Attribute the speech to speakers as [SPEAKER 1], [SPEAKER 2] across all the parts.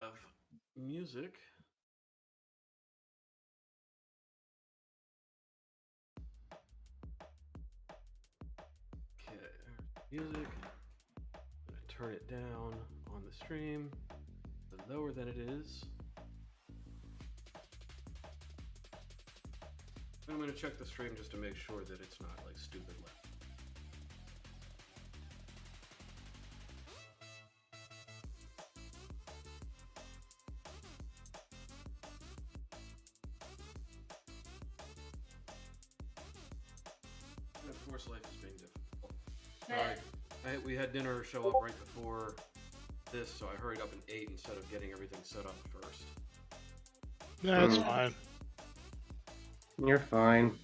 [SPEAKER 1] have music. Okay, music. I'm gonna turn it down on the stream, lower than it is. And I'm gonna check the stream just to make sure that it's not like stupid loud. And of course, life is being difficult. Sorry, we had dinner show up right before this, so I hurried up and ate instead of getting everything set up first.
[SPEAKER 2] That's fine.
[SPEAKER 3] You're fine.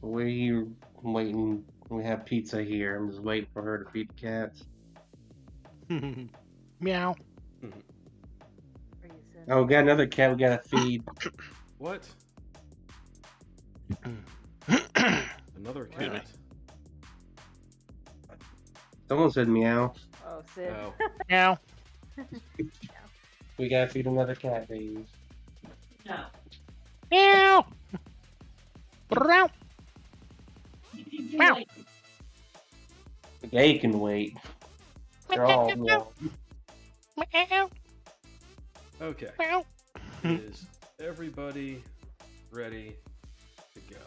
[SPEAKER 3] We waiting. We have pizza here. I'm just waiting for her to feed the cats.
[SPEAKER 2] Meow.
[SPEAKER 3] Oh, we got another cat we gotta feed.
[SPEAKER 1] What? Another cat.
[SPEAKER 3] Someone said meow.
[SPEAKER 4] Oh, Sid.
[SPEAKER 1] Oh.
[SPEAKER 2] Meow.
[SPEAKER 3] We gotta feed another cat, baby.
[SPEAKER 5] No.
[SPEAKER 2] Meow. Meow. Meow.
[SPEAKER 3] They can wait. They're all meow.
[SPEAKER 2] Meow.
[SPEAKER 1] Okay.
[SPEAKER 2] Meow.
[SPEAKER 1] Is everybody ready to go?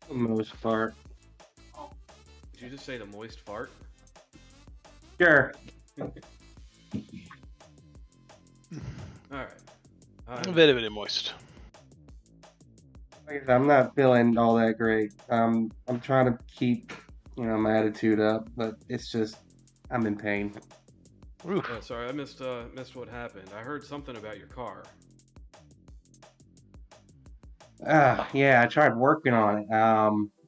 [SPEAKER 3] For the most part.
[SPEAKER 1] Did you just say the moist fart?
[SPEAKER 3] Sure.
[SPEAKER 1] Alright.
[SPEAKER 2] Very moist.
[SPEAKER 3] Like I said, I'm not feeling all that great. I'm trying to keep, my attitude up, but it's just I'm in pain.
[SPEAKER 1] Oh, sorry, I missed what happened. I heard something about your car.
[SPEAKER 3] Yeah, I tried working on it.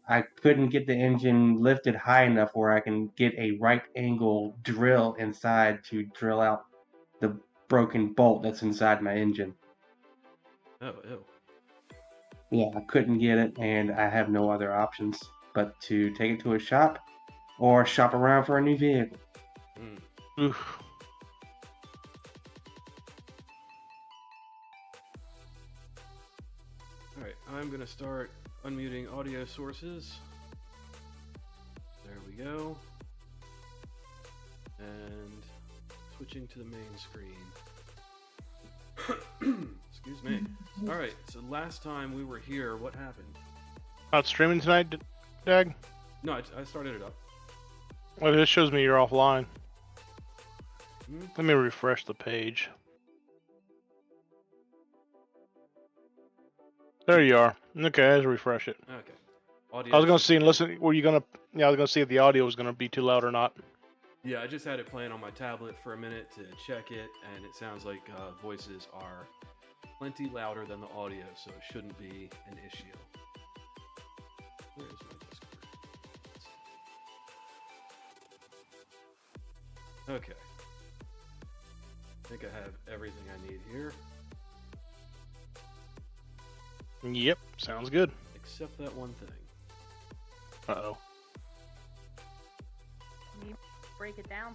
[SPEAKER 3] I couldn't get the engine lifted high enough where I can get a right angle drill inside to drill out the broken bolt that's inside my engine.
[SPEAKER 1] Oh, ew.
[SPEAKER 3] Yeah, I couldn't get it, and I have no other options but to take it to a shop or shop around for a new vehicle.
[SPEAKER 2] Oof.
[SPEAKER 1] Alright, I'm going to start unmuting audio sources. There we go. And switching to the main screen. Excuse me. Alright, so last time we were here, what happened?
[SPEAKER 2] Not streaming tonight, Dag?
[SPEAKER 1] No, I started it up.
[SPEAKER 2] Well, this shows me you're offline.
[SPEAKER 1] Hmm?
[SPEAKER 2] Let me refresh the page. There you are. Okay, let's refresh it.
[SPEAKER 1] Okay. Audio
[SPEAKER 2] I was gonna
[SPEAKER 1] should
[SPEAKER 2] see and
[SPEAKER 1] be-
[SPEAKER 2] listen. Were you gonna? Yeah, I was gonna see if the audio was gonna be too loud or not.
[SPEAKER 1] Yeah, I just had it playing on my tablet for a minute to check it, and it sounds like voices are plenty louder than the audio, so it shouldn't be an issue. Where is my Discord? Okay. I think I have everything I need here,
[SPEAKER 2] Yep, sounds good.
[SPEAKER 1] except that one thing.
[SPEAKER 2] Uh-oh.
[SPEAKER 4] Can you break it down?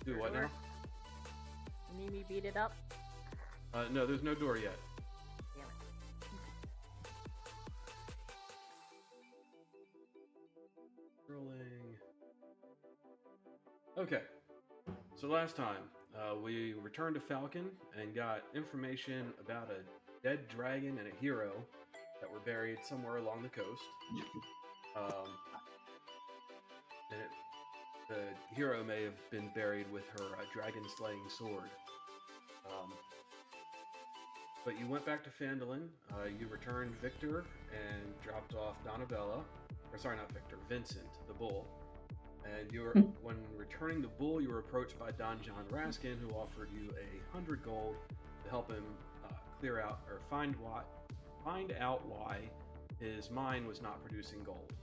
[SPEAKER 1] Do what now?
[SPEAKER 4] You need me beat it up?
[SPEAKER 1] No, there's no door yet.
[SPEAKER 4] Damn it.
[SPEAKER 1] Rolling. Okay. So last time, we returned to Falcon and got information about a dead dragon and a hero that were buried somewhere along the coast. The hero may have been buried with her dragon-slaying sword. But you went back to Phandalin, you returned Victor and dropped off Donabella, or sorry, not Victor, Vincent, the bull. And you were, when returning the bull, you were approached by Don John Raskin, who offered you 100 gold to help him clear out or find out why his mine was not producing gold.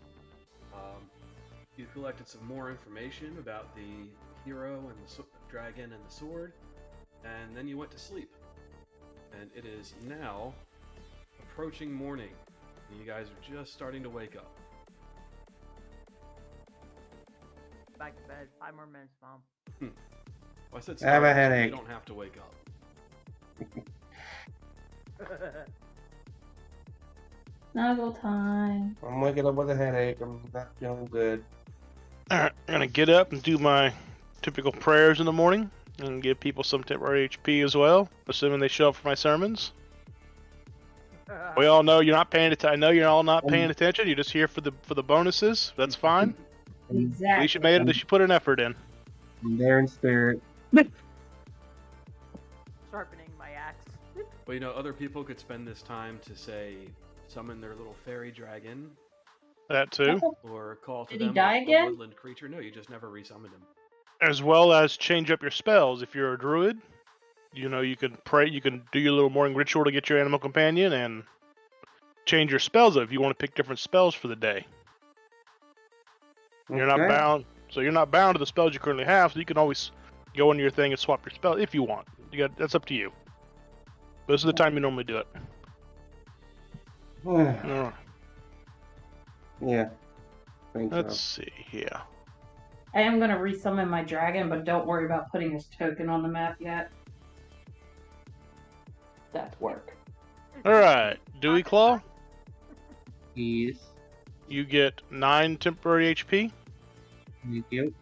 [SPEAKER 1] You collected some more information about the hero and the dragon and the sword, and then you went to sleep. And it is now approaching morning, and you guys are just starting to wake up.
[SPEAKER 4] back to bed. 5 more minutes, Mom.
[SPEAKER 1] Well, I said
[SPEAKER 3] I have a
[SPEAKER 1] start, so
[SPEAKER 3] headache.
[SPEAKER 1] you don't have to wake up.
[SPEAKER 5] Snuggle time.
[SPEAKER 3] I'm waking up with a headache. I'm not feeling good.
[SPEAKER 2] Alright, I'm gonna get up and do my typical prayers in the morning and give people some temporary HP as well, assuming they show up for my sermons. We all know you're not paying attention. I know you're all not paying attention. You're just here for the bonuses. That's fine. At
[SPEAKER 5] Exactly.
[SPEAKER 2] least you made it. At least you put an effort in.
[SPEAKER 3] I'm there in spirit.
[SPEAKER 4] Sharpening my axe.
[SPEAKER 1] Well, you know, other people could spend this time to say, summon their little fairy dragon,
[SPEAKER 2] That too,
[SPEAKER 1] or call to
[SPEAKER 5] Did he
[SPEAKER 1] them
[SPEAKER 5] die
[SPEAKER 1] a
[SPEAKER 5] again?
[SPEAKER 1] woodland creature. No, you just never resummoned him.
[SPEAKER 2] as well as change up your spells. If you're a druid, you know you can pray. You can do your little morning ritual to get your animal companion and change your spells up if you want to pick different spells for the day. You're not
[SPEAKER 3] Okay.
[SPEAKER 2] bound, so you're not bound to the spells you currently have. So you can always go into your thing and swap your spell if you want. That's up to you. But this is the time you normally do it. Alright,
[SPEAKER 3] Yeah. Think
[SPEAKER 2] let's
[SPEAKER 3] so.
[SPEAKER 2] see here.
[SPEAKER 5] I am gonna resummon my dragon, but don't worry about putting his token on the map yet. That's work.
[SPEAKER 2] All right, Dewey Claw,
[SPEAKER 3] Yes.
[SPEAKER 2] you get 9 temporary HP.
[SPEAKER 3] Thank you.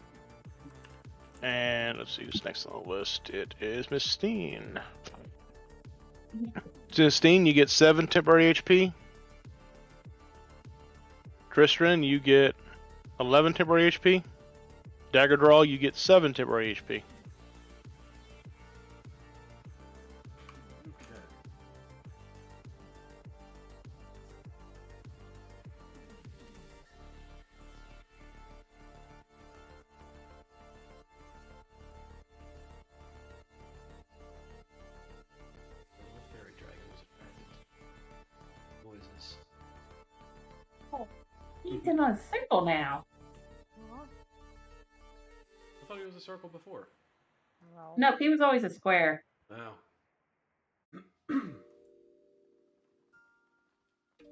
[SPEAKER 2] And let's see who's next on the list. It is Miss Steen. So Steen, you get 7 temporary HP. Tristan, you get 11 temporary HP. Dagger Draw, you get 7 temporary HP.
[SPEAKER 1] Okay. What fairy dragon was attracted? Noises.
[SPEAKER 5] He's in a circle now.
[SPEAKER 1] I thought he was a circle before.
[SPEAKER 4] Well,
[SPEAKER 5] No, he was always a square.
[SPEAKER 1] Oh.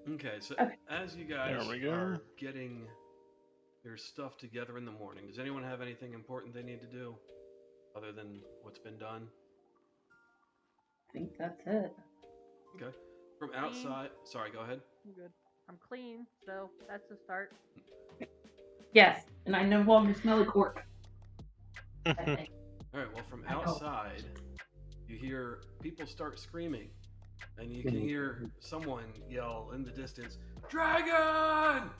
[SPEAKER 1] Okay, so
[SPEAKER 5] Okay.
[SPEAKER 1] as you guys
[SPEAKER 2] There we go.
[SPEAKER 1] are getting your stuff together in the morning, does anyone have anything important they need to do other than what's been done?
[SPEAKER 5] I think that's it.
[SPEAKER 1] Okay. From outside, sorry, go ahead.
[SPEAKER 4] I'm good. I'm clean, so that's a start.
[SPEAKER 5] Yes, and I no longer smell a cork. I think.
[SPEAKER 1] All right, well, from
[SPEAKER 5] I hope.
[SPEAKER 1] outside, you hear people start screaming, and you can hear someone yell in the distance, "Dragon!"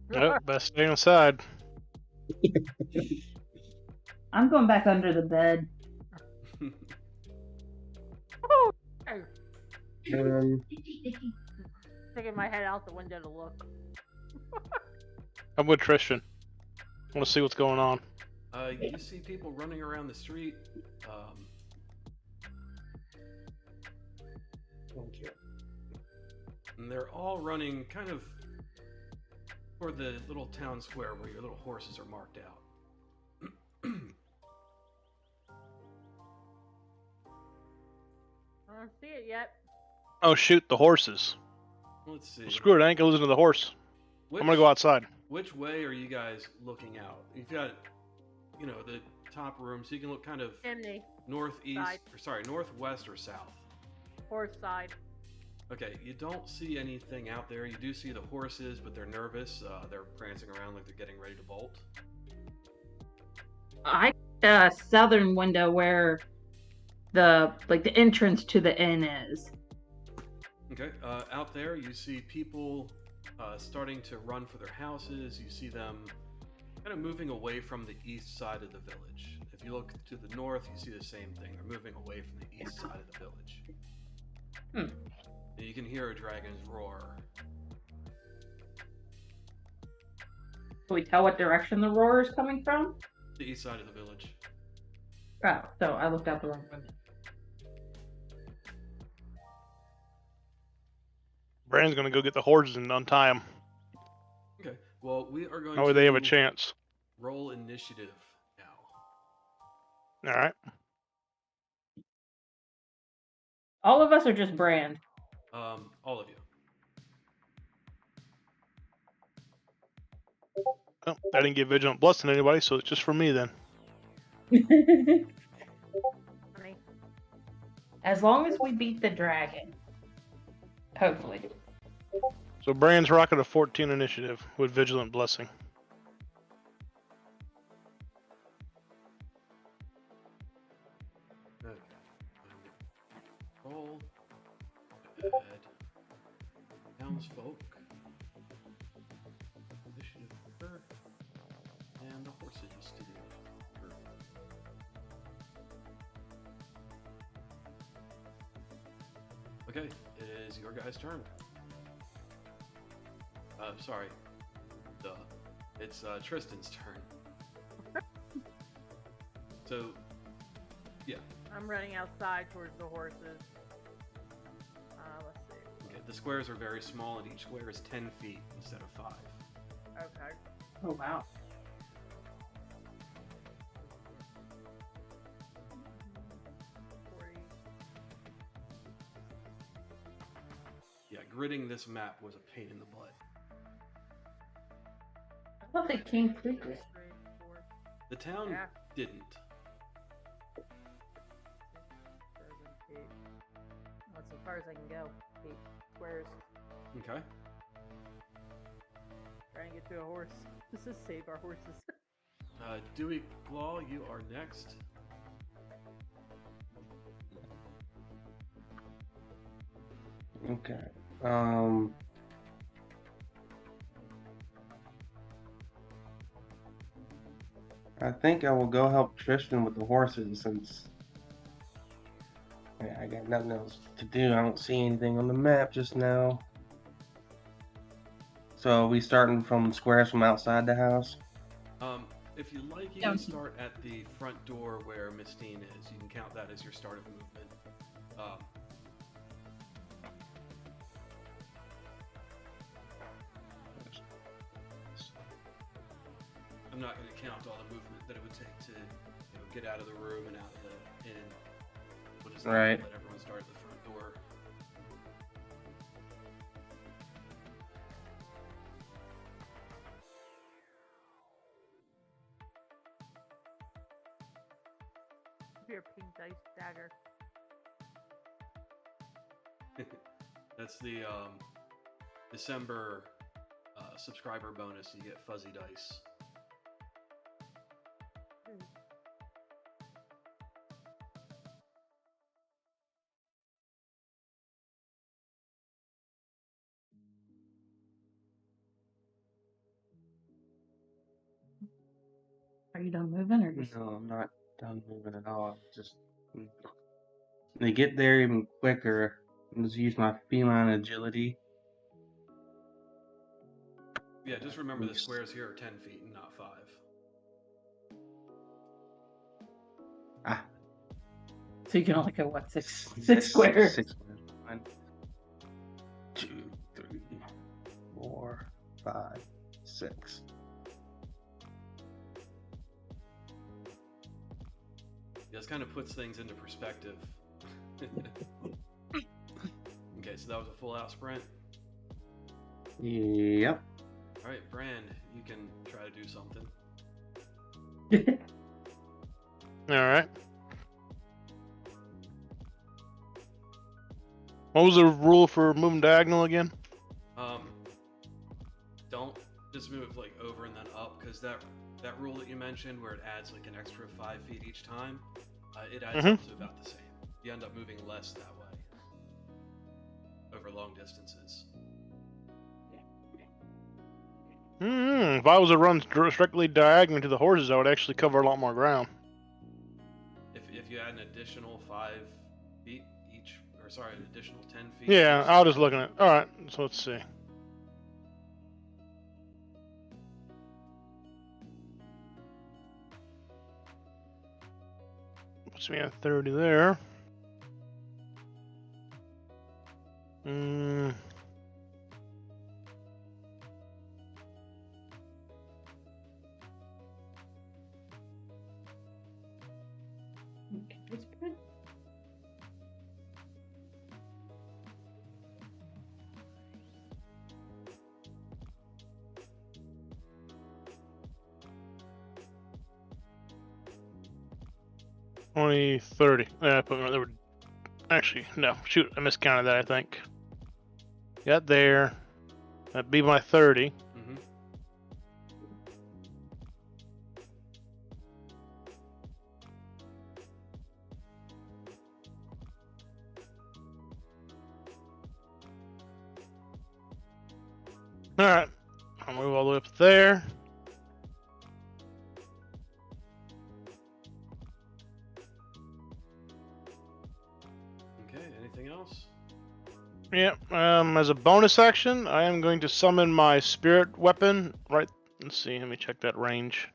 [SPEAKER 2] Nope, best stay inside.
[SPEAKER 5] I'm going back under the bed.
[SPEAKER 4] Sticking my head out the window to look.
[SPEAKER 2] I'm with Tristan. I want to see what's going on.
[SPEAKER 1] You see people running around the street.
[SPEAKER 3] Thank you.
[SPEAKER 1] And they're all running kind of toward the little town square where your little horses are marked out.
[SPEAKER 4] I don't see it yet.
[SPEAKER 2] Oh shoot, the horses.
[SPEAKER 1] Let's see.
[SPEAKER 2] Well, screw it, I ain't gonna listen to the horse. I'm gonna go outside.
[SPEAKER 1] Which way are you guys looking out? You've got, you know, the top room, so you can look kind of
[SPEAKER 4] Chimney.
[SPEAKER 1] northeast,
[SPEAKER 4] Side.
[SPEAKER 1] or sorry, northwest or south.
[SPEAKER 4] Horse side.
[SPEAKER 1] Okay, you don't see anything out there. You do see the horses, but they're nervous. They're prancing around like they're getting ready to bolt.
[SPEAKER 5] Southern window where the entrance to the inn is.
[SPEAKER 1] Okay, out there you see people starting to run for their houses. You see them kind of moving away from the east side of the village. If you look to the north, you see the same thing. They're moving away from the east side of the village. And you can hear a dragon's roar.
[SPEAKER 5] Can we tell what direction the roar is coming from?
[SPEAKER 1] The east side of the village.
[SPEAKER 5] Oh, so I looked out the wrong window.
[SPEAKER 2] Brandon's gonna go get the horses and untie them.
[SPEAKER 1] Okay, well, we are going
[SPEAKER 2] That way
[SPEAKER 1] to
[SPEAKER 2] they have a chance.
[SPEAKER 1] roll initiative now.
[SPEAKER 2] All right.
[SPEAKER 5] All of us are just Brand.
[SPEAKER 1] All of you.
[SPEAKER 2] Oh, I didn't get Vigilant Blessing to anybody, so it's just for me then.
[SPEAKER 4] Honey.
[SPEAKER 5] As long as we beat the dragon. Hopefully.
[SPEAKER 2] So Brand's rocking a 14 initiative with Vigilant Blessing.
[SPEAKER 1] Okay. Roll. Add Townsfolk. Initiative for her. And the horses to do her. Okay, it is your guys' turn. Sorry. Duh. It's Tristan's turn. So, yeah.
[SPEAKER 4] I'm running outside towards the horses. Let's see.
[SPEAKER 1] Okay, the squares are very small, and each square is 10 feet instead of 5.
[SPEAKER 4] Okay.
[SPEAKER 5] Oh, wow.
[SPEAKER 1] Yeah, gridding this map was a pain in the butt.
[SPEAKER 5] I thought they came quickly.
[SPEAKER 1] The town
[SPEAKER 4] Yeah.
[SPEAKER 1] didn't.
[SPEAKER 4] 7 feet. That's as far as I can go. 8 squares.
[SPEAKER 1] Okay.
[SPEAKER 4] Trying to get to a horse. This is save our horses.
[SPEAKER 1] Dewey Claw, you are next.
[SPEAKER 3] Okay. I think I will go help Tristan with the horses since I got nothing else to do. I don't see anything on the map just now. So are we starting from squares from outside the house?
[SPEAKER 1] If you like, you
[SPEAKER 5] Yeah.
[SPEAKER 1] can start at the front door where Mistine is. You can count that as your start of movement. I'm not going to count all the movement that it would take to, get out of the room and out of the inn. We'll just
[SPEAKER 3] Right.
[SPEAKER 1] let everyone start at the front door.
[SPEAKER 4] Your pink dice dagger.
[SPEAKER 1] That's the December subscriber bonus. You get fuzzy dice.
[SPEAKER 5] Are you done moving or just...
[SPEAKER 3] No, I'm not done moving at all. Just to get there even quicker, I'll just use my feline agility.
[SPEAKER 1] Yeah, just remember the squares here are 10 feet and not 5.
[SPEAKER 3] Ah,
[SPEAKER 5] So you can only go, what, six squares?
[SPEAKER 3] 6 squares. 1, 2, 3, 4, 5, 6.
[SPEAKER 1] Yeah, this kind of puts things into perspective. Okay, so that was a full out sprint.
[SPEAKER 3] Yep.
[SPEAKER 1] All right, Brand, you can try to do something.
[SPEAKER 2] Alright. What was the rule for moving diagonal again?
[SPEAKER 1] Don't just move like over and then up, because that rule that you mentioned where it adds like an extra 5 feet each time, it adds up to about the same. You end up moving less that way over long distances.
[SPEAKER 2] If I was to run strictly diagonal to the horses, I would actually cover a lot more ground.
[SPEAKER 1] If you add an additional 5 feet each, or sorry, an additional 10 feet.
[SPEAKER 2] Yeah,
[SPEAKER 1] each
[SPEAKER 2] I was just
[SPEAKER 1] side.
[SPEAKER 2] looking at. Alright, so let's see. Puts me at 30 there.
[SPEAKER 5] Okay, that's good.
[SPEAKER 2] 20, 30. Yeah, I put there were actually no. Shoot, I miscounted that. I think. Got there. That'd be my 30.
[SPEAKER 1] Mm-hmm.
[SPEAKER 2] All right. I'll move all the way up there.
[SPEAKER 1] Okay, anything else?
[SPEAKER 2] Yeah. As a bonus action, I am going to summon my spirit weapon. Right. Let's see. Let me check that range.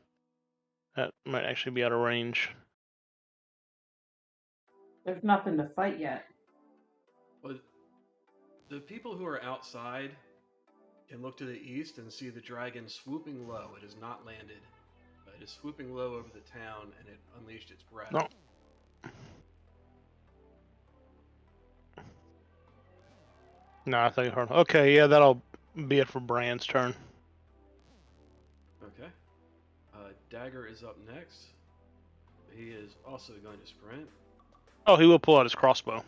[SPEAKER 2] That might actually be out of range.
[SPEAKER 5] There's nothing to fight yet.
[SPEAKER 1] Well, the people who are outside can look to the east and see the dragon swooping low. It has not landed. It is swooping low over the town, and it unleashed its breath.
[SPEAKER 2] No. No, I think hard. Okay, yeah, that'll be it for Brand's turn.
[SPEAKER 1] Okay. Dagger is up next. He is also going to sprint.
[SPEAKER 2] Oh, he will pull out his crossbow.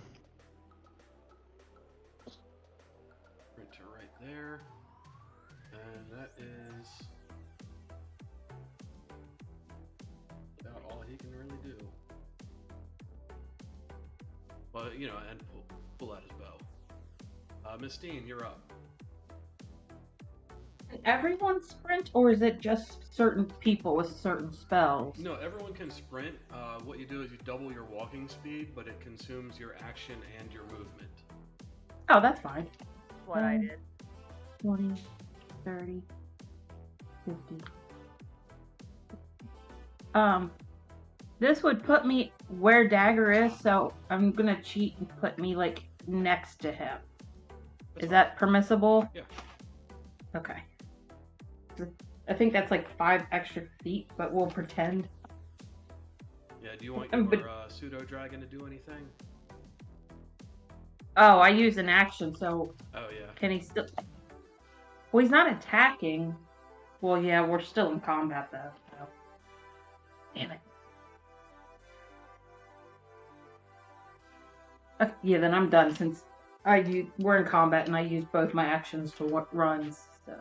[SPEAKER 1] Sprint to right there. And that is about all he can really do. Well, you know, and pull out his bow. Miss Steen, you're up.
[SPEAKER 5] Can everyone sprint, or is it just certain people with certain spells?
[SPEAKER 1] No, everyone can sprint. What you do is you double your walking speed, but it consumes your action and your movement.
[SPEAKER 5] Oh, that's fine.
[SPEAKER 4] That's what I did.
[SPEAKER 5] 20, 30, 50. This would put me where Dagger is, so I'm gonna cheat and put me like next to him.
[SPEAKER 1] That's
[SPEAKER 5] Is
[SPEAKER 1] fine.
[SPEAKER 5] that permissible?
[SPEAKER 1] Yeah.
[SPEAKER 5] Okay. I think that's like 5 extra feet, but we'll pretend.
[SPEAKER 1] Yeah, do you want
[SPEAKER 5] But-
[SPEAKER 1] your pseudo dragon to do anything?
[SPEAKER 5] Oh, I used an action, so
[SPEAKER 1] Oh, yeah.
[SPEAKER 5] can he still... Well, he's not attacking. Well, yeah, we're still in combat, though. So. Damn it. Yeah, then I'm done, since we're in combat, and I used both my actions to run, so...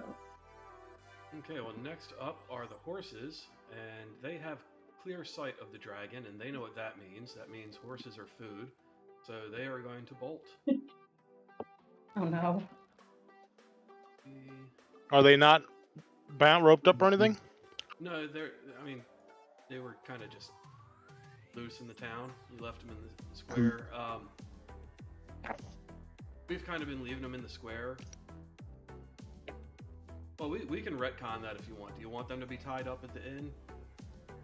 [SPEAKER 1] Okay, well, next up are the horses, and they have clear sight of the dragon, and they know what that means. That means horses are food, so they are going to bolt.
[SPEAKER 5] Oh, no.
[SPEAKER 2] Are they not bound, roped up or anything?
[SPEAKER 1] No, I mean, they were kind of just loose in the town. You left them in the square. We've kind of been leaving them in the square. Well, we can retcon that if you want. Do you want them to be tied up at the inn?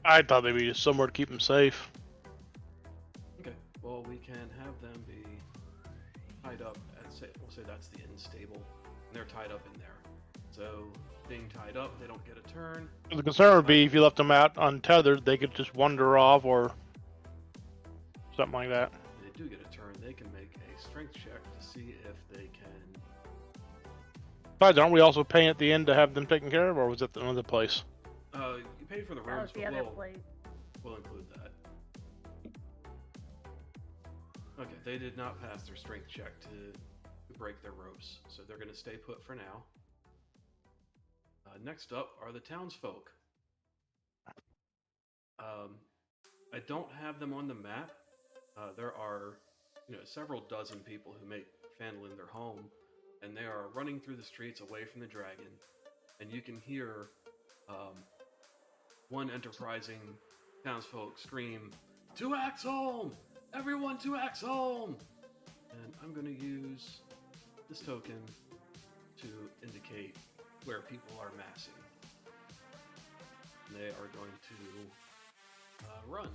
[SPEAKER 2] I thought they'd be just somewhere to keep them safe.
[SPEAKER 1] Okay. Well, we can have them be tied up at, we'll say that's the inn stable. And they're tied up in there. So, being tied up, they don't get a turn.
[SPEAKER 2] The concern would be if you left them out untethered, they could just wander off or something like that.
[SPEAKER 1] If they do get a turn, they can make a strength check to see if they can...
[SPEAKER 2] Besides, aren't we also paying at the end to have them taken care of, or was it another place?
[SPEAKER 1] You paid for the
[SPEAKER 4] That
[SPEAKER 1] rooms,
[SPEAKER 4] was the
[SPEAKER 1] but
[SPEAKER 4] other place.
[SPEAKER 1] we'll include that. Okay, they did not pass their strength check to break their ropes, so they're going to stay put for now. Next up are the townsfolk. I don't have them on the map. There are, several dozen people who make Phandalin their home, and they are running through the streets away from the dragon. And you can hear one enterprising townsfolk scream, "To Axholm! Everyone to Axholm!" And I'm going to use this token to indicate where people are massing. They are going to run.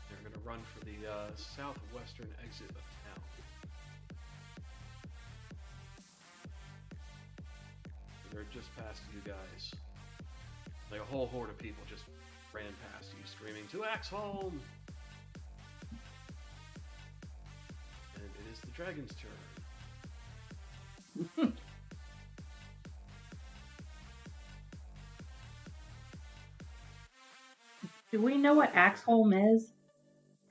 [SPEAKER 1] They're going to run for the southwestern exit of town. They're just past you guys. Like a whole horde of people just ran past you, screaming, "To Axholm!" And it is the dragon's turn.
[SPEAKER 5] Do we know what Axholm is?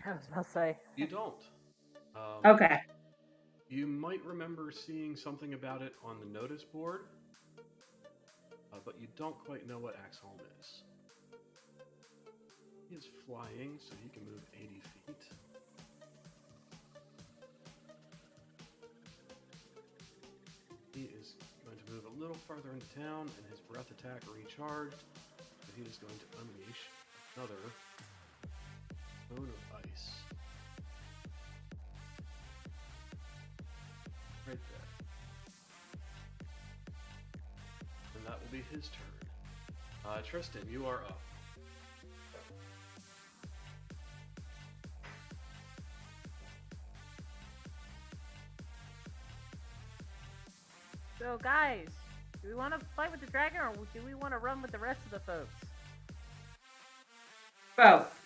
[SPEAKER 4] I was about to say.
[SPEAKER 1] You don't.
[SPEAKER 5] Okay.
[SPEAKER 1] You might remember seeing something about it on the notice board, but you don't quite know what Axholm is. He is flying, so he can move 80 feet. He is going to move a little farther into town, and his breath attack recharged. So he is going to unleash another cone of ice. Right there. And that will be his turn. Tristan, you are up.
[SPEAKER 4] So, guys, do we want to fight with the dragon, or do we want to run with the rest of the folks?
[SPEAKER 5] Both.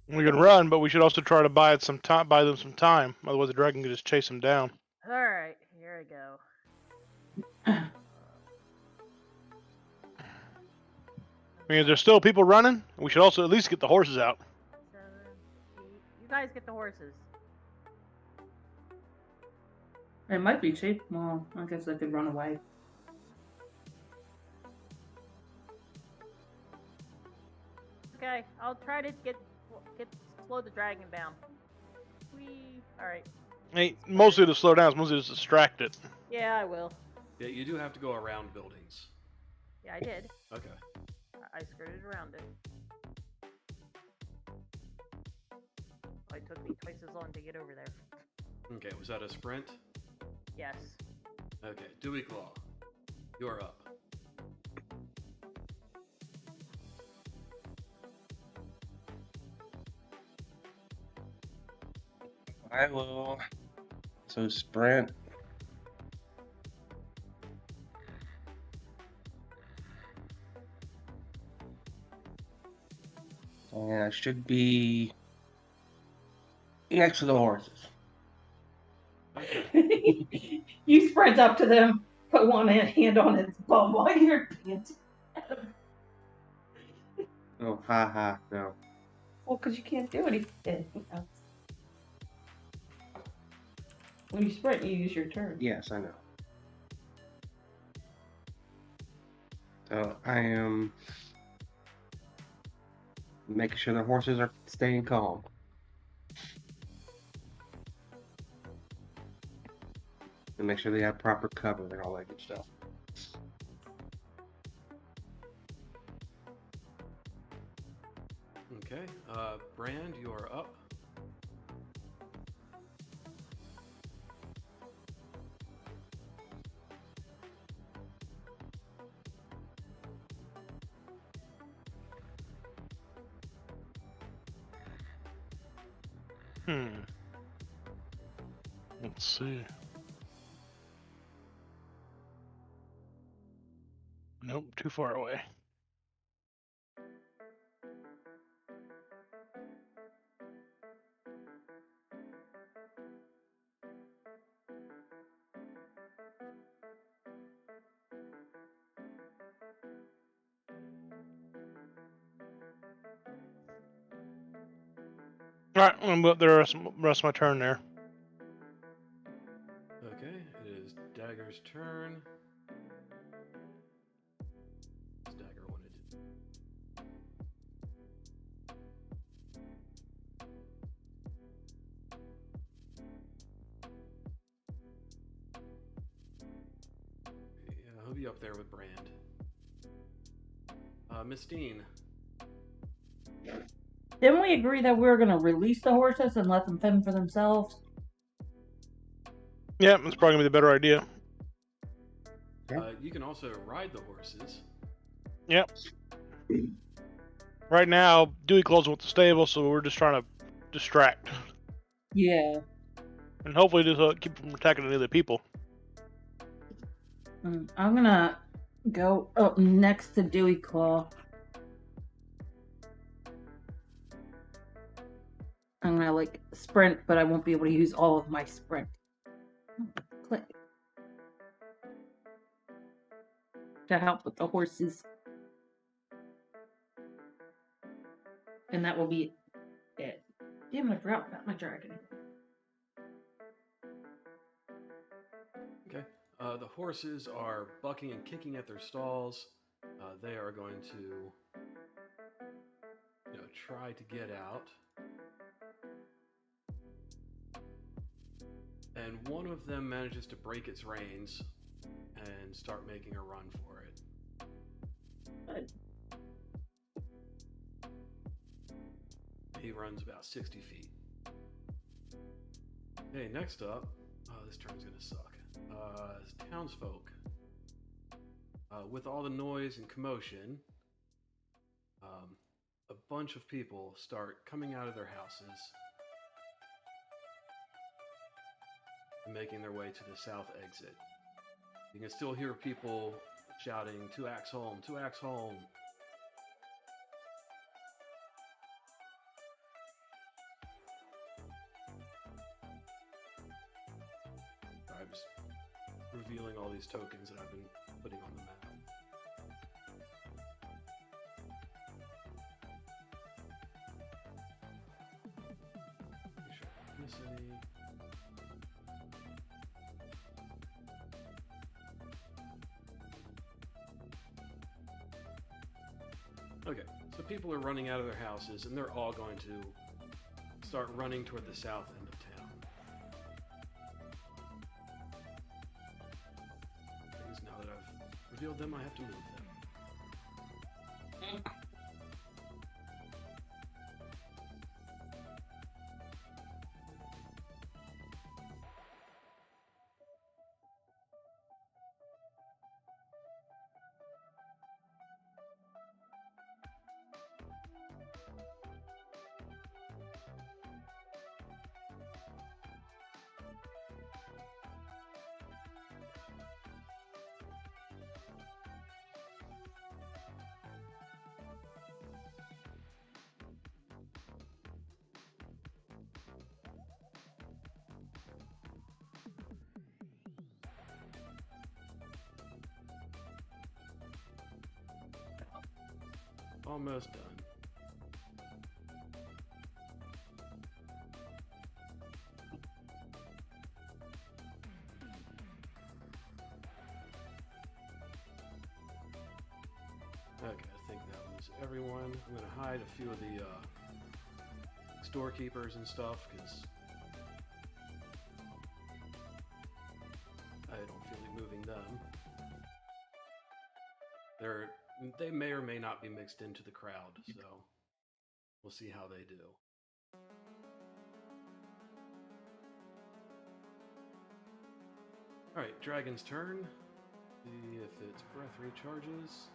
[SPEAKER 2] We can run, but we should also try to buy them some time. Otherwise, the dragon could just chase them down.
[SPEAKER 4] All right, here we go.
[SPEAKER 2] I mean, if there's still people running, we should also at least get the horses out.
[SPEAKER 4] 7, 8. You guys get the horses.
[SPEAKER 5] It might be cheap. Well, I guess they could run away.
[SPEAKER 4] Okay, I'll try to slow the dragon down. All right.
[SPEAKER 2] Hey, mostly to slow down, it's mostly to distract it.
[SPEAKER 4] Yeah, I will.
[SPEAKER 1] Yeah, you do have to go around buildings.
[SPEAKER 4] Yeah, I did.
[SPEAKER 1] Okay.
[SPEAKER 4] I skirted around it. It took me twice as long to get over there.
[SPEAKER 1] Okay, was that a sprint?
[SPEAKER 4] Yes.
[SPEAKER 1] Okay, Dewey Claw, you are up.
[SPEAKER 3] I will. So sprint. And I should be next to the horses.
[SPEAKER 1] Okay.
[SPEAKER 5] You sprint up to them, put one hand on its bum while you're panting.
[SPEAKER 3] Oh, haha, no.
[SPEAKER 5] Well, because you can't do anything else. When you sprint, you use your turn.
[SPEAKER 3] Yes, I know. So I am making sure the horses are staying calm. And make sure they have proper cover and all that good stuff.
[SPEAKER 1] Okay, Brand, you are up.
[SPEAKER 2] Let's see. Nope, too far away. Alright, I'm going the rest of my turn there.
[SPEAKER 1] Okay, it is Dagger's turn. Dagger wanted to. Yeah, he'll be up there with Brand. Miss Dean.
[SPEAKER 5] Didn't we agree that we were going to release the horses and let them fend for themselves?
[SPEAKER 2] Yeah, that's probably going to be the better idea.
[SPEAKER 1] You can also ride the horses.
[SPEAKER 2] Yep. Right now, Dewey Claw's with the stable, so we're just trying to distract.
[SPEAKER 5] Yeah.
[SPEAKER 2] And hopefully just keep from attacking any other people.
[SPEAKER 5] I'm going to go up next to Dewey Claw. I'm going to, like, sprint, but I won't be able to use all of my sprint. Click. To help with the horses. And that will be It. Damn it, I forgot about my dragon.
[SPEAKER 1] Okay. The horses are bucking and kicking at their stalls. They are going to, try to get out. And one of them manages to break its reins and start making a run for it.
[SPEAKER 5] Good.
[SPEAKER 1] He runs about 60 feet. Okay, next up, this turn's gonna suck. Is Townsfolk. With all the noise and commotion, a bunch of people start coming out of their houses and making their way to the south exit. You can still hear people shouting, "Two axe home, two axe home." I'm just revealing all these tokens that I've been putting on the map. Make sure I don't miss any. Okay, so people are running out of their houses, and they're all going to start running toward the south end of town. Things now that I've revealed them, I have to move them. Almost done. Okay, I think that was everyone. I'm going to hide a few of the storekeepers and stuff because I don't feel like moving them. They may or may not be mixed into the crowd, so we'll see how they do. Alright, Dragon's turn. See if its breath recharges.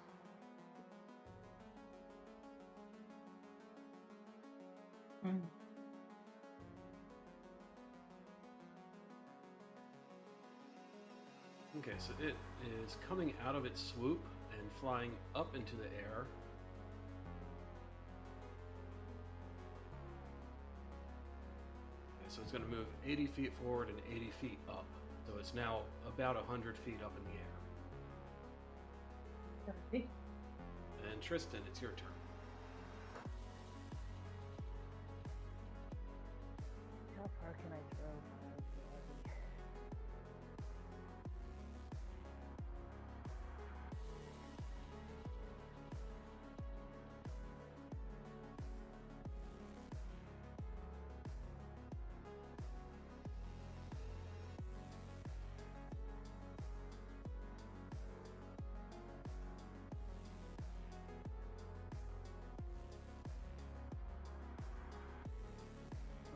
[SPEAKER 1] Okay, so it is coming out of its swoop and flying up into the air. Okay, so it's going to move 80 feet forward and 80 feet up. So it's now about 100 feet up in the air.
[SPEAKER 5] Okay.
[SPEAKER 1] And Tristan, it's your turn.
[SPEAKER 4] How far can I throw?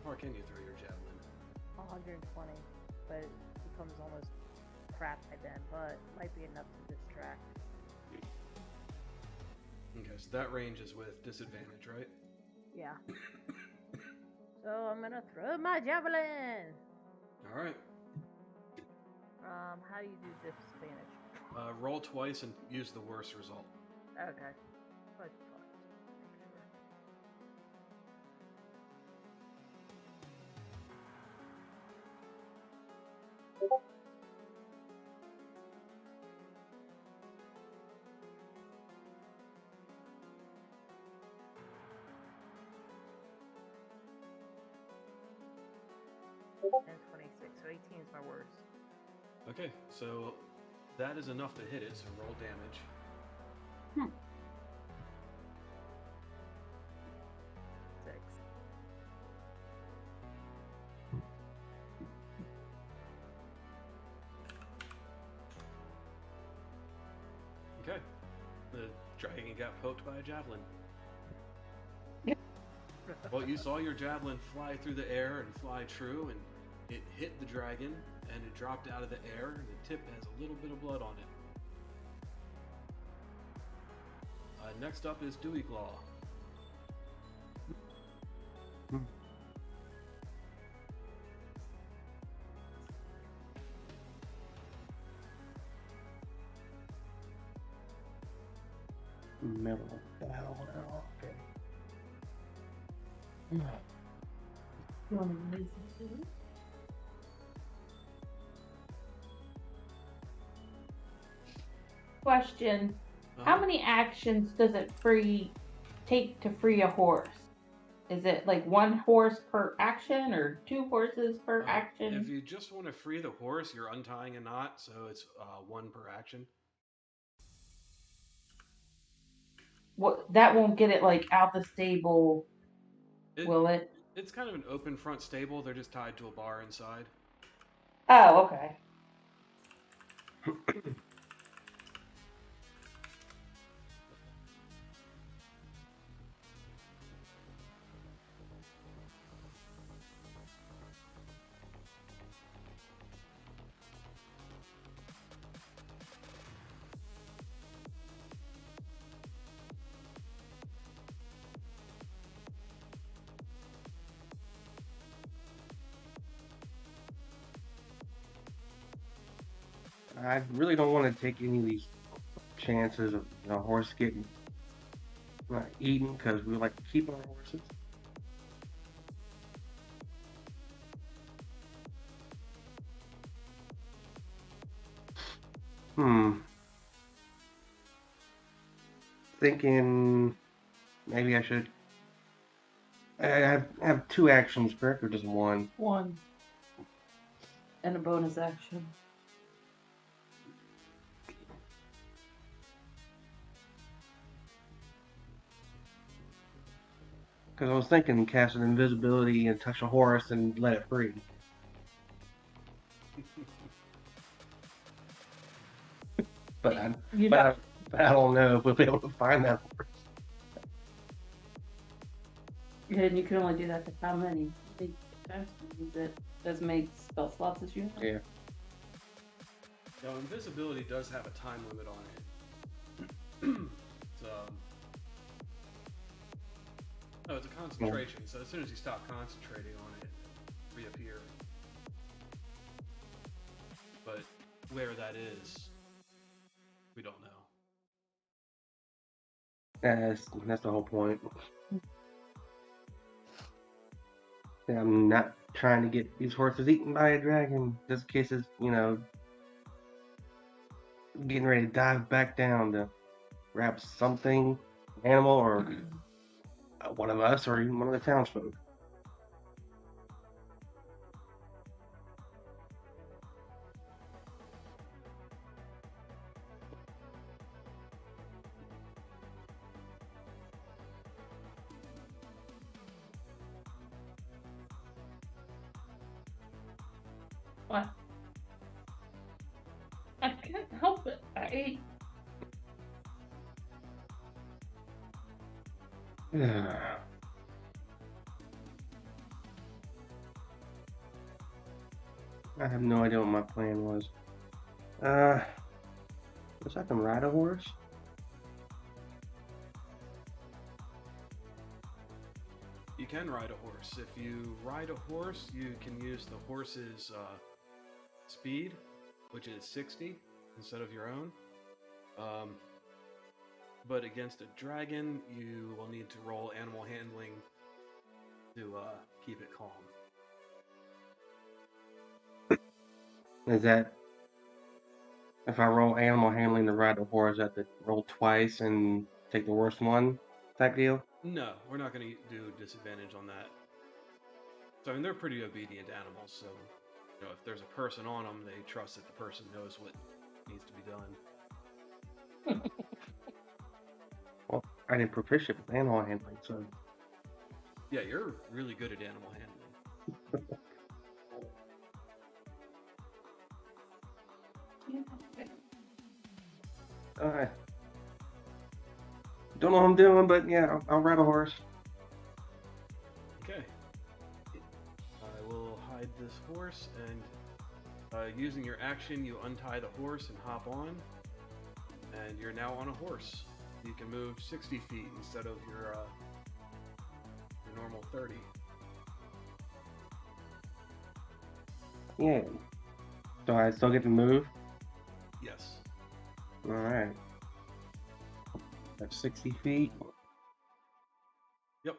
[SPEAKER 1] How far can you throw your javelin?
[SPEAKER 4] 120, but it becomes almost crap by then, but might be enough to distract.
[SPEAKER 1] Okay, so that range is with disadvantage, right?
[SPEAKER 4] Yeah. So I'm gonna throw my javelin!
[SPEAKER 1] Alright.
[SPEAKER 4] How do you do disadvantage?
[SPEAKER 1] Roll twice and use the worst result.
[SPEAKER 4] Okay. But and 26, so 18 is my worst.
[SPEAKER 1] Okay, so that is enough to hit it, so roll damage.
[SPEAKER 5] Hmm.
[SPEAKER 4] 6.
[SPEAKER 1] Okay. The dragon got poked by a javelin. Well, you saw your javelin fly through the air and fly true, and it hit the dragon, and it dropped out of the air, and the tip has a little bit of blood on it. Next up is Dewy Claw.
[SPEAKER 3] Middle of battle now. Okay.
[SPEAKER 5] You want to listen to it? Question. How many actions does it take to free a horse? Is it like one horse per action or two horses per action?
[SPEAKER 1] If you just want to free the horse, you're untying a knot, so it's 1 per action.
[SPEAKER 5] What, that won't get it like out the stable, will it?
[SPEAKER 1] It's kind of an open front stable. They're just tied to a bar inside.
[SPEAKER 5] Oh, okay.
[SPEAKER 3] I really don't want to take any of these chances of the horse getting eaten because we like to keep our horses. Thinking maybe I should. I have 2 actions, correct, or just 1?
[SPEAKER 5] 1. And a bonus action.
[SPEAKER 3] Because I was thinking cast an invisibility and touch a horse and let it free. But I don't know if we'll be able to find that horse.
[SPEAKER 5] Yeah, and you can only do that to how many? Times use it as many spell slots as you have.
[SPEAKER 3] Yeah.
[SPEAKER 1] So invisibility does have a time limit on it. It's a concentration, so as soon as you stop concentrating on it, it'll reappear. But where that is, we don't know.
[SPEAKER 3] That's the whole point. I'm not trying to get these horses eaten by a dragon. Just in case it's, getting ready to dive back down to grab something, animal, or one of us, or even one of the townsfolk.
[SPEAKER 5] What? I can't help it. I
[SPEAKER 3] have no idea what my plan was. Guess I can ride a horse.
[SPEAKER 1] You can ride a horse. If you ride a horse, you can use the horse's speed, which is 60 instead of your own. But against a dragon, you will need to roll animal handling to keep it calm.
[SPEAKER 3] Is that if I roll animal handling to ride the horse, I have to roll twice and take the worst one type deal?
[SPEAKER 1] No, we're not going to do disadvantage on that. So, I mean, they're pretty obedient animals, so, you know, if there's a person on them, they trust that the person knows what needs to be done.
[SPEAKER 3] Well, I am proficient with animal handling, so.
[SPEAKER 1] Yeah, you're really good at animal handling.
[SPEAKER 3] Don't know what I'm doing, but yeah, I'll ride a horse.
[SPEAKER 1] Okay. I will hide this horse, and using your action, you untie the horse and hop on, and you're now on a horse. You can move 60 feet instead of your normal 30.
[SPEAKER 3] Yeah. So I still get to move?
[SPEAKER 1] Yes.
[SPEAKER 3] Alright. That's 60 feet.
[SPEAKER 1] Yep.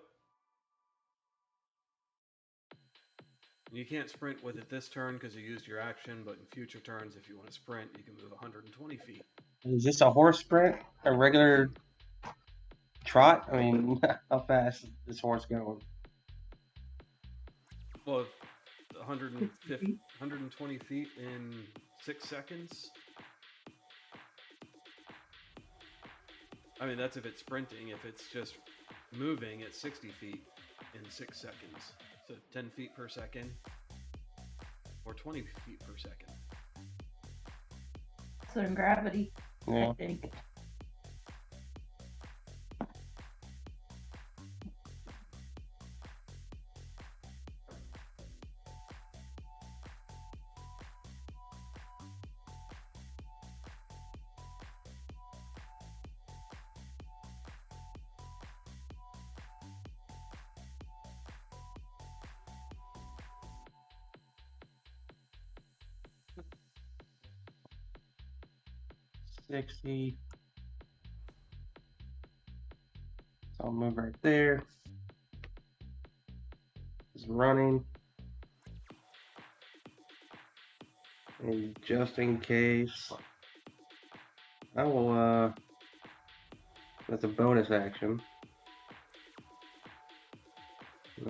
[SPEAKER 1] You can't sprint with it this turn because you used your action, but in future turns, if you want to sprint, you can move 120 feet.
[SPEAKER 3] Is this a horse sprint? A regular trot? I mean, how fast is this horse going?
[SPEAKER 1] Well, 120 feet in 6 seconds. I mean, that's if it's sprinting. If it's just moving, it's 60 feet in 6 seconds. So 10 feet per second or 20 feet per second.
[SPEAKER 5] So in gravity,
[SPEAKER 3] Yeah.
[SPEAKER 5] I think.
[SPEAKER 3] $60. So I'll move right there. It's running. And just in case, I will, that's a bonus action.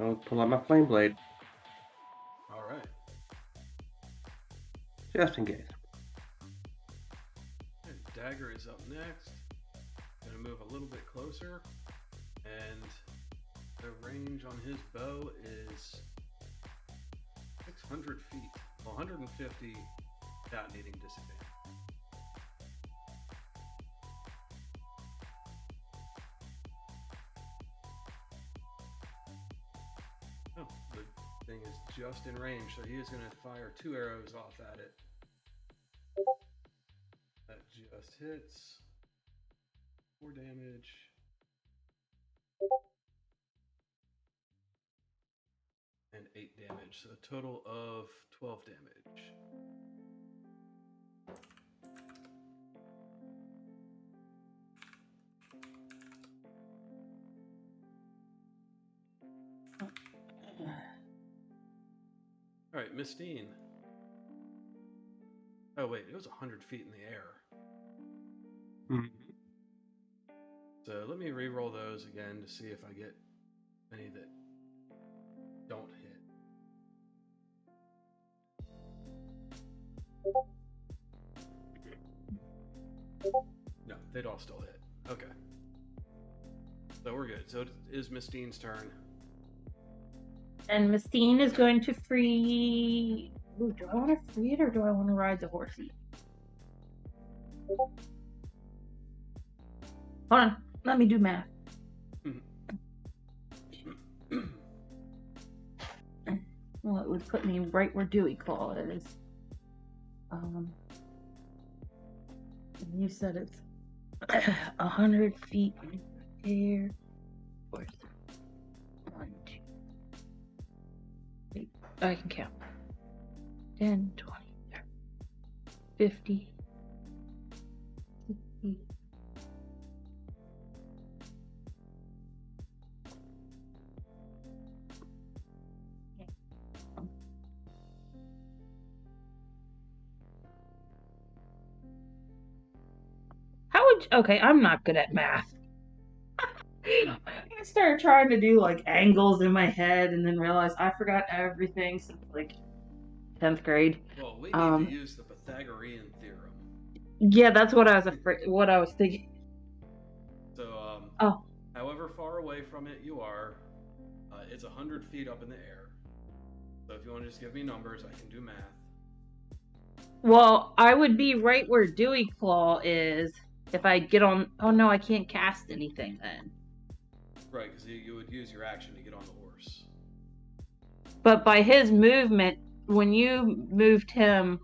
[SPEAKER 3] I'll pull out my flame blade,
[SPEAKER 1] All right.
[SPEAKER 3] just in case.
[SPEAKER 1] And Dagger is up next. Gonna move a little bit closer, and the range on his bow is 600 feet. Well, 150 without needing disadvantage. Oh, the thing is just in range, so he is going to fire 2 arrows off at it. That just hits. 4 damage. And 8 damage, so a total of 12 damage. All right, Mistine. Oh wait, it was 100 feet in the air.
[SPEAKER 3] Hmm.
[SPEAKER 1] So let me re-roll those again to see if I get any that don't hit. No, they'd all still hit. Okay. So we're good. So it is Mistine's turn.
[SPEAKER 5] And Mistine is going to free. Ooh, do I want to free it or do I want to ride the horsey? Hold on, let me do math. Well, it would put me right where Dewey Claw is. And you said it's 100 feet in the air. Where's 1, 2, 3. I can count. 10, 20, 30, 50, 60. How would you, okay, I'm not good at math. started trying to do like angles in my head and then realized I forgot everything since like 10th grade.
[SPEAKER 1] Well, we need to use the Pythagorean theorem.
[SPEAKER 5] Yeah, that's what I was thinking.
[SPEAKER 1] So, however far away from it you are, it's 100 feet up in the air. So if you want to just give me numbers, I can do math.
[SPEAKER 5] Well, I would be right where Dewy Claw is if I get on... Oh no, I can't cast anything then.
[SPEAKER 1] Right, because you would use your action to get on the horse.
[SPEAKER 5] But by his movement, when you moved him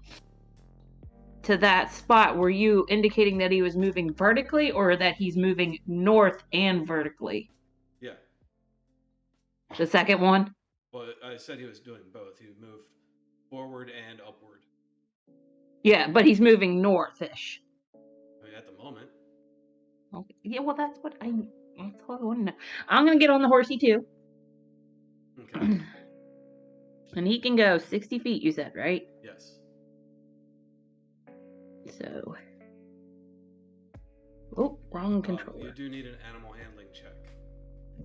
[SPEAKER 5] to that spot, were you indicating that he was moving vertically or that he's moving north and vertically?
[SPEAKER 1] Yeah.
[SPEAKER 5] The second one?
[SPEAKER 1] Well, I said he was doing both. He moved forward and upward.
[SPEAKER 5] Yeah, but he's moving north-ish.
[SPEAKER 1] I mean, at the moment.
[SPEAKER 5] Okay. Yeah, well, that's what I want to know. I'm going to get on the horsey, too.
[SPEAKER 1] Okay.
[SPEAKER 5] And he can go 60 feet, you said, right?
[SPEAKER 1] Yes.
[SPEAKER 5] So... Oh, wrong controller.
[SPEAKER 1] You do need an animal handling check.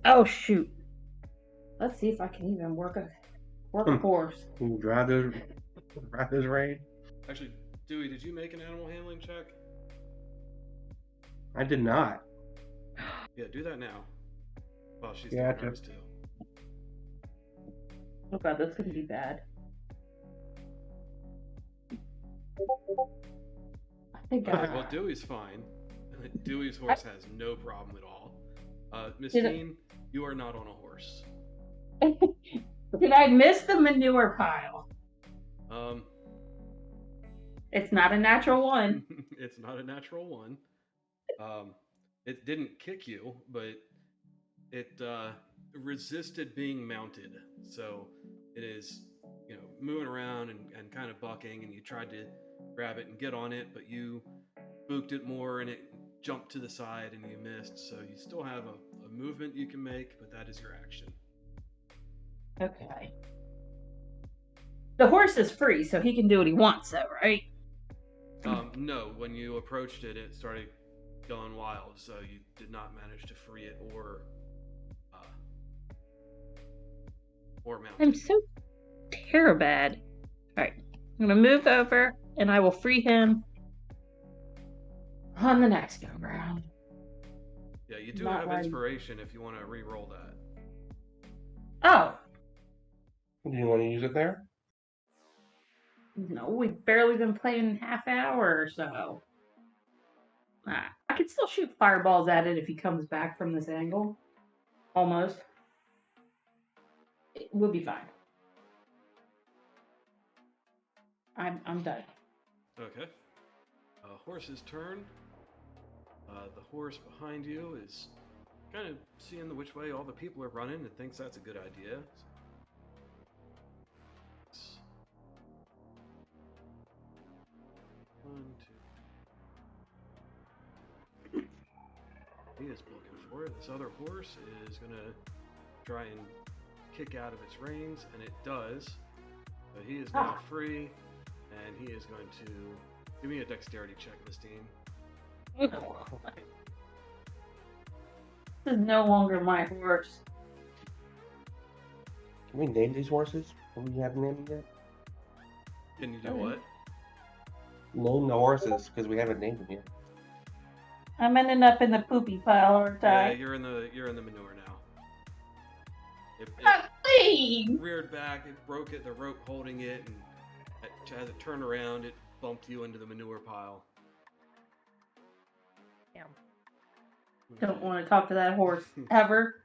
[SPEAKER 5] Oh, shoot. Let's see if I can even work a horse.
[SPEAKER 3] Can you drive those rein?
[SPEAKER 1] Actually, Dewey, did you make an animal handling check?
[SPEAKER 3] I did not.
[SPEAKER 1] Yeah, do that now. Well, she's
[SPEAKER 3] Yeah,
[SPEAKER 1] doing hers too.
[SPEAKER 5] Oh god, that's gonna be bad. I think
[SPEAKER 1] Well, Dewey's fine. Dewey's horse has no problem at all. Miss Dean, you are not on a horse.
[SPEAKER 5] Did I miss the manure pile? It's not a natural one.
[SPEAKER 1] It's not a natural one. It didn't kick you, but it resisted being mounted. So it is, moving around and kind of bucking, and you tried to grab it and get on it, but you spooked it more and it jumped to the side and you missed. So you still have a movement you can make, but that is your action.
[SPEAKER 5] Okay. The horse is free, so he can do what he wants, though, right?
[SPEAKER 1] No, when you approached it, it started going wild, so you did not manage to free it or mount it.
[SPEAKER 5] I'm so terribad. Alright, I'm gonna move over, and I will free him on the next go round.
[SPEAKER 1] Yeah, you do have inspiration if you want to re-roll that.
[SPEAKER 5] Oh!
[SPEAKER 3] Do you want to use it there?
[SPEAKER 5] No, we've barely been playing half an hour or so. I could still shoot fireballs at it if he comes back from this angle. Almost. It will be fine. I'm done.
[SPEAKER 1] Okay. Horse's turn. The horse behind you is kind of seeing which way all the people are running and thinks that's a good idea. One, two. He is looking for it. This other horse is going to try and kick out of its reins, and it does. So he is now free, and he is going to give me a dexterity check, Miss Dean.
[SPEAKER 5] This is no longer my horse.
[SPEAKER 3] Can we name these horses? Have we haven't named them yet?
[SPEAKER 1] Can you do what?
[SPEAKER 3] Name the horses, because we haven't named them yet.
[SPEAKER 5] I'm ending up in the poopy pile, aren't I?
[SPEAKER 1] Yeah, you're in the manure now. It reared back, it broke it, the rope holding it, and as it turned around, it bumped you into the manure pile.
[SPEAKER 4] Damn.
[SPEAKER 1] Okay.
[SPEAKER 5] Don't want to talk to that horse ever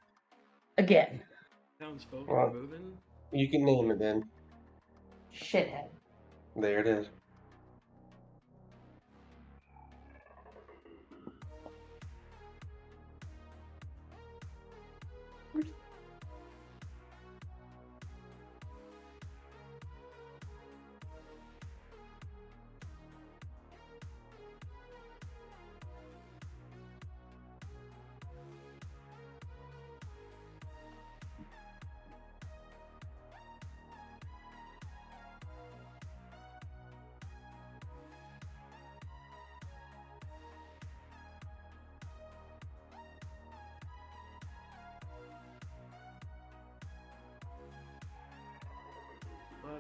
[SPEAKER 5] again.
[SPEAKER 1] Townsfolk
[SPEAKER 3] Well,
[SPEAKER 1] are moving.
[SPEAKER 3] You can name it then.
[SPEAKER 5] Shithead.
[SPEAKER 3] There it is.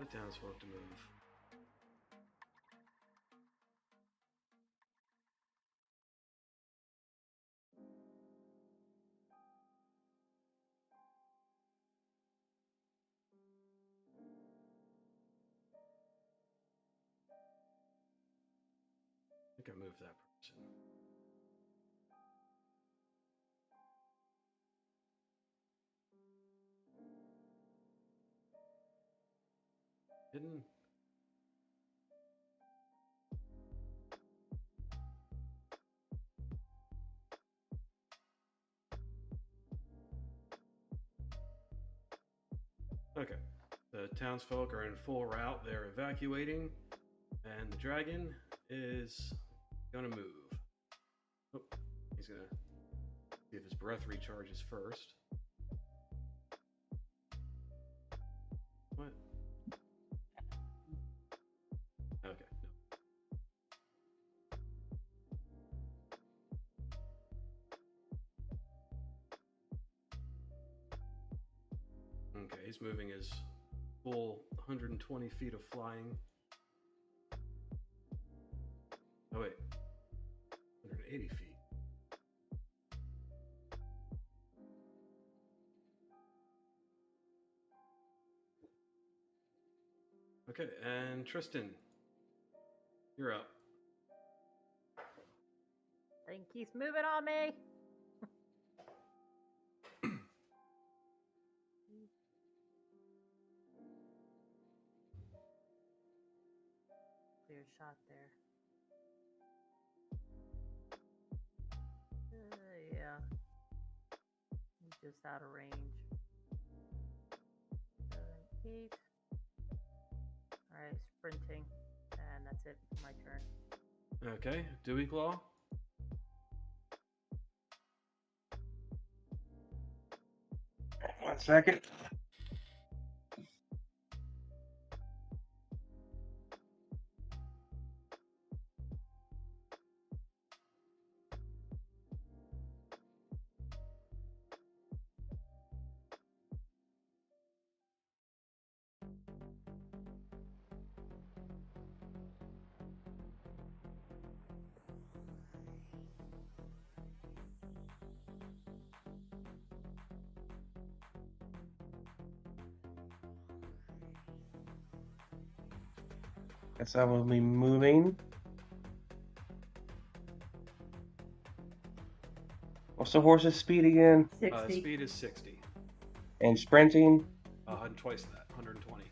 [SPEAKER 1] the townsfolk to move. I think I moved that person. Hidden. Okay. The townsfolk are in full route. They're evacuating, and the dragon is gonna move. Oh, he's gonna see if his breath recharges first. What? Okay, no. Okay, he's moving his full 120 feet of flying. Oh wait, 180 feet. Okay, and Tristan, you're up.
[SPEAKER 4] Think he's moving on me. Clear shot there. Yeah. He's just out of range. 7, 8. Alright, sprinting. And that's it for my turn.
[SPEAKER 1] Okay, Dewey Claw.
[SPEAKER 3] One second. Guess I will be moving. What's the horse's speed again?
[SPEAKER 5] 60.
[SPEAKER 1] Speed is 60.
[SPEAKER 3] And sprinting?
[SPEAKER 1] Twice that, 120.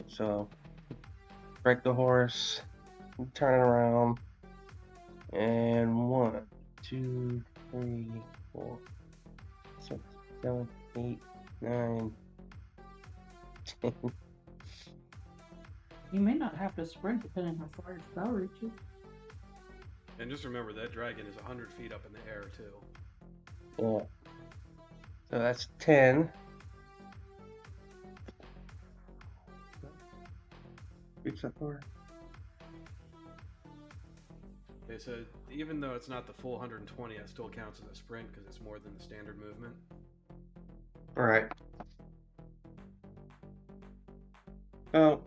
[SPEAKER 3] So, break the horse, turn it around, and 1, 2, 3, 4, 6, 7, 8, 9, 10.
[SPEAKER 5] You may not have to sprint depending on how far your spell reaches.
[SPEAKER 1] And just remember that dragon is 100 feet up in the air too.
[SPEAKER 3] Yeah. So that's 10. Reach that far.
[SPEAKER 1] Okay, so even though it's not the full 120, it still counts as a sprint because it's more than the standard movement.
[SPEAKER 3] Alright. Oh,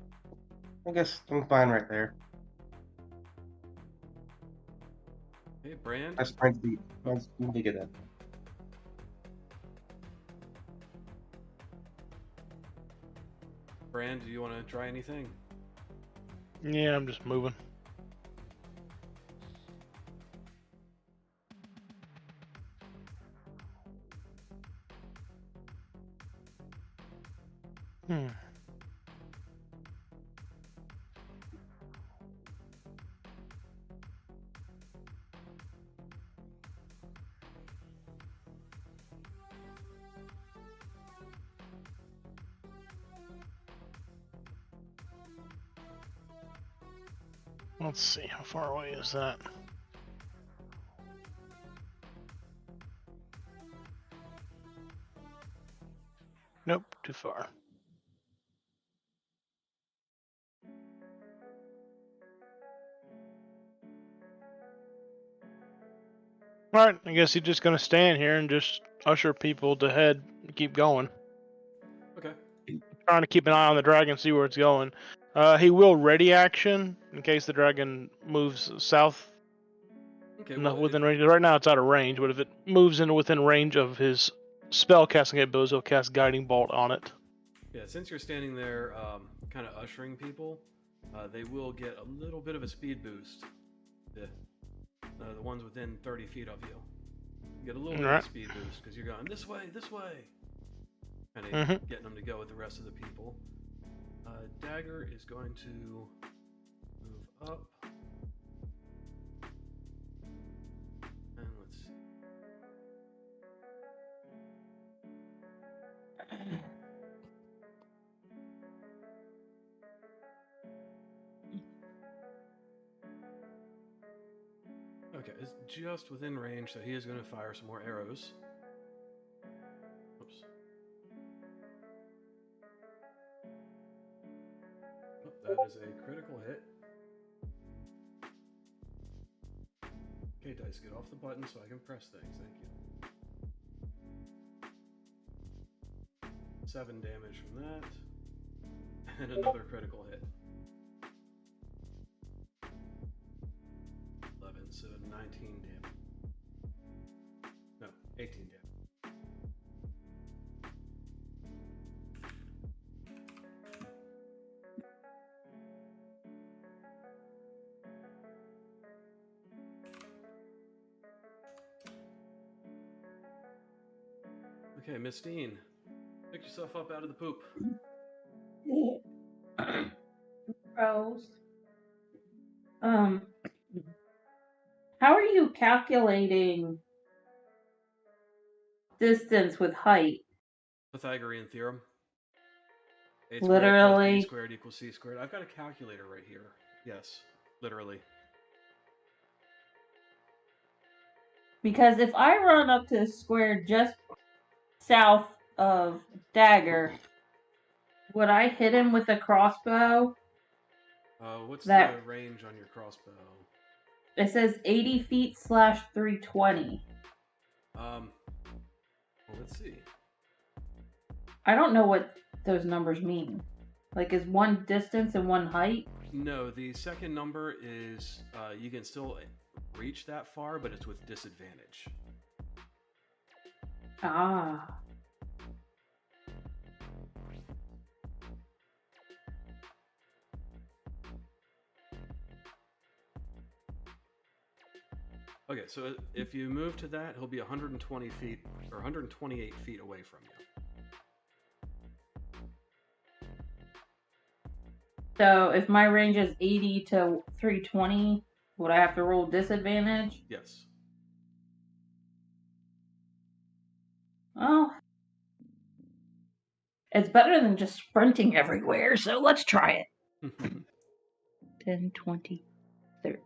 [SPEAKER 3] I guess I'm fine right there.
[SPEAKER 1] Hey, Brand.
[SPEAKER 3] I sprint beat. Let's dig it up.
[SPEAKER 1] Brand, do you want to try anything?
[SPEAKER 2] Yeah, I'm just moving. Let's see, how far away is that? Nope, too far. Alright, I guess he's just gonna stand here and just usher people to head and keep going.
[SPEAKER 1] Okay.
[SPEAKER 2] trying to keep an eye on the dragon, see where it's going. He will ready action in case the dragon moves south.
[SPEAKER 1] Okay,
[SPEAKER 2] No,
[SPEAKER 1] well,
[SPEAKER 2] within range. Right now it's out of range, but if it moves into within range of his spell casting abilities, he'll cast Guiding Bolt on it.
[SPEAKER 1] yeah, since you're standing there, kind of ushering people, they will get a little bit of a speed boost. The ones within 30 feet of you. You get a little bit of a speed boost because you're going this way, kind of getting them to go with the rest of the people. Dagger is going to move up. And let's see. Okay, it's just within range, so he is going to fire some more arrows. Oops. Oh, that is a critical hit. Okay, dice, get off the button so I can press things. Thank you. 7 damage from that. And another critical hit. 11, so 19 damage. No, 18 damage. Okay, Miss Dean, pick yourself up out of the poop.
[SPEAKER 5] Rose. How are you calculating distance with height?
[SPEAKER 1] Pythagorean theorem. A
[SPEAKER 5] Literally.
[SPEAKER 1] squared plus B squared equals C squared. I've got a calculator right here. Yes, literally.
[SPEAKER 5] Because if I run up to the square just south of Dagger, would I hit him with a crossbow?
[SPEAKER 1] What's the range on your crossbow?
[SPEAKER 5] It says 80 feet / 320.
[SPEAKER 1] Well, let's see.
[SPEAKER 5] I don't know what those numbers mean. Like, is one distance and one height?
[SPEAKER 1] No, the second number is you can still reach that far, but it's with disadvantage.
[SPEAKER 5] Ah.
[SPEAKER 1] Okay, so if you move to that, he'll be 120 feet or 128 feet away from you.
[SPEAKER 5] So if my range is 80 to 320, would I have to roll disadvantage?
[SPEAKER 1] Yes.
[SPEAKER 5] Oh. It's better than just sprinting everywhere, so let's try it. 10, 20, 30.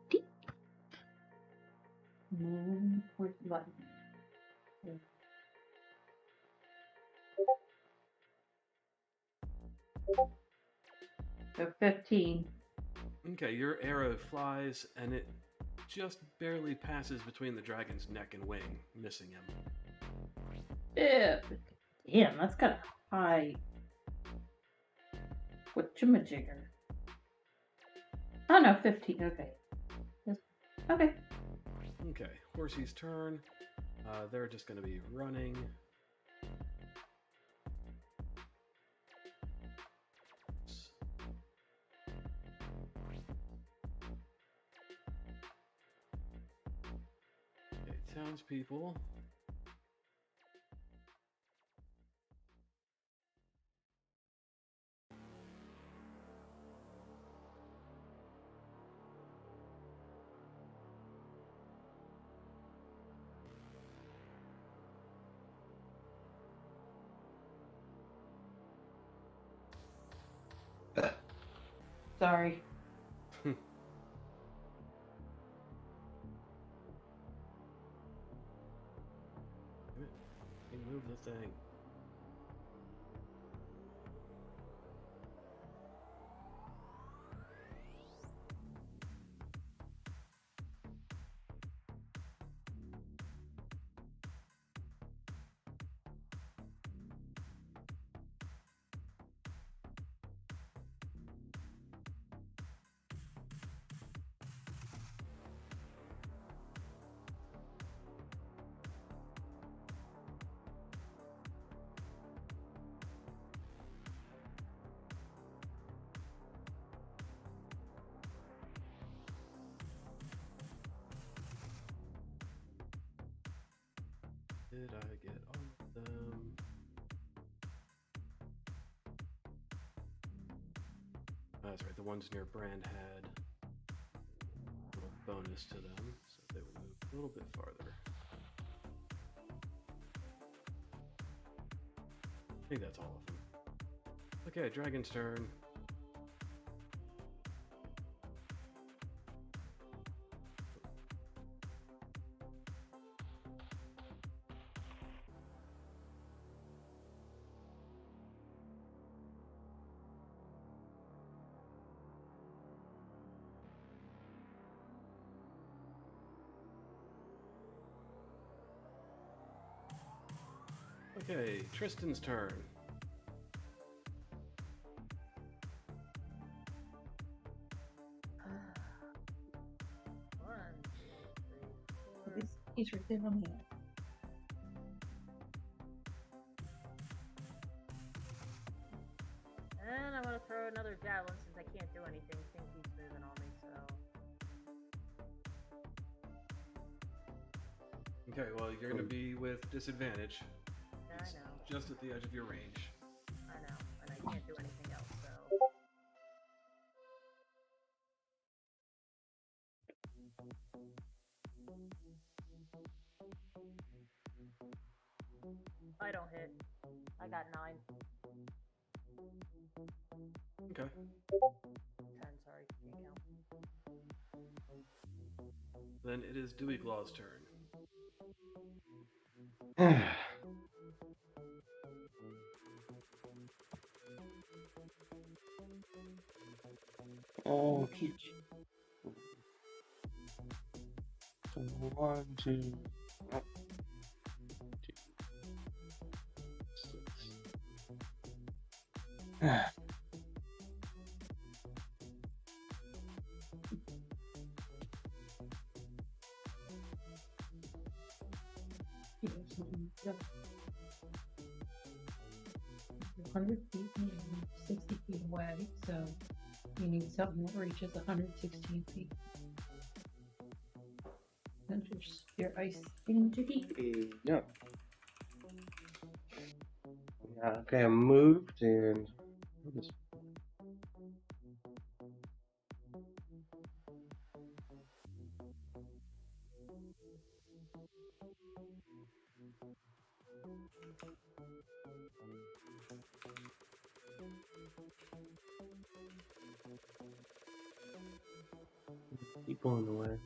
[SPEAKER 5] Where's the button? So 15.
[SPEAKER 1] Okay, your arrow flies and it just barely passes between the dragon's neck and wing, missing him.
[SPEAKER 5] Yeah. Damn, that's kind of high. Whatchamajigger. Oh no, 15. Okay. Okay.
[SPEAKER 1] Okay, Horsey's turn. They're just going to be running. Okay, townspeople.
[SPEAKER 5] Sorry.
[SPEAKER 1] Move the thing. That's right, the ones near Brand had a little bonus to them, so they would move a little bit farther. I think that's all of them. Okay, Dragon's turn. Okay, Tristan's turn.
[SPEAKER 4] One, two, three, four.
[SPEAKER 5] He's right there on the end.
[SPEAKER 4] And I'm gonna throw another javelin since I can't do anything. Thing keeps moving on me, so.
[SPEAKER 1] Okay, well, you're going to be with disadvantage.
[SPEAKER 4] Yeah, I know.
[SPEAKER 1] Just at the edge of your range.
[SPEAKER 4] I know. And I can't do anything else, so. I don't hit. I got 9.
[SPEAKER 1] Okay.
[SPEAKER 4] 10, sorry. Can't count.
[SPEAKER 1] Then it is Deweyclaw's turn.
[SPEAKER 3] Oh, peach. 1, 2, 6.
[SPEAKER 5] You have something that 100 feet and 60 feet away, so you need something that reaches 116 feet. And just your ice thingamajiggy.
[SPEAKER 3] Yeah. Yeah, okay, I moved and keep going away.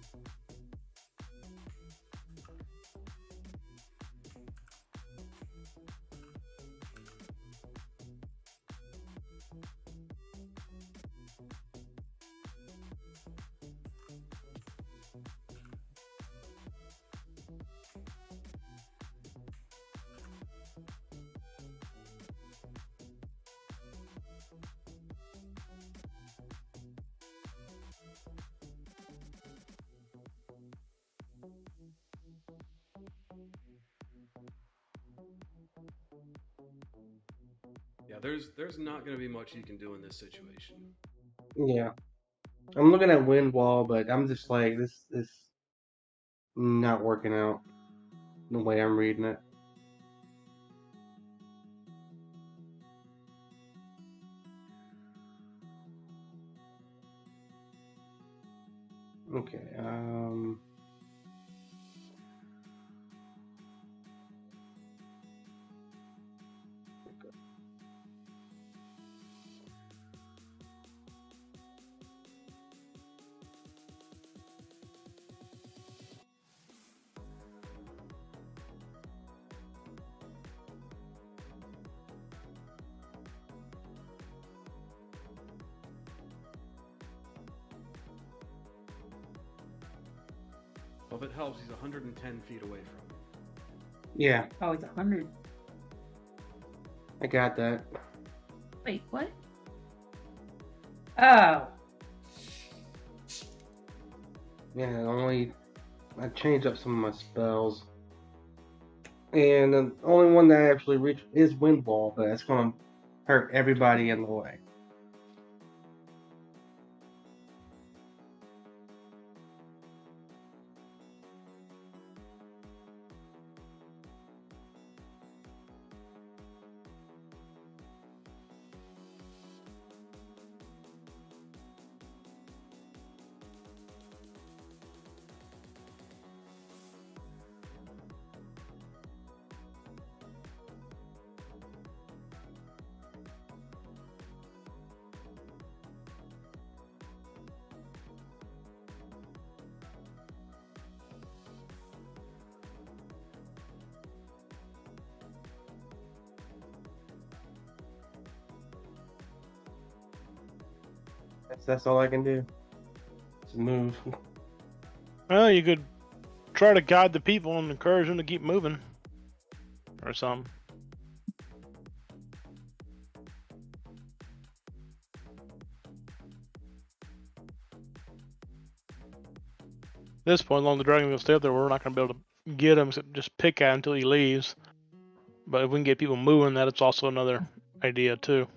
[SPEAKER 1] Yeah, there's not going to be much you can do in this situation.
[SPEAKER 3] Yeah. I'm looking at wind wall, but I'm just like this not working out the way I'm reading it. Okay,
[SPEAKER 1] Well, if it helps, he's 110 feet away from you.
[SPEAKER 3] yeah,
[SPEAKER 5] Oh, it's 100.
[SPEAKER 3] I got that.
[SPEAKER 5] Wait, what? Oh.
[SPEAKER 3] Yeah, I changed up some of my spells. And the only one that I actually reached is Wind Wall, but it's going to hurt everybody in the way. That's all I can do. Just move.
[SPEAKER 2] Well, you could try to guide the people and encourage them to keep moving. Or something. At this point, long the dragon will stay up there, we're not going to be able to get him, except just pick at him until he leaves. But if we can get people moving, that's also another idea, too.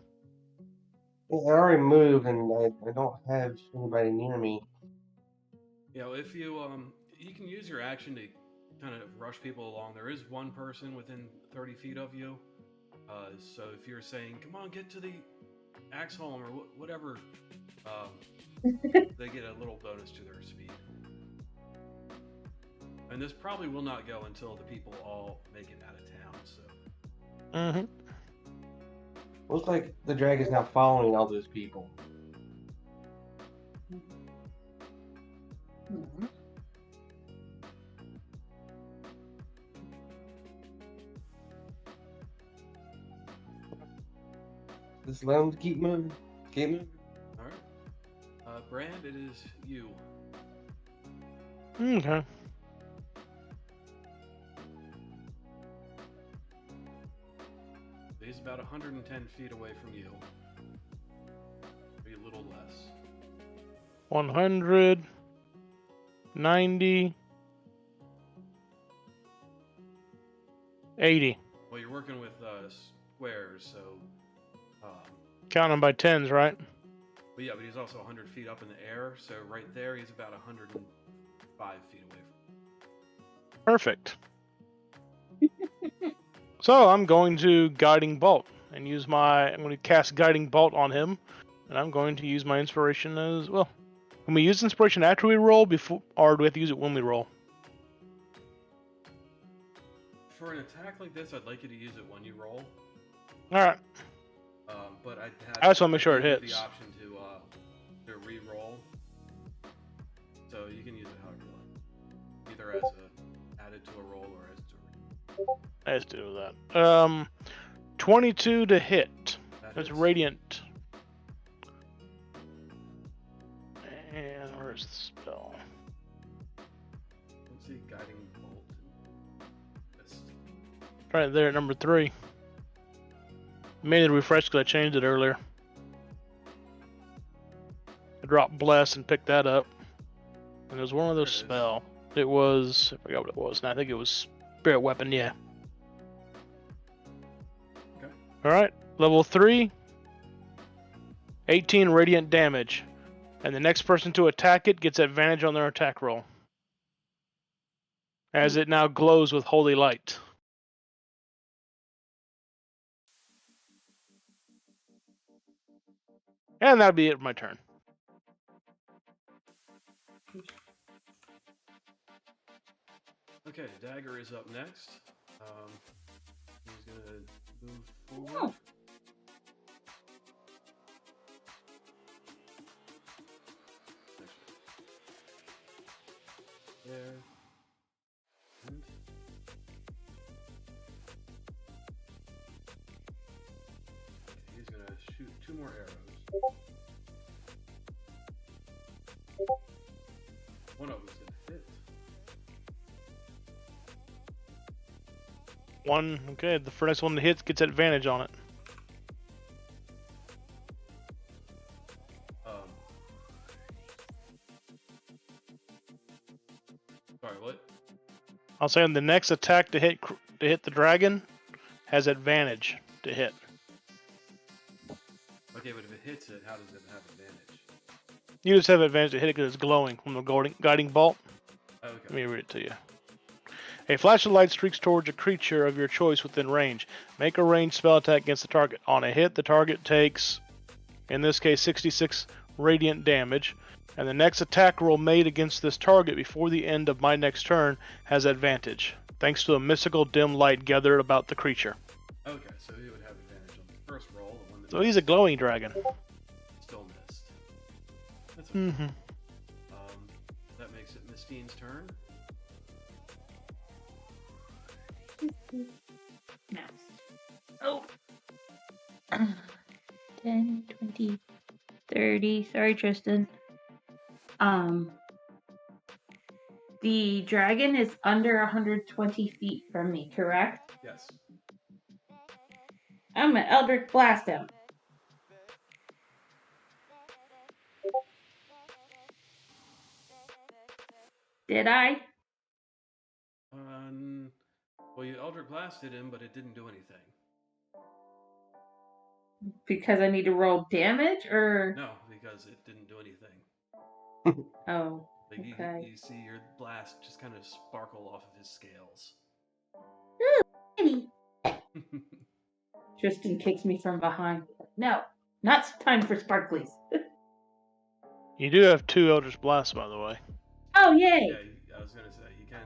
[SPEAKER 3] I already moved, and I don't have anybody near me.
[SPEAKER 1] You know, if you can use your action to kind of rush people along. There is one person within 30 feet of you. So if you're saying, "Come on, get to the axe home" or whatever, they get a little bonus to their speed. And this probably will not go until the people all make it out of town. So.
[SPEAKER 2] Mm-hmm.
[SPEAKER 3] Looks like the dragon's now following all those people.
[SPEAKER 5] Mhm.
[SPEAKER 3] Just let them keep moving. Keep moving.
[SPEAKER 1] All right. Brand, it is you.
[SPEAKER 2] Okay.
[SPEAKER 1] He's about 110 feet away from you. Maybe a little less.
[SPEAKER 2] 100, 90, 80.
[SPEAKER 1] Well, you're working with squares, so.
[SPEAKER 2] Count them by tens, right?
[SPEAKER 1] But yeah, but he's also 100 feet up in the air, so right there he's about 105 feet away from.
[SPEAKER 2] Perfect. So I'm going to Guiding Bolt and use I'm going to cast Guiding Bolt on him, and I'm going to use my inspiration as well. Can we use inspiration after we roll, before, or do we have to use it when we roll?
[SPEAKER 1] For an attack like this, I'd like you to use it when you roll.
[SPEAKER 2] All right.
[SPEAKER 1] But I
[SPEAKER 2] just want to make sure it
[SPEAKER 1] give
[SPEAKER 2] hits.
[SPEAKER 1] The option to re-roll, so you can use it however you like, either as added to a roll or as to.
[SPEAKER 2] Let's do that. 22 to hit. That's
[SPEAKER 1] hits.
[SPEAKER 2] radiant. And where's the spell?
[SPEAKER 1] Let's see, guiding bolt. Mist.
[SPEAKER 2] Right there at number 3. Made it refresh because I changed it earlier. I dropped Bless and picked that up. And it was one of those spell. It was, I forgot what it was, and I think it was Spirit Weapon, yeah.
[SPEAKER 1] Okay.
[SPEAKER 2] Alright, level 3. 18 radiant damage. And the next person to attack it gets advantage on their attack roll, as it now glows with holy light. And that'll be it for my turn.
[SPEAKER 1] Okay, Dagger is up next. He's gonna move forward. There. And he's gonna shoot 2 more arrows. One of them's gonna hit.
[SPEAKER 2] One, okay, the first one that hits gets advantage on it.
[SPEAKER 1] Sorry, what?
[SPEAKER 2] I'll say on the next attack to hit the dragon has advantage to hit.
[SPEAKER 1] Okay, but if it hits it, how does it have advantage?
[SPEAKER 2] You just have advantage to hit it because it's glowing from the guiding bolt.
[SPEAKER 1] Okay.
[SPEAKER 2] Let me read it to you. A flash of light streaks towards a creature of your choice within range. Make a ranged spell attack against the target. On a hit, the target takes, in this case, 66 radiant damage. And the next attack roll made against this target before the end of my next turn has advantage, thanks to a mystical dim light gathered about the creature.
[SPEAKER 1] Okay, so he would have advantage on the first roll. The one that
[SPEAKER 2] So he's a glowing dragon.
[SPEAKER 1] still missed. That's okay.
[SPEAKER 2] Mm-hmm.
[SPEAKER 1] That makes it Mistine's turn.
[SPEAKER 5] Oh. 10, 20, 30. Sorry, Tristan. The dragon is under 120 feet from me, correct?
[SPEAKER 1] Yes.
[SPEAKER 5] I'm an Eldritch Blast him. Did I?
[SPEAKER 1] Well, you Eldritch Blasted him, but it didn't do anything.
[SPEAKER 5] Because I need to roll damage, or?
[SPEAKER 1] No, because it didn't do anything.
[SPEAKER 5] Oh,
[SPEAKER 1] Like
[SPEAKER 5] okay.
[SPEAKER 1] you see your blast just kind of sparkle off of his scales.
[SPEAKER 5] Tristan kicks me from behind. No, not time for sparklies.
[SPEAKER 2] You do have 2 Eldritch Blasts, by the way.
[SPEAKER 5] Oh, yay!
[SPEAKER 1] Yeah, I was gonna say you can.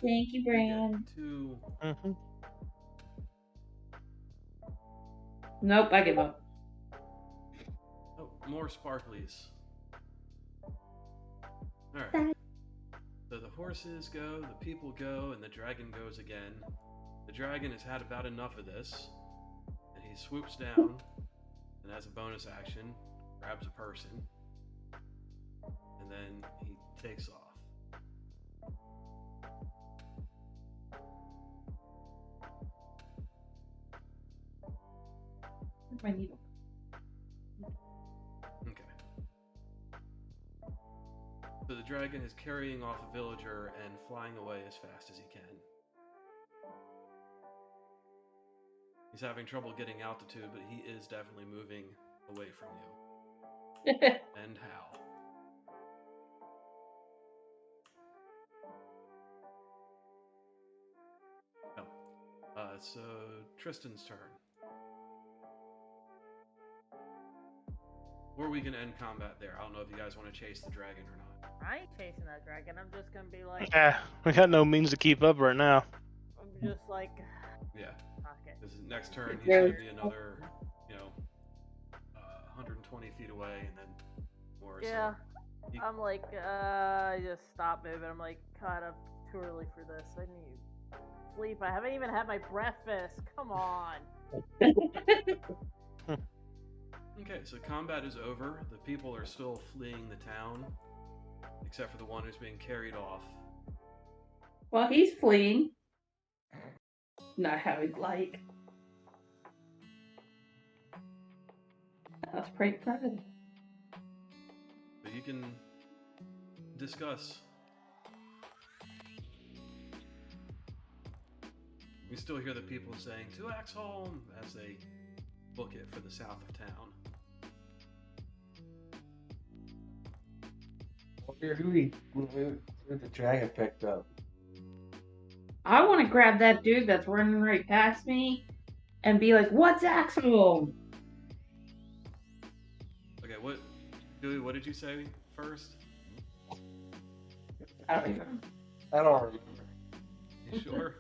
[SPEAKER 5] Thank you, Brand.
[SPEAKER 1] Get 2.
[SPEAKER 2] Mm-hmm.
[SPEAKER 5] Nope, I give up.
[SPEAKER 1] Oh, more sparklies. Alright. So the horses go, the people go, and the dragon goes again. The dragon has had about enough of this, and he swoops down, and as a bonus action, grabs a person, and then he takes off.
[SPEAKER 5] Where's my needle?
[SPEAKER 1] Okay. So the dragon is carrying off a villager and flying away as fast as he can. He's having trouble getting altitude, but he is definitely moving away from you. And how? Oh. So Tristan's turn. Or we can end combat there. I don't know if you guys want to chase the dragon or not.
[SPEAKER 4] I ain't chasing that dragon. I'm just gonna be like,
[SPEAKER 2] We got no means to keep up right now.
[SPEAKER 4] I'm just like,
[SPEAKER 1] Yeah.
[SPEAKER 4] okay.
[SPEAKER 1] This is next turn. He's going to be another, 120 feet away, and then more.
[SPEAKER 4] Yeah.
[SPEAKER 1] So
[SPEAKER 4] I'm like, just stop moving. I'm like, God, I'm too early for this. I need sleep. I haven't even had my breakfast. Come on.
[SPEAKER 1] Okay, so combat is over. The people are still fleeing the town, except for the one who's being carried off.
[SPEAKER 5] Well, he's fleeing. Not how he'd like. That's pretty proud.
[SPEAKER 1] But you can discuss. You still hear the people saying, "To Axholm," as they book it for the south of town.
[SPEAKER 3] Who the dragon picked up?
[SPEAKER 5] I want to grab that dude that's running right past me and be like, "What's Axel?"
[SPEAKER 1] Okay, Dewey, what did you say first?
[SPEAKER 3] I don't remember.
[SPEAKER 1] You sure?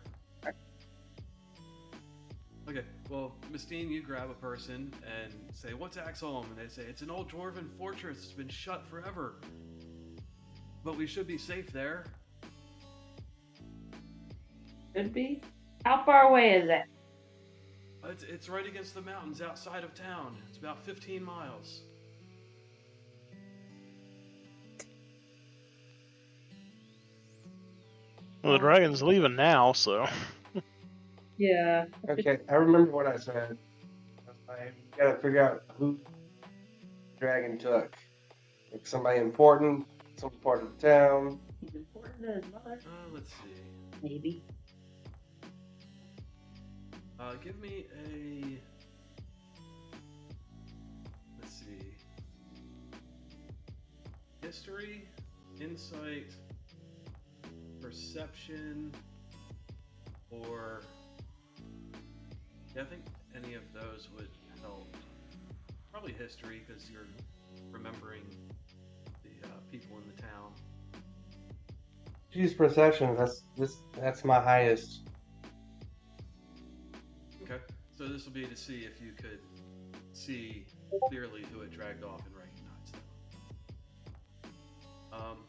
[SPEAKER 1] Okay, well, Mistine, you grab a person and say, "What's Axholm?" And they say, "It's an old dwarven fortress. It's been shut forever. But we should be safe there."
[SPEAKER 5] Should be. How far away is it?
[SPEAKER 1] It's right against the mountains outside of town. It's about 15 miles.
[SPEAKER 2] Well, the dragon's leaving now, so.
[SPEAKER 5] Yeah.
[SPEAKER 3] Okay, I remember what I said. I gotta figure out who the dragon took. Like somebody important, some part of the town.
[SPEAKER 5] He's important to his mother.
[SPEAKER 1] Let's see.
[SPEAKER 5] Maybe.
[SPEAKER 1] Give me a... Let's see. History, insight, perception, or... Yeah, I think any of those would help. Probably history, because you're remembering the people in the town.
[SPEAKER 3] Choose perception. That's my highest.
[SPEAKER 1] Okay, so this will be to see if you could see clearly who it dragged off and recognize them.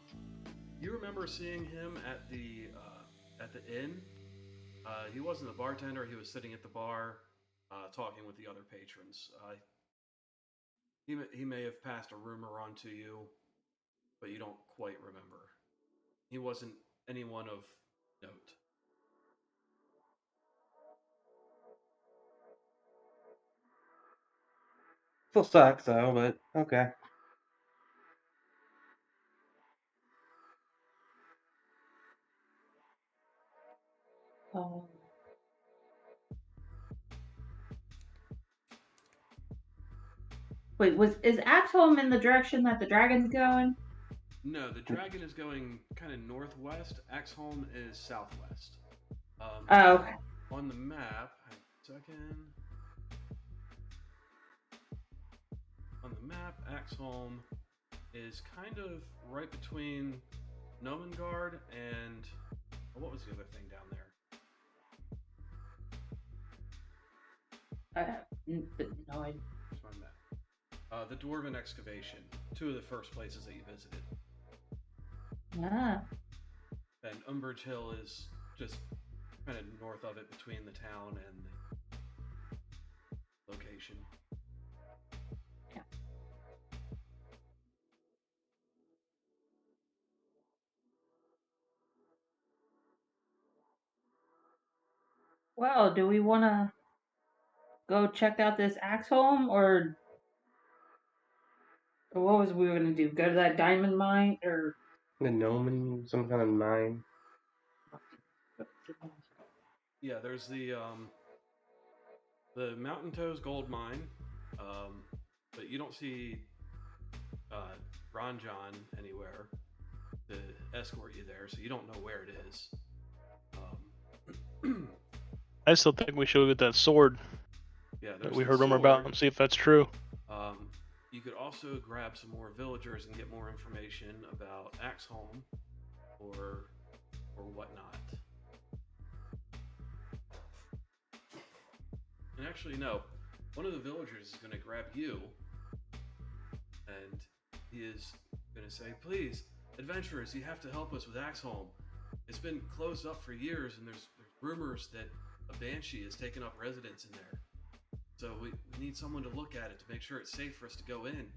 [SPEAKER 1] You remember seeing him at the inn? He wasn't the bartender. He was sitting at the bar, talking with the other patrons. He may have passed a rumor on to you, but you don't quite remember. He wasn't anyone of note.
[SPEAKER 3] Still sucks though, but okay.
[SPEAKER 5] Wait, is Axholm in the direction that the dragon's going?
[SPEAKER 1] No, the dragon is going kind of northwest. Axholm is southwest.
[SPEAKER 5] Oh, okay.
[SPEAKER 1] On the map, second. On the map, Axholm is kind of right between Nomengard and what was the other thing down there?
[SPEAKER 5] I have no idea.
[SPEAKER 1] Where's my map? The Dwarven Excavation. Two of the first places that you visited.
[SPEAKER 5] Ah.
[SPEAKER 1] And Umbridge Hill is just kind of north of it between the town and the location.
[SPEAKER 5] Yeah. Well, do we want to go check out this Axholm, or what was we going to do? Go to that diamond mine, or
[SPEAKER 3] The Gnomon, some kind of mine.
[SPEAKER 1] Yeah, there's the Mountain Toes gold mine, but you don't see Ronjon anywhere to escort you there, so you don't know where it is.
[SPEAKER 2] I still think we should get that sword
[SPEAKER 1] Yeah,
[SPEAKER 2] that
[SPEAKER 1] there's
[SPEAKER 2] we
[SPEAKER 1] the
[SPEAKER 2] heard rumor about
[SPEAKER 1] sword.
[SPEAKER 2] and see if that's true.
[SPEAKER 1] You could also grab some more villagers and get more information about Axholm or whatnot. And actually, no. One of the villagers is going to grab you, and he is going to say, "Please, adventurers, you have to help us with Axholm. It's been closed up for years, and there's rumors that a banshee has taken up residence in there. So we need someone to look at it to make sure it's safe for us to go in."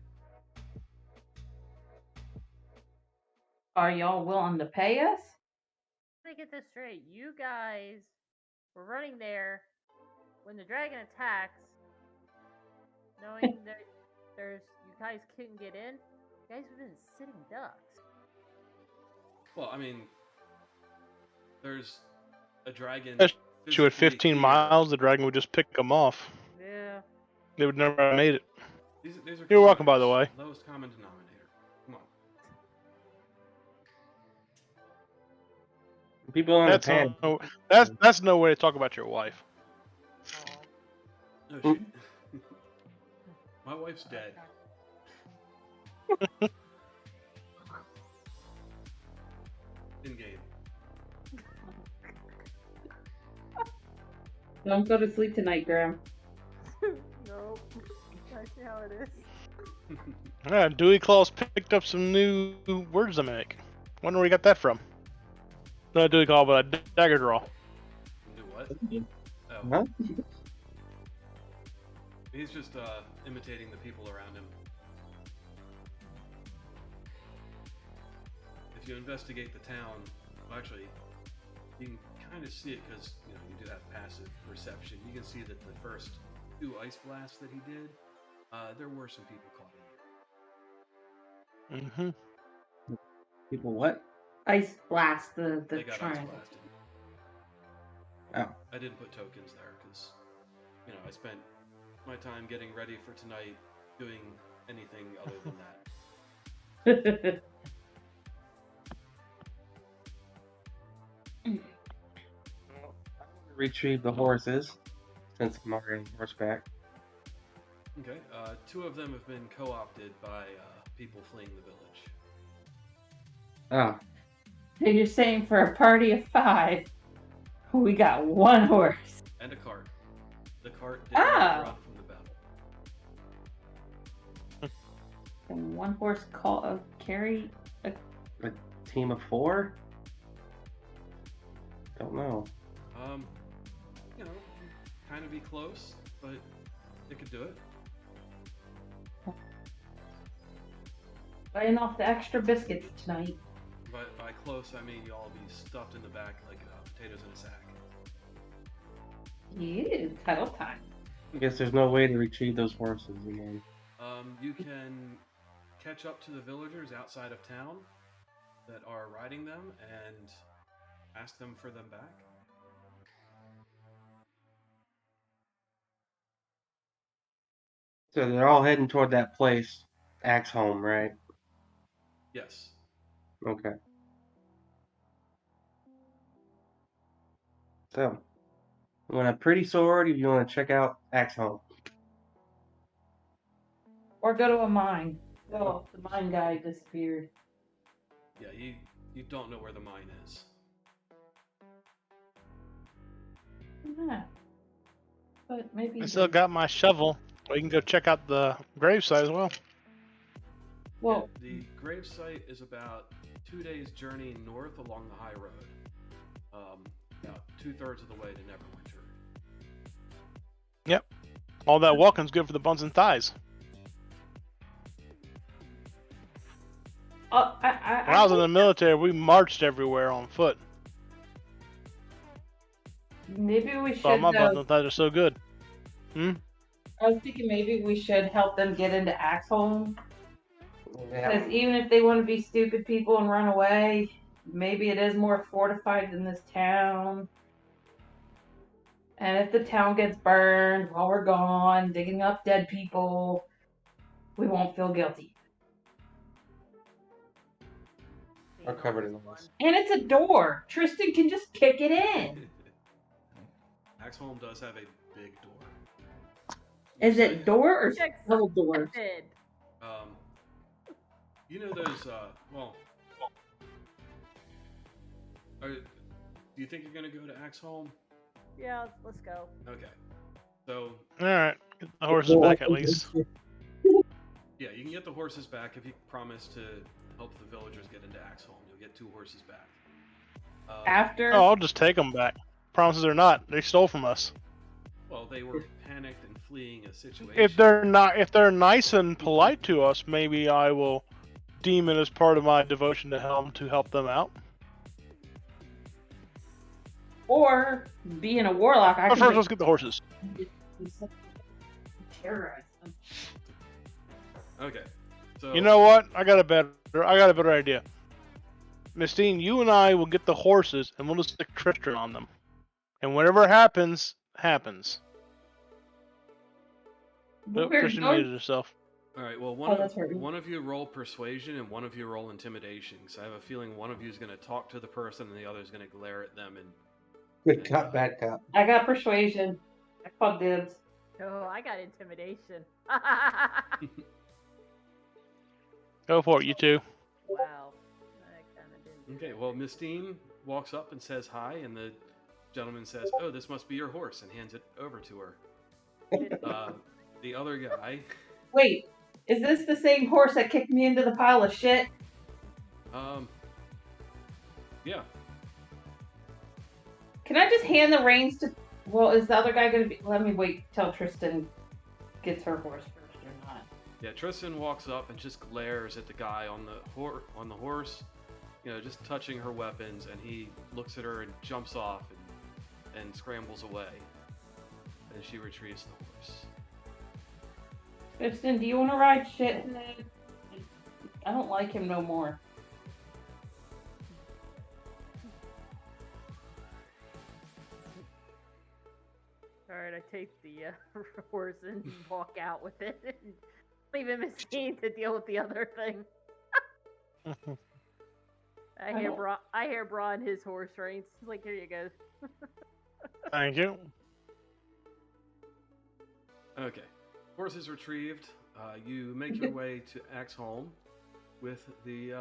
[SPEAKER 5] are y'all willing to pay us?
[SPEAKER 4] Let me get this straight. You guys were running there when the dragon attacks, knowing that you guys couldn't get in. You guys have been sitting ducks.
[SPEAKER 1] Well, I mean, there's a dragon.
[SPEAKER 2] That's true. At
[SPEAKER 1] physically
[SPEAKER 2] 15
[SPEAKER 1] here.
[SPEAKER 2] miles, the dragon would just pick them off.
[SPEAKER 4] Yeah.
[SPEAKER 2] They would never have made it.
[SPEAKER 1] These are
[SPEAKER 2] You're welcome, by the
[SPEAKER 1] commoners.
[SPEAKER 2] way.
[SPEAKER 1] Lowest common denominator. Come on.
[SPEAKER 3] People in
[SPEAKER 2] That's
[SPEAKER 3] the pan.
[SPEAKER 2] no, that's no way to talk about your wife.
[SPEAKER 1] No, she, my wife's dead. In game.
[SPEAKER 5] Don't go to sleep tonight, Graham.
[SPEAKER 4] Nope. That's how it is.
[SPEAKER 2] Yeah, Dewey Claws picked up some new words to make. Wonder where he got that from. Not a Dewey Claw, but a dagger draw.
[SPEAKER 1] Do what? Oh.
[SPEAKER 3] Huh?
[SPEAKER 1] He's just imitating the people around him. If you investigate the town, well, actually, you can kind of see it because you do have passive perception. You can see that the first 2 ice blasts that he did, there were some people caught in there.
[SPEAKER 2] Mm-hmm.
[SPEAKER 3] People what?
[SPEAKER 5] Ice blast the
[SPEAKER 1] They got ice
[SPEAKER 5] triangle.
[SPEAKER 1] blasted.
[SPEAKER 3] Oh.
[SPEAKER 1] I didn't put tokens there because, I spent my time getting ready for tonight doing anything other than that.
[SPEAKER 3] Retrieve the horses, since I'm already horseback.
[SPEAKER 1] Okay, 2 of them have been co-opted by people fleeing the village.
[SPEAKER 3] Oh,
[SPEAKER 5] So you're saying for a party of 5, we got 1 horse.
[SPEAKER 1] And a cart. The cart did not run from the battle.
[SPEAKER 5] Can 1 horse carry a...
[SPEAKER 3] a team of 4? Don't know.
[SPEAKER 1] Kind of be close, but it could do it.
[SPEAKER 5] Buying off the extra biscuits tonight.
[SPEAKER 1] But by close, I mean you'll all be stuffed in the back like potatoes in a sack.
[SPEAKER 5] Yeah, title time.
[SPEAKER 3] I guess there's no way to retrieve those horses again.
[SPEAKER 1] You can catch up to the villagers outside of town that are riding them and ask them for them back.
[SPEAKER 3] So they're all heading toward that place, Axe Home, right?
[SPEAKER 1] Yes.
[SPEAKER 3] Okay. So, you want a pretty sword, or you want to check out Axe Home?
[SPEAKER 5] Or go to a mine. Oh, the mine guy disappeared.
[SPEAKER 1] Yeah, you don't know where the mine is.
[SPEAKER 5] Yeah. But maybe.
[SPEAKER 2] I still got my shovel. We can go check out the gravesite as well.
[SPEAKER 5] Well,
[SPEAKER 1] The gravesite is about 2 days' journey north along the high road. About 2/3 of the way to Neverwinter.
[SPEAKER 2] Yep. All that walking's good for the buns and thighs. When I was in the military, we marched everywhere on foot.
[SPEAKER 5] Maybe we should.
[SPEAKER 2] Oh, my buns and thighs are so good.
[SPEAKER 5] I was thinking maybe we should help them get into Axe Home. Because even if they want to be stupid people and run away, maybe it is more fortified than this town. And if the town gets burned while we're gone, digging up dead people, we won't feel guilty.
[SPEAKER 3] Are covered in ice.
[SPEAKER 5] And it's a door. Tristan can just kick it in.
[SPEAKER 1] Axe Home does have a big door.
[SPEAKER 5] Is it door or double doors?
[SPEAKER 1] You know those, do you think you're going to go to Axe Home?
[SPEAKER 4] Yeah, let's go.
[SPEAKER 1] Okay. So...
[SPEAKER 2] Alright, get the horses back at least.
[SPEAKER 1] Yeah, you can get the horses back if you promise to help the villagers get into Axe Home. You'll get 2 horses back.
[SPEAKER 5] After...
[SPEAKER 2] Oh, I'll just take them back. Promises or not, they stole from us.
[SPEAKER 1] Well, they were panicked and fleeing a situation.
[SPEAKER 2] If they're nice and polite to us, maybe I will deem it as part of my devotion to Helm to help them out.
[SPEAKER 5] Or, being a warlock, I
[SPEAKER 2] But
[SPEAKER 5] can
[SPEAKER 2] first, let's get the horses.
[SPEAKER 5] terrorize them.
[SPEAKER 1] Okay. So
[SPEAKER 2] You know what? I got a better idea. Mistine, you and I will get the horses, and we'll just stick Tristan on them. And whatever happens, happens. Nope, Tristan muted herself.
[SPEAKER 1] All right. Well,
[SPEAKER 5] that's right.
[SPEAKER 1] one of you roll persuasion and one of you roll intimidation. Because I have a feeling one of you is going to talk to the person and the other is going to glare at them. And
[SPEAKER 3] Good cop, bad cop.
[SPEAKER 5] I got persuasion. I called dibs.
[SPEAKER 4] Oh, I got intimidation.
[SPEAKER 2] Go for it, you two.
[SPEAKER 4] Wow. I kind of didn't.
[SPEAKER 1] okay. Well, Mistine walks up and says hi, and the gentleman says, "Oh, this must be your horse," and hands it over to her. The other guy.
[SPEAKER 5] Wait, is this the same horse that kicked me into the pile of shit?
[SPEAKER 1] Yeah.
[SPEAKER 5] Can I just hand the reins to... Well, is the other guy going to be... Let me wait till Tristan gets her horse first or not.
[SPEAKER 1] Yeah, Tristan walks up and just glares at the guy on the horse, you know, just touching her weapons, and he looks at her and jumps off and scrambles away. And she retrieves the horse.
[SPEAKER 5] Tristan, do you want to ride shit? I don't like him no more.
[SPEAKER 4] Alright, I take the horse and walk out with it. And leave him Mistine to deal with the other thing. I hear Braun his horse reins. He's like, here you go.
[SPEAKER 2] Thank you.
[SPEAKER 1] Okay. Horse is retrieved. You make your way to Axe Home with the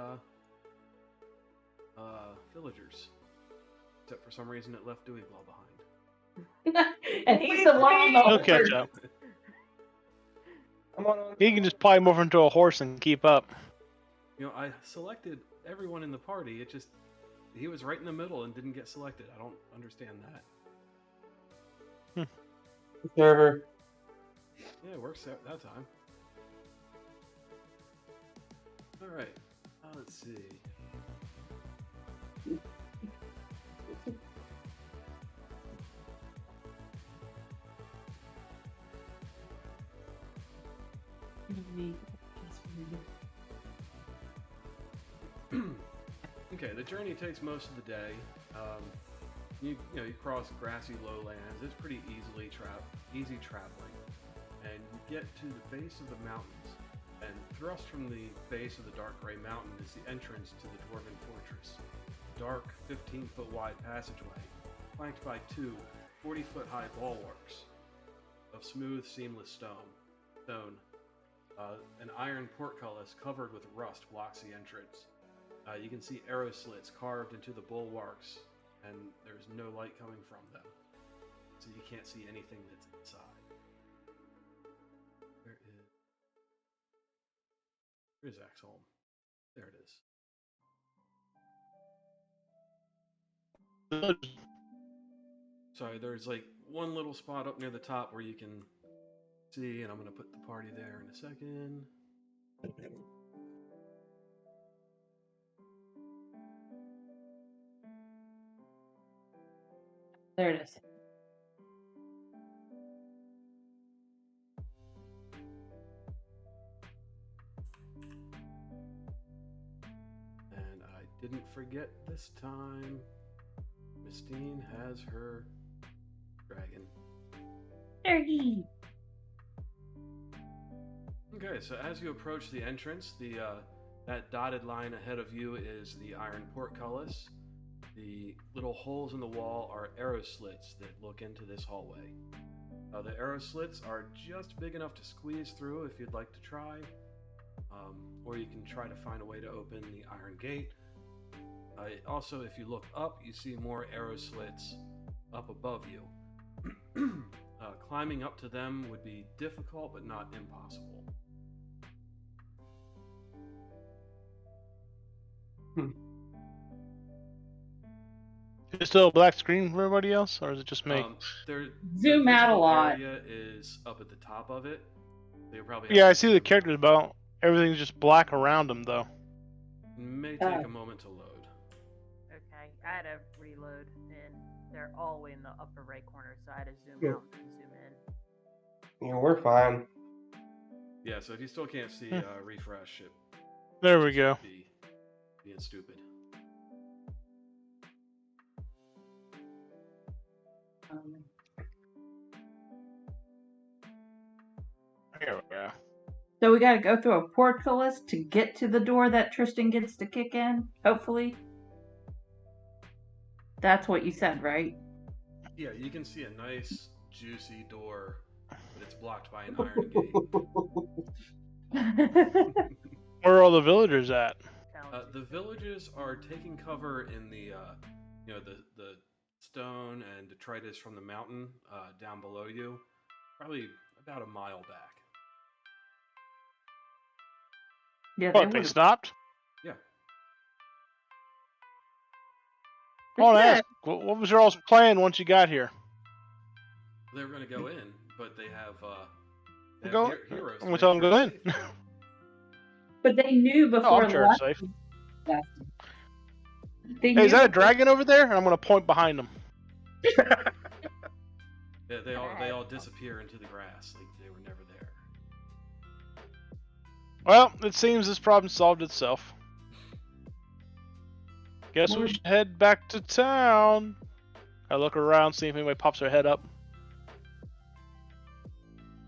[SPEAKER 1] villagers. Except for some reason it left Dewey Glow behind.
[SPEAKER 5] And he's the one on the
[SPEAKER 2] He'll
[SPEAKER 5] horse.
[SPEAKER 2] catch up.
[SPEAKER 3] Come on.
[SPEAKER 2] He can just probably morph into a horse and keep up.
[SPEAKER 1] You know, I selected everyone in the party. It just... He was right in the middle and didn't get selected. I don't understand that.
[SPEAKER 3] Server.
[SPEAKER 1] Yeah, it works that time. All right. Let's see. Okay, the journey takes most of the day. You cross grassy lowlands. It's pretty easy traveling, and you get to the base of the mountains. And thrust from the base of the dark gray mountain is the entrance to the dwarven fortress. Dark, 15-foot wide passageway, flanked by two 40-foot high bulwarks of smooth, seamless stone. An iron portcullis covered with rust blocks the entrance. You can see arrow slits carved into the bulwarks, and there's no light coming from them, so you can't see anything that's inside. Where's Axholm? There it is. Sorry, there's like one little spot up near the top where you can see, and I'm going to put the party there in a second.
[SPEAKER 5] There it is.
[SPEAKER 1] And I didn't forget this time. Mistine has her dragon.
[SPEAKER 5] Turkey.
[SPEAKER 1] Okay, so as you approach the entrance, that dotted line ahead of you is the iron portcullis. The little holes in the wall are arrow slits that look into this hallway. The arrow slits are just big enough to squeeze through if you'd like to try, or you can try to find a way to open the iron gate. Also, if you look up, you see more arrow slits up above you. Climbing up to them would be difficult, but not impossible.
[SPEAKER 2] Is it still a black screen for everybody else, or is it just me?
[SPEAKER 5] Zoom out a lot.
[SPEAKER 1] Area is up at the top of it. They probably
[SPEAKER 2] Yeah, I see the characters, but everything's just black around them, though.
[SPEAKER 1] May take a moment to load.
[SPEAKER 4] Okay, I had to reload, and they're all the way in the upper right corner, so I had to zoom out and zoom in.
[SPEAKER 3] Yeah, we're fine.
[SPEAKER 1] Yeah, so if you still can't see, refresh it.
[SPEAKER 2] There we go.
[SPEAKER 1] Being stupid.
[SPEAKER 2] Here we go.
[SPEAKER 5] So we got to go through a portcullis to get to the door that Tristan gets to kick in, hopefully. That's what you said, right?
[SPEAKER 1] Yeah, you can see a nice, juicy door, but it's blocked by an iron gate.
[SPEAKER 2] Where are all the villagers at?
[SPEAKER 1] The villagers are taking cover in the stone and detritus from the mountain down below you, probably about a mile back.
[SPEAKER 5] Yeah,
[SPEAKER 2] They stopped?
[SPEAKER 1] Yeah.
[SPEAKER 2] I want to ask, what was your all's plan once you got here?
[SPEAKER 1] They were going to go in, but they have heroes.
[SPEAKER 2] I'm going to tell them to go in.
[SPEAKER 5] But they knew before.
[SPEAKER 2] I'm sure it's safe.
[SPEAKER 5] Hey,
[SPEAKER 2] is that a dragon over there? And I'm going to point behind them.
[SPEAKER 1] Yeah, they all disappear into the grass like they were never there.
[SPEAKER 2] Well, it seems this problem solved itself. Guess we should head back to town. I look around, see if anybody pops their head up.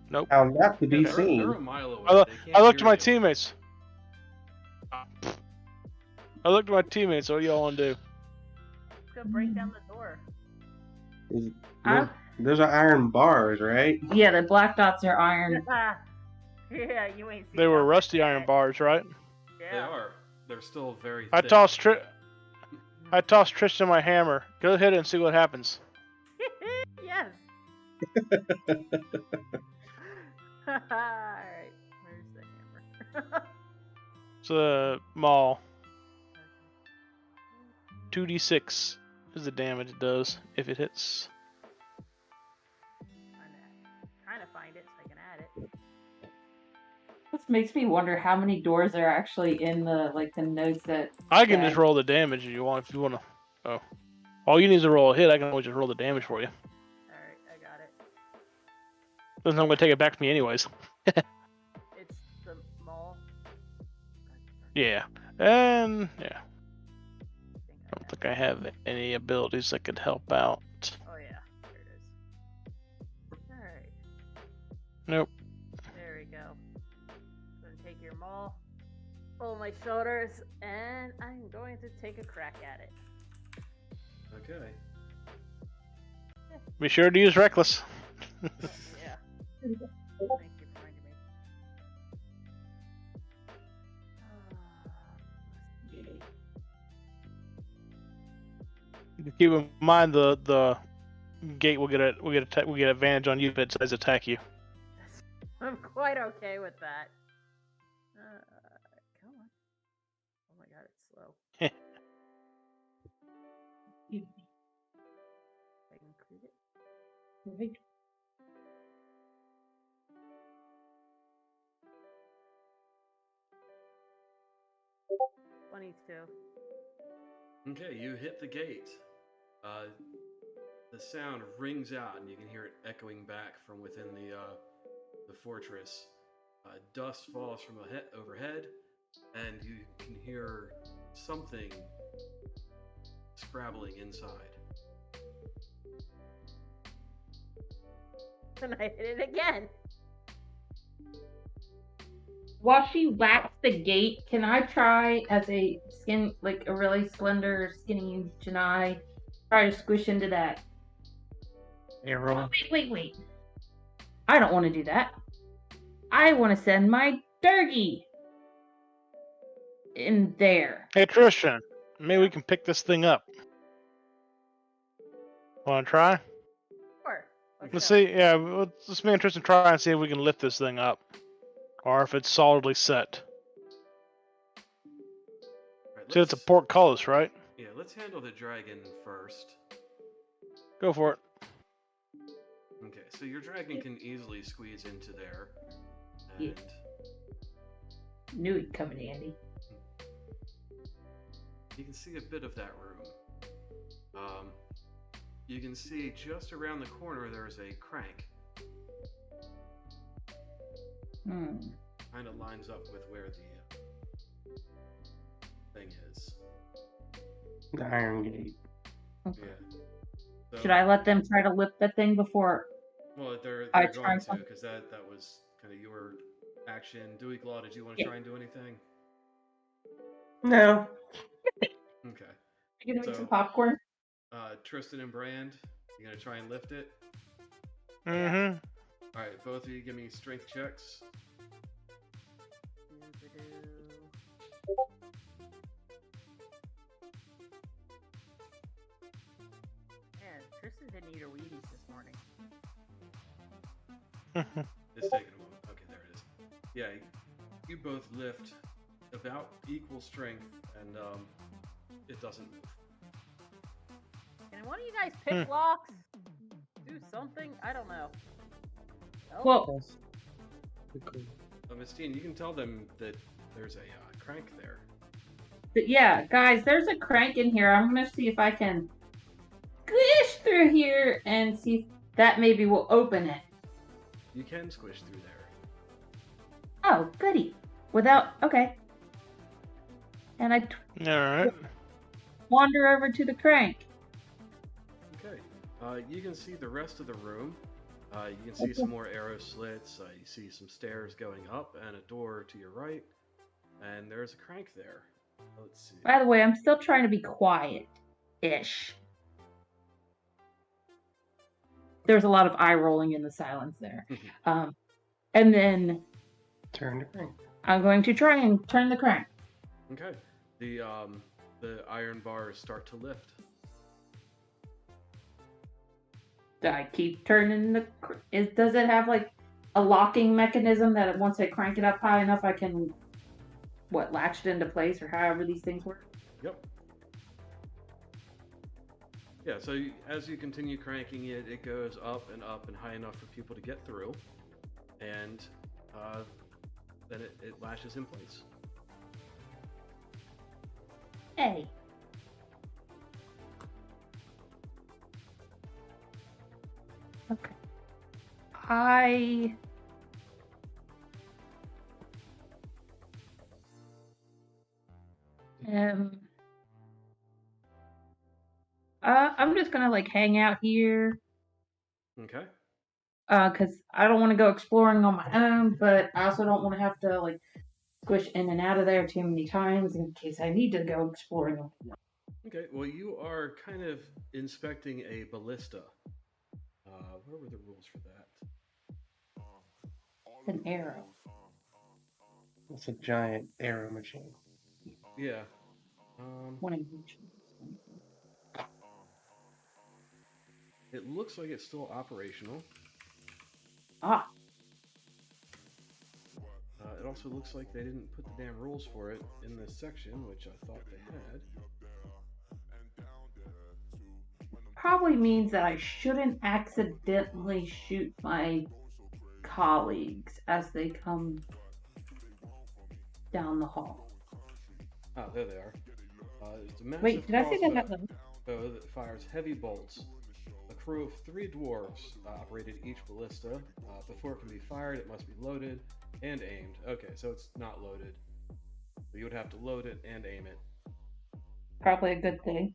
[SPEAKER 2] Nope.
[SPEAKER 3] Now, not to be seen.
[SPEAKER 1] They're a mile away.
[SPEAKER 2] I looked at my teammates. I looked at my teammates. What do y'all want to do?
[SPEAKER 4] Let's go break down the door.
[SPEAKER 3] Those are iron bars, right?
[SPEAKER 5] Yeah, the black dots are iron.
[SPEAKER 4] Yeah, you ain't seen
[SPEAKER 2] They were
[SPEAKER 4] that
[SPEAKER 2] rusty
[SPEAKER 4] yet.
[SPEAKER 2] iron bars, right?
[SPEAKER 4] Yeah.
[SPEAKER 1] They are. They're still very
[SPEAKER 2] I
[SPEAKER 1] thick.
[SPEAKER 2] tossed Tristan my hammer. Go ahead and see what happens.
[SPEAKER 4] Yes. Alright, where's the hammer?
[SPEAKER 2] It's a maul. 2d6 is the damage it does if it hits.
[SPEAKER 4] I'm trying to find it so I can add it.
[SPEAKER 5] This makes me wonder how many doors are actually in the notes that.
[SPEAKER 2] I can just roll the damage if you want. If you want to. Oh. All you need is to roll a hit. I can always just roll the damage for you.
[SPEAKER 4] Alright, I got it.
[SPEAKER 2] Doesn't I'm going to take it back from me anyways.
[SPEAKER 4] It's the mall.
[SPEAKER 2] Yeah. And, yeah.
[SPEAKER 4] I
[SPEAKER 2] I don't think I have any abilities that could help out.
[SPEAKER 4] Oh yeah, there it is. Alright.
[SPEAKER 2] Nope.
[SPEAKER 4] There we go. Gonna take your maul, pull my shoulders, and I'm going to take a crack at it.
[SPEAKER 1] Okay.
[SPEAKER 2] Be sure to use Reckless.
[SPEAKER 4] Yeah. Thank you for reminding me.
[SPEAKER 2] Keep in mind the gate will get advantage on you if it says attack you.
[SPEAKER 4] I'm quite okay with that. Come on. Oh my god, it's slow. I can include it.
[SPEAKER 5] Right.
[SPEAKER 4] 22.
[SPEAKER 1] Okay, you hit the gate. The sound rings out, and you can hear it echoing back from within the fortress. Dust falls from overhead, and you can hear something scrabbling inside.
[SPEAKER 4] And I hit it again.
[SPEAKER 5] While she whacks the gate, can I try as a really slender, skinny Janai, try to squish into that?
[SPEAKER 3] Yeah, roll.
[SPEAKER 5] Oh, wait. I don't want to do that. I want to send my Durgy in there.
[SPEAKER 2] Hey Tristan, maybe we can pick this thing up. Want to try?
[SPEAKER 4] Sure.
[SPEAKER 2] Let's see. Yeah, let's me and Tristan try and see if we can lift this thing up, or if it's solidly set.
[SPEAKER 1] Right,
[SPEAKER 2] See, it's a portcullis, right?
[SPEAKER 1] Yeah, let's handle the dragon first.
[SPEAKER 2] Go for it.
[SPEAKER 1] Okay, so your dragon can easily squeeze into there, and
[SPEAKER 5] Yeah. Knew it'd come in handy.
[SPEAKER 1] you can see a bit of that room. You can see just around the corner there's a crank. Kind of lines up with where the thing is.
[SPEAKER 3] The iron gate.
[SPEAKER 5] Okay.
[SPEAKER 1] Yeah. So,
[SPEAKER 5] Should I let them try to lift the thing before?
[SPEAKER 1] Well, they're
[SPEAKER 5] I
[SPEAKER 1] going
[SPEAKER 5] try
[SPEAKER 1] to,
[SPEAKER 5] some-
[SPEAKER 1] because that was kind of your action. Dewey Claw, did you want to
[SPEAKER 5] Yeah.
[SPEAKER 1] try and do anything?
[SPEAKER 3] No.
[SPEAKER 1] Okay.
[SPEAKER 5] You gonna make
[SPEAKER 1] So-
[SPEAKER 5] some popcorn?
[SPEAKER 1] Tristan and Brand, you gonna try and lift it?
[SPEAKER 2] Mm-hmm.
[SPEAKER 1] All right, both of you give me strength checks.
[SPEAKER 4] Man, Tristan didn't eat her Wheaties this morning.
[SPEAKER 1] It's taking a moment. Okay, there it is. Yeah, you both lift about equal strength, and it doesn't move.
[SPEAKER 4] Can one of you guys pick locks? Do something? I don't know. Nope.
[SPEAKER 5] Well,
[SPEAKER 1] Miss Teen, you can tell them that there's a crank there.
[SPEAKER 5] but yeah, guys, there's a crank in here. I'm gonna see if I can squish through here and see if that maybe will open it.
[SPEAKER 1] You can squish through there.
[SPEAKER 5] Oh, goody. Okay. And I
[SPEAKER 2] All right.
[SPEAKER 5] wander over to the crank.
[SPEAKER 1] Okay. You can see the rest of the room. You can see some more arrow slits. You see some stairs going up and a door to your right. And there's a crank there. Let's see.
[SPEAKER 5] By the way, I'm still trying to be quiet-ish. There's a lot of eye rolling in the silence there. And then
[SPEAKER 3] Turn the crank.
[SPEAKER 5] I'm going to try and turn the crank.
[SPEAKER 1] Okay. The iron bars start to lift.
[SPEAKER 5] Do I keep turning does it have like a locking mechanism that once I crank it up high enough I can latch it into place, or however these things work?
[SPEAKER 1] Yep. Yeah, so as you continue cranking it, it goes up and high enough for people to get through. And then it lashes in place.
[SPEAKER 5] Hey. Okay. I'm just gonna like hang out here.
[SPEAKER 1] Okay.
[SPEAKER 5] Because I don't want to go exploring on my own, but I also don't want to have to like squish in and out of there too many times in case I need to go exploring.
[SPEAKER 1] Okay. Well, you are kind of inspecting a ballista. What were the rules for that?
[SPEAKER 5] An arrow.
[SPEAKER 3] It's a giant arrow machine.
[SPEAKER 1] Yeah.
[SPEAKER 5] One of each.
[SPEAKER 1] It looks like it's still operational.
[SPEAKER 5] Ah.
[SPEAKER 1] It also looks like they didn't put the damn rules for it in this section, which I thought they had.
[SPEAKER 5] Probably means that I shouldn't accidentally shoot my colleagues as they come down the hall.
[SPEAKER 1] Ah, there they are. It's a massive
[SPEAKER 5] Wait, did I say that?
[SPEAKER 1] crossbow that fires heavy bolts. A crew of 3 dwarves operated each ballista. Before it can be fired, it must be loaded and aimed. Okay, so it's not loaded. So you would have to load it and aim it.
[SPEAKER 5] Probably a good thing.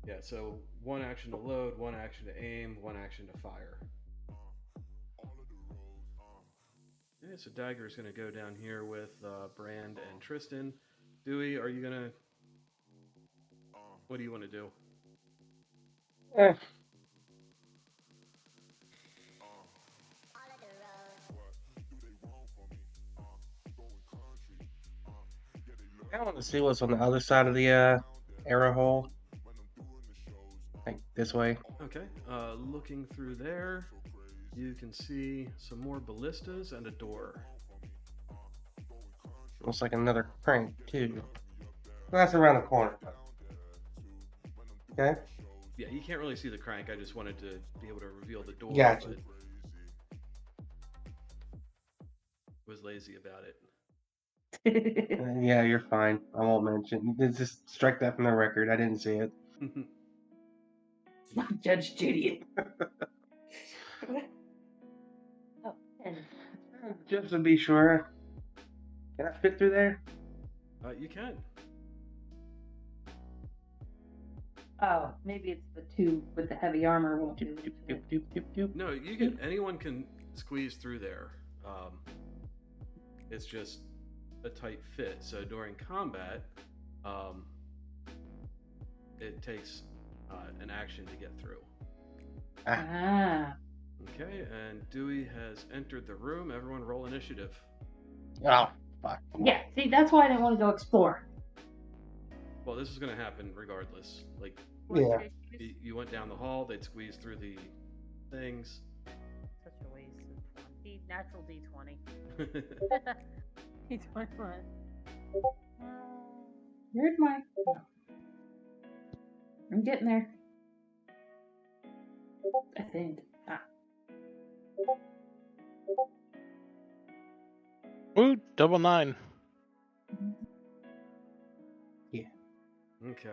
[SPEAKER 1] Yeah, so 1 action to load, 1 action to aim, 1 action to fire. Yeah, so Dagger's going to go down here with Brand and Tristan. Dewey, are you going to... What do you want to do?
[SPEAKER 3] I want to see what's on the other side of the arrow hole. Like this way.
[SPEAKER 1] Okay, looking through there, you can see some more ballistas and a door.
[SPEAKER 3] Looks like another crank too. That's around the corner. Okay.
[SPEAKER 1] Yeah, you can't really see the crank. I just wanted to be able to reveal the door.
[SPEAKER 3] Gotcha.
[SPEAKER 1] But was lazy about it.
[SPEAKER 3] Yeah, you're fine. I won't mention. Just strike that from the record. I didn't see it.
[SPEAKER 5] It's not Judge Judy. Oh, and
[SPEAKER 3] Just to be sure. Can I fit through there?
[SPEAKER 1] You can.
[SPEAKER 5] oh, maybe it's the two with the heavy armor won't do it.
[SPEAKER 1] No, you can. Anyone can squeeze through there. It's just a tight fit. So during combat, it takes an action to get through.
[SPEAKER 5] Ah.
[SPEAKER 1] Okay, and Dewey has entered the room. Everyone roll initiative.
[SPEAKER 3] Oh, fuck.
[SPEAKER 5] Yeah, see, that's why I didn't want to go explore.
[SPEAKER 1] Well, this is going to happen regardless. Like,
[SPEAKER 3] Yeah.
[SPEAKER 1] you went down the hall, they'd squeeze through the things.
[SPEAKER 4] Such a waste of natural D20. D21.
[SPEAKER 5] Where's my... I'm getting there. I think. Ah.
[SPEAKER 2] Ooh, double 9.
[SPEAKER 3] Yeah.
[SPEAKER 1] Okay.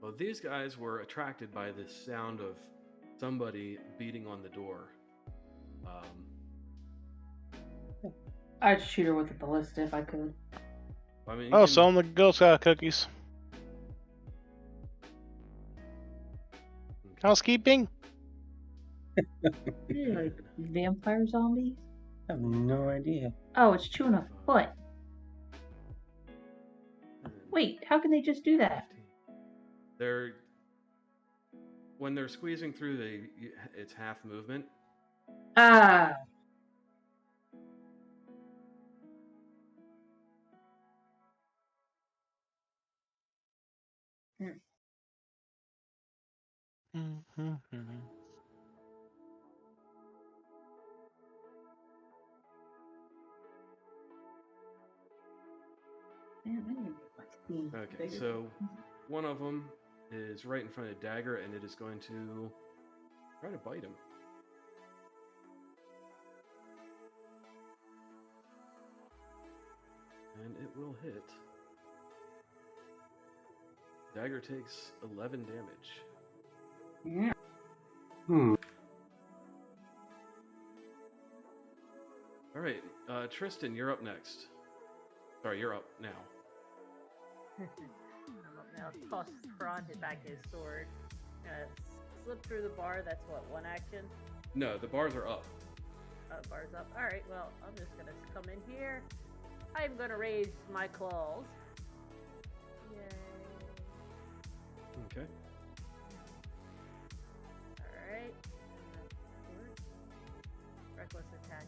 [SPEAKER 1] Well, these guys were attracted by the sound of somebody beating on the door.
[SPEAKER 5] I'd shoot her with a ballista if I could.
[SPEAKER 1] I mean,
[SPEAKER 2] Oh, so I'm the Girl Scout cookies. Housekeeping?
[SPEAKER 5] Like vampire zombies?
[SPEAKER 3] I have no idea.
[SPEAKER 5] Oh, it's chewing a foot. Wait, how can they just do that?
[SPEAKER 1] When they're squeezing through, it's half movement.
[SPEAKER 5] Ah.
[SPEAKER 1] Okay, so one of them is right in front of Dagger, and it is going to try to bite him. will hit. Dagger takes 11 damage.
[SPEAKER 5] Yeah.
[SPEAKER 1] All right, Tristan, you're up next. Sorry, you're up now.
[SPEAKER 4] I'm up now. Toss Kron, hit back his sword. Slip through the bar. That's what, one action?
[SPEAKER 1] No, the bars are up.
[SPEAKER 4] Oh, bar's up. Alright, well, I'm just gonna come in here. I'm gonna raise my claws. Yay.
[SPEAKER 1] Okay.
[SPEAKER 4] Alright. Reckless attack.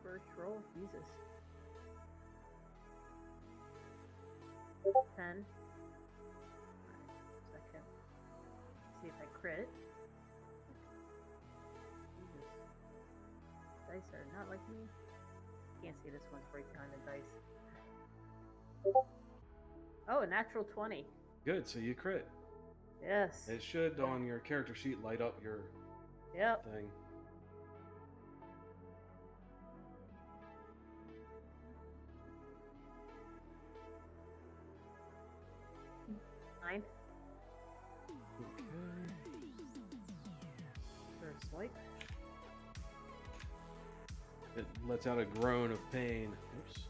[SPEAKER 4] First roll, Jesus. 10. Alright, second. See if I crit. Jesus. Dice are not like me. Can't see this one's right behind the dice. Oh, a natural 20.
[SPEAKER 1] Good, so you crit.
[SPEAKER 4] Yes.
[SPEAKER 1] It should, on your character sheet, light up your
[SPEAKER 4] Yep.
[SPEAKER 1] thing.
[SPEAKER 4] Nine.
[SPEAKER 1] Okay.
[SPEAKER 4] First swipe.
[SPEAKER 1] It lets out a groan of pain. Oops.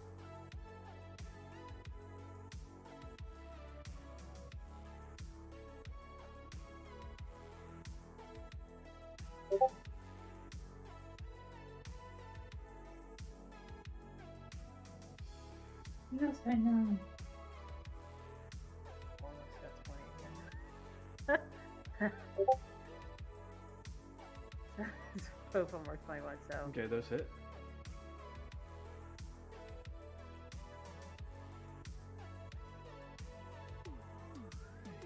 [SPEAKER 5] Yes, I know.
[SPEAKER 4] Almost got 20 again. Both of them were 21, so.
[SPEAKER 1] Okay, those hit.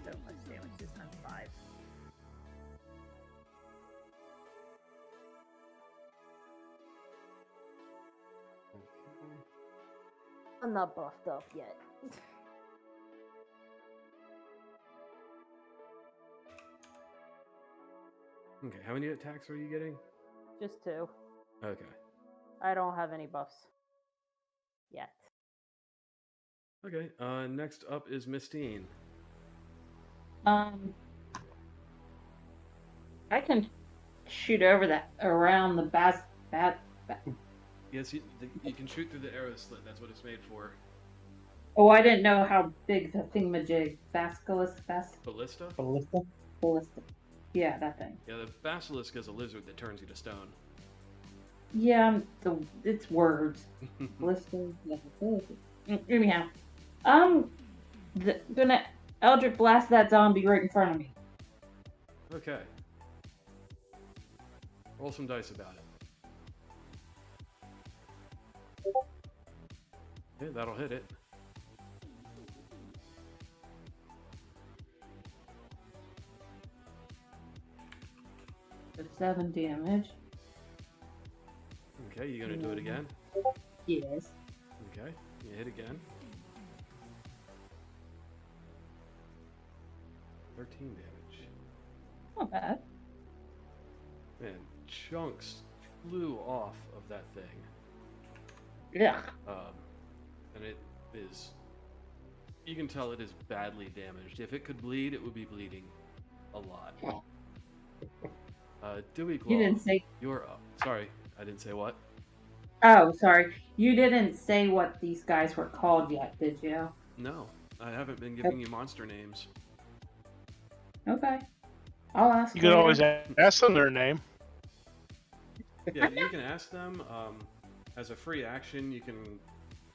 [SPEAKER 4] So much damage this time, 5.
[SPEAKER 1] Okay.
[SPEAKER 4] I'm not buffed up yet.
[SPEAKER 1] Okay, how many attacks are you getting?
[SPEAKER 4] Just 2.
[SPEAKER 1] Okay.
[SPEAKER 4] I don't have any buffs yet.
[SPEAKER 1] Okay, next up is Mistine.
[SPEAKER 5] I can shoot over that around the
[SPEAKER 1] Yes, you can shoot through the arrow slit. That's what it's made for.
[SPEAKER 5] Oh, I didn't know how big the thingamajig
[SPEAKER 1] Ballista?
[SPEAKER 5] ballista. Yeah, that thing.
[SPEAKER 1] Yeah, the basilisk is a lizard that turns you to stone.
[SPEAKER 5] Yeah, it's words. Ballista. Anyhow, gonna Eldritch blast that zombie right in front of me.
[SPEAKER 1] Okay. Roll some dice about it. Yeah, that'll hit it.
[SPEAKER 5] For 7 damage.
[SPEAKER 1] Okay, you gonna do it again?
[SPEAKER 5] Yes.
[SPEAKER 1] Okay, you hit again. 13 damage.
[SPEAKER 5] Not bad.
[SPEAKER 1] Man, chunks flew off of that thing.
[SPEAKER 5] Yeah.
[SPEAKER 1] And it is... You can tell it is badly damaged. If it could bleed, it would be bleeding a lot. Dewey Claw,
[SPEAKER 5] You didn't say.
[SPEAKER 1] you're up. Sorry, I didn't say what?
[SPEAKER 5] Oh, sorry. You didn't say what these guys were called yet, did you?
[SPEAKER 1] No, I haven't been giving you monster names.
[SPEAKER 5] Okay. I'll ask.
[SPEAKER 2] You could
[SPEAKER 5] later.
[SPEAKER 2] always ask them their name.
[SPEAKER 1] Yeah, you can ask them. As a free action, you can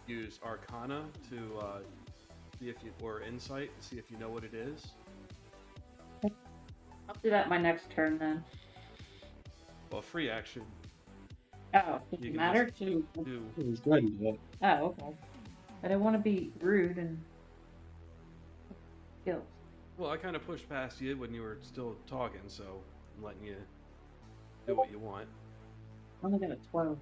[SPEAKER 1] use Arcana to see if you, or Insight to see if you know what it is.
[SPEAKER 5] I'll do that my next turn then.
[SPEAKER 1] Well, free action.
[SPEAKER 5] Oh, does
[SPEAKER 1] You
[SPEAKER 5] it
[SPEAKER 1] can
[SPEAKER 5] matter
[SPEAKER 1] just
[SPEAKER 5] to?
[SPEAKER 1] do.
[SPEAKER 3] He's good to do it.
[SPEAKER 5] Oh, okay. I didn't want to be rude and guilt.
[SPEAKER 1] Well, I kind of pushed past you when you were still talking, so I'm letting you do what you want.
[SPEAKER 5] I only got a 12.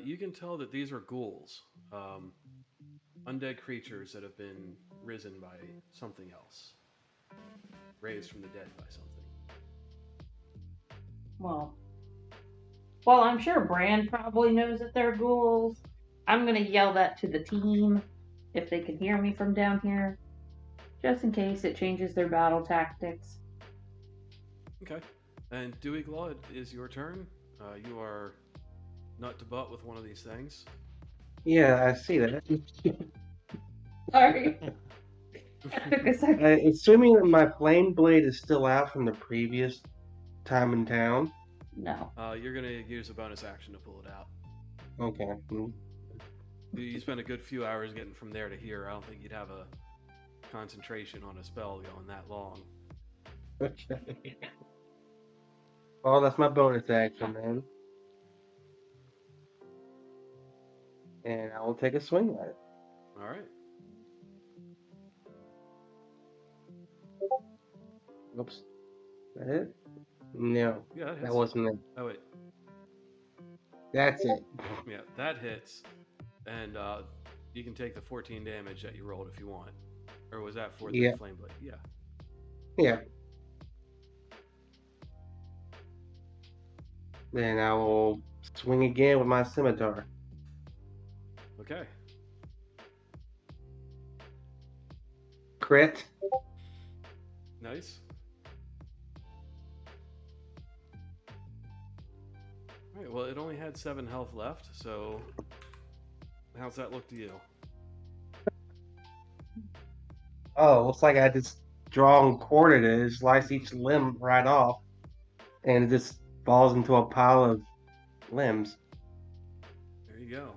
[SPEAKER 1] You can tell that these are ghouls, undead creatures that have been risen by something else, raised from the dead by something.
[SPEAKER 5] Well, I'm sure Bran probably knows that they're ghouls. I'm gonna yell that to the team if they can hear me from down here, just in case it changes their battle tactics.
[SPEAKER 1] Okay. And Dewey Claw, it is your turn. You are nut to butt with one of these things.
[SPEAKER 3] Yeah, I see that.
[SPEAKER 5] Sorry. Took a second.
[SPEAKER 3] Assuming that my flame blade is still out from the previous time in town.
[SPEAKER 5] No.
[SPEAKER 1] You're going to use a bonus action to pull it out.
[SPEAKER 3] Okay.
[SPEAKER 1] You spent a good few hours getting from there to here. I don't think you'd have a concentration on a spell going that long.
[SPEAKER 3] Okay. Oh, that's my bonus action then. And I will take a swing at it.
[SPEAKER 1] All right.
[SPEAKER 3] Oops. Is that it? No.
[SPEAKER 1] Yeah, that hits.
[SPEAKER 3] That wasn't it.
[SPEAKER 1] Oh, wait.
[SPEAKER 3] That's it.
[SPEAKER 1] Yeah, that hits. And you can take the 14 damage that you rolled if you want. Or was that for the flame blade? Yeah.
[SPEAKER 3] Yeah. Then I will swing again with my scimitar.
[SPEAKER 1] Okay.
[SPEAKER 3] Crit.
[SPEAKER 1] Nice. Alright, well, it only had 7 health left, so how's that look to you?
[SPEAKER 3] Oh, looks like I just draw and quartered it and slice each limb right off. And it just falls into a pile of limbs.
[SPEAKER 1] There you go.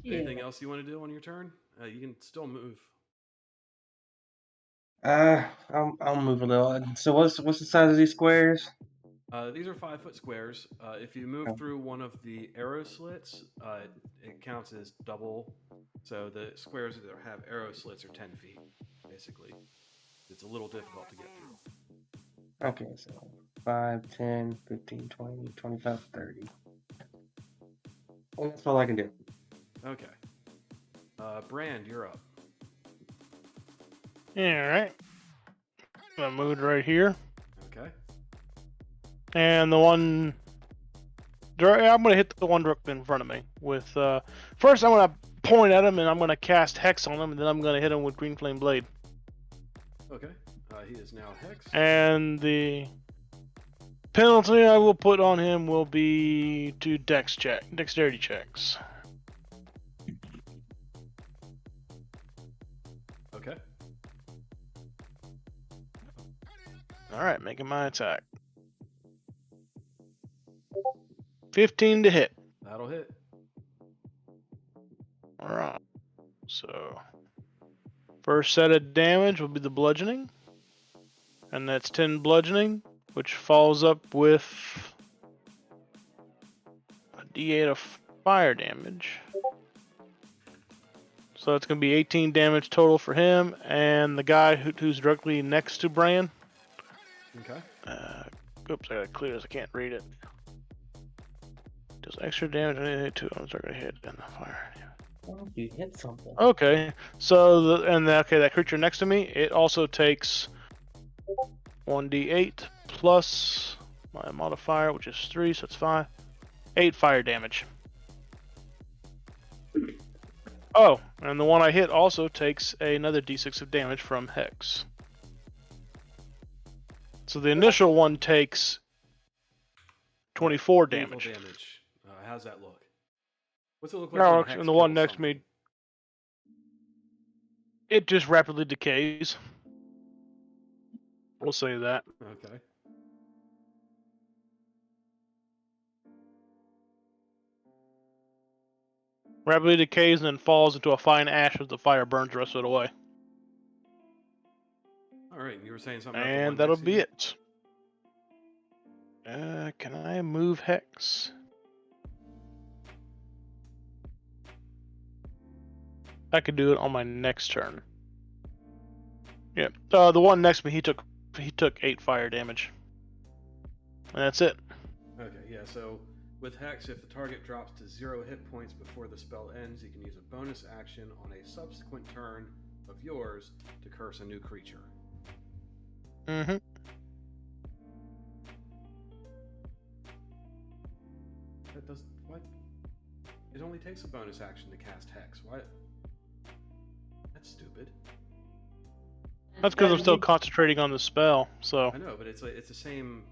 [SPEAKER 5] Yeah.
[SPEAKER 1] Anything else you want to do on your turn? You can still move.
[SPEAKER 3] I'll move a little. So what's the size of these squares?
[SPEAKER 1] These are 5-foot squares. If you move through one of the arrow slits, it counts as double. So the squares that have arrow slits are 10 feet, basically. It's a little difficult to get through.
[SPEAKER 3] Okay, so 5, 10, 15, 20, 25, 30. And that's all I can do.
[SPEAKER 1] Okay. Brand, you're up.
[SPEAKER 2] Alright. I moved right here.
[SPEAKER 1] Okay.
[SPEAKER 2] And the one... I'm going to hit the one directly in front of me. With first, I'm going to point at him, and I'm going to cast Hex on him, and then I'm going to hit him with Green Flame Blade.
[SPEAKER 1] Okay. He is now Hex.
[SPEAKER 2] And the penalty I will put on him will be 2 dexterity checks.
[SPEAKER 1] Okay.
[SPEAKER 2] Alright, making my attack. 15 to hit.
[SPEAKER 1] That'll hit.
[SPEAKER 2] Alright. So, first set of damage will be the bludgeoning. And that's 10 bludgeoning, which follows up with a d8 of fire damage. So it's going to be 18 damage total for him, and the guy who's directly next to Bran.
[SPEAKER 1] Okay.
[SPEAKER 2] Oops, I gotta clear this, I can't read it. Does extra damage on anything to him, so I'm gonna hit in the fire.
[SPEAKER 3] Well, you hit something.
[SPEAKER 2] Okay, so that creature next to me, it also takes 1d8 plus my modifier, which is 3, so it's 5. 8 fire damage. Oh, and the one I hit also takes another d6 of damage from Hex. So the initial one takes 24 damage.
[SPEAKER 1] How's that look? What's it look like?
[SPEAKER 2] No, and the one next to me, it just rapidly decays. We'll say that.
[SPEAKER 1] Okay.
[SPEAKER 2] Rapidly decays and then falls into a fine ash as the fire burns the rest of it away.
[SPEAKER 1] Alright, you were saying something about
[SPEAKER 2] And that'll be it. Can I move Hex? I could do it on my next turn. Yeah. The one next to me, he took 8 fire damage. And that's it.
[SPEAKER 1] Okay, yeah, so with Hex, if the target drops to 0 hit points before the spell ends, you can use a bonus action on a subsequent turn of yours to curse a new creature.
[SPEAKER 2] Mm-hmm.
[SPEAKER 1] That does... what? It only takes a bonus action to cast Hex. What? That's stupid.
[SPEAKER 2] That's because I'm still concentrating on the spell, so...
[SPEAKER 1] I know, but it's like, it's the same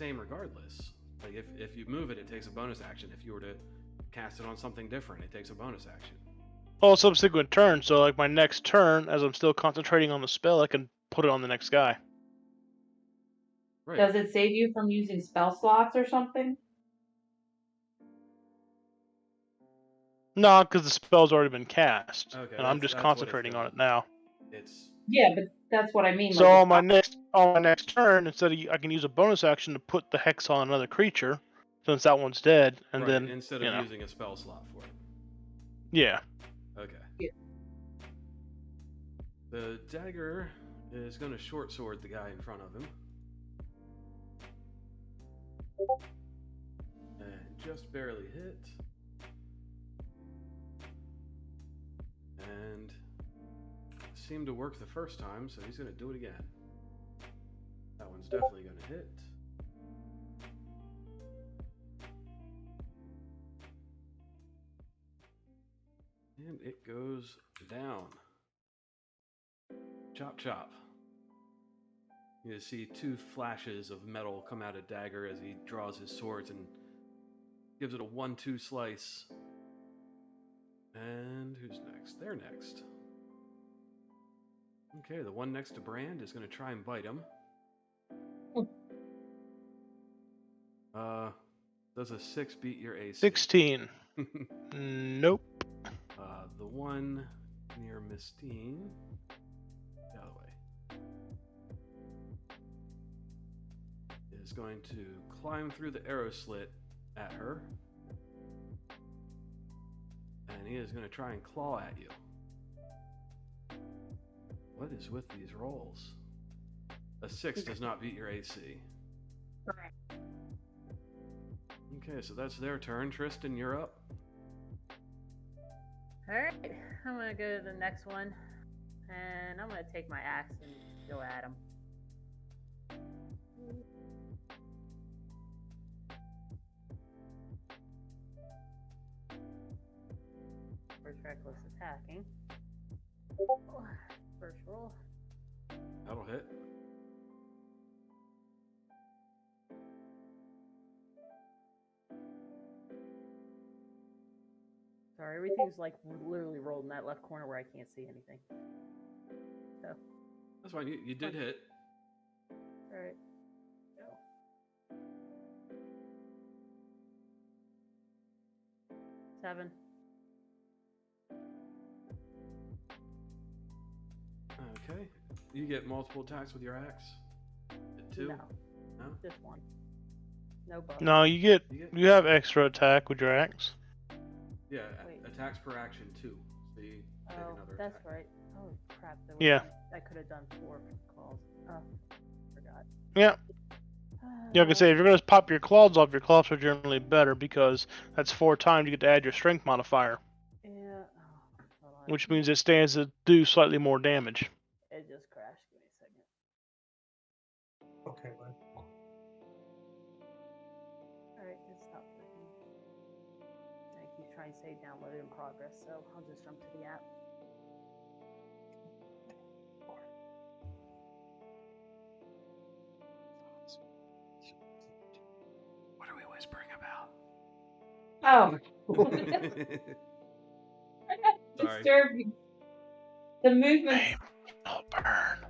[SPEAKER 1] regardless. Like, if you move it, it takes a bonus action. If you were to cast it on something different, it takes a bonus action.
[SPEAKER 2] Well, subsequent turn, so like my next turn, as I'm still concentrating on the spell, I can put it on the next guy.
[SPEAKER 1] Right.
[SPEAKER 5] Does it save you from using spell slots or something?
[SPEAKER 2] No, because the spell's already been cast,
[SPEAKER 1] Okay,
[SPEAKER 2] and I'm just concentrating on it now.
[SPEAKER 1] It's...
[SPEAKER 5] Yeah, but that's what I mean.
[SPEAKER 2] So
[SPEAKER 5] like,
[SPEAKER 2] on my next turn, instead of I can use a bonus action to put the hex on another creature, since that one's dead, and
[SPEAKER 1] right,
[SPEAKER 2] then
[SPEAKER 1] instead of using a spell slot for it.
[SPEAKER 2] Yeah.
[SPEAKER 1] Okay.
[SPEAKER 5] Yeah.
[SPEAKER 1] The dagger is going to short sword the guy in front of him. And just barely hit. And seemed to work the first time, so he's going to do it again. That one's definitely going to hit. And it goes down. Chop, chop. You see 2 flashes of metal come out of Dagger as he draws his swords and gives it a 1-2 slice. And who's next? They're next. Okay, the one next to Brand is going to try and bite him. Does a 6 beat your AC? 16.
[SPEAKER 2] Nope.
[SPEAKER 1] The one near Mistine. Get out of the way. Is going to climb through the arrow slit at her. And he is going to try and claw at you. What is with these rolls? A 6 does not beat your AC.
[SPEAKER 5] Correct.
[SPEAKER 1] Okay, so that's their turn. Tristan, you're up.
[SPEAKER 4] Alright, I'm gonna go to the next one. And I'm gonna take my axe and go at him. First reckless attacking. First roll.
[SPEAKER 1] That'll hit.
[SPEAKER 4] Sorry, everything's like literally rolled in that left corner where I can't see anything. So.
[SPEAKER 1] That's fine. You did hit.
[SPEAKER 4] Alright. Go. 7.
[SPEAKER 1] Okay. You get multiple attacks with your axe? 2?
[SPEAKER 4] No.
[SPEAKER 1] No?
[SPEAKER 4] Just 1. No bonus.
[SPEAKER 2] No, you have extra attack with your axe.
[SPEAKER 1] Yeah,
[SPEAKER 4] Wait.
[SPEAKER 1] attacks per action 2. So you take another
[SPEAKER 4] that's
[SPEAKER 1] attack.
[SPEAKER 4] right. Oh crap!
[SPEAKER 2] Yeah.
[SPEAKER 4] I could have done 4 claws. Oh, forgot.
[SPEAKER 2] Yeah. Yeah, I can say if you're gonna pop your claws off, your claws are generally better because that's 4 times you get to add your strength modifier.
[SPEAKER 4] Yeah. Oh, hold on.
[SPEAKER 2] Which means it stands to do slightly more damage.
[SPEAKER 4] It just crashed. Give me a second.
[SPEAKER 3] Okay, bud.
[SPEAKER 4] Alright, it stopped working. I keep trying to say downloaded in progress, so I'll just jump to the app.
[SPEAKER 1] What are we whispering about?
[SPEAKER 5] Oh,
[SPEAKER 1] Sorry.
[SPEAKER 5] disturbing. The movement.
[SPEAKER 2] Aim, kill, burn.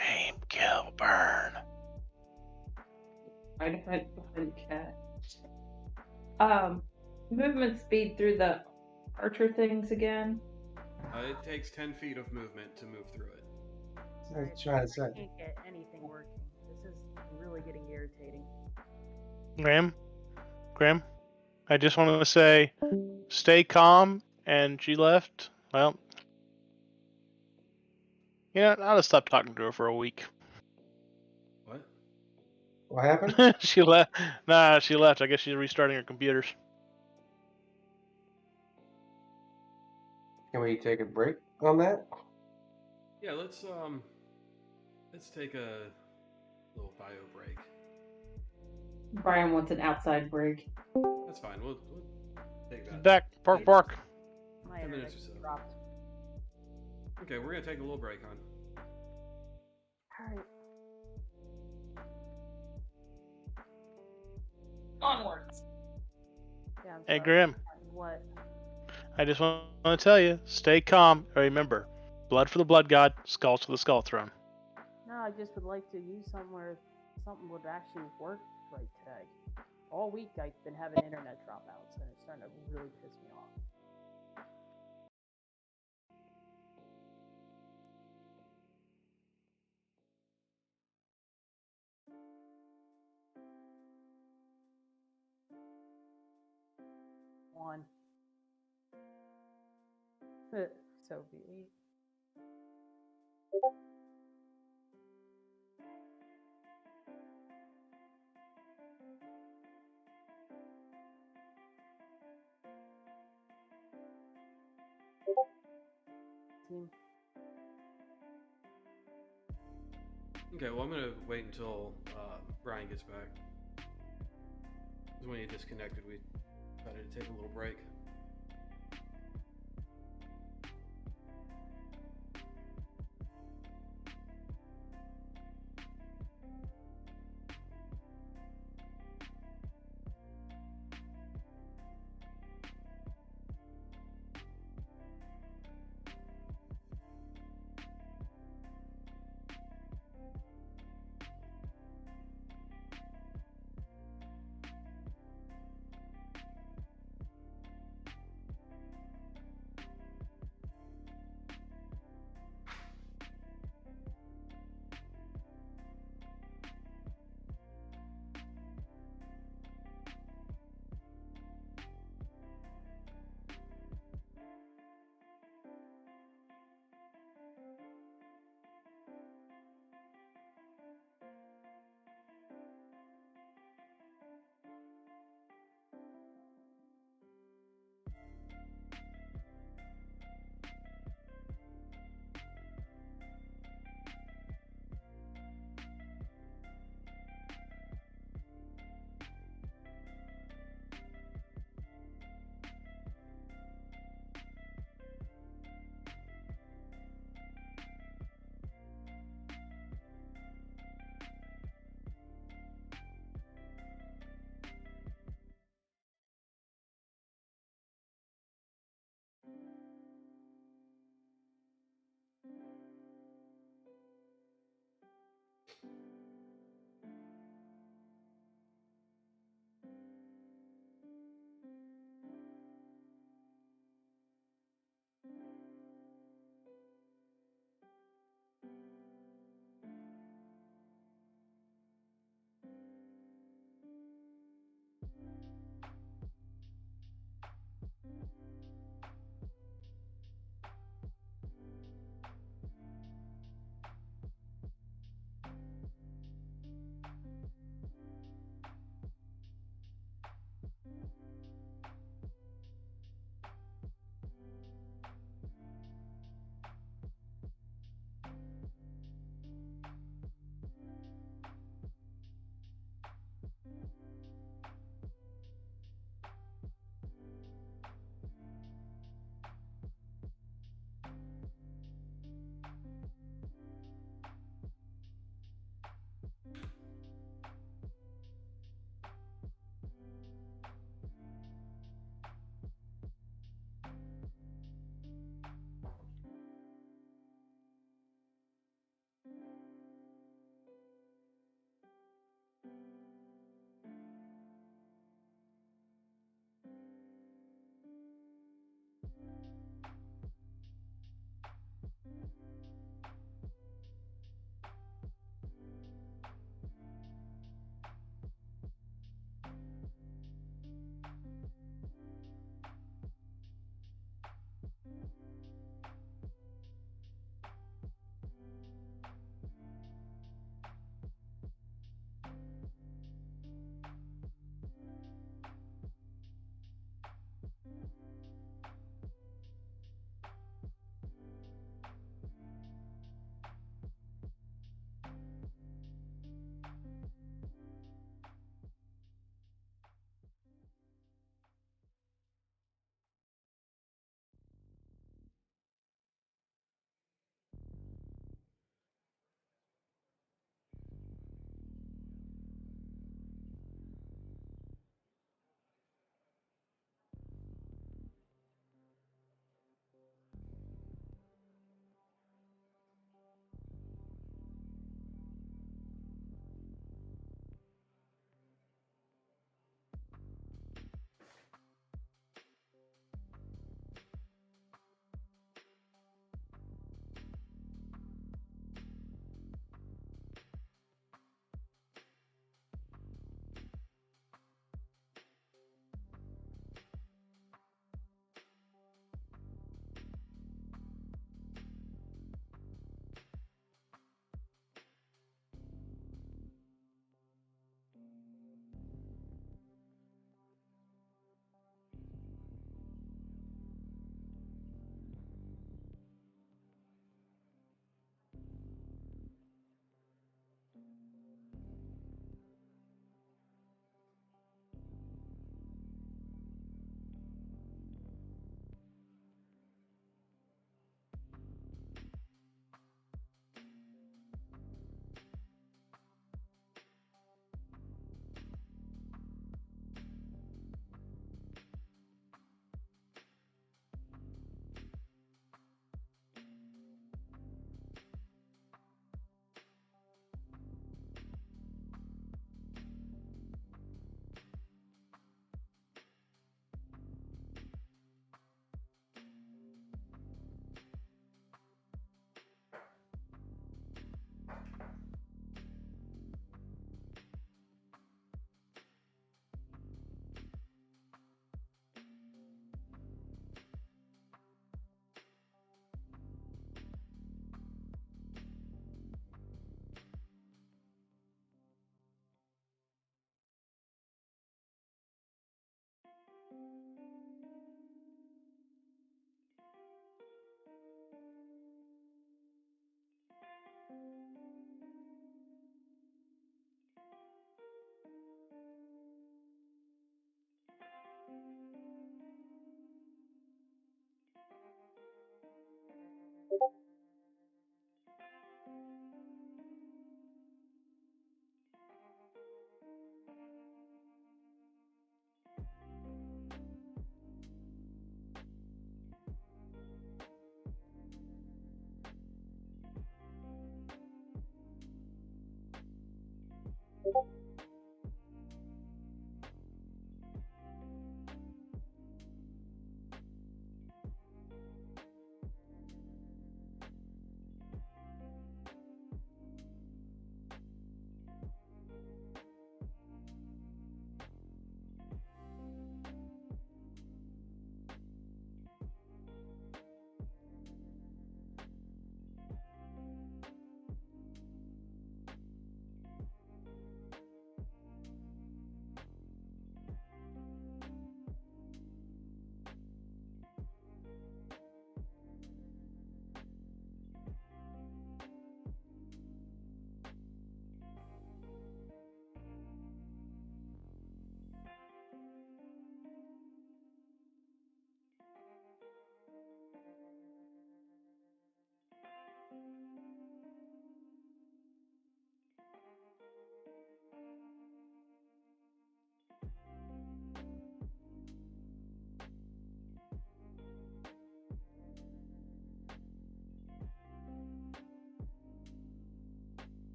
[SPEAKER 2] Aim, kill, burn.
[SPEAKER 5] Right behind cat. Movement speed through the archer things again.
[SPEAKER 1] It takes 10 feet of movement to move through it.
[SPEAKER 3] Let's try this
[SPEAKER 4] I
[SPEAKER 3] out.
[SPEAKER 4] can't get anything working. This is really getting irritating.
[SPEAKER 2] Graham, I just want to say, stay calm, and she left. Well, yeah, I'll just stop talking to her for a week.
[SPEAKER 1] What?
[SPEAKER 3] What happened?
[SPEAKER 2] She left. Nah, she left. I guess she's restarting her computers.
[SPEAKER 3] Can we take a break on that?
[SPEAKER 1] Yeah, let's take a little bio break.
[SPEAKER 5] Brian wants an outside break.
[SPEAKER 1] That's fine. We'll take that.
[SPEAKER 2] Back, bark, bark.
[SPEAKER 4] My
[SPEAKER 1] 10
[SPEAKER 4] internet
[SPEAKER 1] minutes or so.
[SPEAKER 4] dropped.
[SPEAKER 1] Okay, we're gonna take a little break, hon.
[SPEAKER 4] Alright.
[SPEAKER 5] Onwards.
[SPEAKER 4] Yeah, I'm
[SPEAKER 2] Hey,
[SPEAKER 4] sorry.
[SPEAKER 2] Grim.
[SPEAKER 4] What?
[SPEAKER 2] I just want to tell you, stay calm. Remember, blood for the blood god, skulls for the skull throne.
[SPEAKER 4] No, I just would like to use somewhere something would actually work right today. All week I've been having internet dropouts, and it's starting to really piss me off. One. So be it. Team.
[SPEAKER 1] Okay, well I'm gonna wait until Brian gets back. Because when he disconnected, we decided to take a little break.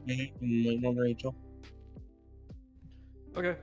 [SPEAKER 6] I'm waiting on Rachel.
[SPEAKER 1] Okay.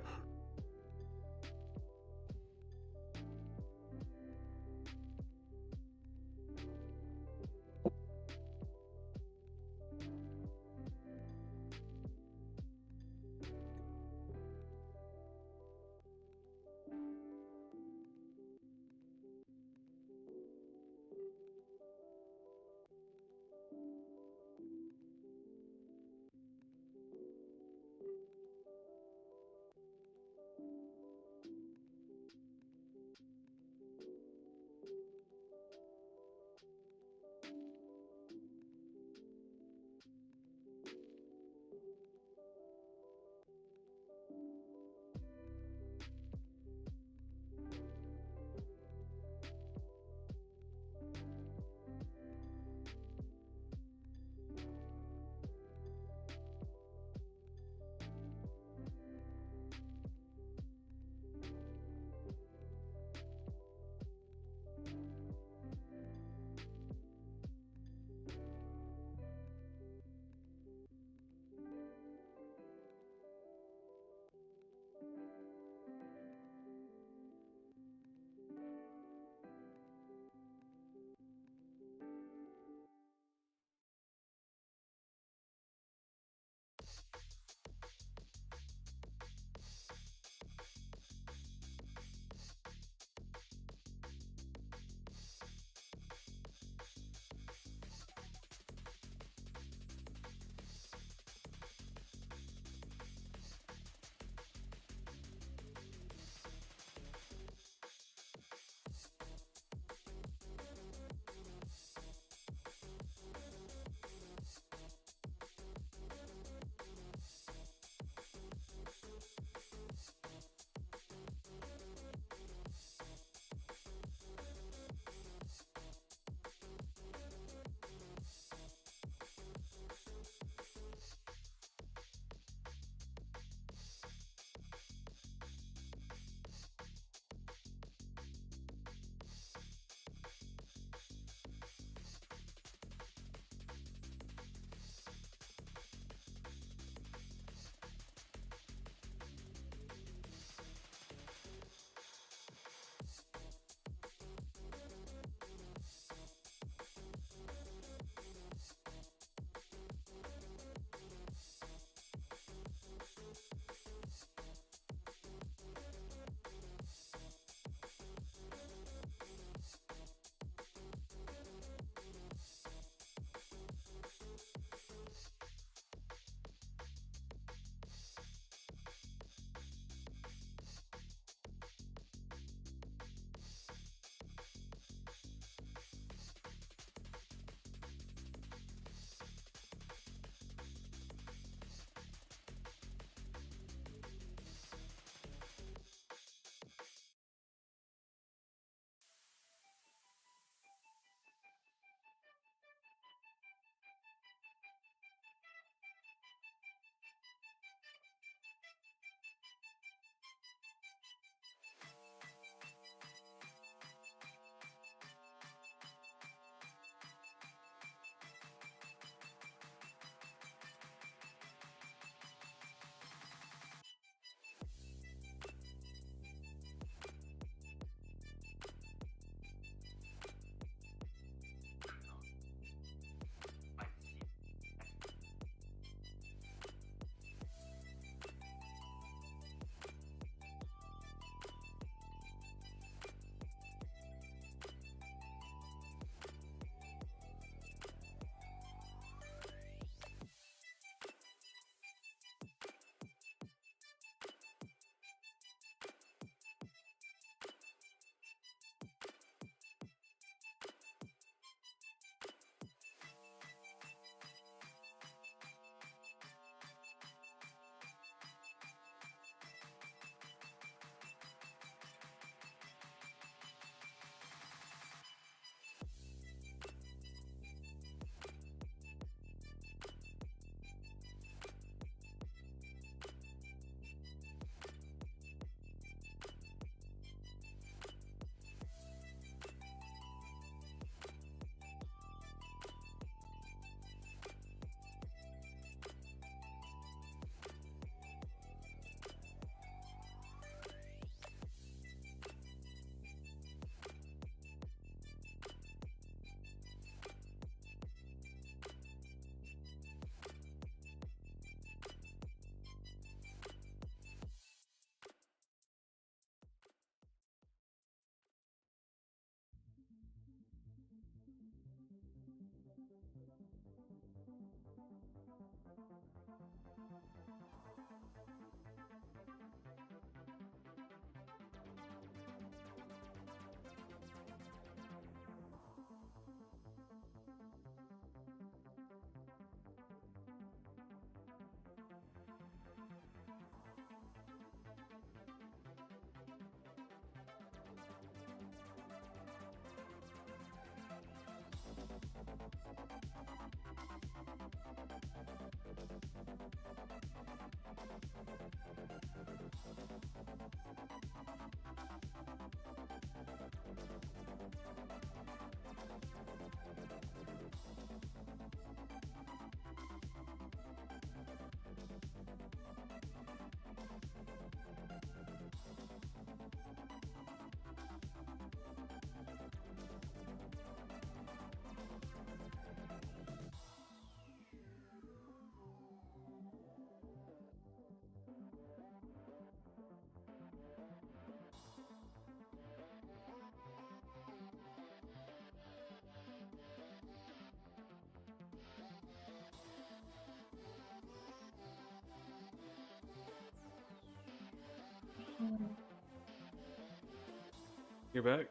[SPEAKER 1] You're back?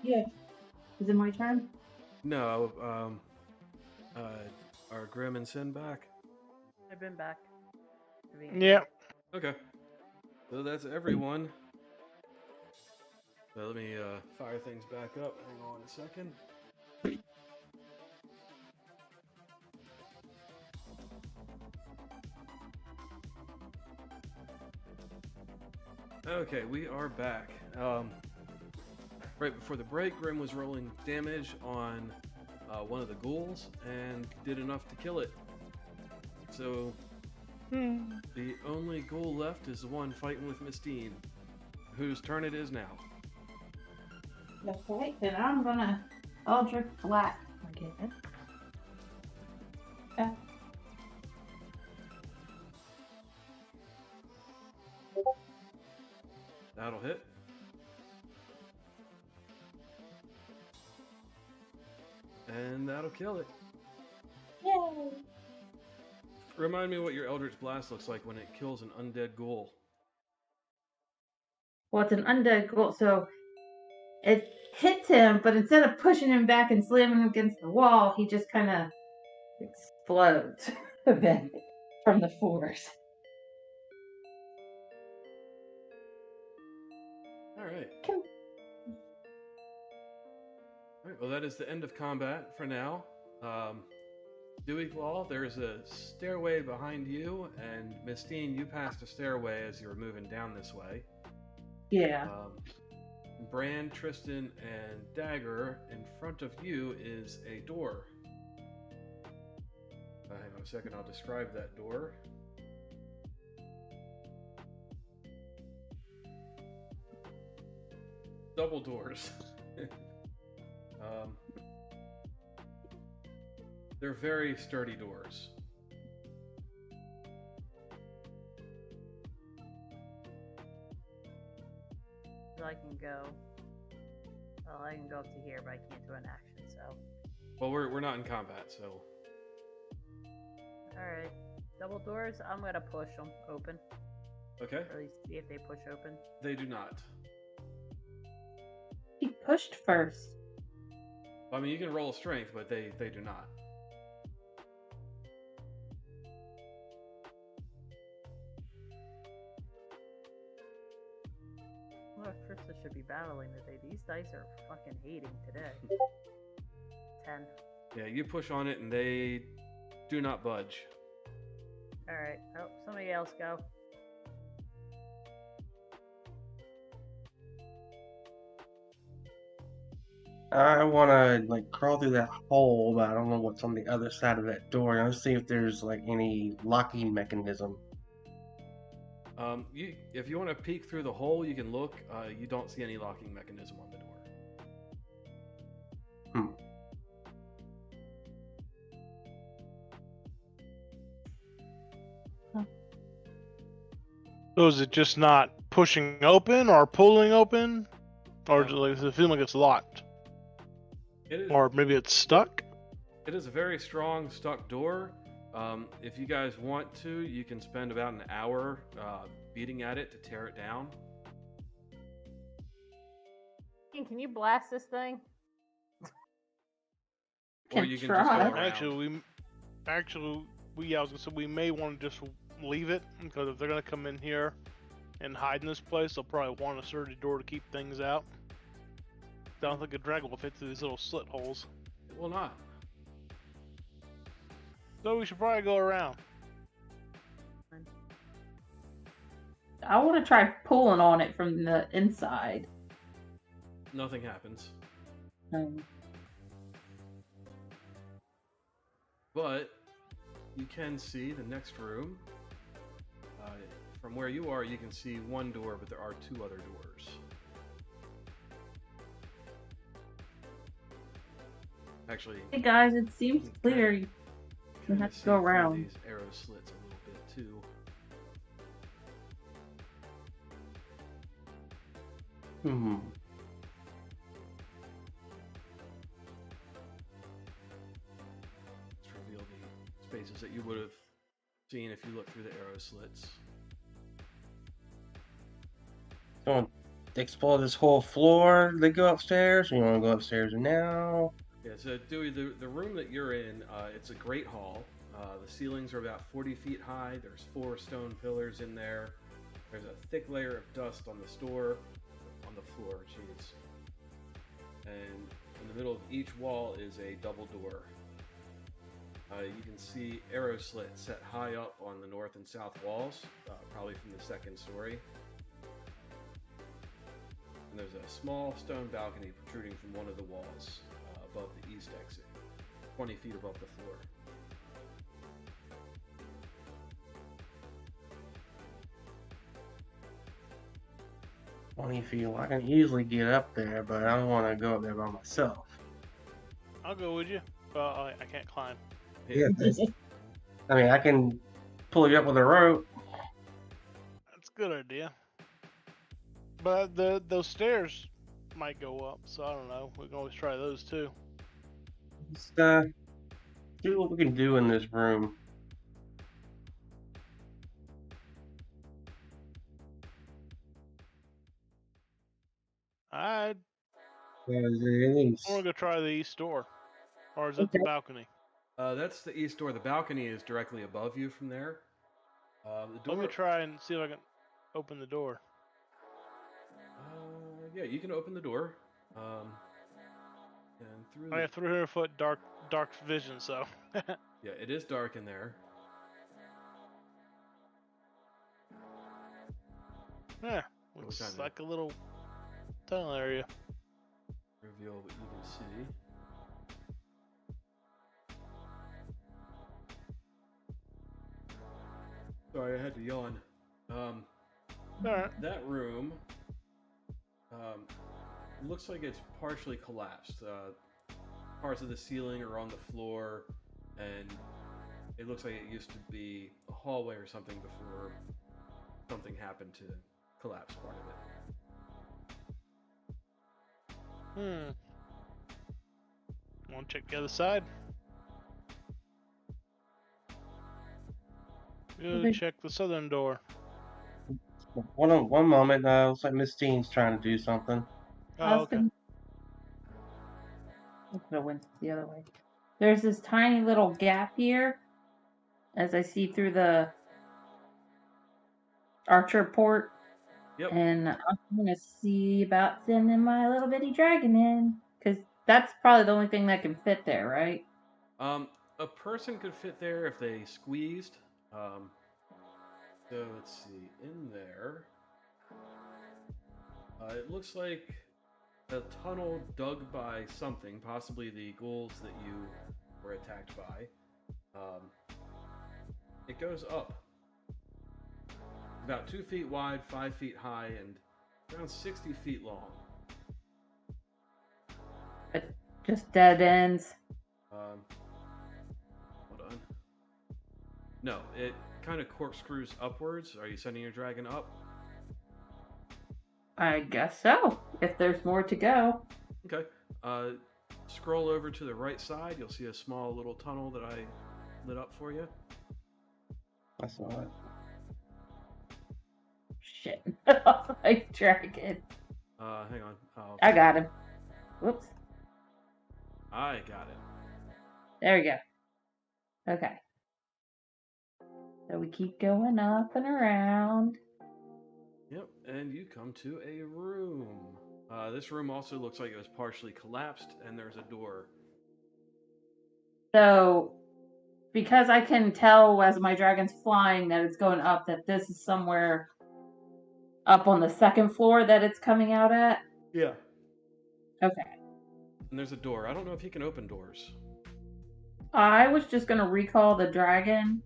[SPEAKER 5] Yeah. Is it my turn?
[SPEAKER 1] No, are Grim and Sin back?
[SPEAKER 4] I've been back.
[SPEAKER 2] Yeah.
[SPEAKER 1] Okay. So that's everyone. So let me fire things back up. Hang on a second. Okay, we are back. Right before the break, Grim was rolling damage on one of the ghouls and did enough to kill it. So the only ghoul left is the one fighting with Mistine, whose turn it is now.
[SPEAKER 5] Okay, then I'm gonna Eldritch Blast again.
[SPEAKER 1] That'll hit. And that'll kill it.
[SPEAKER 5] Yay!
[SPEAKER 1] Remind me what your Eldritch Blast looks like when it kills an undead ghoul.
[SPEAKER 5] Well, it's an undead ghoul, so it hits him, but instead of pushing him back and slamming him against the wall, he just kind of explodes a bit from the force.
[SPEAKER 1] Alright. Alright, well that is the end of combat for now. Dewey Claw, there's a stairway behind you, and Mistine, you passed a stairway as you were moving down this way.
[SPEAKER 5] Yeah.
[SPEAKER 1] Bran, Tristan, and Dagger, in front of you is a door. Hang on a second, I'll describe that door. Double doors. They're very sturdy doors.
[SPEAKER 4] I can go. Well, I can go up to here, but I can't do an action, so.
[SPEAKER 1] Well, we're not in combat, so.
[SPEAKER 4] Alright. Double doors, I'm gonna push them open.
[SPEAKER 1] Okay.
[SPEAKER 4] Or at least see if they push open.
[SPEAKER 1] They do not.
[SPEAKER 5] He pushed first.
[SPEAKER 1] I mean, you can roll strength, but they do not.
[SPEAKER 4] Well, Krista should be battling today. These dice are fucking hating today. 10.
[SPEAKER 1] Yeah, you push on it and they do not budge.
[SPEAKER 4] Alright. Oh, somebody else go.
[SPEAKER 3] I want to like crawl through that hole, but I don't know what's on the other side of that door. Let's see if there's like any locking mechanism.
[SPEAKER 1] If you want to peek through the hole, you can look. You don't see any locking mechanism on the door.
[SPEAKER 2] So is it just not pushing open or pulling open? Or does it feel like it's locked?
[SPEAKER 1] It is,
[SPEAKER 2] or maybe it's stuck?
[SPEAKER 1] It is a very strong stuck door. If you guys want to, you can spend about an hour beating at it to tear it down.
[SPEAKER 4] Can you blast this thing?
[SPEAKER 1] Or you can
[SPEAKER 5] try.
[SPEAKER 1] just go around.
[SPEAKER 2] Actually, we may want to just leave it, because if they're gonna come in here and hide in this place, they'll probably want a sturdy door to keep things out. don't think a dragon will fit through these little slit holes.
[SPEAKER 1] It will not.
[SPEAKER 2] So we should probably go around.
[SPEAKER 5] I want to try pulling on it from the inside.
[SPEAKER 1] Nothing happens. But you can see the next room. From where you are, you can see one door, but there are two other doors. Actually,
[SPEAKER 5] Hey guys, it seems
[SPEAKER 1] Okay.
[SPEAKER 5] clear. You
[SPEAKER 1] kinda
[SPEAKER 5] have to
[SPEAKER 1] see
[SPEAKER 5] go
[SPEAKER 1] through
[SPEAKER 5] around.
[SPEAKER 1] these arrow slits a little bit too.
[SPEAKER 3] Hmm.
[SPEAKER 1] Let's reveal the spaces that you would have seen if you looked through the arrow slits.
[SPEAKER 3] You want to explore this whole floor? They go upstairs. Or you want to go upstairs now?
[SPEAKER 1] Yeah, so Dewey, the room that you're in, it's a great hall. The ceilings are about 40 feet high. There's 4 stone pillars in there. There's a thick layer of dust on the floor, jeez. And in the middle of each wall is a double door. You can see arrow slits set high up on the north and south walls, probably from the second story. And there's a small stone balcony protruding from one of the walls above the east exit, 20 feet above the floor.
[SPEAKER 3] Feel I can easily get up there, but I don't want to go up there by myself.
[SPEAKER 2] I'll go with you. Well, I can't climb.
[SPEAKER 3] Yeah. I mean, I can pull you up with a rope.
[SPEAKER 2] That's a good idea. But those stairs might go up, so I don't know. We can always try those too.
[SPEAKER 3] Just see what we can do in this room.
[SPEAKER 2] I
[SPEAKER 3] Is there anything?
[SPEAKER 2] want to go try the east door. Or is it the
[SPEAKER 5] Okay.
[SPEAKER 2] balcony?
[SPEAKER 1] That's the east door. The balcony is directly above you from there. The door.
[SPEAKER 2] Let me try and see if I can open the door.
[SPEAKER 1] Yeah, you can open the door. And through
[SPEAKER 2] I
[SPEAKER 1] the,
[SPEAKER 2] have 300-foot dark vision, so.
[SPEAKER 1] yeah, it is dark in there.
[SPEAKER 2] Yeah,
[SPEAKER 1] What
[SPEAKER 2] looks
[SPEAKER 1] kind of-
[SPEAKER 2] like a little tunnel area.
[SPEAKER 1] Reveal what you can see. Sorry, I had to yawn.
[SPEAKER 2] Alright.
[SPEAKER 1] That room looks like it's partially collapsed. Parts of the ceiling are on the floor, and it looks like it used to be a hallway or something before something happened to collapse part of it.
[SPEAKER 2] Want to check the other side? Go
[SPEAKER 5] Okay.
[SPEAKER 2] check the southern door.
[SPEAKER 3] One moment. Looks like Miss Dean's trying to do something.
[SPEAKER 2] Oh, okay.
[SPEAKER 5] I could have went the other way. There's this tiny little gap here, as I see through the archer port,
[SPEAKER 1] Yep.
[SPEAKER 5] and I'm gonna see about sending my little bitty dragon in, because that's probably the only thing that can fit there, right?
[SPEAKER 1] A person could fit there if they squeezed. So let's see, in there, it looks like a tunnel dug by something, possibly the ghouls that you were attacked by. It goes up. About 2 feet wide, 5 feet high, and around 60 feet long.
[SPEAKER 5] But just dead ends.
[SPEAKER 1] Hold on. No, it kind of corkscrews upwards. Are you sending your dragon up?
[SPEAKER 5] I guess so. If there's more to go.
[SPEAKER 1] Okay. Scroll over to the right side. You'll see a small little tunnel that I lit up for you.
[SPEAKER 3] I saw it.
[SPEAKER 5] Shit. Like dragon.
[SPEAKER 1] Hang on.
[SPEAKER 5] I got him. Whoops.
[SPEAKER 1] I got it.
[SPEAKER 5] There we go. Okay. So we keep going up and around.
[SPEAKER 1] Yep, and you come to a room. This room also looks like it was partially collapsed, and there's a door.
[SPEAKER 5] So, because I can tell as my dragon's flying that it's going up, that this is somewhere up on the second floor that it's coming out at?
[SPEAKER 1] Yeah.
[SPEAKER 5] Okay.
[SPEAKER 1] And there's a door. I don't know if you can open doors.
[SPEAKER 5] I was just going to recall the dragon.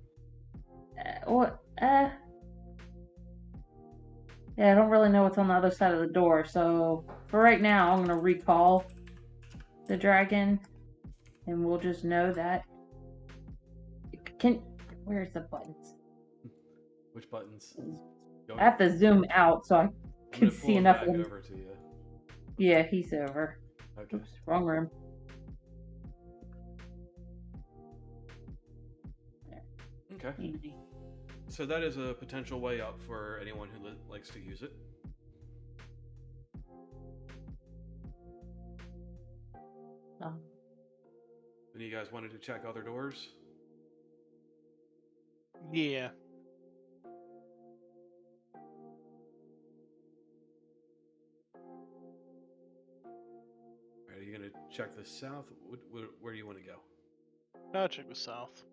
[SPEAKER 5] Yeah, I don't really know what's on the other side of the door, so for right now, I'm going to recall the dragon, and we'll just know that. Where's the buttons?
[SPEAKER 1] Which buttons?
[SPEAKER 5] I have to zoom out so I can see enough
[SPEAKER 1] of
[SPEAKER 5] of
[SPEAKER 1] him.
[SPEAKER 5] him.
[SPEAKER 1] Over to you.
[SPEAKER 5] Yeah, he's over.
[SPEAKER 1] Okay.
[SPEAKER 5] Oops, wrong room.
[SPEAKER 1] Okay.
[SPEAKER 5] Easy.
[SPEAKER 1] So that is a potential way up for anyone who likes to use it.
[SPEAKER 5] Oh.
[SPEAKER 1] And you guys wanted to check other doors?
[SPEAKER 2] Yeah.
[SPEAKER 1] Are you going to check the south? Where do you want to go?
[SPEAKER 2] I'll check the south.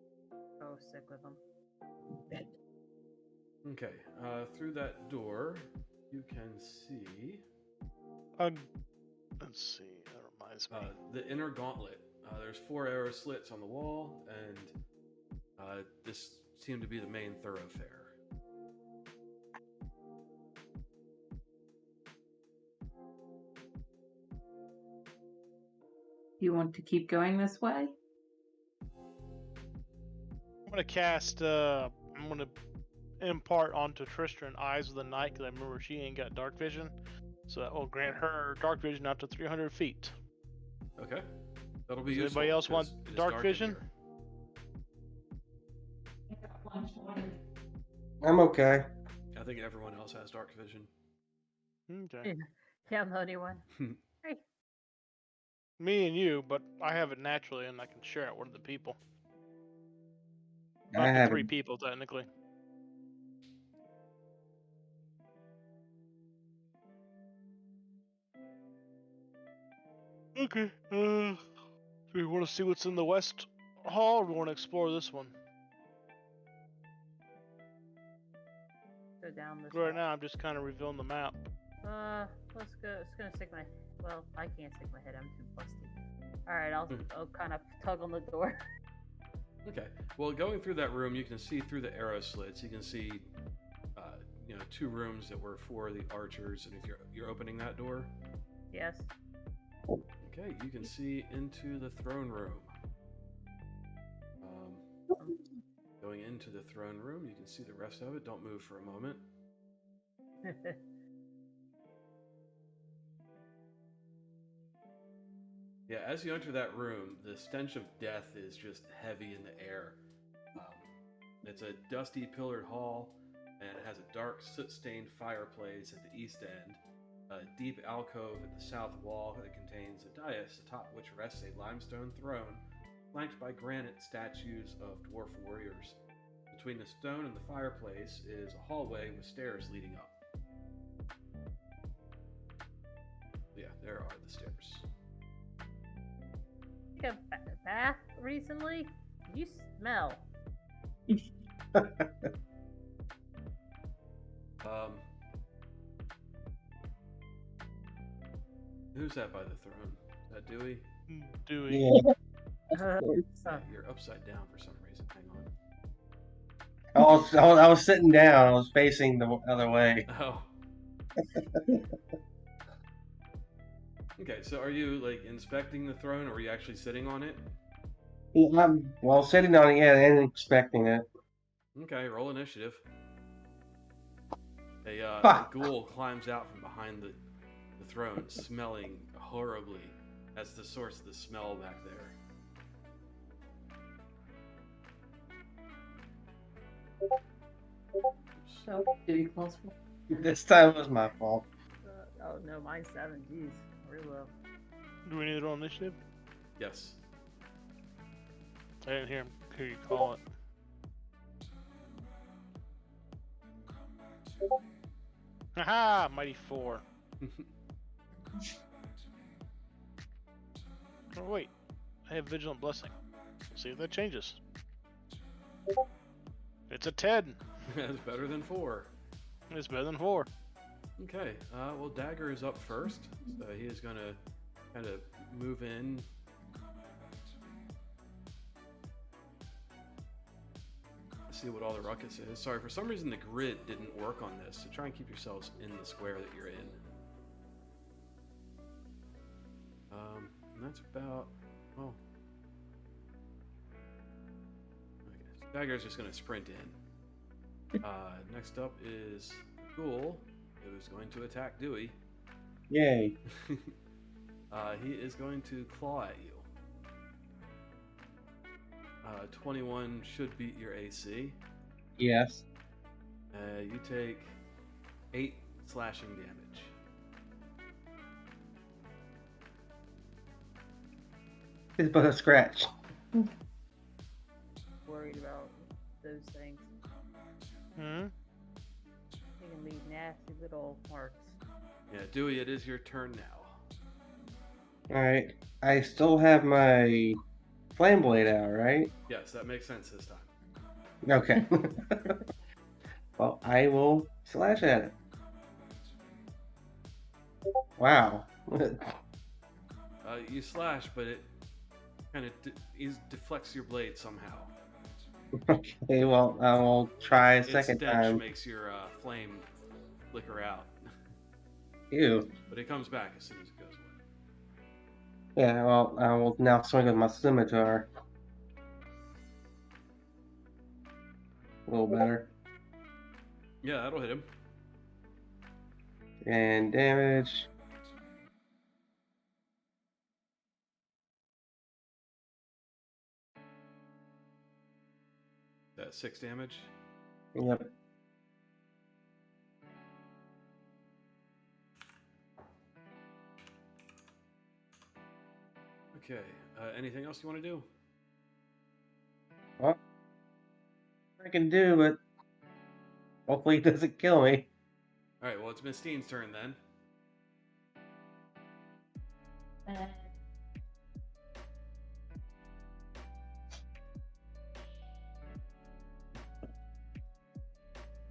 [SPEAKER 4] Oh, stick with them.
[SPEAKER 1] Okay. Through that door, you can see...
[SPEAKER 2] Let's see. That reminds me.
[SPEAKER 1] The inner gauntlet. There's 4 arrow slits on the wall, and this seemed to be the main thoroughfare.
[SPEAKER 5] You want to keep going this way?
[SPEAKER 2] I'm gonna cast. I'm gonna impart onto Tristan Eyes of the Night because I remember she ain't got dark vision, so that will grant her dark vision out to 300 feet.
[SPEAKER 1] Okay. That'll be
[SPEAKER 2] Does
[SPEAKER 1] useful.
[SPEAKER 2] anybody else want
[SPEAKER 1] It is
[SPEAKER 2] dark
[SPEAKER 1] in
[SPEAKER 2] vision?
[SPEAKER 1] here.
[SPEAKER 3] I'm okay.
[SPEAKER 1] I think everyone else has dark vision.
[SPEAKER 2] Okay.
[SPEAKER 4] Yeah, I'm the only one.
[SPEAKER 2] Me and you, but I have it naturally, and I can share it with the people.
[SPEAKER 3] I
[SPEAKER 2] Up to
[SPEAKER 3] have
[SPEAKER 2] 3
[SPEAKER 3] it.
[SPEAKER 2] people technically. Okay. Do we want to see what's in the west hall, or do we want to explore this one?
[SPEAKER 4] Go down this
[SPEAKER 2] Right
[SPEAKER 4] way.
[SPEAKER 2] now, I'm just kind of revealing the map.
[SPEAKER 4] Let's go. It's gonna stick my. Well, I can't stick my head. I'm too busty. All right, I'll kind of tug on the door.
[SPEAKER 1] Okay. Well, going through that room, you can see through the arrow slits. You can see, 2 rooms that were for the archers. And if you're opening that door,
[SPEAKER 4] Yes.
[SPEAKER 1] okay, you can see into the throne room. Going into the throne room, you can see the rest of it. Don't move for a moment. Yeah, as you enter that room, the stench of death is just heavy in the air. It's a dusty pillared hall, and it has a dark soot-stained fireplace at the east end, a deep alcove at the south wall that contains a dais atop which rests a limestone throne, flanked by granite statues of dwarf warriors. Between the stone and the fireplace is a hallway with stairs leading up. Yeah, there are the stairs.
[SPEAKER 4] Took a bath recently? You smell.
[SPEAKER 1] Who's that by the throne? Is that Dewey?
[SPEAKER 2] Dewey.
[SPEAKER 3] Yeah.
[SPEAKER 1] Yeah, you're upside down for some reason. Hang on.
[SPEAKER 3] I was sitting down. I was facing the other way.
[SPEAKER 1] Oh. Okay, so are you like inspecting the throne, or are you actually sitting on it?
[SPEAKER 3] I'm sitting on it, yeah, and expecting it.
[SPEAKER 1] Okay, roll initiative. A ghoul climbs out from behind the throne, smelling horribly. That's the source of the smell back there.
[SPEAKER 5] So, Dewey calls for.
[SPEAKER 3] This time was my fault.
[SPEAKER 4] Oh no, mine's 7. Jeez, real low.
[SPEAKER 2] Do we need to roll initiative?
[SPEAKER 1] Yes.
[SPEAKER 2] I didn't hear you call it. Haha, mighty 4. Oh wait, I have Vigilant Blessing. See if that changes. It's a 10.
[SPEAKER 1] That's better than 4.
[SPEAKER 2] It's better than 4.
[SPEAKER 1] Okay, well, Dagger is up first. So he is going to kind of move in. See what all the ruckus is. Sorry, for some reason the grid didn't work on this, so try and keep yourselves in the square that you're in. And that's about, well, okay. Dagger's just going to sprint in. Next up is Ghoul, who's going to attack Dewey.
[SPEAKER 3] Yay.
[SPEAKER 1] He is going to claw at you. 21 should beat your AC.
[SPEAKER 3] Yes.
[SPEAKER 1] You take 8 slashing damage.
[SPEAKER 3] It's but a scratch.
[SPEAKER 4] Worried about those things.
[SPEAKER 2] Hmm?
[SPEAKER 4] They can leave nasty little marks.
[SPEAKER 1] Yeah, Dewey, it is your turn now.
[SPEAKER 3] Alright. I still have my flame blade out, right?
[SPEAKER 1] Yes, that makes sense this time.
[SPEAKER 3] Okay. Well, I will slash at it. Wow.
[SPEAKER 1] You slash, but it kind of deflects your blade somehow.
[SPEAKER 3] Okay, well, I will try a
[SPEAKER 1] Its
[SPEAKER 3] second
[SPEAKER 1] stench
[SPEAKER 3] time.
[SPEAKER 1] makes your flame flicker out.
[SPEAKER 3] Ew.
[SPEAKER 1] But it comes back as soon as it goes away.
[SPEAKER 3] Yeah, well, I will now swing with my scimitar. A little better.
[SPEAKER 1] Yeah, that'll hit him.
[SPEAKER 3] And damage.
[SPEAKER 1] That's 6 damage.
[SPEAKER 3] Yep.
[SPEAKER 1] Okay. Anything else you want to do?
[SPEAKER 3] Well, I can do, but hopefully it doesn't kill me.
[SPEAKER 1] All right. Well, it's Miss Steen's turn then.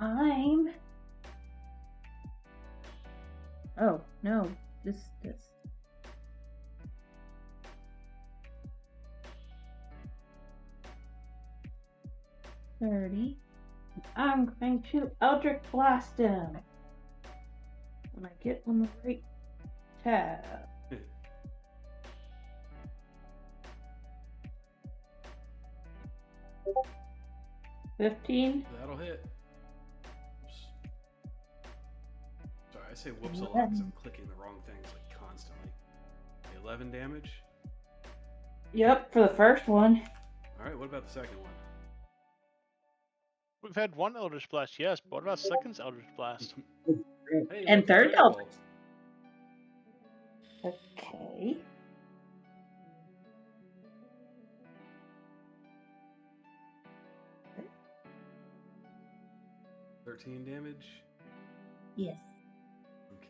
[SPEAKER 5] I'm. Oh no, this. 30. I'm going to Eldritch Blast him. When I get on the right tab. 15.
[SPEAKER 1] That'll hit. Oops. Sorry, I say whoops a lot because I'm clicking the wrong things like constantly. 11 damage.
[SPEAKER 5] Yep, for the first one.
[SPEAKER 1] All right. What about the second one?
[SPEAKER 2] We've had one Eldritch Blast, yes, but what about second Eldritch Blast?
[SPEAKER 1] Hey,
[SPEAKER 5] And
[SPEAKER 1] look,
[SPEAKER 5] third
[SPEAKER 1] critical.
[SPEAKER 5] Eldritch. Okay.
[SPEAKER 1] $13 damage.
[SPEAKER 5] Yes.
[SPEAKER 1] Okay.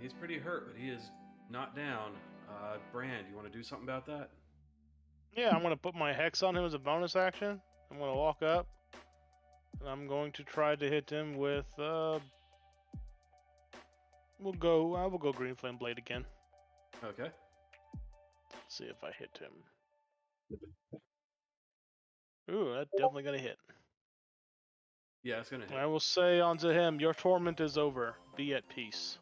[SPEAKER 1] He's pretty hurt, but he is not down. Brand, you want to do something about that?
[SPEAKER 2] Yeah, I'm going to put my Hex on him as a bonus action. I'm going to walk up. And I'm going to try to hit him with, we'll go Green Flame Blade again.
[SPEAKER 1] Okay.
[SPEAKER 2] Let's see if I hit him. Ooh, that's definitely going to hit.
[SPEAKER 1] Yeah, it's gonna hit.
[SPEAKER 2] I will say unto him, your torment is over. Be at peace.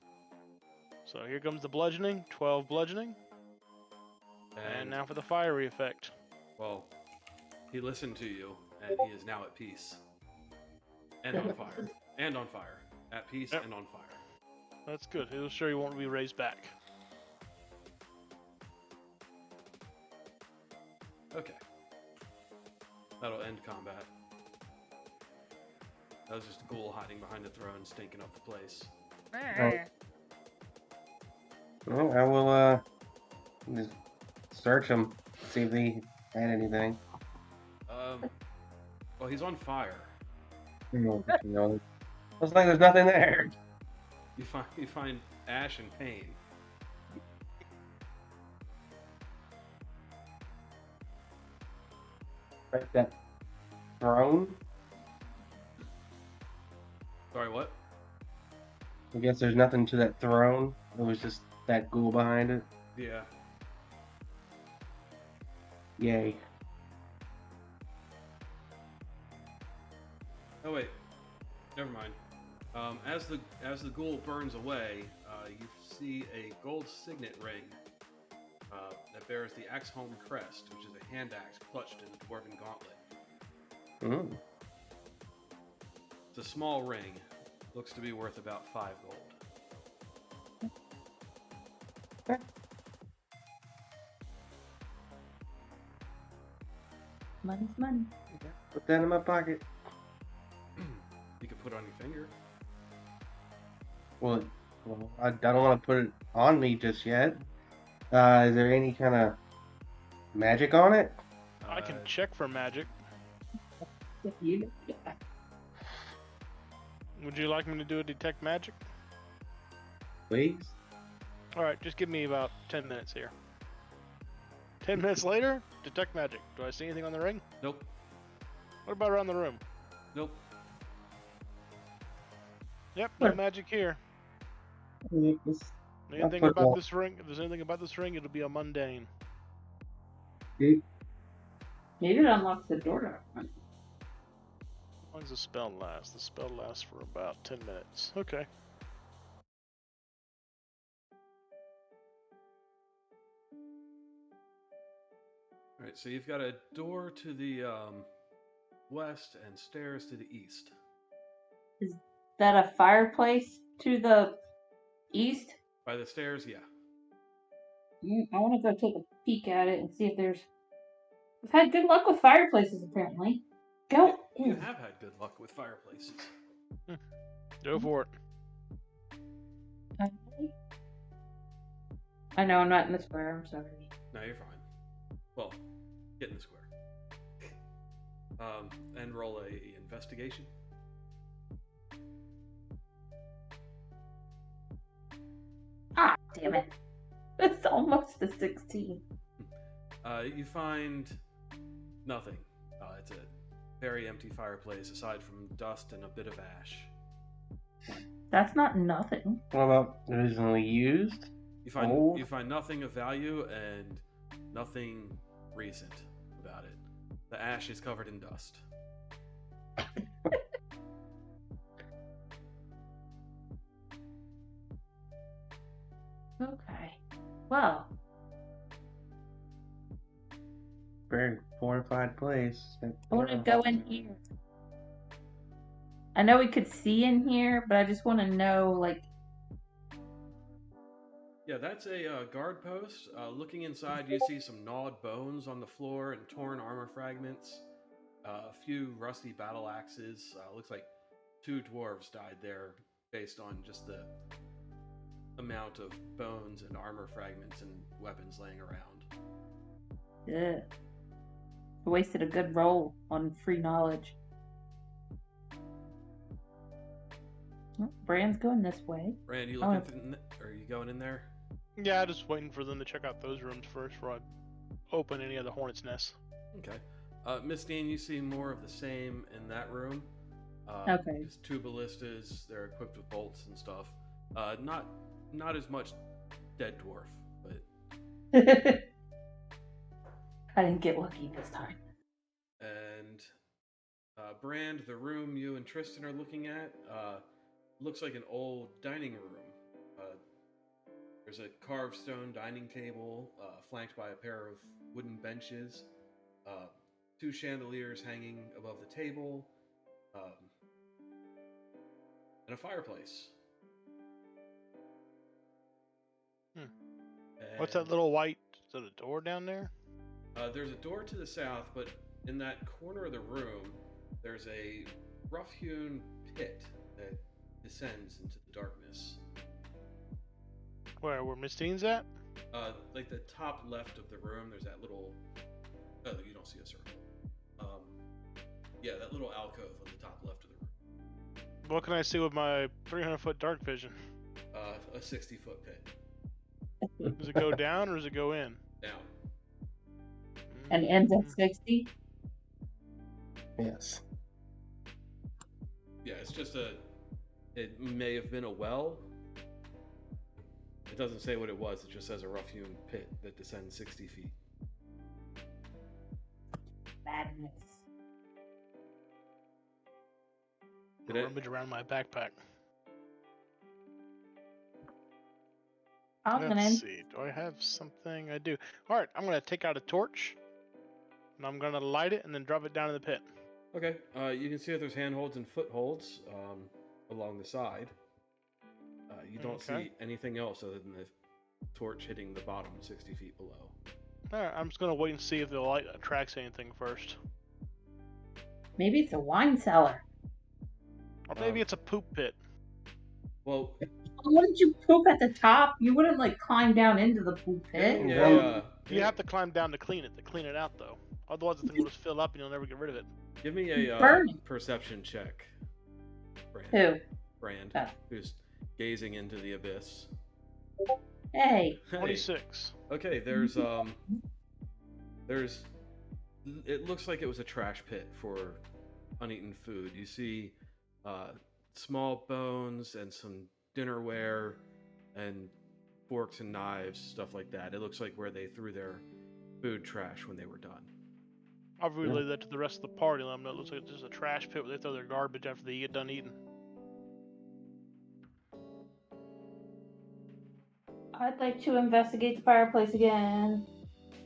[SPEAKER 2] So here comes the bludgeoning. 12 bludgeoning. And now for the fiery effect.
[SPEAKER 1] Well, he listened to you, and he is now at peace. And on fire. And on fire. At peace
[SPEAKER 2] Yep.
[SPEAKER 1] and on fire.
[SPEAKER 2] That's good. It'll sure he won't be raised back.
[SPEAKER 1] Okay. That'll end combat. That was just a ghoul hiding behind the throne, stinking up the place.
[SPEAKER 3] Well, I will just search him, see if he had anything.
[SPEAKER 1] Well, he's on fire.
[SPEAKER 3] Looks like there's nothing there.
[SPEAKER 1] You find ash and pain.
[SPEAKER 3] Right, that throne.
[SPEAKER 1] Sorry, what?
[SPEAKER 3] I guess there's nothing to that throne. It was just that ghoul behind it.
[SPEAKER 1] Yeah.
[SPEAKER 3] Yay.
[SPEAKER 1] Oh wait, never mind. As the ghoul burns away, you see a gold signet ring that bears the Axholm crest, which is a hand axe clutched in a dwarven gauntlet.
[SPEAKER 3] Mm.
[SPEAKER 1] It's a small ring. Looks to be worth about 5 gold.
[SPEAKER 5] Money's money.
[SPEAKER 3] Put that in my pocket.
[SPEAKER 1] You could put it on your finger.
[SPEAKER 3] Well, I don't want to put it on me just yet. Is there any kind of magic on it?
[SPEAKER 2] I can check for magic.
[SPEAKER 5] If you.
[SPEAKER 2] Would you like me to do a detect magic?
[SPEAKER 3] Please?
[SPEAKER 2] Alright, just give me about 10 minutes here. 10 minutes later, detect magic. Do I see anything on the ring?
[SPEAKER 1] Nope.
[SPEAKER 2] What about around the room?
[SPEAKER 1] Nope.
[SPEAKER 2] Yep, no magic here. Anything about this ring? If there's anything about this ring, it'll be a mundane.
[SPEAKER 5] Maybe it unlocks the door.
[SPEAKER 2] How long does the spell last? The spell lasts for about 10 minutes. Okay.
[SPEAKER 1] Alright, so you've got a door to the west and stairs to the east.
[SPEAKER 5] Is that a fireplace to the east?
[SPEAKER 1] By the stairs, yeah.
[SPEAKER 5] I want to go take a peek at it and see if there's. We've had good luck with fireplaces, apparently. Go.
[SPEAKER 1] You have had good luck with fireplaces.
[SPEAKER 2] Go for it.
[SPEAKER 5] I know I'm not in the square. I'm sorry.
[SPEAKER 1] No, you're fine. Well, get in the square. And roll a investigation.
[SPEAKER 5] Ah, damn it. It's almost a 16.
[SPEAKER 1] You find nothing. It's a very empty fireplace aside from dust and a bit of ash.
[SPEAKER 5] That's not nothing.
[SPEAKER 3] What about originally used?
[SPEAKER 1] You find
[SPEAKER 3] Old?
[SPEAKER 1] you find nothing of value and nothing recent about it. The ash is covered in dust.
[SPEAKER 5] Okay. Well,
[SPEAKER 3] Very fortified place.
[SPEAKER 5] I want to go in here. I know we could see in here, but I just want to know, like.
[SPEAKER 1] Yeah, that's a guard post. Looking inside, you see some gnawed bones on the floor and torn armor fragments. A few rusty battle axes. Looks like 2 dwarves died there based on just the amount of bones and armor fragments and weapons laying around.
[SPEAKER 5] Ugh. I wasted a good roll on free knowledge. Oh, Brand's going this way.
[SPEAKER 1] Brand, you looking? Are you going in there?
[SPEAKER 2] Yeah, just waiting for them to check out those rooms first before I open any of the hornet's nests.
[SPEAKER 1] Okay. Miss Dean, you see more of the same in that room.
[SPEAKER 5] Okay.
[SPEAKER 1] Just 2 ballistas. They're equipped with bolts and stuff. Not as much dead dwarf, but
[SPEAKER 5] I didn't get lucky this time.
[SPEAKER 1] and Brand, the room you and Tristan are looking at looks like an old dining room. There's a carved stone dining table flanked by a pair of wooden benches, 2 chandeliers hanging above the table, and a fireplace.
[SPEAKER 2] What's that little white? Is that a door down there?
[SPEAKER 1] There's a door to the south, but in that corner of the room, there's a rough-hewn pit that descends into the darkness.
[SPEAKER 2] Where Miss Dean's at?
[SPEAKER 1] Like the top left of the room, there's that little. Oh, you don't see a circle. Yeah, that little alcove on the top left of the room.
[SPEAKER 2] What can I see with my 300-foot dark vision?
[SPEAKER 1] a 60-foot pit.
[SPEAKER 2] Does it go down or does it go in?
[SPEAKER 1] Down.
[SPEAKER 5] And ends at 60?
[SPEAKER 3] Yes.
[SPEAKER 1] Yeah, it's just it may have been a well. It doesn't say what it was. It just says a rough-hewn pit that descends 60 feet.
[SPEAKER 5] Madness.
[SPEAKER 1] Did it?
[SPEAKER 2] Rummage around my backpack.
[SPEAKER 5] I'm gonna.
[SPEAKER 2] Let's see. Do I have something? I do. All right. I'm gonna take out a torch, and I'm gonna light it and then drop it down in the pit.
[SPEAKER 1] Okay. You can see that there's handholds and footholds along the side. You don't
[SPEAKER 2] Okay.
[SPEAKER 1] see anything else other than the torch hitting the bottom 60 feet below.
[SPEAKER 2] All right. I'm just gonna wait and see if the light attracts anything first,
[SPEAKER 5] Maybe it's a wine cellar.
[SPEAKER 2] or maybe it's a poop pit.
[SPEAKER 1] Well,
[SPEAKER 5] Wouldn't you poop at the top? You wouldn't like climb down into the poop pit.
[SPEAKER 2] You have to climb down to clean it out though. Otherwise, the thing will just fill up and you'll never get rid of it.
[SPEAKER 1] give me a
[SPEAKER 5] Burn it.
[SPEAKER 1] perception check. Brand.
[SPEAKER 5] Who?
[SPEAKER 1] Brand,
[SPEAKER 5] Oh.
[SPEAKER 1] who's gazing into the abyss.
[SPEAKER 5] Hey.
[SPEAKER 1] Hey.
[SPEAKER 2] 26.
[SPEAKER 1] Okay, there's it looks like it was a trash pit for uneaten food. You see small bones and some dinnerware and forks and knives, stuff like that. It looks like where they threw their food trash when they were done.
[SPEAKER 2] I'll relay that to the rest of the party. Let them know it looks like there's a trash pit where they throw their garbage after they get done eating.
[SPEAKER 5] I'd like to investigate the fireplace again.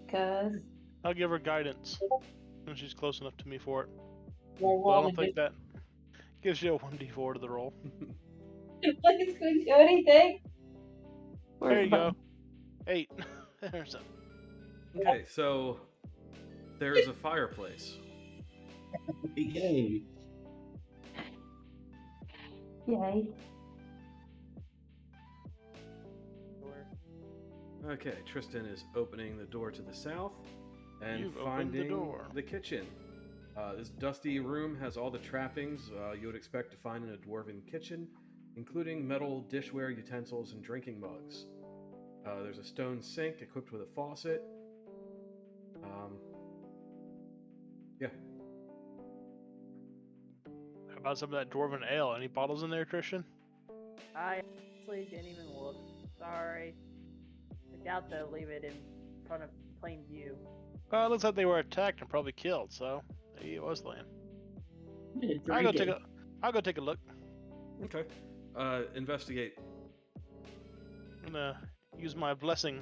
[SPEAKER 5] Because.
[SPEAKER 2] I'll give her guidance when she's close enough to me for it.
[SPEAKER 5] Well,
[SPEAKER 2] But I don't think that gives you a 1d4 to the roll.
[SPEAKER 5] Like it's going to do anything.
[SPEAKER 2] There you go. 8. There's a...
[SPEAKER 1] Okay, so there's a fireplace.
[SPEAKER 3] Yay.
[SPEAKER 5] Yay.
[SPEAKER 1] Okay, Tristan is opening the door to the south and
[SPEAKER 2] You've opened
[SPEAKER 1] finding
[SPEAKER 2] the door.
[SPEAKER 1] the kitchen. This dusty room has all the trappings you would expect to find in a dwarven kitchen, including metal dishware, utensils, and drinking mugs. There's a stone sink equipped with a faucet. Yeah.
[SPEAKER 2] How about some of that dwarven ale? Any bottles in there, Tristan?
[SPEAKER 4] I actually didn't even look. Sorry. I doubt they'll leave it in front of plain view.
[SPEAKER 2] Well, it looks like they were attacked and probably killed, so maybe it was laying. I'll go take a look.
[SPEAKER 1] Okay. Investigate.
[SPEAKER 2] I'm gonna use my blessing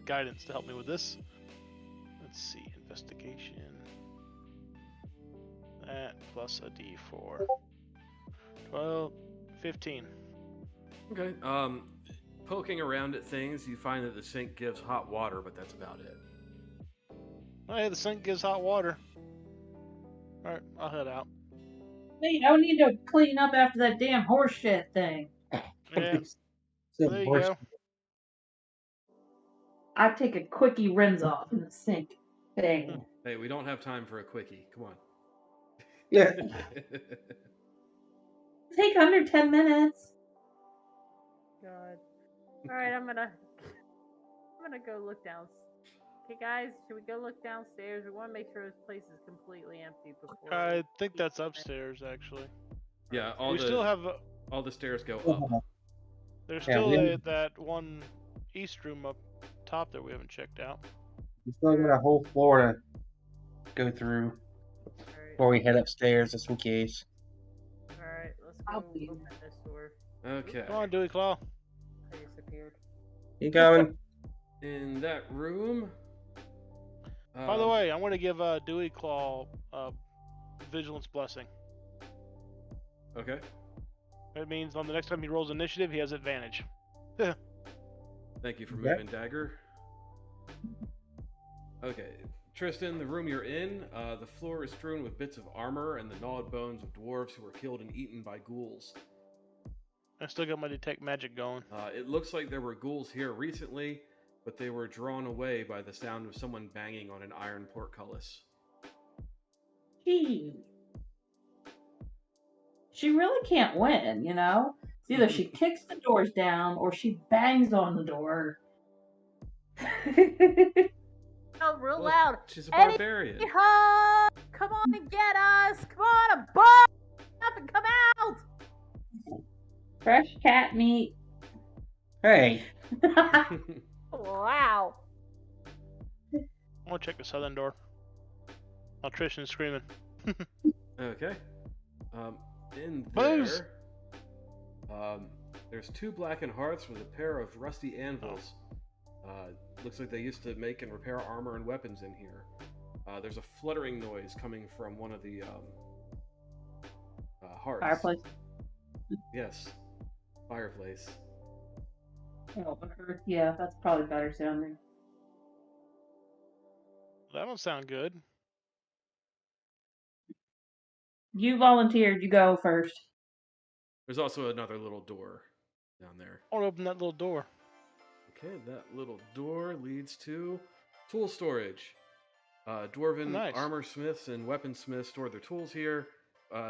[SPEAKER 2] guidance to help me with this. Let's see, investigation. That plus a d4. 12, 15.
[SPEAKER 1] Okay. Poking around at things, you find that the sink gives hot water, but that's about it.
[SPEAKER 2] Oh, hey, the sink gives hot water. Alright, I'll head out.
[SPEAKER 5] Hey, I need to clean up after that damn horse shit thing.
[SPEAKER 2] Yeah,
[SPEAKER 3] So
[SPEAKER 2] there you
[SPEAKER 3] horse-
[SPEAKER 2] go.
[SPEAKER 5] I take a quickie rinse off in the sink thing.
[SPEAKER 1] Hey, we don't have time for a quickie. Come on.
[SPEAKER 3] Yeah.
[SPEAKER 5] Take under 10 minutes.
[SPEAKER 4] God. Alright, I'm gonna go look down. Okay, guys, should we go look downstairs? We want to make sure this place is completely empty before.
[SPEAKER 2] I think that's upstairs, actually.
[SPEAKER 1] Yeah,
[SPEAKER 2] We still have...
[SPEAKER 1] all the stairs go up.
[SPEAKER 2] There's
[SPEAKER 3] Yeah,
[SPEAKER 2] still
[SPEAKER 3] we-
[SPEAKER 2] that one east room up top that we haven't checked out.
[SPEAKER 3] We still got a whole floor to go through
[SPEAKER 4] Alright,
[SPEAKER 3] before we head upstairs, just in case.
[SPEAKER 4] alright, let's
[SPEAKER 5] I'll
[SPEAKER 4] go
[SPEAKER 5] be-
[SPEAKER 4] open this door.
[SPEAKER 1] Okay.
[SPEAKER 2] Come on, Dewey Claw.
[SPEAKER 4] I disappeared.
[SPEAKER 3] You going?
[SPEAKER 1] In that room.
[SPEAKER 2] By the way, I'm going to give Dewey Claw Vigilance Blessing.
[SPEAKER 1] Okay.
[SPEAKER 2] It means on the next time he rolls initiative, he has advantage.
[SPEAKER 1] Thank you for
[SPEAKER 3] Okay.
[SPEAKER 1] moving, Dagger. Okay, Tristan, the room you're in, the floor is strewn with bits of armor and the gnawed bones of dwarves who were killed and eaten by ghouls.
[SPEAKER 2] I still got my detect magic going.
[SPEAKER 1] It looks like there were ghouls here recently, but they were drawn away by the sound of someone banging on an iron portcullis.
[SPEAKER 5] Gee. She really can't win, you know? It's either she kicks the doors down or she bangs on the door.
[SPEAKER 4] Oh, real
[SPEAKER 1] Well,
[SPEAKER 4] loud.
[SPEAKER 1] she's a
[SPEAKER 4] Eddie,
[SPEAKER 1] barbarian.
[SPEAKER 4] come on and get us! Come on, up and come out!
[SPEAKER 5] Fresh cat meat.
[SPEAKER 3] Hey,
[SPEAKER 4] Wow.
[SPEAKER 2] I want to check the southern door. Electrician's screaming.
[SPEAKER 1] Okay. In
[SPEAKER 2] Blues.
[SPEAKER 1] there, there's 2 blackened hearths with a pair of rusty anvils. Looks like they used to make and repair armor and weapons in here. There's a fluttering noise coming from one of the hearths.
[SPEAKER 5] Fireplace.
[SPEAKER 1] Yes, fireplace.
[SPEAKER 5] Oh, yeah, that's probably better sounding.
[SPEAKER 2] That don't sound good.
[SPEAKER 5] You volunteered. You go first.
[SPEAKER 1] There's also another little door down there.
[SPEAKER 2] I want to open that little door.
[SPEAKER 1] Okay, that little door leads to tool storage. Dwarven
[SPEAKER 2] Nice.
[SPEAKER 1] armor smiths and weaponsmiths store their tools here.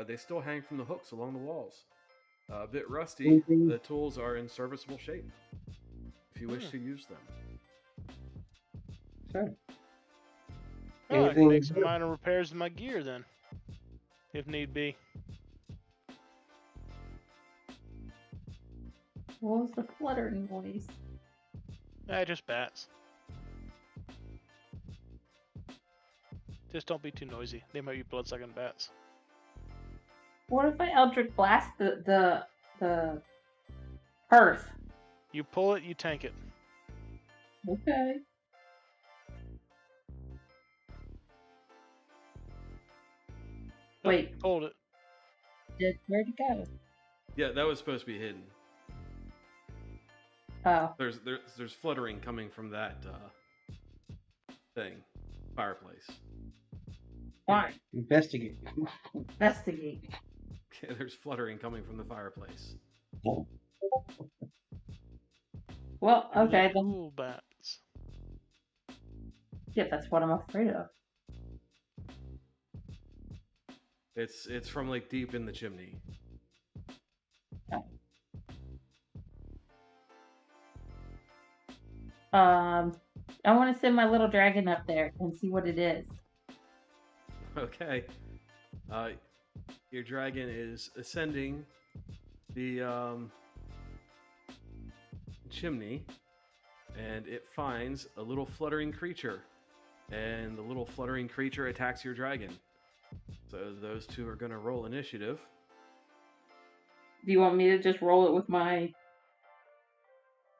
[SPEAKER 1] They still hang from the hooks along the walls. A bit rusty, the tools are in serviceable shape if you wish to use them.
[SPEAKER 3] sure.
[SPEAKER 2] Oh, I can
[SPEAKER 3] Anything-
[SPEAKER 2] make some minor repairs in my gear then, if need be.
[SPEAKER 5] What was the fluttering noise?
[SPEAKER 2] Just bats. Just don't be too noisy. They might be blood-sucking bats.
[SPEAKER 5] What if I Eldritch Blast the hearth?
[SPEAKER 2] You pull it, you tank it.
[SPEAKER 5] Okay. Wait,
[SPEAKER 2] Hold it.
[SPEAKER 5] where'd it go?
[SPEAKER 1] Yeah, that was supposed to be hidden.
[SPEAKER 5] Oh,
[SPEAKER 1] There's fluttering coming from that thing, fireplace.
[SPEAKER 5] fine.
[SPEAKER 3] Investigate.
[SPEAKER 5] Investigate.
[SPEAKER 1] Okay, there's fluttering coming from the fireplace.
[SPEAKER 5] Well, okay, then.
[SPEAKER 2] Ghoul bats.
[SPEAKER 5] Yeah, that's what I'm afraid of.
[SPEAKER 1] It's from like deep in the chimney.
[SPEAKER 5] I want to send my little dragon up there and see what it is.
[SPEAKER 1] Okay. Your dragon is ascending the chimney, and it finds a little fluttering creature. And the little fluttering creature attacks your dragon. So those two are going to roll initiative.
[SPEAKER 5] Do you want me to just roll it with my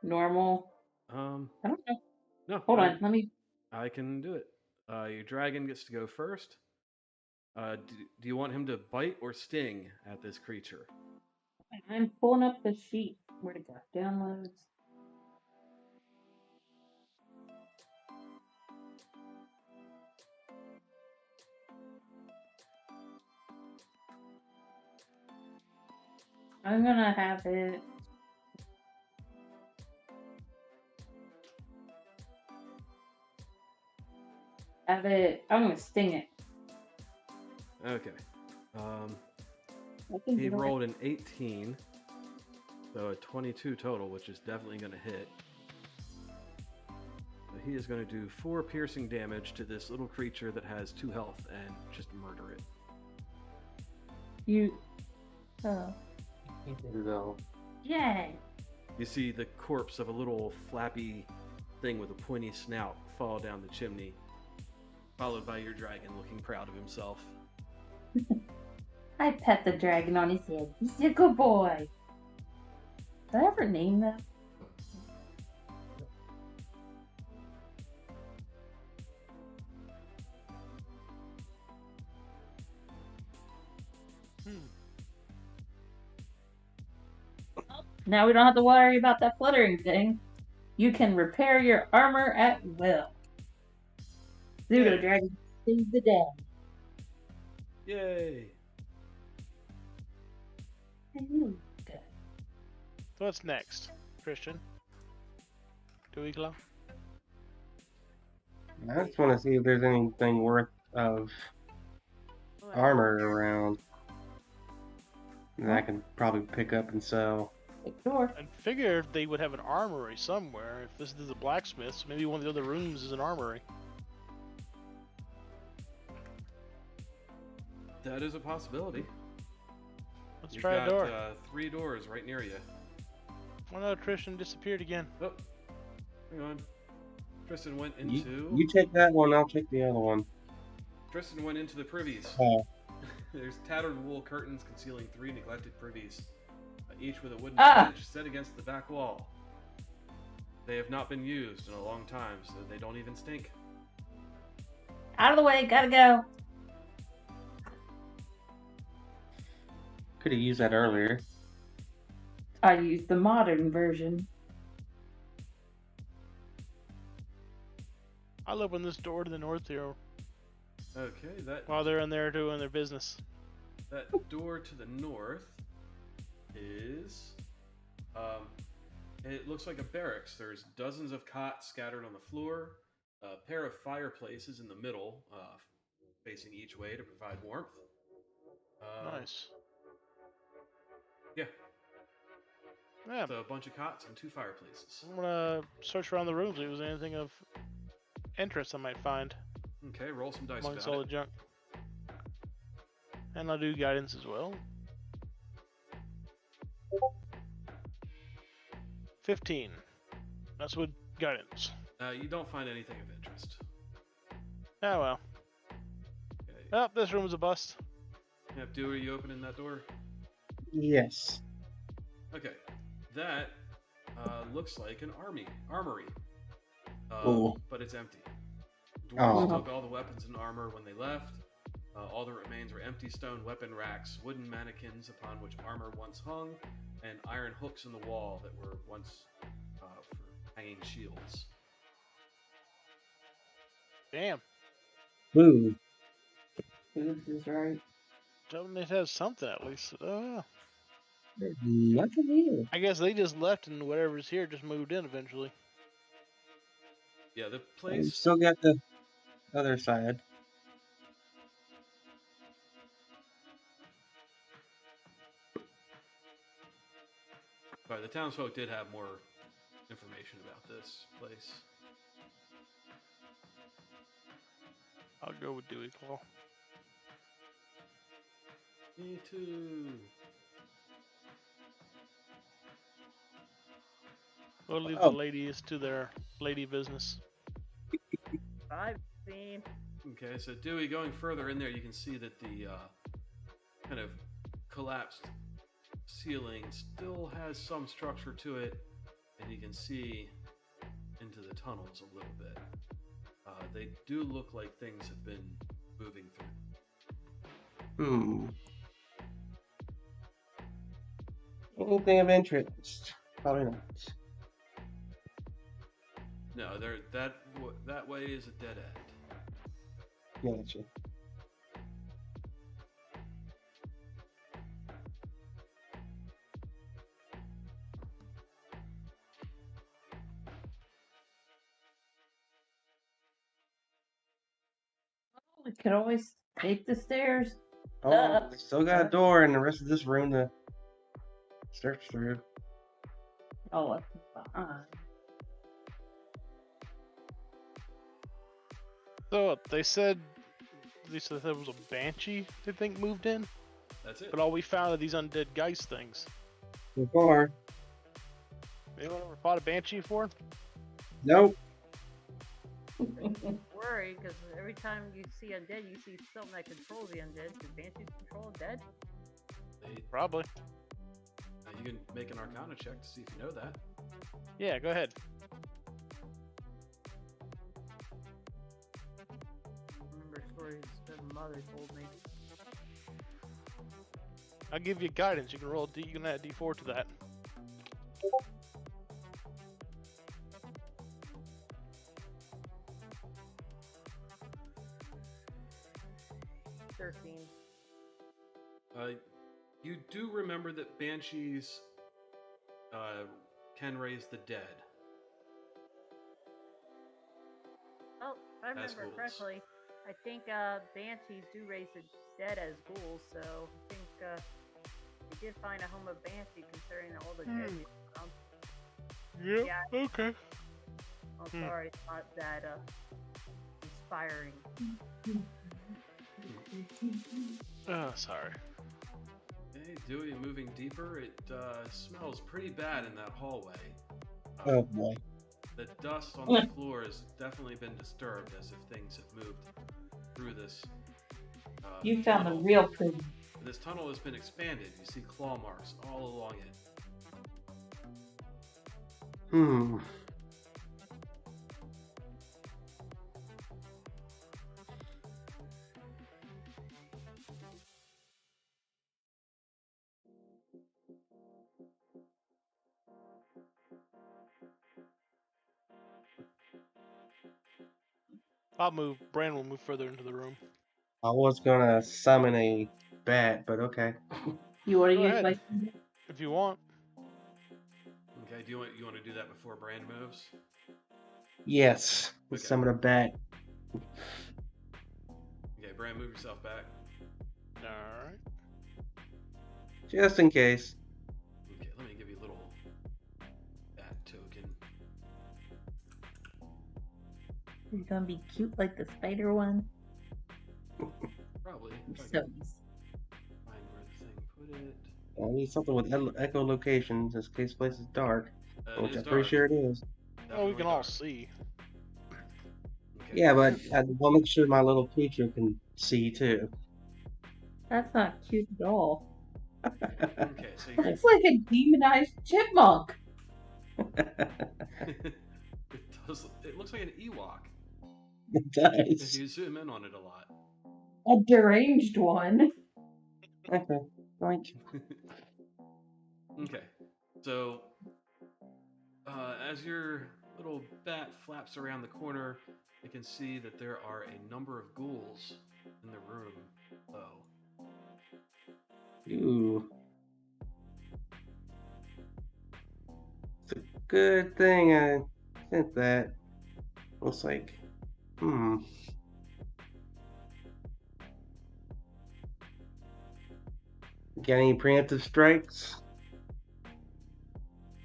[SPEAKER 5] normal? I don't know.
[SPEAKER 1] No.
[SPEAKER 5] Hold on, let me.
[SPEAKER 1] I can do it. Your dragon gets to go first. Do you want him to bite or sting at this creature?
[SPEAKER 5] I'm pulling up the sheet. Where'd it go? Downloads. I'm gonna have it. I'm gonna sting it.
[SPEAKER 1] Okay.
[SPEAKER 5] I think
[SPEAKER 1] He
[SPEAKER 5] it'll-
[SPEAKER 1] rolled an 18, so a 22 total, which is definitely going to hit. So he is going to do 4 piercing damage to this little creature that has 2 health and just murder it.
[SPEAKER 5] You. Oh.
[SPEAKER 3] So,
[SPEAKER 5] Yay!
[SPEAKER 1] You see the corpse of a little flappy thing with a pointy snout fall down the chimney, followed by your dragon looking proud of himself.
[SPEAKER 5] I pet the dragon on his head. He's a good boy. Did I ever name them? Now we don't have to worry about that fluttering thing. You can repair your armor at will. Pseudo dragon saves the day.
[SPEAKER 1] Yay!
[SPEAKER 5] Good.
[SPEAKER 2] So what's next, Christian? Do we glow?
[SPEAKER 3] I just want to see if there's anything worth of armor around that I can probably pick up and sell.
[SPEAKER 5] Take the door.
[SPEAKER 2] I'd figure they would have an armory somewhere. If this is a blacksmith, so maybe one of the other rooms is an armory.
[SPEAKER 1] That is a possibility.
[SPEAKER 2] Let's
[SPEAKER 1] You've
[SPEAKER 2] try
[SPEAKER 1] got,
[SPEAKER 2] a door.
[SPEAKER 1] 3 doors right near you.
[SPEAKER 2] Oh no, Tristan disappeared again.
[SPEAKER 1] Oh, hang on. Tristan went into.
[SPEAKER 3] You take that one, I'll take the other one.
[SPEAKER 1] Tristan went into the privies.
[SPEAKER 3] Oh.
[SPEAKER 1] There's tattered wool curtains concealing 3 neglected privies, each with a wooden
[SPEAKER 5] Ah!
[SPEAKER 1] bench set against the back wall. They have not been used in a long time, so they don't even stink.
[SPEAKER 5] Out of the way, gotta go.
[SPEAKER 3] Could have used that earlier.
[SPEAKER 5] I used the modern version.
[SPEAKER 2] I'll open this door to the north here
[SPEAKER 1] Okay,
[SPEAKER 2] while they're in there doing their business.
[SPEAKER 1] that door to the north is, it looks like a barracks. There's dozens of cots scattered on the floor, a pair of fireplaces in the middle, facing each way to provide warmth.
[SPEAKER 2] Nice.
[SPEAKER 1] Yeah,
[SPEAKER 2] Yeah,
[SPEAKER 1] so a bunch of cots and 2 fireplaces.
[SPEAKER 2] I'm gonna search around the rooms if there's anything of interest I might find
[SPEAKER 1] Okay, roll some dice
[SPEAKER 2] amongst
[SPEAKER 1] about
[SPEAKER 2] all
[SPEAKER 1] it.
[SPEAKER 2] the junk. And I'll do guidance as well. 15. That's with guidance.
[SPEAKER 1] You don't find anything of interest.
[SPEAKER 2] Oh well.
[SPEAKER 1] Okay.
[SPEAKER 2] Oh, this room's a bust.
[SPEAKER 1] Yep, are you opening that door?
[SPEAKER 3] Yes.
[SPEAKER 1] Okay, that looks like an armory,
[SPEAKER 3] Cool.
[SPEAKER 1] but it's empty.
[SPEAKER 3] Oh.
[SPEAKER 1] Dwarves took all the weapons and armor when they left. All that remains are empty stone weapon racks, wooden mannequins upon which armor once hung, and iron hooks in the wall that were once for hanging shields.
[SPEAKER 2] Damn.
[SPEAKER 3] Ooh.
[SPEAKER 5] Oops is right.
[SPEAKER 2] Something that has something at least.
[SPEAKER 3] There's nothing here.
[SPEAKER 2] I guess they just left and whatever's here just moved in eventually.
[SPEAKER 1] Yeah, the
[SPEAKER 3] We
[SPEAKER 1] place.
[SPEAKER 3] still got the other side.
[SPEAKER 1] Sorry, the townsfolk did have more information about this place.
[SPEAKER 2] I'll go with Dewey Claw.
[SPEAKER 1] Me too.
[SPEAKER 2] We'll leave
[SPEAKER 3] Oh.
[SPEAKER 2] the ladies to their lady business.
[SPEAKER 4] I've seen.
[SPEAKER 1] Okay, so Dewey, going further in there, you can see that the kind of collapsed ceiling still has some structure to it, and you can see into the tunnels a little bit. They do look like things have been moving through.
[SPEAKER 3] Anything of interest? Probably not.
[SPEAKER 1] No, that way is a dead end.
[SPEAKER 3] Gotcha.
[SPEAKER 5] We could always take the stairs.
[SPEAKER 3] Oh, we still got a door in the rest of this room to search through.
[SPEAKER 5] Oh, it's fine.
[SPEAKER 2] So they said there was a banshee they think moved in,
[SPEAKER 1] That's it.
[SPEAKER 2] but all we found are these undead geist things.
[SPEAKER 3] So far.
[SPEAKER 2] Anyone ever fought a banshee before?
[SPEAKER 3] Nope.
[SPEAKER 4] Worry, because every time you see undead, you see something that controls the undead. Do banshees control undead?
[SPEAKER 2] Probably.
[SPEAKER 1] You can make an Arcana check to see if you know that.
[SPEAKER 2] Yeah, go ahead.
[SPEAKER 4] Remember stories that mother told me.
[SPEAKER 2] I'll give you guidance. You can roll you can add D4 to that.
[SPEAKER 1] You do remember that banshees can raise the dead.
[SPEAKER 4] Oh, if I
[SPEAKER 1] As
[SPEAKER 4] remember
[SPEAKER 1] ghouls.
[SPEAKER 4] correctly, I think banshees do raise the dead as ghouls, so I think did find a home of Banshee considering all the dead people around.
[SPEAKER 2] Yep.
[SPEAKER 4] Yeah.
[SPEAKER 2] Okay.
[SPEAKER 4] I'm sorry, it's not that inspiring.
[SPEAKER 2] Oh, sorry.
[SPEAKER 1] Okay, Dewey, moving deeper, it smells pretty bad in that hallway.
[SPEAKER 3] Oh boy.
[SPEAKER 1] The dust on the floor has definitely been disturbed, as if things have moved through this.
[SPEAKER 5] You found the
[SPEAKER 1] tunnel.
[SPEAKER 5] real prison.
[SPEAKER 1] This tunnel has been expanded. You see claw marks all along it.
[SPEAKER 2] I'll move. Brand will move further into the room.
[SPEAKER 3] I was gonna summon a bat, but okay.
[SPEAKER 5] You want to
[SPEAKER 2] Go
[SPEAKER 5] use
[SPEAKER 2] ahead.
[SPEAKER 5] my?
[SPEAKER 2] If you want.
[SPEAKER 1] Okay, do you want to do that before Brand moves?
[SPEAKER 3] Yes, let's
[SPEAKER 1] Okay.
[SPEAKER 3] summon a bat.
[SPEAKER 1] Okay, Brand, move yourself back.
[SPEAKER 2] Alright.
[SPEAKER 3] Just in case.
[SPEAKER 1] Okay, let me give you a little bat token.
[SPEAKER 5] He's gonna be cute like the spider one.
[SPEAKER 1] Probably. If I
[SPEAKER 5] So
[SPEAKER 1] can find where the thing put it.
[SPEAKER 3] I need something with echolocation, just in case the place is dark,
[SPEAKER 1] It
[SPEAKER 3] which
[SPEAKER 1] is
[SPEAKER 3] I'm pretty
[SPEAKER 1] dark.
[SPEAKER 3] sure it is.
[SPEAKER 2] Oh, we
[SPEAKER 1] Definitely
[SPEAKER 2] can all
[SPEAKER 1] dark.
[SPEAKER 2] see.
[SPEAKER 1] Okay.
[SPEAKER 3] Yeah, but I want to make sure my little creature can see too.
[SPEAKER 5] that's not cute at all.
[SPEAKER 1] Okay, so you
[SPEAKER 5] It's like a demonized chipmunk.
[SPEAKER 1] it looks like an Ewok
[SPEAKER 3] It
[SPEAKER 1] if
[SPEAKER 3] does.
[SPEAKER 1] you zoom in on it a lot.
[SPEAKER 5] A deranged one.
[SPEAKER 3] Okay. Like,
[SPEAKER 1] Okay, so as your little bat flaps around the corner, you can see that there are a number of ghouls in the room.
[SPEAKER 3] ooh. It's a good thing I sent that. Looks like, Got any preemptive strikes?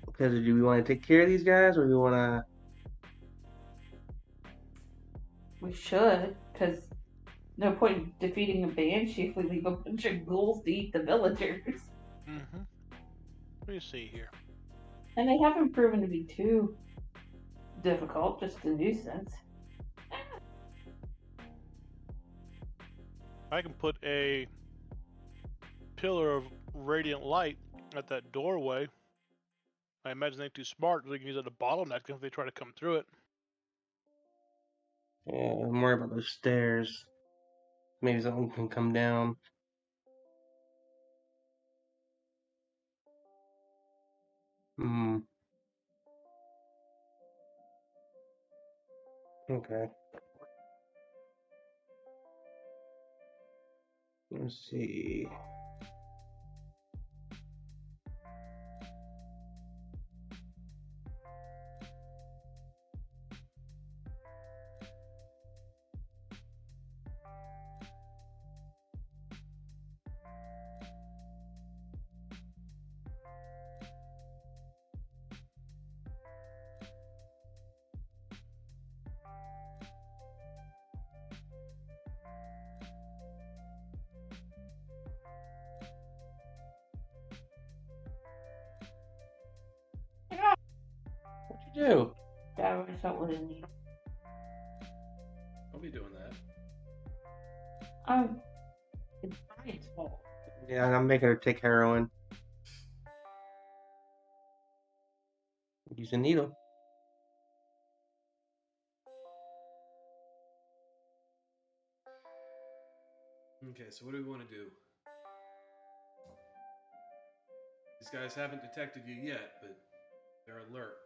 [SPEAKER 3] Because do we want to take care of these guys, or do we want to?
[SPEAKER 5] We should, because no point in defeating a banshee if we leave a bunch of ghouls to eat the villagers.
[SPEAKER 2] Mm-hmm. Let me see here.
[SPEAKER 5] And they haven't proven to be too difficult, just a nuisance.
[SPEAKER 2] I can put a pillar of radiant light at that doorway. I imagine they ain't too smart. They can use it as a bottleneck if they try to come through it.
[SPEAKER 3] Yeah, I'm worried about those stairs. Maybe something can come down. Okay. Let's see. What'd you do?
[SPEAKER 5] That was not what I need.
[SPEAKER 1] I'll be doing that.
[SPEAKER 5] It's Brian's fault.
[SPEAKER 3] Yeah, I'm making her take heroin. Use a needle.
[SPEAKER 1] Okay, so what do we want to do? These guys haven't detected you yet, but they're alert.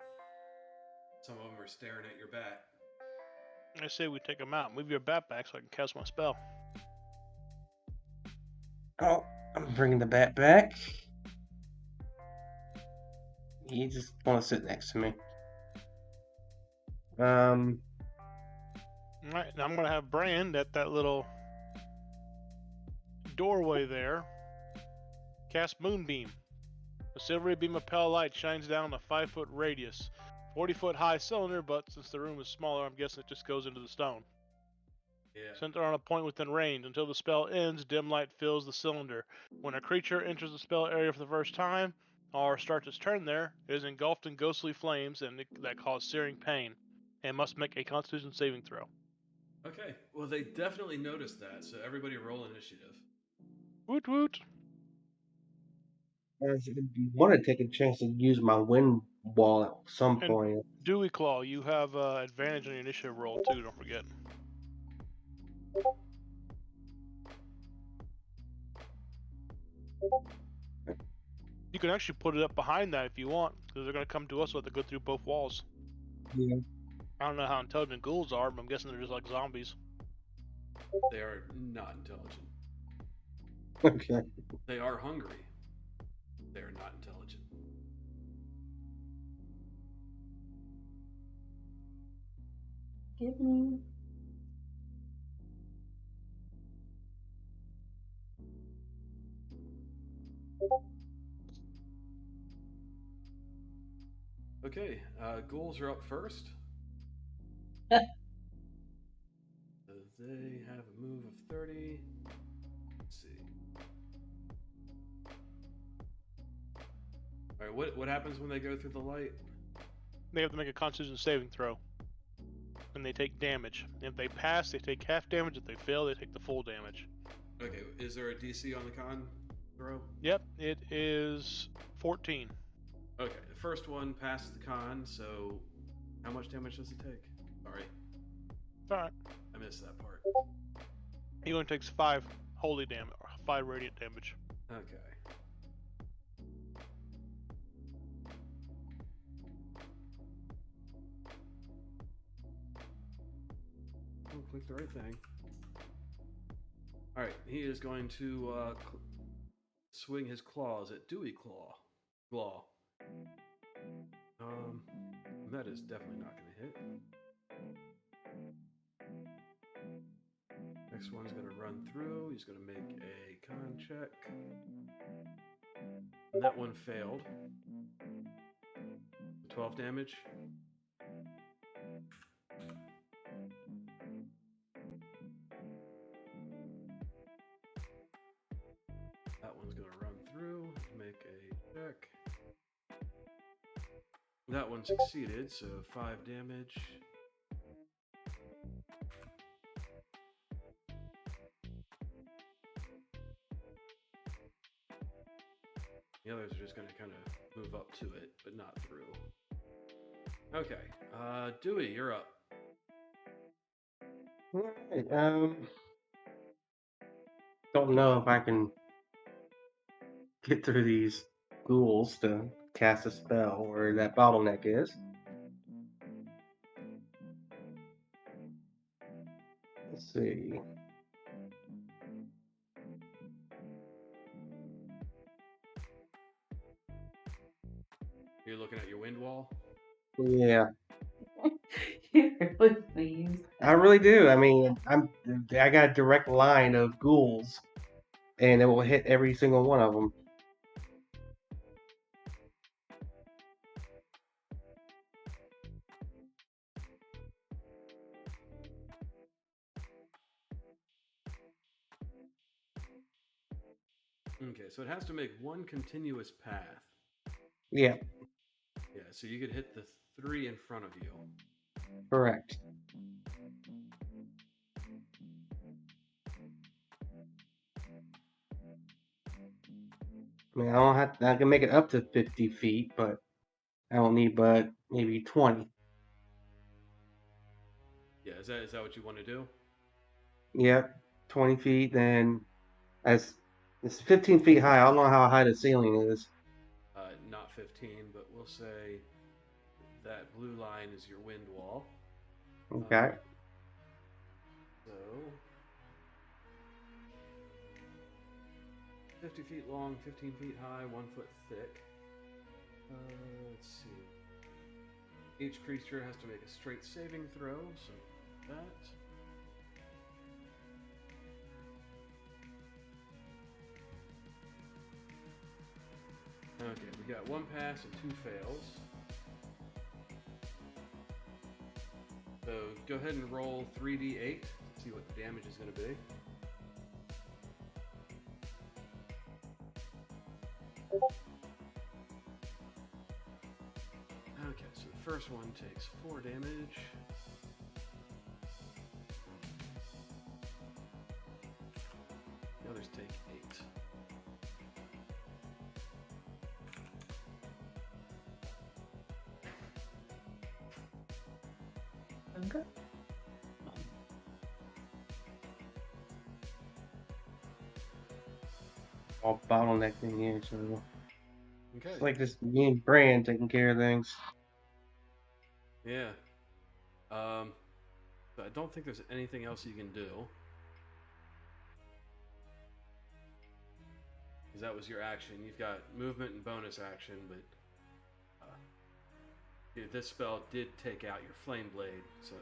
[SPEAKER 1] Some of them are staring at your bat.
[SPEAKER 2] I say we take them out. Move your bat back so I can cast my spell.
[SPEAKER 3] Oh, I'm bringing the bat back. You just want to sit next to me.
[SPEAKER 2] Alright, now I'm gonna have Brand at that little doorway there. Cast Moonbeam. A silvery beam of pale light shines down a 5-foot radius. 40-foot high cylinder, but since the room is smaller, I'm guessing it just goes into the stone.
[SPEAKER 1] Yeah.
[SPEAKER 2] Center on a point within range. Until the spell ends, dim light fills the cylinder. When a creature enters the spell area for the first time, or starts its turn there, it is engulfed in ghostly flames that cause searing pain, and must make a Constitution saving throw.
[SPEAKER 1] Okay. Well, they definitely noticed that, so everybody roll initiative.
[SPEAKER 2] Woot woot!
[SPEAKER 3] I want to take a chance to use my wind wall at some
[SPEAKER 2] And
[SPEAKER 3] point.
[SPEAKER 2] Dewey Claw, you have advantage on your initiative roll too, don't forget. You can actually put it up behind that if you want, because they're going to come to us, so they have to go through both walls.
[SPEAKER 3] Yeah.
[SPEAKER 2] I don't know how intelligent ghouls are, but I'm guessing they're just like zombies.
[SPEAKER 1] They are not intelligent.
[SPEAKER 3] Okay.
[SPEAKER 1] They are hungry. They are not intelligent.
[SPEAKER 5] Give me.
[SPEAKER 1] Okay, ghouls are up first. So they have a move of 30. Let's see. All right, what happens when they go through the light?
[SPEAKER 2] They have to make a Constitution saving throw, and they take damage. If they pass, they take half damage. If they fail, they take the full damage.
[SPEAKER 1] Okay, is there a DC on the con throw?
[SPEAKER 2] Yep, it is 14.
[SPEAKER 1] Okay, the first one passed the con, so how much damage does it take? Sorry,
[SPEAKER 2] Alright.
[SPEAKER 1] I missed that part.
[SPEAKER 2] He only takes 5 holy damage, or 5 radiant damage.
[SPEAKER 1] Okay. Oh, click the right thing. Alright, he is going to swing his claws at Dewey Claw. That is definitely not going to hit. Next one's going to run through. He's going to make a con check. And that one failed. 12 damage. That one's going to run through, make a check. That one succeeded, so 5 damage. The others are just going to kind of move up to it, but not through. Okay, Dewey, you're up.
[SPEAKER 3] Alright, don't know if I can get through these ghouls to cast a spell where that bottleneck is. Let's see.
[SPEAKER 1] You're looking at your wind wall?
[SPEAKER 3] Yeah,
[SPEAKER 5] Please.
[SPEAKER 3] I really do. I mean, I got a direct line of ghouls, and it will hit every single one of them.
[SPEAKER 1] Okay, so it has to make one continuous path.
[SPEAKER 3] Yeah,
[SPEAKER 1] Yeah, so you could hit the 3 in front of you.
[SPEAKER 3] correct. I mean, I can make it up to 50 feet, but I don't need but maybe 20.
[SPEAKER 1] Yeah, is that what you want to do?
[SPEAKER 3] Yep, 20 feet. Then as it's 15 feet high. I don't know how high the ceiling is.
[SPEAKER 1] Not 15, but we'll say that blue line is your wind wall.
[SPEAKER 3] Okay.
[SPEAKER 1] So 50 feet long, 15 feet high, 1 foot thick. Let's see. Each creature has to make a straight saving throw, so that. You got 1 pass and 2 fails. So go ahead and roll 3d8 to see what the damage is going to be. Okay, so the first one takes 4 damage. The others take 8.
[SPEAKER 5] Okay.
[SPEAKER 3] All bottlenecked in here, so
[SPEAKER 1] Okay.
[SPEAKER 3] it's like just me and Brand taking care of things.
[SPEAKER 1] Yeah. But I don't think there's anything else you can do. Because that was your action. You've got movement and bonus action, but this spell did take out your flame blade, so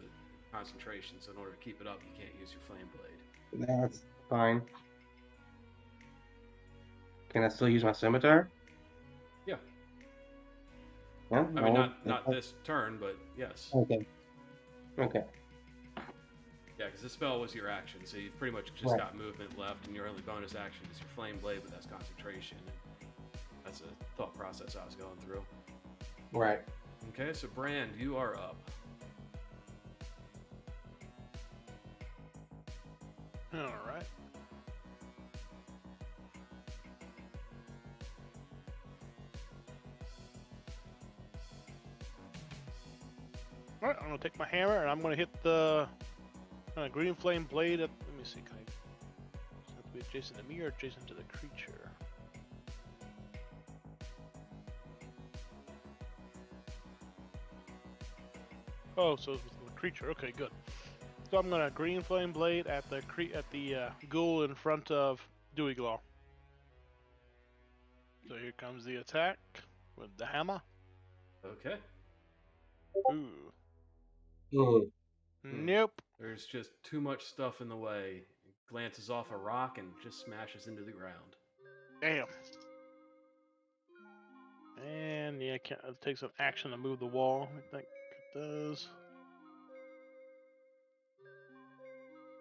[SPEAKER 1] concentration. So in order to keep it up, you can't use your flame blade.
[SPEAKER 3] That's fine. Can I still use my scimitar?
[SPEAKER 1] Yeah.
[SPEAKER 3] Yeah.
[SPEAKER 1] I mean, not this turn, but yes.
[SPEAKER 3] Okay. Okay.
[SPEAKER 1] Yeah, because this spell was your action, so you've pretty much just got movement left, and your only bonus action is your flame blade, but that's concentration. That's a thought process I was going through.
[SPEAKER 3] Right.
[SPEAKER 1] Okay, so Brand, you are up.
[SPEAKER 2] All right. All right, I'm gonna take my hammer and I'm gonna hit the green flame blade at. Let me see. Can I? Does it have to be adjacent to me or adjacent to the creature? Oh, so it's with the creature. Okay, good. So I'm gonna green flame blade at the ghoul in front of Dewey-Glaw. So here comes the attack with the hammer.
[SPEAKER 1] Okay.
[SPEAKER 2] Ooh.
[SPEAKER 3] Mm.
[SPEAKER 2] Nope.
[SPEAKER 1] There's just too much stuff in the way. It glances off a rock and just smashes into the ground.
[SPEAKER 2] Damn. And yeah, it takes an action to move the wall. I think it does.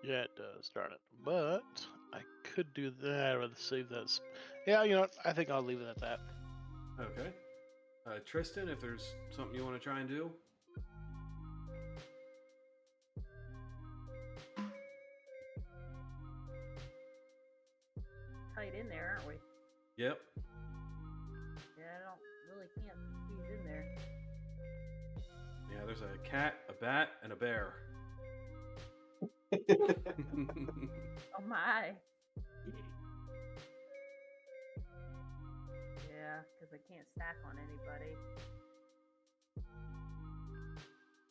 [SPEAKER 2] Yeah, it does, darn it. But I could do that. I'd rather save that. Yeah, you know what? I think I'll leave it at that.
[SPEAKER 1] Okay. Tristan, if there's something you want to try and do?
[SPEAKER 4] Tight in there, aren't we?
[SPEAKER 1] Yep.
[SPEAKER 4] Yeah, I don't really can't squeeze in there.
[SPEAKER 1] Yeah, there's a cat, a bat, and a bear.
[SPEAKER 4] Oh my. Yeah, because I can't stack on anybody.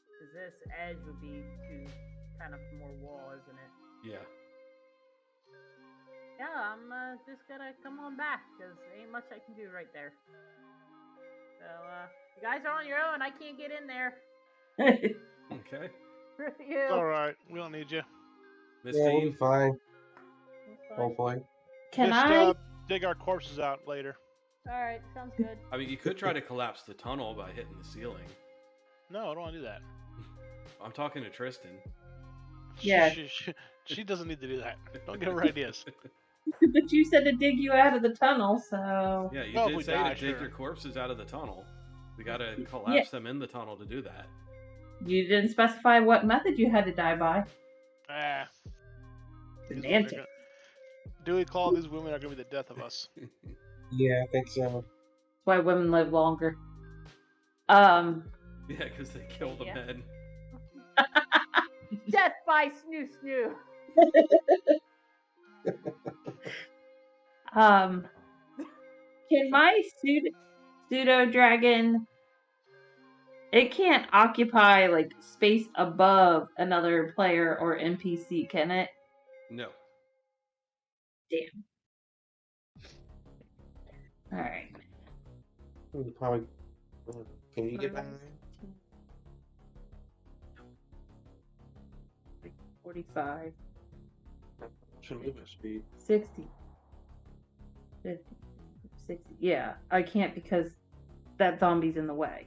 [SPEAKER 4] Because this edge would be too kind of more wall, isn't it?
[SPEAKER 1] Yeah.
[SPEAKER 4] Yeah, I'm just gonna come on back because ain't much I can do right there. So, you guys are on your own. I can't get in there.
[SPEAKER 1] Okay.
[SPEAKER 4] You.
[SPEAKER 2] All right, we don't need you.
[SPEAKER 1] Miss
[SPEAKER 3] Yeah, we'll
[SPEAKER 1] Dean?
[SPEAKER 3] be fine.
[SPEAKER 4] It's fine.
[SPEAKER 3] Hopefully.
[SPEAKER 5] Can
[SPEAKER 2] Just
[SPEAKER 5] I?
[SPEAKER 2] dig our corpses out later.
[SPEAKER 4] Alright, sounds good.
[SPEAKER 1] I mean, you could try to collapse the tunnel by hitting the ceiling.
[SPEAKER 2] No, I don't want to do that.
[SPEAKER 1] I'm talking to Tristan.
[SPEAKER 5] Yeah.
[SPEAKER 2] She doesn't need to do that. Don't give her ideas.
[SPEAKER 5] But you said to dig you out of the tunnel, so.
[SPEAKER 1] Yeah, you
[SPEAKER 2] Well, if
[SPEAKER 1] did
[SPEAKER 2] we
[SPEAKER 1] say
[SPEAKER 2] die,
[SPEAKER 1] to dig
[SPEAKER 2] sure.
[SPEAKER 1] your corpses out of the tunnel. We gotta collapse them in the tunnel to do that.
[SPEAKER 5] You didn't specify what method you had to die by.
[SPEAKER 2] Ah.
[SPEAKER 5] Semantic.
[SPEAKER 2] Dewey-Claw, these women are going to be the death of us.
[SPEAKER 3] Yeah, I think so.
[SPEAKER 5] That's why women live longer.
[SPEAKER 1] Yeah, because they killed the
[SPEAKER 4] Yeah.
[SPEAKER 1] men.
[SPEAKER 4] Death by snoo snoo.
[SPEAKER 5] Can my pseudo dragon? It can't occupy like space above another player or NPC, can it?
[SPEAKER 1] No.
[SPEAKER 5] Damn. All right.
[SPEAKER 3] Probably. Can you get back?
[SPEAKER 5] 45,
[SPEAKER 3] Should movement speed.
[SPEAKER 5] 60, 50, 60. Yeah, I can't because that zombie's in the way.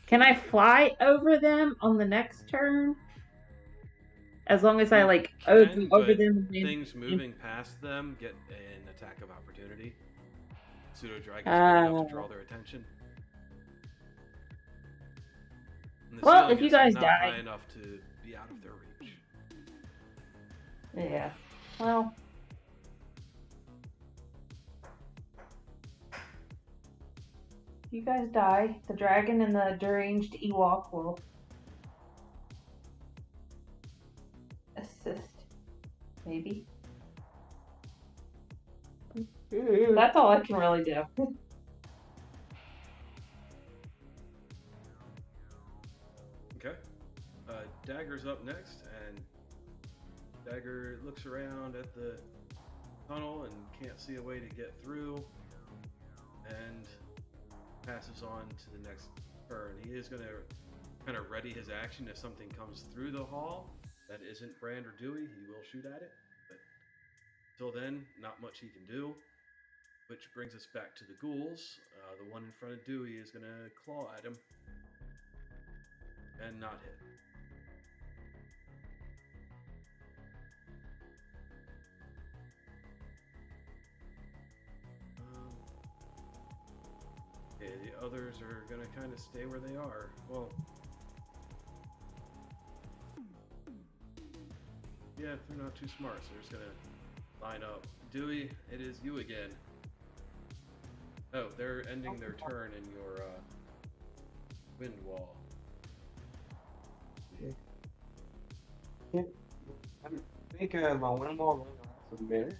[SPEAKER 5] Can I fly over them on the next turn? As long as I like over them. And
[SPEAKER 1] things moving past them get an attack of opportunity. Pseudo dragons big enough to draw their attention. And the
[SPEAKER 5] well, if
[SPEAKER 1] ceiling
[SPEAKER 5] you
[SPEAKER 1] is
[SPEAKER 5] guys
[SPEAKER 1] not
[SPEAKER 5] die,
[SPEAKER 1] high enough to be out of their reach.
[SPEAKER 5] yeah. Well, if you guys die, the dragon and the deranged Ewok will assist. Maybe. That's all I can really do.
[SPEAKER 1] Okay. Dagger's up next, and Dagger looks around at the tunnel and can't see a way to get through, and passes on to the next turn. He is going to kind of ready his action. If something comes through the hall that isn't Brand or Dewey, he will shoot at it. But until then, not much he can do. Which brings us back to the ghouls. The one in front of Dewey is going to claw at him and not hit. Okay, the others are going to kind of stay where they are. Well, yeah, they're not too smart, so they're just going to line up. Dewey, it is you again. Oh, they're ending their turn in your wind wall.
[SPEAKER 3] Yeah. I think my wind wall lasts a minute.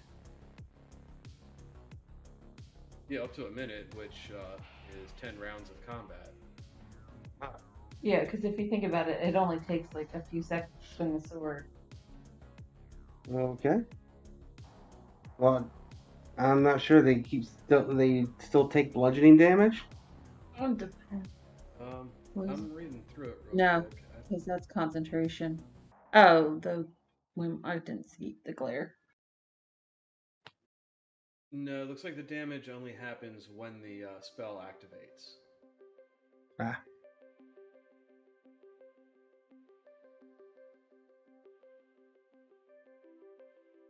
[SPEAKER 1] Yeah, up to a minute, which is 10 rounds of combat.
[SPEAKER 5] Yeah, because if you think about it, it only takes like a few seconds to swing the sword.
[SPEAKER 3] Okay. Well, I'm not sure they still take bludgeoning damage.
[SPEAKER 5] It depends.
[SPEAKER 1] I'm reading through it real
[SPEAKER 5] No,
[SPEAKER 1] quick.
[SPEAKER 5] because that's concentration. Oh, I didn't see the glare.
[SPEAKER 1] No, it looks like the damage only happens when the spell activates.
[SPEAKER 3] Ah.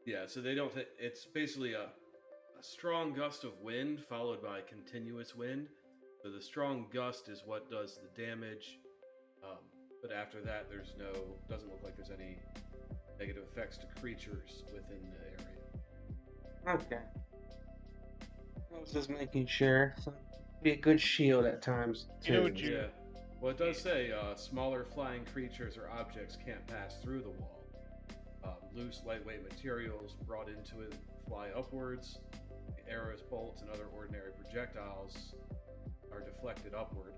[SPEAKER 1] Yeah, so they don't. It's basically a strong gust of wind followed by continuous wind. So the strong gust is what does the damage, but after that, doesn't look like there's any negative effects to creatures within the area.
[SPEAKER 3] Okay. I was just making sure. So be a good shield at times too.
[SPEAKER 2] You know what you-
[SPEAKER 1] Yeah. Well, it does say smaller flying creatures or objects can't pass through the wall. Loose, lightweight materials brought into it fly upwards. Arrows, bolts, and other ordinary projectiles are deflected upward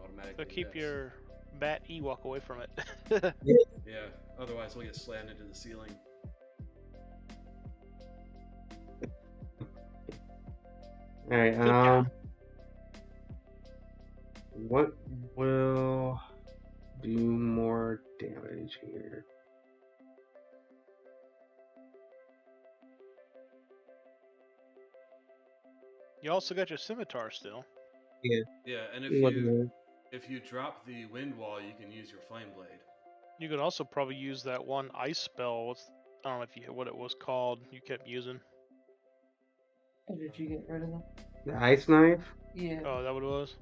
[SPEAKER 1] automatically.
[SPEAKER 2] So keep your bat Ewok away from it.
[SPEAKER 1] Yeah, otherwise we'll get slammed into the ceiling.
[SPEAKER 3] Alright, what will do more damage here?
[SPEAKER 2] You also got your scimitar still.
[SPEAKER 1] Yeah, and if you drop the wind wall, you can use your flame blade.
[SPEAKER 2] You could also probably use that one ice spell. I don't know what it was called. You kept using.
[SPEAKER 5] Or did you get rid of them?
[SPEAKER 3] The ice knife?
[SPEAKER 5] Yeah.
[SPEAKER 2] Oh, is that what it was?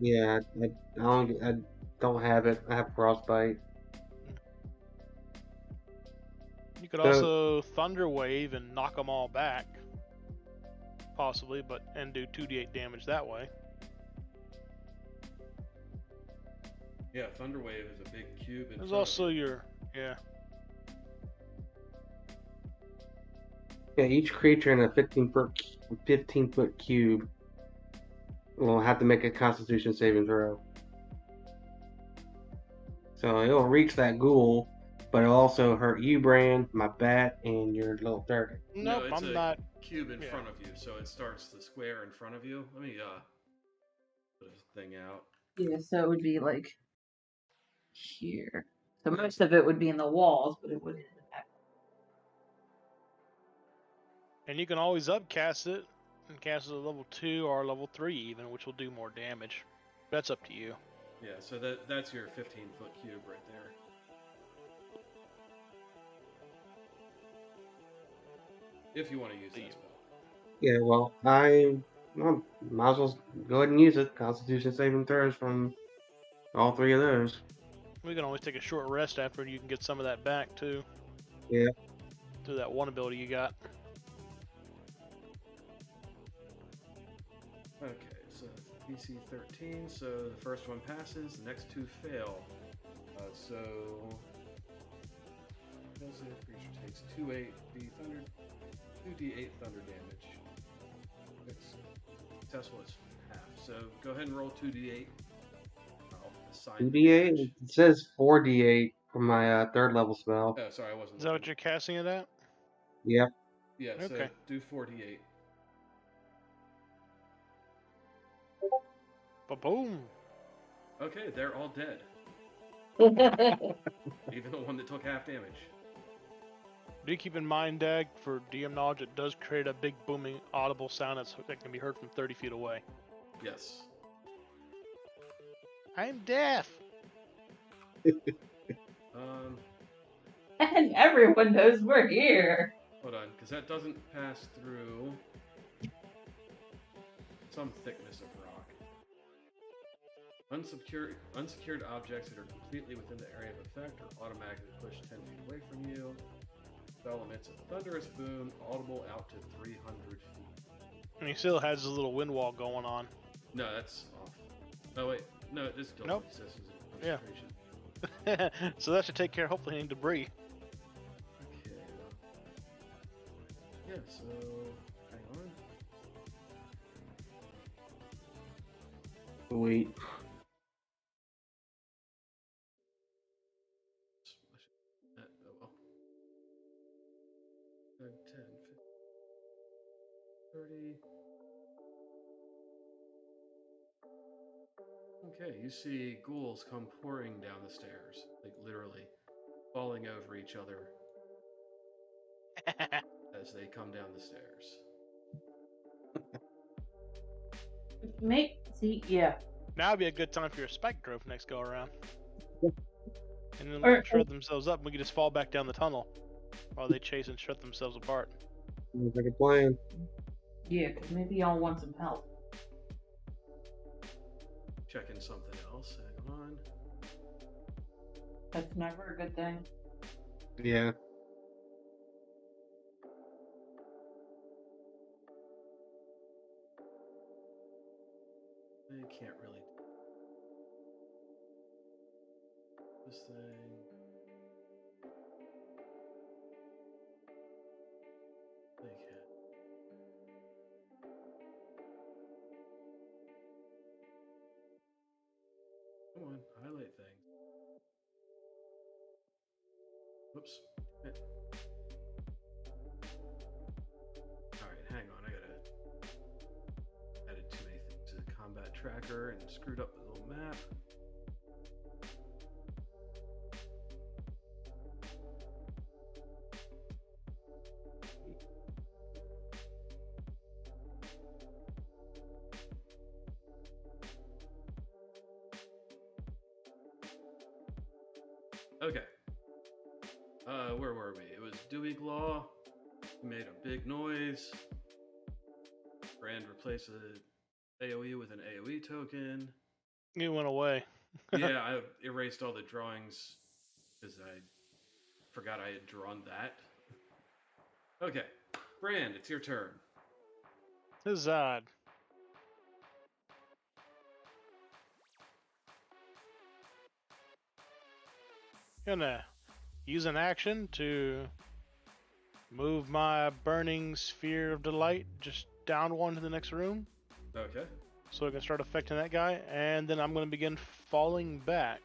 [SPEAKER 3] Yeah, I don't have it. I have frostbite.
[SPEAKER 2] You could also thunder wave and knock them all back, possibly, and do 2d8 damage that way.
[SPEAKER 1] Yeah, thunder wave is a big cube.
[SPEAKER 2] There's also Yeah,
[SPEAKER 3] each creature in a 15-foot cube will have to make a Constitution saving throw. So it'll reach that ghoul, but it'll also hurt you, Brand, my bat, and your little turret.
[SPEAKER 2] Nope,
[SPEAKER 1] it's
[SPEAKER 2] I'm
[SPEAKER 1] a
[SPEAKER 2] not.
[SPEAKER 1] cube in front of you, so it starts the square in front of you. Let me put a thing out.
[SPEAKER 5] Yeah, so it would be like here. So most of it would be in the walls, but it would hit the back.
[SPEAKER 2] And you can always upcast it and cast as a level 2 or level 3 even, which will do more damage. That's up to you.
[SPEAKER 1] Yeah, so that's your 15-foot cube right there. If you want to use that spell.
[SPEAKER 6] Yeah, well, I might as well go ahead and use it. Constitution saving throws from all 3 of those.
[SPEAKER 2] We can always take a short rest after, and you can get some of that back too.
[SPEAKER 6] Yeah.
[SPEAKER 2] Through that one ability you got.
[SPEAKER 1] Okay, so PC 13, so the first one passes, the next 2 fail. So creature takes 2d8 thunder damage. It's successful as half. So go ahead and roll 2d8. I'll assign the
[SPEAKER 6] 2d8?
[SPEAKER 1] damage.
[SPEAKER 6] It says 4d8 for my 3rd level spell.
[SPEAKER 1] Oh, sorry, I wasn't.
[SPEAKER 2] Is that what you're casting it at?
[SPEAKER 6] Yep.
[SPEAKER 1] Yeah, so
[SPEAKER 2] Okay.
[SPEAKER 1] do 4d8.
[SPEAKER 2] Ba-boom!
[SPEAKER 1] Okay, they're all dead. Even the one that took half damage.
[SPEAKER 2] Do keep in mind, Dag, for DM knowledge, it does create a big booming audible sound that can be heard from 30 feet away.
[SPEAKER 1] Yes.
[SPEAKER 2] I'm deaf!
[SPEAKER 5] And everyone knows we're here.
[SPEAKER 1] Hold on, because that doesn't pass through some thickness of rock. Unsecured objects that are completely within the area of effect are automatically pushed 10 feet away from you. Spell emits a thunderous boom, audible out to 300 feet.
[SPEAKER 2] And he still has his little wind wall going on.
[SPEAKER 1] No, that's off. Oh wait, no, this still
[SPEAKER 2] Nope.
[SPEAKER 1] exists as a
[SPEAKER 2] Yeah.
[SPEAKER 1] concentration.
[SPEAKER 2] So that should take care of hopefully any debris.
[SPEAKER 1] Okay. Yeah, so hang on.
[SPEAKER 6] Wait.
[SPEAKER 1] Oh well. 5, 10, 15, 30. Okay, you see ghouls come pouring down the stairs, like literally falling over each other as they come down the stairs.
[SPEAKER 5] Yeah.
[SPEAKER 2] Now would be a good time for your spike growth next go around. And then
[SPEAKER 5] Or-
[SPEAKER 2] they shred themselves up and we can just fall back down the tunnel while they chase and shred themselves apart.
[SPEAKER 6] Sounds like a plan.
[SPEAKER 5] Yeah, because maybe y'all want some help.
[SPEAKER 1] Checking something else. Hang on.
[SPEAKER 5] That's never a good thing.
[SPEAKER 6] Yeah.
[SPEAKER 1] They can't really do this thing. They can. Come on, highlight things. Whoops. Alright, hang on. I gotta added too many things to the combat tracker and screwed up the little map. Okay. Where were we? It was Dewey Glaw. He made a big noise. Brand replaced the AoE with an AoE token.
[SPEAKER 2] It went away.
[SPEAKER 1] Yeah, I erased all the drawings because I forgot I had drawn that. Okay. Brand, it's your turn.
[SPEAKER 2] Huzzah. Gonna use an action to move my burning sphere of delight just down one to the next room.
[SPEAKER 1] Okay.
[SPEAKER 2] So I can start affecting that guy, and then I'm gonna begin falling back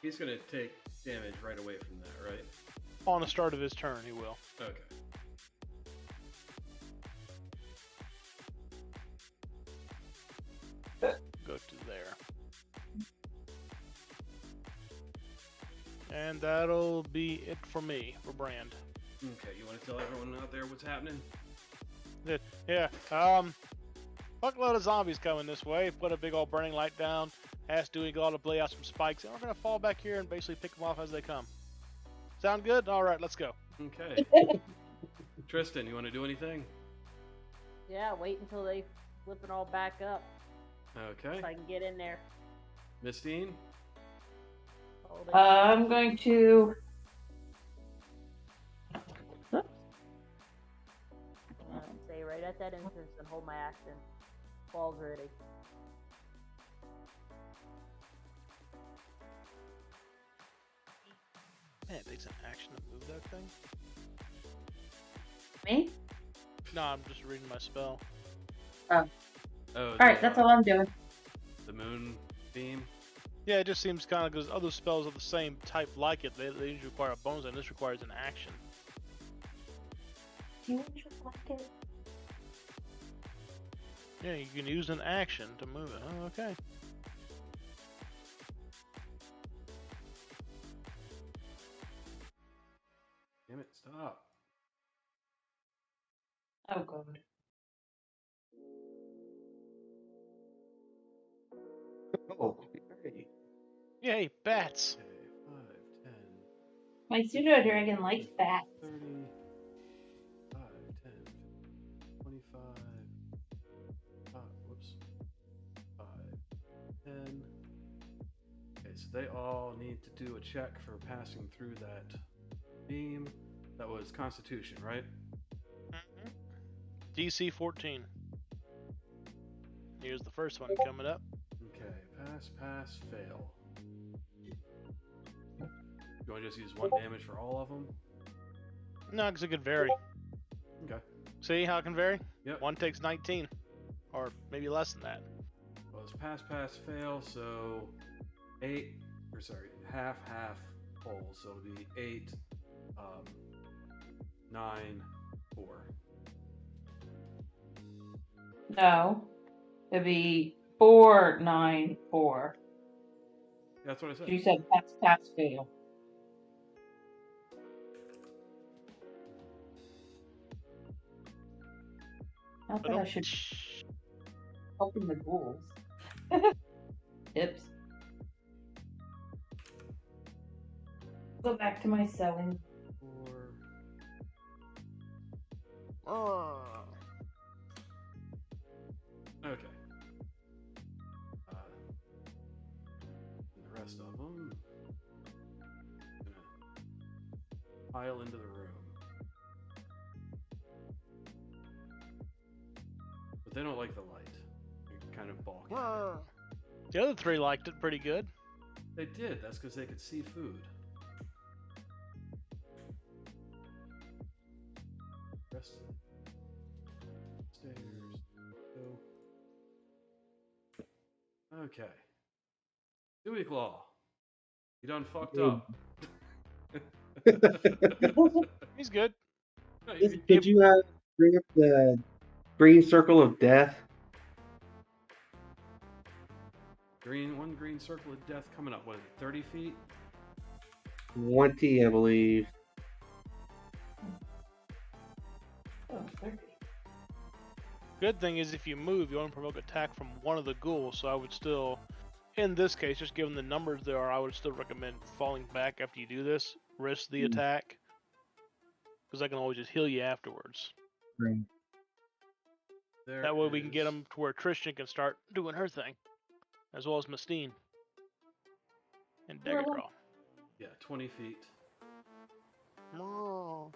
[SPEAKER 1] He's going to take damage right away from that, right?
[SPEAKER 2] on the start of his turn. He will.
[SPEAKER 1] Okay.
[SPEAKER 2] Go to there. And that'll be it for me, for Brand.
[SPEAKER 1] Okay, you want to tell everyone out there what's happening?
[SPEAKER 2] Yeah. Fuckload of zombies coming this way. Put a big old burning light down. Ask Dewey Gall to play out some spikes, and we're gonna fall back here and basically pick them off as they come. Sound good? All right, let's go.
[SPEAKER 1] Okay. Tristan, you want to do anything?
[SPEAKER 4] Yeah, wait until they flip it all back up
[SPEAKER 1] Okay.
[SPEAKER 4] so I can get in there.
[SPEAKER 1] Mistine?
[SPEAKER 4] Hold it.
[SPEAKER 5] I'm going to.
[SPEAKER 4] Stay right at that entrance and hold my action. Ball's ready.
[SPEAKER 2] Man, it takes an action to move that thing.
[SPEAKER 5] Me?
[SPEAKER 2] No, I'm just reading my spell.
[SPEAKER 1] Oh,
[SPEAKER 5] Alright, that's all I'm doing.
[SPEAKER 1] The moon theme?
[SPEAKER 2] Yeah, it just seems kind of because other spells of the same type like it, they usually require a bonus, and this requires an action.
[SPEAKER 5] Do you just like it?
[SPEAKER 2] Yeah, you can use an action to move it. Oh, okay.
[SPEAKER 1] Damn it, stop.
[SPEAKER 5] Oh, God.
[SPEAKER 6] Oh, hey.
[SPEAKER 2] Yay, bats!
[SPEAKER 1] Okay, 5, 10,
[SPEAKER 5] My pseudo dragon likes bats.
[SPEAKER 1] 30, 5, 10, 25, whoops, 5, 10. Okay, so they all need to do a check for passing through that beam. That was Constitution, right?
[SPEAKER 2] DC 14. Here's the first one coming up.
[SPEAKER 1] Okay, pass, fail. You want to just use 1 damage for all of them?
[SPEAKER 2] No, because it could vary.
[SPEAKER 1] Okay.
[SPEAKER 2] See how it can vary?
[SPEAKER 1] Yep.
[SPEAKER 2] One takes 19. Or maybe less than that.
[SPEAKER 1] Well, it's pass, fail, so 8, or sorry, half, whole, so it'll be 8, 9, 4.
[SPEAKER 5] No. It'd be 4, 9, 4.
[SPEAKER 1] That's what I said.
[SPEAKER 5] You said pass, fail. I think I should open the ghouls. Oops. Go back to my sewing.
[SPEAKER 1] 4. Okay. And the rest of them gonna pile into the room. But they don't like the light. They kind of balk at it.
[SPEAKER 2] The other 3 liked it pretty good.
[SPEAKER 1] They did. That's because they could see food. Rest stairs. Go. Okay. Dewey Claw. You done fucked up.
[SPEAKER 2] He's good.
[SPEAKER 1] No,
[SPEAKER 6] Did you bring up the green circle of death?
[SPEAKER 1] one green circle of death coming up. What is it, 30 feet?
[SPEAKER 6] 20, I believe.
[SPEAKER 5] Oh, 30.
[SPEAKER 2] Good thing is if you move, you want to provoke attack from one of the ghouls, so I would still, in this case, just given the numbers there are, I would still recommend falling back after you do this. Risk the attack. Because I can always just heal you afterwards.
[SPEAKER 6] Right.
[SPEAKER 2] That way we can get them to where Tristan can start doing her thing. As well as Mistine. And Degadraw.
[SPEAKER 1] Yeah, 20 feet.
[SPEAKER 6] So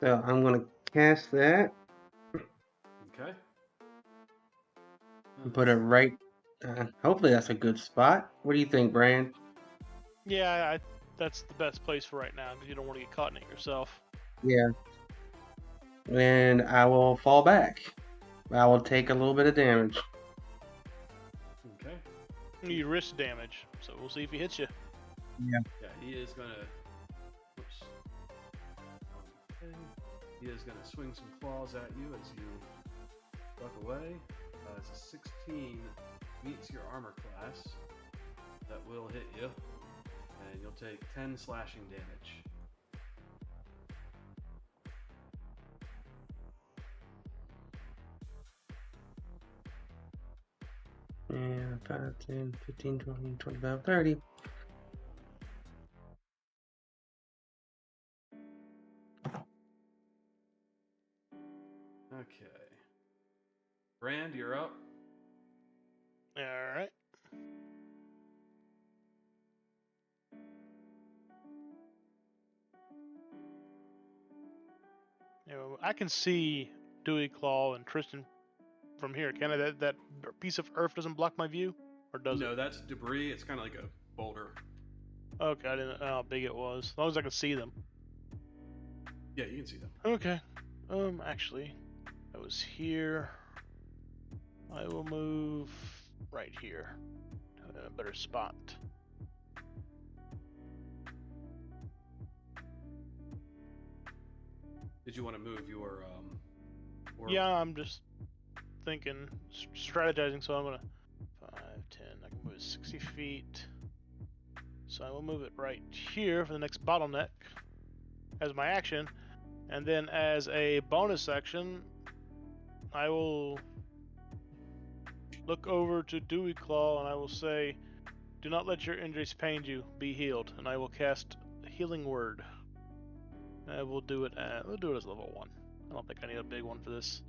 [SPEAKER 6] I'm going to cast that
[SPEAKER 1] Okay.
[SPEAKER 6] and put it right. Hopefully that's a good spot. What do you think, Brand?
[SPEAKER 2] Yeah, that's the best place for right now, because you don't want to get caught in it yourself.
[SPEAKER 6] Yeah. And I will fall back. I will take a little bit of damage.
[SPEAKER 1] Okay.
[SPEAKER 2] You risk damage, so we'll see if he hits you.
[SPEAKER 6] Yeah.
[SPEAKER 1] Yeah, he is gonna. Oops. Okay. He is gonna swing some claws at you as you duck away. It's a 16 meets your armor class. That will hit you, and you'll take 10 slashing damage.
[SPEAKER 6] And 5, 10, 15, 20, 25, 30.
[SPEAKER 1] Okay. Brand, you're up.
[SPEAKER 2] All right. You know, I can see Dewey Claw and Tristan from here. Can I? That piece of earth doesn't block my view, or does
[SPEAKER 1] No,
[SPEAKER 2] it?
[SPEAKER 1] that's debris. It's kind of like a boulder.
[SPEAKER 2] Okay, I didn't know how big it was. As long as I can see them.
[SPEAKER 1] Yeah, you can see them.
[SPEAKER 2] Okay. Actually, I was here. I will move right here. A better spot.
[SPEAKER 1] Did you want to move your orb?
[SPEAKER 2] Yeah, I'm just thinking, strategizing. So I'm gonna 5, 10. I can move it 60 feet. So I will move it right here for the next bottleneck as my action, and then as a bonus action, I will look over to Dewey Claw and I will say, "Do not let your injuries pain you. Be healed." And I will cast Healing Word. I will do it. We'll do it as level 1. I don't think I need a big one for this.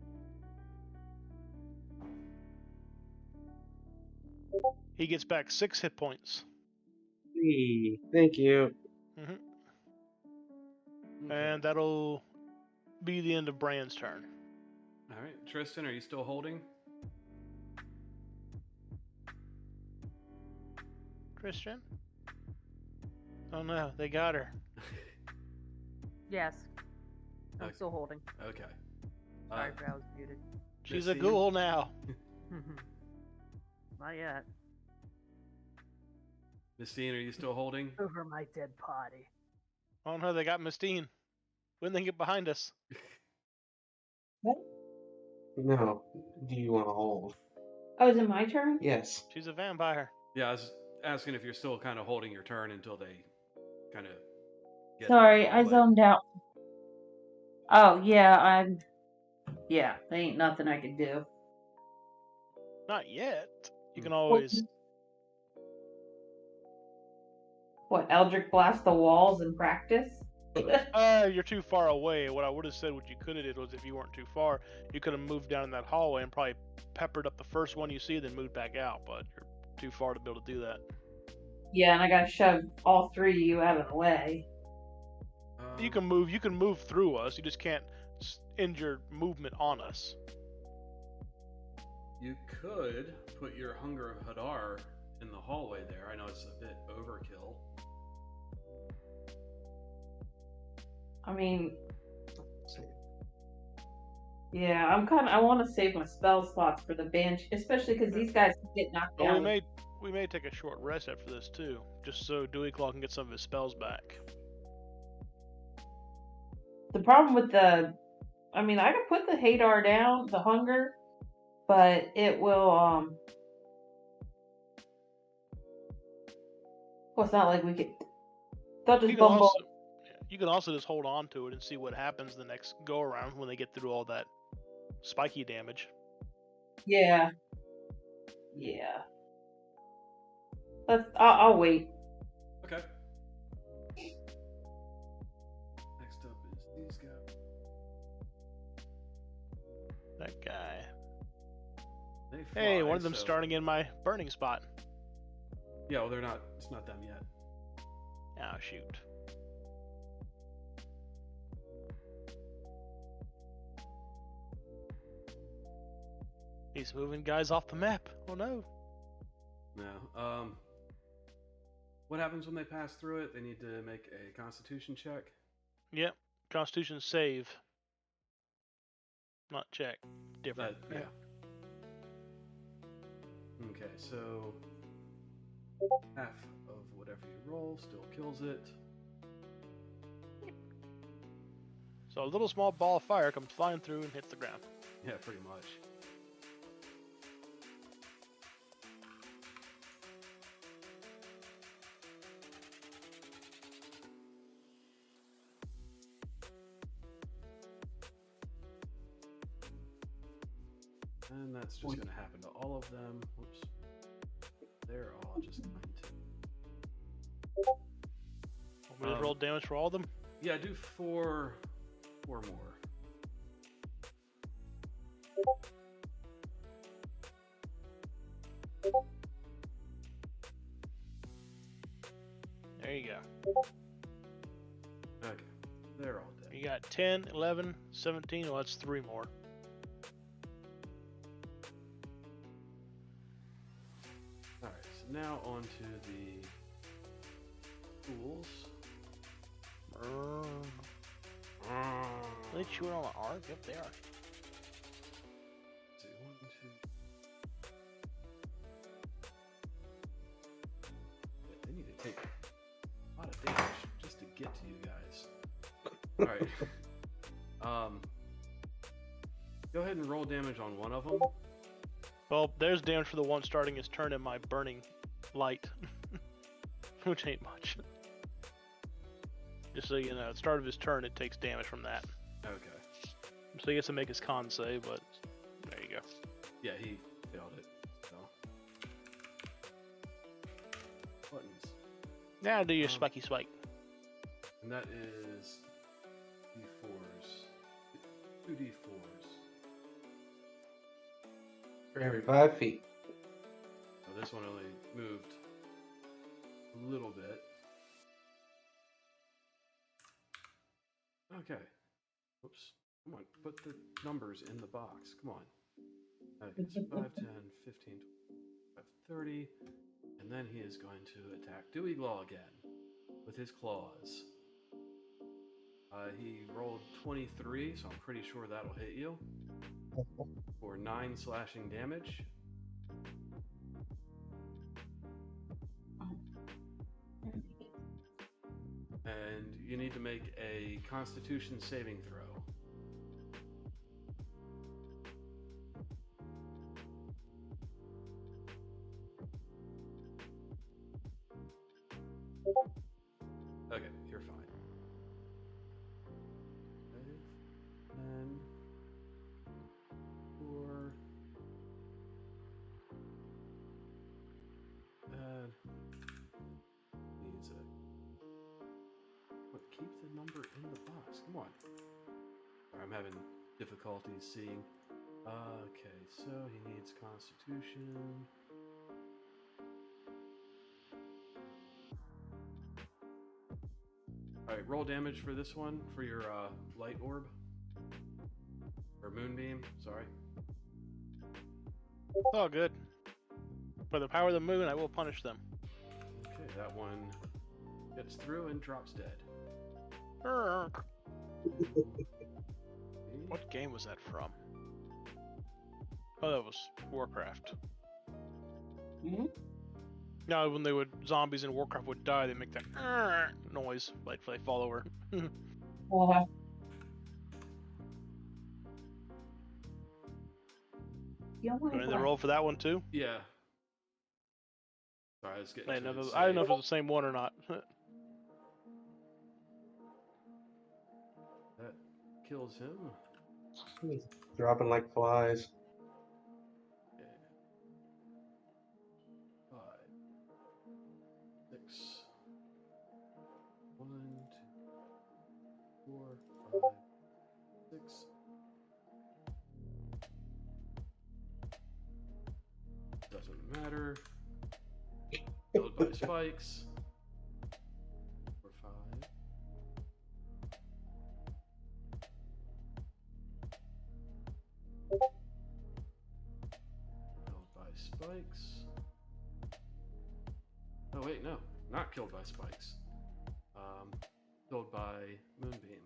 [SPEAKER 2] He gets back 6 hit points.
[SPEAKER 6] Hey, thank you.
[SPEAKER 2] Hmm.
[SPEAKER 1] Okay.
[SPEAKER 2] And that'll be the end of Brand's turn.
[SPEAKER 1] All right, Tristan, are you still holding?
[SPEAKER 2] Christian? Oh no, they got her.
[SPEAKER 4] Yes. I'm
[SPEAKER 1] Okay.
[SPEAKER 4] still holding.
[SPEAKER 1] Okay.
[SPEAKER 4] Sorry if I was muted.
[SPEAKER 2] She's a
[SPEAKER 1] Missy?
[SPEAKER 2] ghoul now.
[SPEAKER 4] Not yet.
[SPEAKER 1] Mistine, are you still holding?
[SPEAKER 4] Over my dead body.
[SPEAKER 2] Oh no, they got Mistine. When they get behind us.
[SPEAKER 6] No. Do you want to hold?
[SPEAKER 5] Oh, is it my turn?
[SPEAKER 6] Yes.
[SPEAKER 2] She's a vampire.
[SPEAKER 1] Yeah, I was asking if you're still kind of holding your turn until they kind of get.
[SPEAKER 5] Sorry,
[SPEAKER 1] out
[SPEAKER 5] I
[SPEAKER 1] of the way.
[SPEAKER 5] zoned out. Oh, yeah, yeah, there ain't nothing I can do.
[SPEAKER 2] Not yet. You can always.
[SPEAKER 5] What, Eldritch Blast the walls in practice?
[SPEAKER 2] You're too far away. What I would have said, what you could have did was, if you weren't too far, you could have moved down in that hallway and probably peppered up the first one you see, then moved back out. But you're too far to be able to do that.
[SPEAKER 5] Yeah, and I gotta shove all 3 of you out of the way.
[SPEAKER 2] You can move. You can move through us. You just can't end your movement on us.
[SPEAKER 1] You could put your Hunger of Hadar in the hallway there. I know it's a bit overkill.
[SPEAKER 5] I mean, yeah, I want to save my spell slots for the bench, especially because these guys get knocked
[SPEAKER 2] But
[SPEAKER 5] down.
[SPEAKER 2] we may take a short rest after this too, just so Dewey Claw can get some of his spells back.
[SPEAKER 5] The problem with I mean, I could put the Hadar down, the Hunger, but it will, well, it's not like we could, they'll just bumble.
[SPEAKER 2] You can also just hold on to it and see what happens the next go around when they get through all that spiky damage.
[SPEAKER 5] Yeah. I'll wait.
[SPEAKER 1] Okay. Next up is these guys.
[SPEAKER 2] That guy.
[SPEAKER 1] They fly,
[SPEAKER 2] Hey, one of them
[SPEAKER 1] so-
[SPEAKER 2] starting in my burning spot.
[SPEAKER 1] Yeah, well, they're not. It's not them yet.
[SPEAKER 2] Oh, shoot. He's moving guys off the map. Oh no.
[SPEAKER 1] No. What happens when they pass through it? They need to make a Constitution check.
[SPEAKER 2] Yep. Constitution save. Not check. Different.
[SPEAKER 1] Yeah. Okay, so half of whatever you roll still kills it.
[SPEAKER 2] So a little small ball of fire comes flying through and hits the ground.
[SPEAKER 1] Yeah, pretty much. And that's just going to happen to all of them. Whoops. they're all just going to.
[SPEAKER 2] We just roll damage for all of them?
[SPEAKER 1] Yeah, do four more.
[SPEAKER 2] There you go.
[SPEAKER 1] Okay, they're all dead.
[SPEAKER 2] You got 10, 11, 17. Well, that's 3 more.
[SPEAKER 1] Alright, so now on to the ghouls.
[SPEAKER 2] They chewing on the arc? Yep, they are.
[SPEAKER 1] Let's see, 1, 2. Yeah, they need to take a lot of damage just to get to you guys. Alright. Go ahead and roll damage on one of them.
[SPEAKER 2] Well, there's damage for the one starting his turn in my burning light. Which ain't much. Just so you know, at the start of his turn, it takes damage from that.
[SPEAKER 1] Okay.
[SPEAKER 2] So he gets to make his con save, but there you go.
[SPEAKER 1] Yeah, he failed it. So. Buttons.
[SPEAKER 2] Now do your Spiky Swipe.
[SPEAKER 1] And that is D4s. 2 D4s.
[SPEAKER 6] For every 5 feet.
[SPEAKER 1] So this one only moved a little bit. Okay. Oops. Come on, put the numbers in the box. Come on. Okay, so 5, 10, 15, 25, 30. And then he is going to attack Dewey Glaw again with his claws. He rolled 23, so I'm pretty sure that'll hit you. For 9 slashing damage. And you need to make a Constitution saving throw. Okay, you're fine. 5, 10, 4, and needs a. What? Keep the number in the box. Come on. Sorry, I'm having difficulties seeing. Okay, so he needs Constitution. Alright, roll damage for this one, for your light orb. Or moonbeam, sorry.
[SPEAKER 2] It's all good. For the power of the moon, I will punish them.
[SPEAKER 1] Okay, that one gets through and drops dead.
[SPEAKER 2] Urgh. What game was that from? Oh, that was Warcraft.
[SPEAKER 3] Mm-hmm.
[SPEAKER 2] No, when they would zombies in Warcraft would die, they make that noise like they fall over.
[SPEAKER 3] Uh-huh.
[SPEAKER 5] You don't
[SPEAKER 2] Want
[SPEAKER 5] want
[SPEAKER 2] to roll for that one too?
[SPEAKER 1] Yeah. Sorry, I was getting
[SPEAKER 2] I
[SPEAKER 1] to
[SPEAKER 2] didn't know
[SPEAKER 1] the
[SPEAKER 2] if it was
[SPEAKER 1] save.
[SPEAKER 2] the same one or not.
[SPEAKER 1] That kills him.
[SPEAKER 6] He's dropping like flies.
[SPEAKER 1] Okay. 5, 6, 1, 2, 4, 5, 6. Doesn't matter. Killed by spikes. 4, 5. Killed by spikes. Oh wait, no, not killed by spikes. Killed by moonbeam.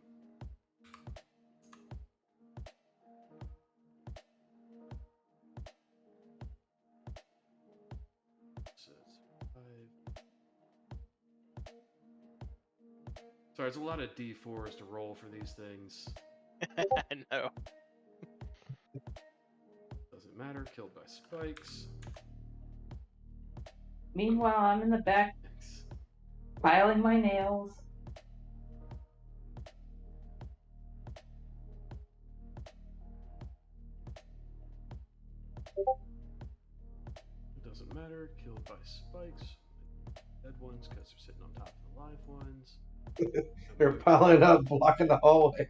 [SPEAKER 1] So it's 5. Sorry, it's a lot of D4s to roll for these things.
[SPEAKER 2] I know.
[SPEAKER 1] Doesn't matter. Killed by spikes.
[SPEAKER 5] Meanwhile, I'm in the back
[SPEAKER 1] Thanks.
[SPEAKER 5] filing my nails.
[SPEAKER 1] It doesn't matter. scattered, killed by spikes. Dead ones because they're sitting on top of the live ones.
[SPEAKER 6] They're piling up, blocking the hallway.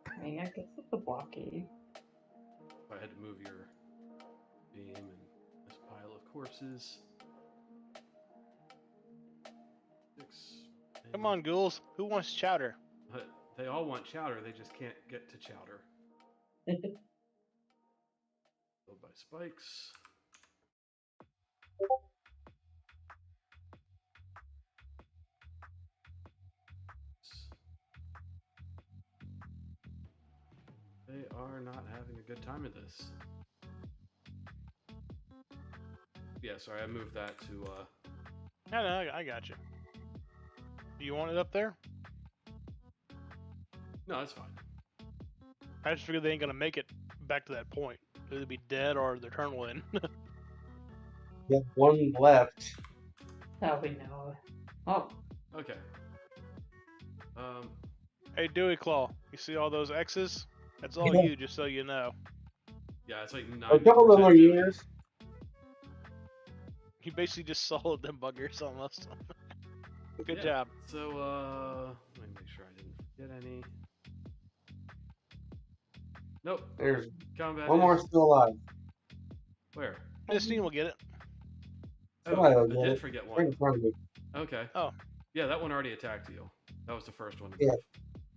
[SPEAKER 5] I mean, I guess it's a blocky.
[SPEAKER 1] I had to move your beam and this pile of corpses. 6.
[SPEAKER 2] Come on, ghouls. Who wants chowder?
[SPEAKER 1] They all want chowder, they just can't get to chowder. Killed by spikes. They are not having a good time of this. Yeah, sorry, I moved that to,
[SPEAKER 2] No, I got you. Do you want it up there?
[SPEAKER 1] No, that's fine.
[SPEAKER 2] I just figured they ain't gonna make it back to that point. They'll either be dead or their turn will end.
[SPEAKER 6] Yeah, one left.
[SPEAKER 5] Oh, we know. Oh,
[SPEAKER 1] Okay.
[SPEAKER 2] Hey, Dewey Claw, you see all those X's? That's all
[SPEAKER 6] Yeah.
[SPEAKER 2] you, just so you know.
[SPEAKER 1] Yeah, it's like 90%.
[SPEAKER 6] A couple of them are
[SPEAKER 1] Dewey.
[SPEAKER 6] years.
[SPEAKER 2] You basically just soloed them buggers almost. Good
[SPEAKER 1] Yeah.
[SPEAKER 2] job.
[SPEAKER 1] So, let me make sure I didn't forget any. Nope.
[SPEAKER 6] There's
[SPEAKER 1] Combat
[SPEAKER 6] one more
[SPEAKER 1] is-
[SPEAKER 6] still alive.
[SPEAKER 1] Where?
[SPEAKER 2] Christine will get it.
[SPEAKER 6] Somebody
[SPEAKER 1] Oh,
[SPEAKER 6] will
[SPEAKER 1] I
[SPEAKER 6] get
[SPEAKER 1] did
[SPEAKER 6] it.
[SPEAKER 1] forget
[SPEAKER 6] Right
[SPEAKER 1] one.
[SPEAKER 6] in front of me.
[SPEAKER 1] Okay.
[SPEAKER 2] Oh.
[SPEAKER 1] Yeah, that one already attacked you. That was the first one to
[SPEAKER 6] Yeah.
[SPEAKER 1] move.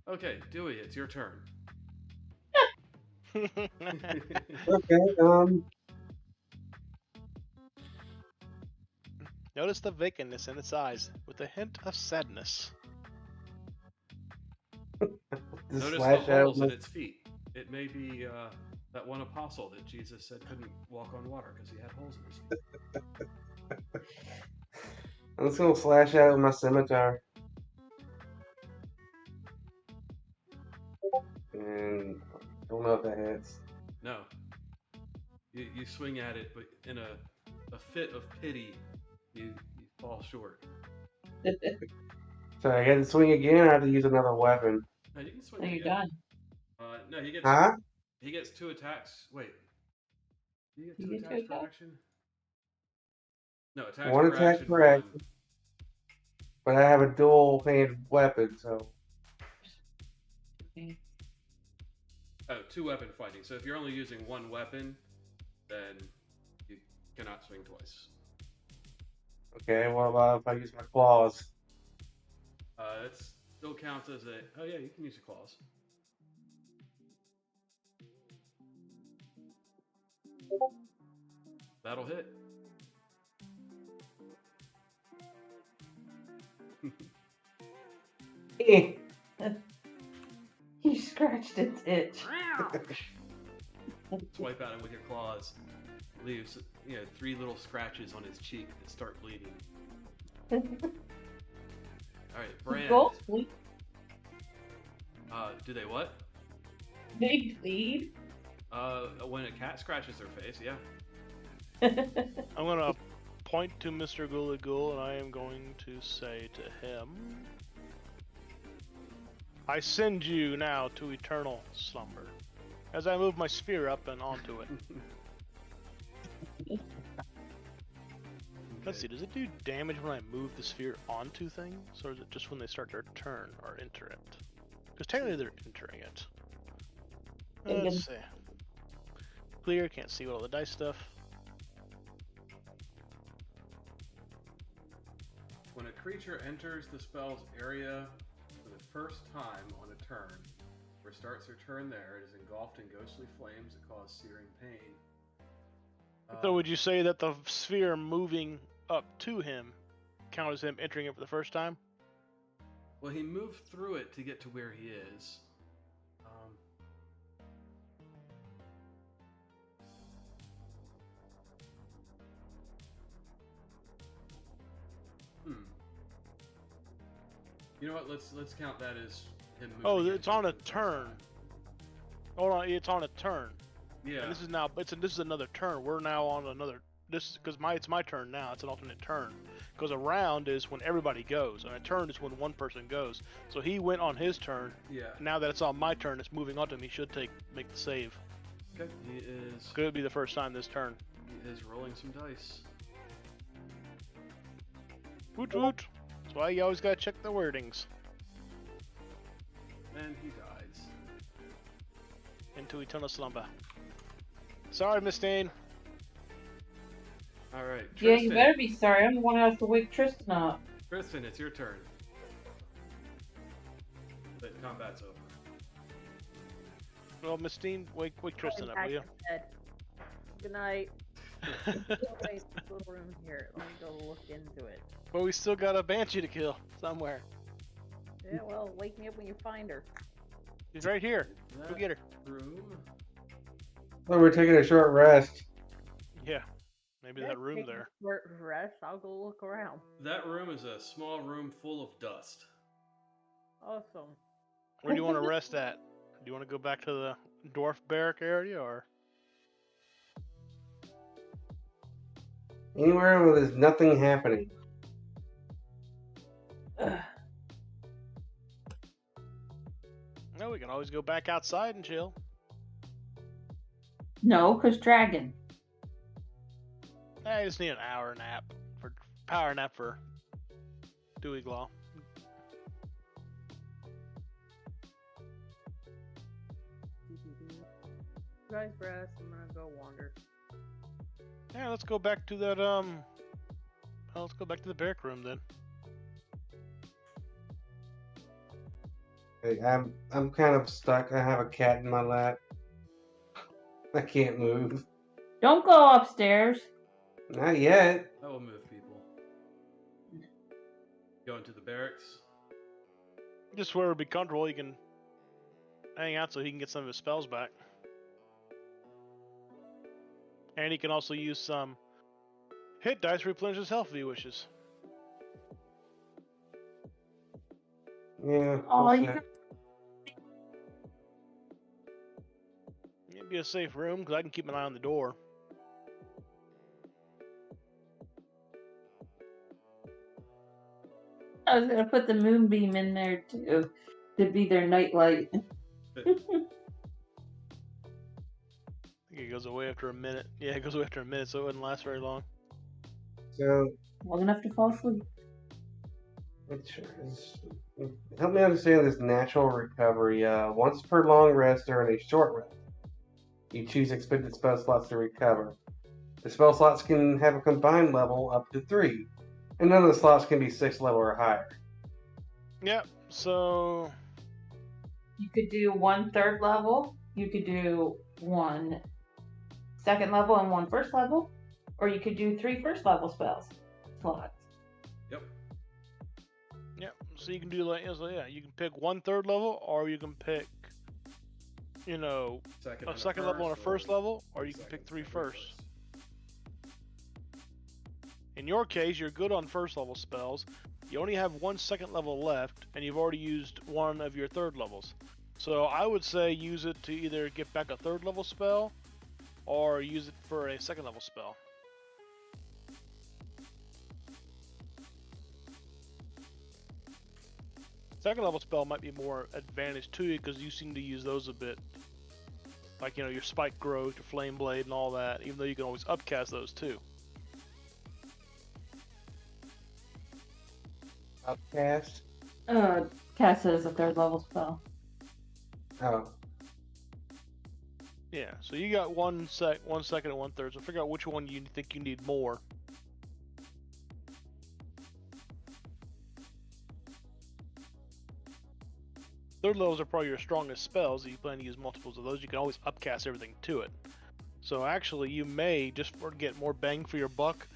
[SPEAKER 1] Okay, Dewey, it's your turn.
[SPEAKER 6] Okay,
[SPEAKER 2] Notice the vacantness in its eyes, with a hint of sadness.
[SPEAKER 6] just
[SPEAKER 1] Notice
[SPEAKER 6] slash
[SPEAKER 1] the
[SPEAKER 6] out
[SPEAKER 1] holes in
[SPEAKER 6] with-
[SPEAKER 1] its feet. It may be that one apostle that Jesus said couldn't walk on water because he had holes in his feet.
[SPEAKER 6] I'm just gonna slash out with my scimitar. And I don't know if that hits.
[SPEAKER 1] No. You swing at it, but in a fit of pity, you fall short.
[SPEAKER 6] So I got to swing again, or I have to use another weapon.
[SPEAKER 1] No, you can swing
[SPEAKER 5] are you
[SPEAKER 1] again.
[SPEAKER 5] done?
[SPEAKER 1] No, he gets
[SPEAKER 6] Huh?
[SPEAKER 1] he gets 2 attacks. Wait. Do you get
[SPEAKER 5] You
[SPEAKER 1] 2
[SPEAKER 5] get two
[SPEAKER 1] attacks per
[SPEAKER 5] attacks?
[SPEAKER 1] action? No, attacks
[SPEAKER 6] One
[SPEAKER 1] per
[SPEAKER 6] attack
[SPEAKER 1] action.
[SPEAKER 6] per
[SPEAKER 1] 1.
[SPEAKER 6] action. But I have a dual-handed weapon, so
[SPEAKER 1] Oh, 2 weapon fighting. So if you're only using 1 weapon, then you cannot swing twice.
[SPEAKER 6] okay. What about if I use my claws?
[SPEAKER 1] It still counts as a. Oh yeah, you can use your claws. That'll hit.
[SPEAKER 6] Eh.
[SPEAKER 5] You scratched its itch.
[SPEAKER 1] Swipe at him with your claws. Leaves 3 little scratches on his cheek that start bleeding. All right, Brand.
[SPEAKER 5] Ghosts bleed.
[SPEAKER 1] Do they what?
[SPEAKER 5] They bleed.
[SPEAKER 1] When a cat scratches their face, yeah.
[SPEAKER 2] I'm gonna point to Mr. Ghoulie Ghoul, and I am going to say to him, I send you now to eternal slumber, as I move my sphere up and onto it. Let's see, does it do damage when I move the sphere onto things, or is it just when they start their turn or enter it? Because technically they're entering it. Let's see. Clear, can't see all the dice stuff.
[SPEAKER 1] When a creature enters the spell's area for the first time on a turn, or starts their turn there, it is engulfed in ghostly flames that cause searing pain.
[SPEAKER 2] So would you say that the sphere moving up to him count as him entering it for the first time?
[SPEAKER 1] Well, he moved through it to get to where he is. You know what? Let's count that as him moving.
[SPEAKER 2] Oh,
[SPEAKER 1] into
[SPEAKER 2] it's on
[SPEAKER 1] it
[SPEAKER 2] a
[SPEAKER 1] for the first
[SPEAKER 2] turn.
[SPEAKER 1] time.
[SPEAKER 2] Hold on, it's on a turn.
[SPEAKER 1] Yeah.
[SPEAKER 2] And this is now. This is another turn. We're now on another. This because it's my turn now. It's an alternate turn. Because a round is when everybody goes, and a turn is when one person goes. So he went on his turn.
[SPEAKER 1] Yeah.
[SPEAKER 2] Now that it's on my turn, it's moving on to me. Should make the save.
[SPEAKER 1] Okay, he is.
[SPEAKER 2] Could be the first time this turn.
[SPEAKER 1] He is rolling some dice.
[SPEAKER 2] Woot woot. That's why you always gotta check the wordings.
[SPEAKER 1] And he dies.
[SPEAKER 2] Into eternal slumber. Sorry, Miss Stain.
[SPEAKER 1] All right,
[SPEAKER 5] Yeah,
[SPEAKER 1] Tristan.
[SPEAKER 5] you better be sorry. I'm the one who has to wake Tristan up.
[SPEAKER 1] Tristan, it's your turn. The combat's over.
[SPEAKER 2] Well, Miss Stain, wake Tristan up, will you?
[SPEAKER 4] Good night. Nice little room here. Let me go look into it.
[SPEAKER 2] But we still got a banshee to kill somewhere.
[SPEAKER 4] Yeah, well, wake me up when you find her.
[SPEAKER 2] She's right here. Go
[SPEAKER 1] That
[SPEAKER 2] get her.
[SPEAKER 1] room.
[SPEAKER 6] Well, we're taking a short rest.
[SPEAKER 2] Yeah. Maybe that room
[SPEAKER 4] Take
[SPEAKER 2] there.
[SPEAKER 4] a short rest. I'll go look around.
[SPEAKER 1] That room is a small room full of dust.
[SPEAKER 4] Awesome.
[SPEAKER 2] Where do you want to rest at? Do you want to go back to the dwarf barrack area, or?
[SPEAKER 6] Anywhere where there's nothing happening.
[SPEAKER 2] No, we can always go back outside and chill.
[SPEAKER 5] No, because dragon.
[SPEAKER 2] I just need an hour nap for power nap for Dewey Glaw.
[SPEAKER 4] You guys rest. I'm gonna go wander.
[SPEAKER 2] Yeah, let's go back to that let's go back to the barrack room then.
[SPEAKER 6] Hey, I'm kind of stuck. I have a cat in my lap. I can't move.
[SPEAKER 5] Don't go upstairs.
[SPEAKER 6] Not yet.
[SPEAKER 1] That will move people. Go into the barracks.
[SPEAKER 2] Just where it would be comfortable, you can hang out so he can get some of his spells back. And he can also use some hit dice to replenish his health if he wishes.
[SPEAKER 6] Yeah.
[SPEAKER 5] Oh,
[SPEAKER 6] we'll
[SPEAKER 5] you
[SPEAKER 6] see.
[SPEAKER 5] can...
[SPEAKER 2] It'd be a safe room because I can keep an eye on the door.
[SPEAKER 5] I was gonna put the moonbeam in there too, to be their nightlight.
[SPEAKER 2] I think it goes away after a minute. Yeah, it goes away after a minute, so it wouldn't last very long.
[SPEAKER 6] So,
[SPEAKER 5] Long enough to fall asleep.
[SPEAKER 6] help me understand this natural recovery. Once per long rest during a short rest, you choose expended spell slots to recover. The spell slots can have a combined level up to 3, and none of the slots can be 6th level or higher.
[SPEAKER 2] Yep, so
[SPEAKER 5] You could do 1 3rd level. You could do 1 2nd level and 1 1st level, or you could do 3 1st level spells slots.
[SPEAKER 1] Yep.
[SPEAKER 2] Yep. So you can do like, so yeah, you can pick 1/3 level, or you can pick, you know,
[SPEAKER 1] Second
[SPEAKER 2] a
[SPEAKER 1] and
[SPEAKER 2] second level and a first level, or you can
[SPEAKER 1] second
[SPEAKER 2] pick 3
[SPEAKER 1] and
[SPEAKER 2] firsts. In your case, you're good on first level spells. You only have 1 second level left, and you've already used 1 of your 3rd levels. So I would say use it to either get back a 3rd level spell, or use it for a 2nd level spell. Second level spell might be more advantage to you because you seem to use those a bit. Like, you know, your Spike Growth, your Flame Blade, and all that, even though you can always upcast those too.
[SPEAKER 6] Upcast?
[SPEAKER 5] Cast it as a 3rd level spell.
[SPEAKER 6] Oh.
[SPEAKER 2] Yeah, so you got 1 second and 1/3, so figure out which one you think you need more. Third levels are probably your strongest spells. If you plan to use multiples of those, you can always upcast everything to it. So actually, you may, just for get more bang for your buck,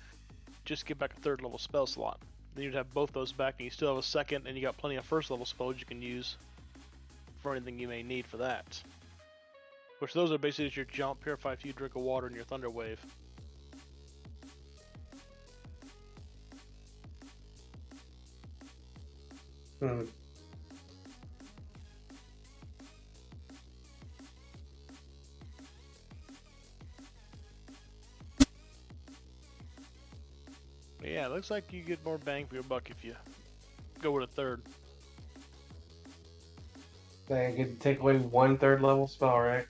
[SPEAKER 2] just get back a 3rd level spell slot. Then you'd have both those back, and you still have a 2nd, and you got plenty of 1st level spells you can use for anything you may need for that. Which those are basically just your jump, purify a few drink of water, and your thunder wave.
[SPEAKER 6] Hmm.
[SPEAKER 2] Yeah, it looks like you get more bang for your buck if you go with a 3rd.
[SPEAKER 6] So I get to take away 1 3rd level spell, right?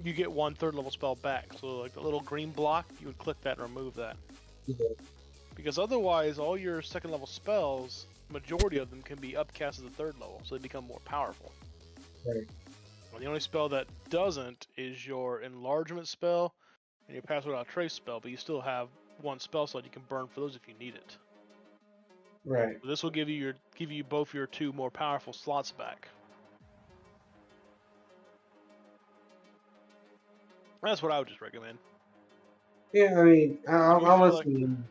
[SPEAKER 2] you get 1 3rd-level spell back. So like the little green block, you would click that and remove that.
[SPEAKER 6] Yeah.
[SPEAKER 2] Because otherwise, all your 2nd-level spells, majority of them can be upcast as a 3rd level, so they become more powerful.
[SPEAKER 6] Right.
[SPEAKER 2] Well, the only spell that doesn't is your enlargement spell and your pass without trace spell, but you still have 1 spell slot you can burn for those if you need it.
[SPEAKER 6] Right.
[SPEAKER 2] So this will give you both your 2 more powerful slots back. That's what I would just recommend.
[SPEAKER 6] Yeah, I mean,
[SPEAKER 2] If you
[SPEAKER 6] I'll
[SPEAKER 2] feel like-
[SPEAKER 6] listen.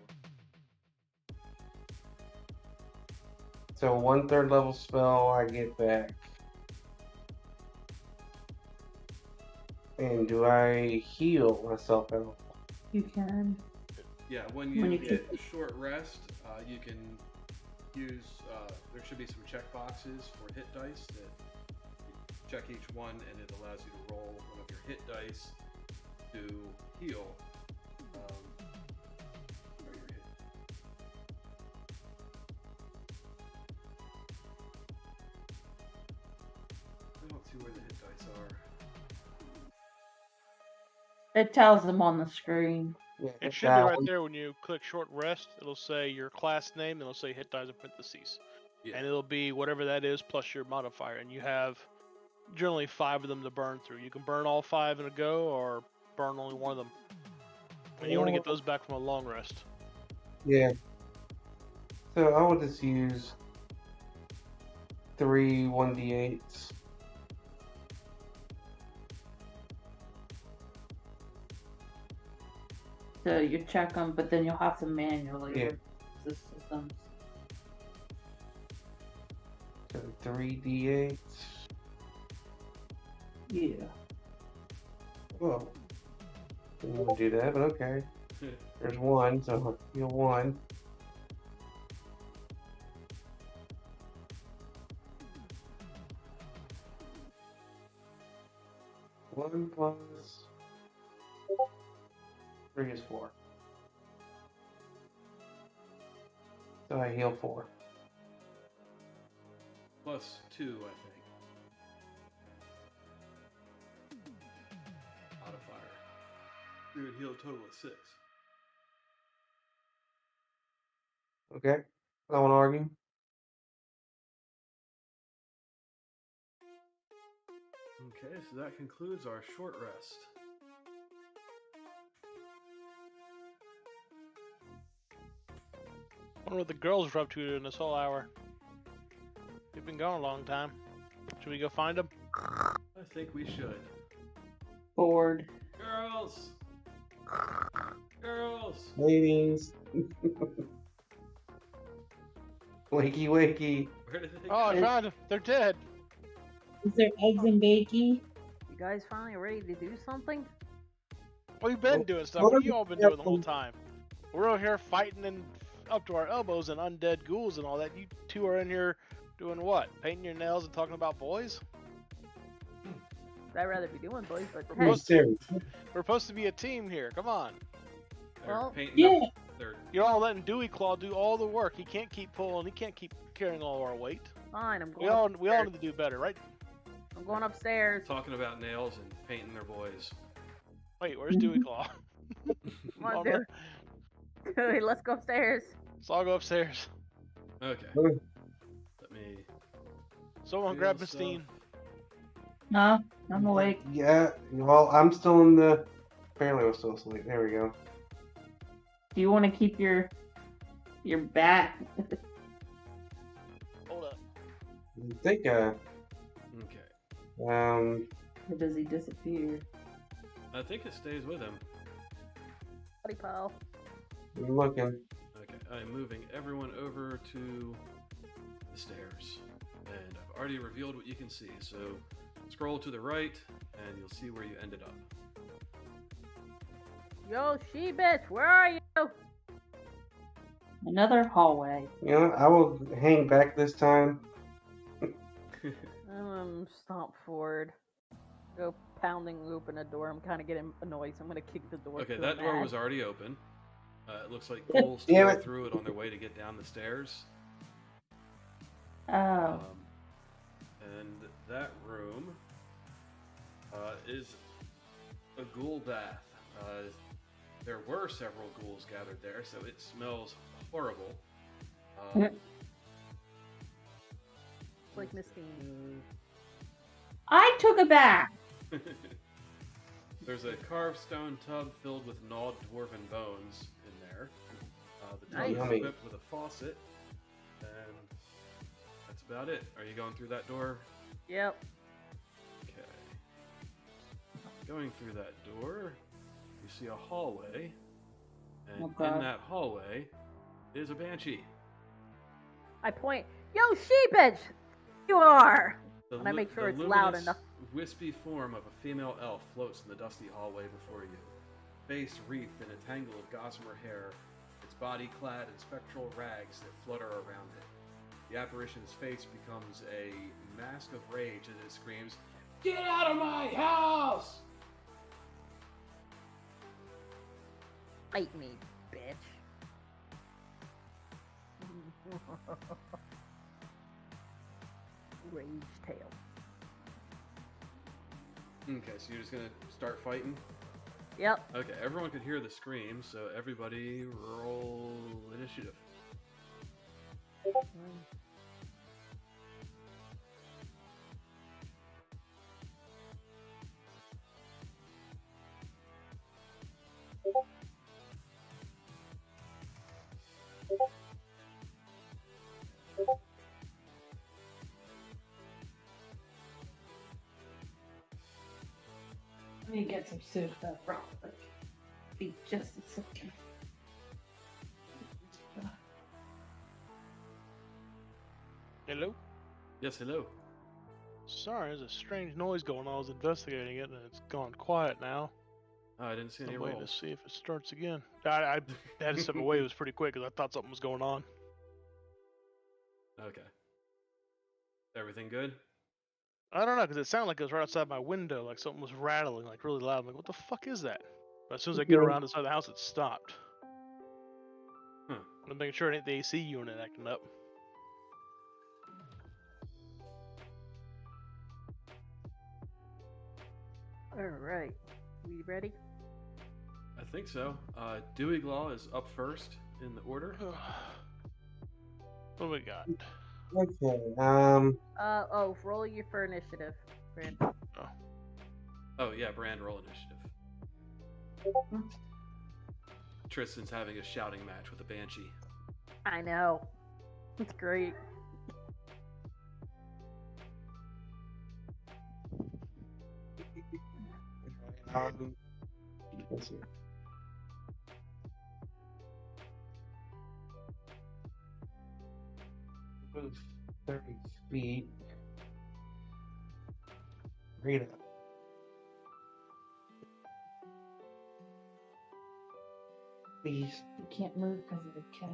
[SPEAKER 6] So 1 3rd-level spell I get back. And do I heal myself at all?
[SPEAKER 5] You can.
[SPEAKER 1] Yeah, when
[SPEAKER 5] When
[SPEAKER 1] you
[SPEAKER 5] you
[SPEAKER 1] get short rest, you can use. There should be some check boxes for hit dice that you check each one, and it allows you to roll one of your hit dice to heal. Or your hit. I don't see where the hit dice are.
[SPEAKER 5] It tells them on the screen.
[SPEAKER 6] Yeah,
[SPEAKER 2] It
[SPEAKER 6] hit
[SPEAKER 2] should be
[SPEAKER 6] that
[SPEAKER 2] right
[SPEAKER 6] one.
[SPEAKER 2] there when you click short rest. It'll say your class name, and it'll say hit dice in parentheses.
[SPEAKER 1] Yeah.
[SPEAKER 2] And it'll be whatever that is plus your modifier. And you have generally 5 of them to burn through. You can burn all 5 in a go, or burn only 1 of them. And you want to get those back from a long rest.
[SPEAKER 6] Yeah. So I will just use 3 1d8s.
[SPEAKER 5] So you check them, but then you'll have to manually
[SPEAKER 6] Yeah.
[SPEAKER 5] work the systems.
[SPEAKER 6] So 3d8s.
[SPEAKER 5] Yeah.
[SPEAKER 6] Well, didn't want to do that, but okay. There's 1, so I'll heal 1. One plus 3 is 4. So I heal 4.
[SPEAKER 1] Plus 2, I think. Modifier. You would heal a total of 6.
[SPEAKER 6] Okay. I don't want to argue.
[SPEAKER 1] Okay, so that concludes our short rest.
[SPEAKER 2] I wonder what the girls were up to in this whole hour. They've been gone a long time. Should we go find them?
[SPEAKER 1] I think we should.
[SPEAKER 5] Bored.
[SPEAKER 1] Girls! Girls!
[SPEAKER 6] Ladies. Wakey, wakey.
[SPEAKER 1] Where did they
[SPEAKER 2] Oh, I
[SPEAKER 1] go?
[SPEAKER 2] found them. They're dead.
[SPEAKER 5] Is there eggs and bacon?
[SPEAKER 4] You guys finally ready to do something?
[SPEAKER 2] We've been doing stuff.
[SPEAKER 6] what
[SPEAKER 2] What
[SPEAKER 6] are
[SPEAKER 2] have you all been
[SPEAKER 6] we
[SPEAKER 2] doing the whole time? We're over here fighting and up to our elbows in undead ghouls and all that. You 2 are in here doing what? Painting your nails and talking about boys?
[SPEAKER 4] I'd rather be doing boys, but
[SPEAKER 2] We're
[SPEAKER 4] hey,
[SPEAKER 2] supposed-
[SPEAKER 6] Serious.
[SPEAKER 2] We're supposed to be a team here. Come on.
[SPEAKER 1] They're
[SPEAKER 4] Well,
[SPEAKER 1] painting
[SPEAKER 5] yeah.
[SPEAKER 1] up their.
[SPEAKER 2] You're all letting Dewey Claw do all the work. He can't keep pulling. He can't keep carrying all our weight.
[SPEAKER 4] fine. I'm
[SPEAKER 2] We
[SPEAKER 4] going.
[SPEAKER 2] all
[SPEAKER 4] upstairs.
[SPEAKER 2] need to do better, right?
[SPEAKER 4] I'm going upstairs.
[SPEAKER 1] Talking about nails and painting their boys.
[SPEAKER 2] Wait, where's Dewey Claw?
[SPEAKER 4] Come on,
[SPEAKER 2] Bummer.
[SPEAKER 4] dude. Let's go upstairs.
[SPEAKER 2] So I'll go upstairs.
[SPEAKER 1] Okay.
[SPEAKER 6] Okay.
[SPEAKER 1] Let me.
[SPEAKER 2] Someone
[SPEAKER 1] Feel
[SPEAKER 2] grab
[SPEAKER 1] stuff.
[SPEAKER 2] Mistine.
[SPEAKER 5] No, I'm awake.
[SPEAKER 6] Yeah, well, I'm still in the. Apparently, I'm still asleep. There we go.
[SPEAKER 5] Do you want to keep your bat?
[SPEAKER 2] Hold up.
[SPEAKER 6] I think,
[SPEAKER 1] Okay.
[SPEAKER 5] Or does he disappear?
[SPEAKER 1] I think it stays with him.
[SPEAKER 4] Buddy pal.
[SPEAKER 6] I'm looking.
[SPEAKER 1] Okay. I'm moving everyone over to the stairs. And I've already revealed what you can see. So scroll to the right, and you'll see where you ended up.
[SPEAKER 4] Yo, she bitch, where are you?
[SPEAKER 5] Another hallway.
[SPEAKER 6] You know, I will hang back this time.
[SPEAKER 4] Stomp forward. Go pounding open a door. I'm kind of getting annoyed, so I'm gonna kick the door.
[SPEAKER 1] Okay,
[SPEAKER 4] to
[SPEAKER 1] that
[SPEAKER 4] a
[SPEAKER 1] door
[SPEAKER 4] match.
[SPEAKER 1] was already open. It looks like ghouls
[SPEAKER 6] Damn
[SPEAKER 1] tore
[SPEAKER 6] it.
[SPEAKER 1] through it on their way to get down the stairs.
[SPEAKER 5] Oh.
[SPEAKER 1] And that room is a Ghoul Bath. There were several ghouls gathered there, so it smells horrible.
[SPEAKER 4] It's like Mistine.
[SPEAKER 5] I took a bath.
[SPEAKER 1] There's a carved stone tub filled with gnawed dwarven bones in there. The tub
[SPEAKER 4] Nice.
[SPEAKER 1] is equipped with a faucet, and that's about it. Are you going through that door?
[SPEAKER 4] Yep.
[SPEAKER 1] Okay. Going through that door, you see a hallway, and
[SPEAKER 5] Oh, God.
[SPEAKER 1] in that hallway is a banshee.
[SPEAKER 4] I point. Yo, sheepage! You are!
[SPEAKER 1] The
[SPEAKER 4] And I make sure
[SPEAKER 1] the
[SPEAKER 4] it's loud
[SPEAKER 1] luminous,
[SPEAKER 4] enough.
[SPEAKER 1] wispy form of a female elf floats in the dusty hallway before you. Face wreathed in a tangle of gossamer hair, its body clad in spectral rags that flutter around it. The apparition's face becomes a mask of rage as it screams, "Get out of my house!"
[SPEAKER 4] Fight me, bitch. Rage tail.
[SPEAKER 1] Okay, so you're just gonna start fighting?
[SPEAKER 4] Yep.
[SPEAKER 1] Okay, everyone could hear the scream, so everybody roll initiative.
[SPEAKER 5] Let me get some soup up real quick. Be just a second.
[SPEAKER 2] Hello?
[SPEAKER 1] Yes, hello.
[SPEAKER 2] Sorry, there's a strange noise going on. I was investigating it, and it's gone quiet now.
[SPEAKER 1] Oh, I didn't see any
[SPEAKER 2] I'm waiting to
[SPEAKER 1] rolls.
[SPEAKER 2] see if it starts again. I had to step away. It was pretty quick because I thought something was going on.
[SPEAKER 1] Okay. Everything good?
[SPEAKER 2] I don't know, because it sounded like it was right outside my window, like something was rattling, like really loud. I'm like, what the fuck is that? But as soon as I get around inside the house, it stopped.
[SPEAKER 1] Huh.
[SPEAKER 2] I'm making sure it ain't the AC unit acting up.
[SPEAKER 4] Alright. We ready?
[SPEAKER 1] I think so. Dewey Glaw is up first in the order.
[SPEAKER 2] What do we got?
[SPEAKER 6] Okay.
[SPEAKER 4] Roll you for initiative. Brand.
[SPEAKER 1] Oh, yeah, Brand, roll initiative. Tristan's having a shouting match with a banshee.
[SPEAKER 4] I know. It's great.
[SPEAKER 6] Let's see. Move 30 feet. Read it. Please.
[SPEAKER 5] You can't move because of the cat.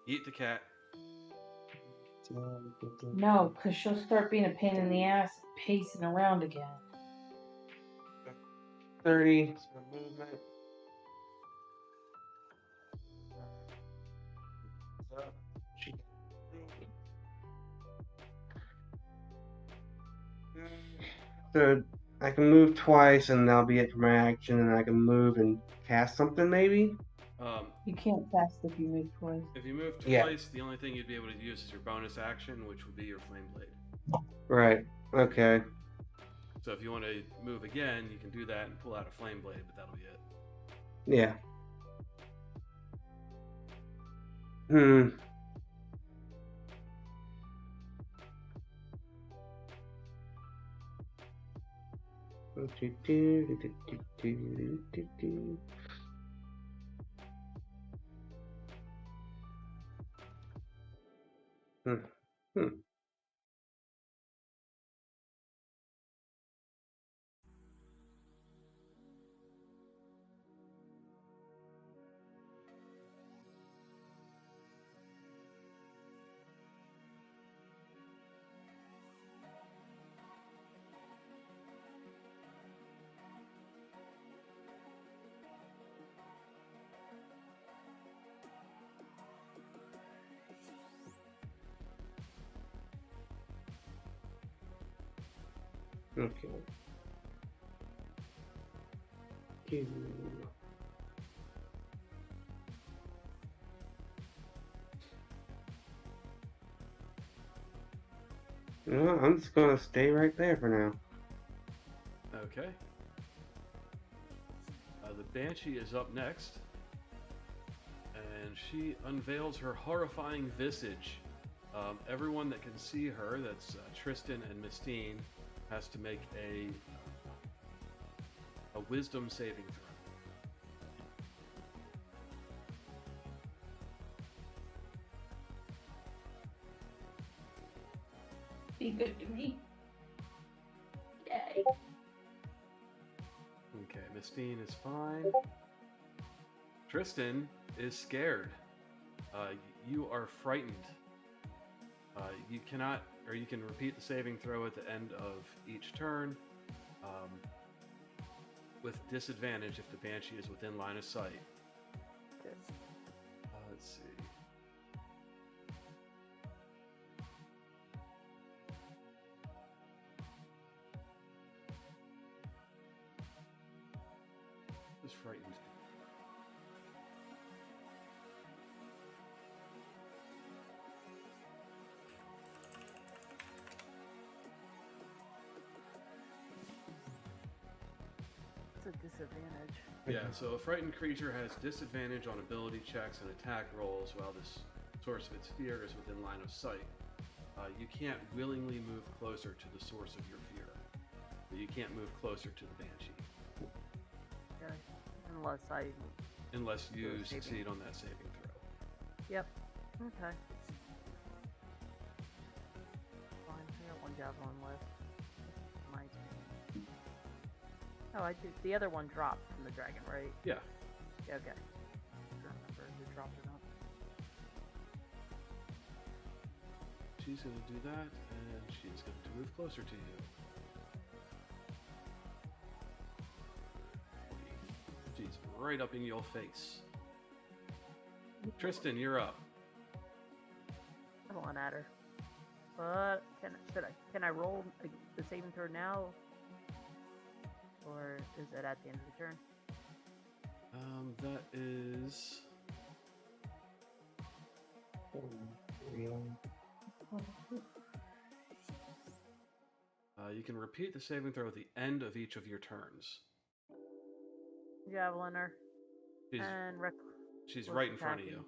[SPEAKER 1] Eat the cat.
[SPEAKER 5] No, because she'll start being a pain in the ass pacing around again.
[SPEAKER 6] 30. So movement. She- So I can move twice, and that'll be it for my action. And I can move and cast something, maybe.
[SPEAKER 5] You can't fast if you move twice.
[SPEAKER 1] If you move
[SPEAKER 6] Yeah.
[SPEAKER 1] twice, the only thing you'd be able to use is your bonus action, which would be your Flame Blade.
[SPEAKER 6] Right. Okay.
[SPEAKER 1] So if you want to move again, you can do that and pull out a Flame Blade, but that'll be it.
[SPEAKER 6] Yeah. Hmm. Okay. Q. No, I'm just gonna stay right there for now.
[SPEAKER 1] Okay. The Banshee is up next, and she unveils her horrifying visage. Everyone that can see her, that's Tristan and Mistine, has to make a wisdom saving throw.
[SPEAKER 5] Be good to me. Yay.
[SPEAKER 1] Okay, Mistine is fine. Tristan is scared. You are frightened. You cannot, or you can repeat the saving throw at the end of each turn, with disadvantage if the Banshee is within line of sight.
[SPEAKER 4] Okay.
[SPEAKER 1] Let's see. Is frightened.
[SPEAKER 4] It's a disadvantage.
[SPEAKER 1] Yeah, so a frightened creature has disadvantage on ability checks and attack rolls while this source of its fear is within line of sight. You can't willingly move closer to the source of your fear. But you can't move closer to the Banshee.
[SPEAKER 4] Okay.
[SPEAKER 1] Unless you
[SPEAKER 4] Do a saving.
[SPEAKER 1] succeed on that saving throw.
[SPEAKER 4] Yep. Okay. Fine. I got one javelin left. My turn. Oh, I did. The other one dropped from the dragon, right?
[SPEAKER 1] Yeah.
[SPEAKER 4] Yeah, okay. I don't remember if it dropped or not.
[SPEAKER 1] She's going to do that, and she's going to move closer to you. She's right up in your face. Tristan, you're up.
[SPEAKER 4] I don't want at her. But can I roll the saving throw now? Or is it at the end of the turn?
[SPEAKER 1] That is... you can repeat the saving throw at the end of each of your turns.
[SPEAKER 4] Javelin her.
[SPEAKER 1] She's,
[SPEAKER 4] And
[SPEAKER 1] she's
[SPEAKER 4] was
[SPEAKER 1] right in front of you.
[SPEAKER 4] attacking.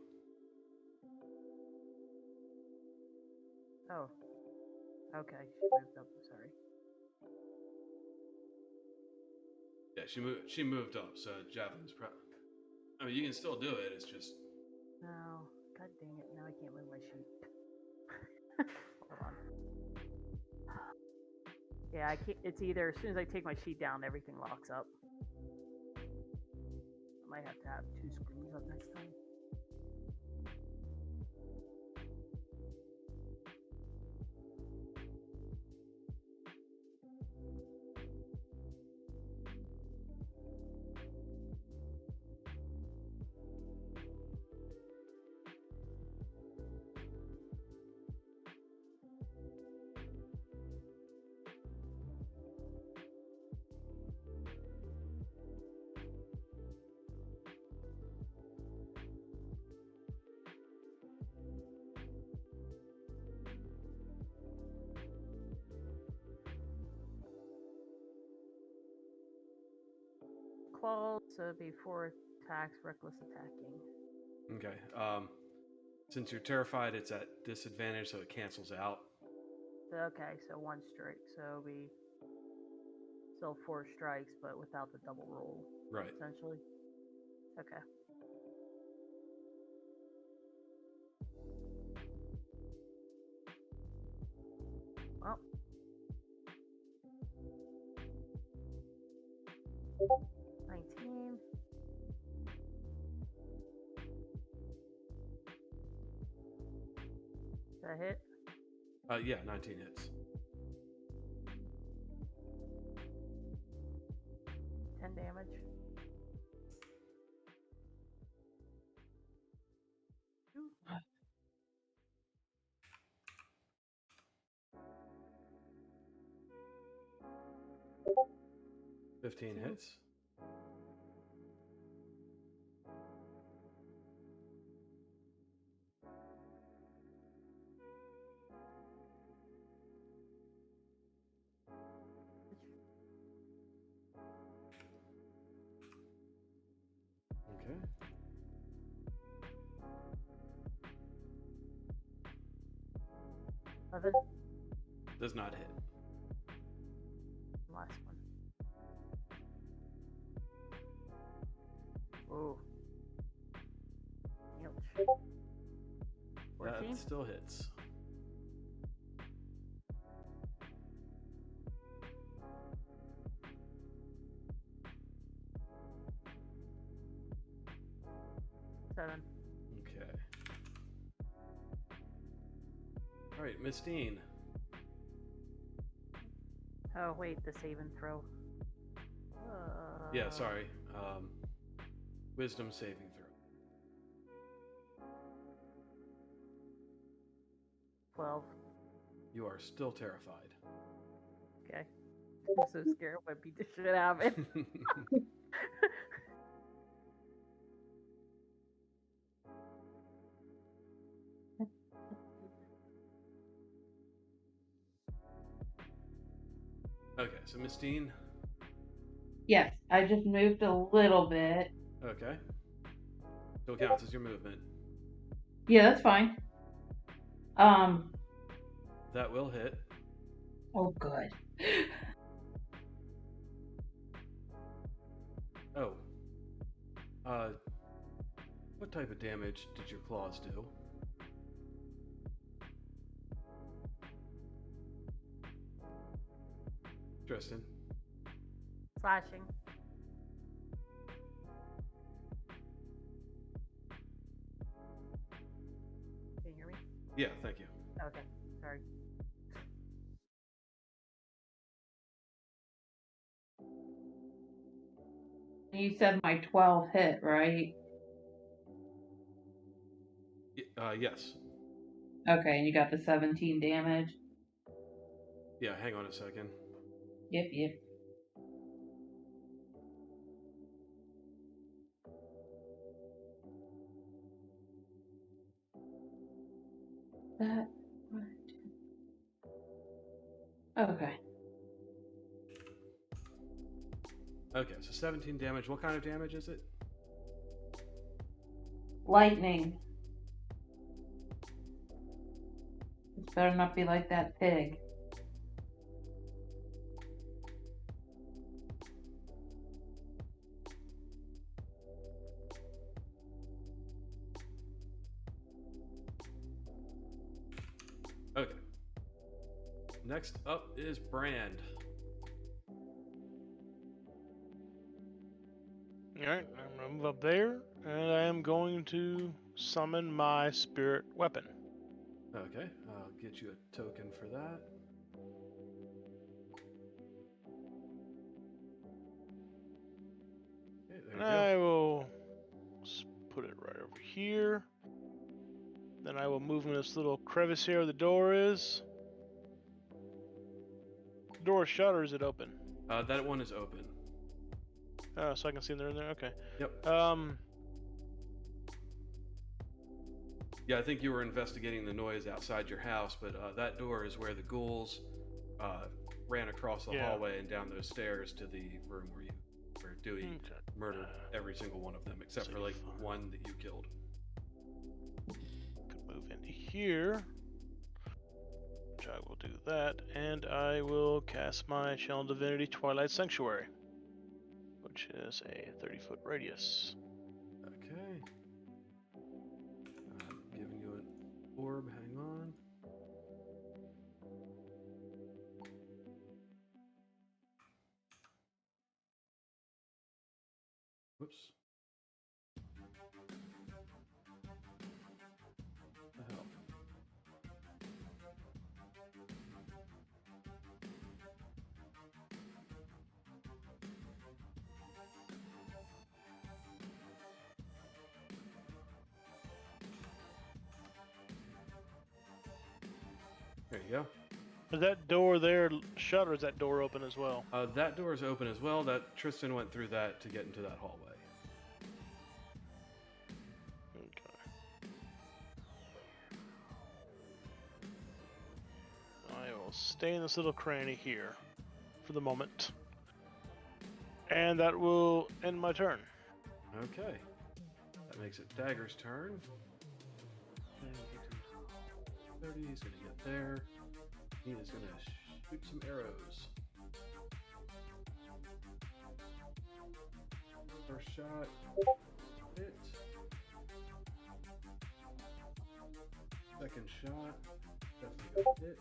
[SPEAKER 4] Oh. Okay, she moved up, sorry.
[SPEAKER 1] Yeah, she moved up, so javelin's I mean, you can still do it, it's just...
[SPEAKER 4] No. God dang it, now I can't move my sheet. Hold on. Yeah, I can't, it's either as soon as I take my sheet down, everything locks up. I might have to have 2 screens up next time. Claws, so before attacks, reckless attacking.
[SPEAKER 1] Okay, since you're terrified, it's at disadvantage, so it cancels out.
[SPEAKER 4] Okay, so 1 strike, so it'll be still 4 strikes, but without the double roll,
[SPEAKER 1] Right.
[SPEAKER 4] essentially. Okay. Well. 19. Does that hit?
[SPEAKER 1] Yeah, 19 hits.
[SPEAKER 4] 10 damage.
[SPEAKER 1] 15 hits. Okay.
[SPEAKER 4] Other
[SPEAKER 1] Does not hit.
[SPEAKER 4] last one. Ooh. Ouch. 14?
[SPEAKER 1] That still hits.
[SPEAKER 4] Seven.
[SPEAKER 1] Okay. All right, Miss Dean.
[SPEAKER 4] Oh wait, the save and throw.
[SPEAKER 1] Yeah, sorry. Wisdom saving throw.
[SPEAKER 4] 12.
[SPEAKER 1] You are still terrified.
[SPEAKER 4] Okay. I'm so scared I'm gonna beat the shit out of it.
[SPEAKER 1] Okay, so Miss Dean.
[SPEAKER 5] Yes, I just moved a little bit.
[SPEAKER 1] Okay. Still counts as your movement.
[SPEAKER 5] Yeah, that's fine.
[SPEAKER 1] That will hit.
[SPEAKER 5] Oh, good.
[SPEAKER 1] Oh. What type of damage did your claws do? Tristan.
[SPEAKER 4] Slashing. Can you hear me?
[SPEAKER 1] Yeah, thank you.
[SPEAKER 4] Okay, sorry.
[SPEAKER 5] You said my 12 hit, right?
[SPEAKER 1] Yes.
[SPEAKER 5] Okay, and you got the 17 damage?
[SPEAKER 1] Yeah, hang on a second.
[SPEAKER 5] Yep. That. Okay.
[SPEAKER 1] Okay, so 17 damage. What kind of damage is it?
[SPEAKER 5] Lightning. This better not be like that pig.
[SPEAKER 1] Okay. Next up is Brand.
[SPEAKER 2] Alright, I'm gonna move up there, and I am going to summon my spirit weapon.
[SPEAKER 1] Okay, I'll get you a token for that. Okay, there you
[SPEAKER 2] I will put it right over here. Then I will move in this little crevice here where the door is. The door is shut or is it open?
[SPEAKER 1] go. That one is open.
[SPEAKER 2] Oh, so I can see they're in there? Okay.
[SPEAKER 1] Yep. Yeah, I think you were investigating the noise outside your house, but that door is where the ghouls ran across the hallway and down those stairs to the room where Dewey murdered every single one of them, except for like one that you killed.
[SPEAKER 2] Could move into here, which I will do that, and I will cast my Channel Divinity Twilight Sanctuary, which is a 30-foot radius.
[SPEAKER 1] Okay. I'm giving you an orb. Hang on. Whoops. What the hell? There you go.
[SPEAKER 2] Is that door there shut or is that door open as well?
[SPEAKER 1] That door is open as well. That Tristan went through that to get into that hallway.
[SPEAKER 2] Okay. I will stay in this little cranny here for the moment. And that will end my turn.
[SPEAKER 1] Okay. That makes it Dagger's turn. 30, he's going to get there. He is going to shoot some arrows. First shot. Hit. Second shot. Definitely gonna hit.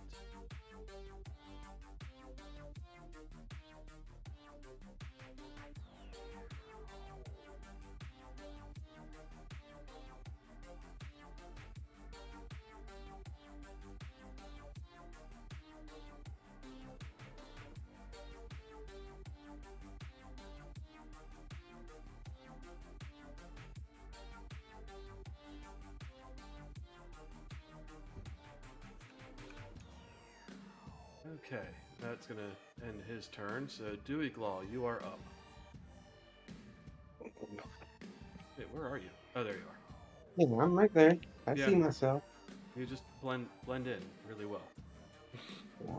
[SPEAKER 1] Okay, that's gonna end his turn. So Dewey Glaw, you are up. Wait, where are you? Oh, there you are.
[SPEAKER 6] Yeah, I'm right there. I
[SPEAKER 1] Yeah.
[SPEAKER 6] see myself.
[SPEAKER 1] You just blend in really well.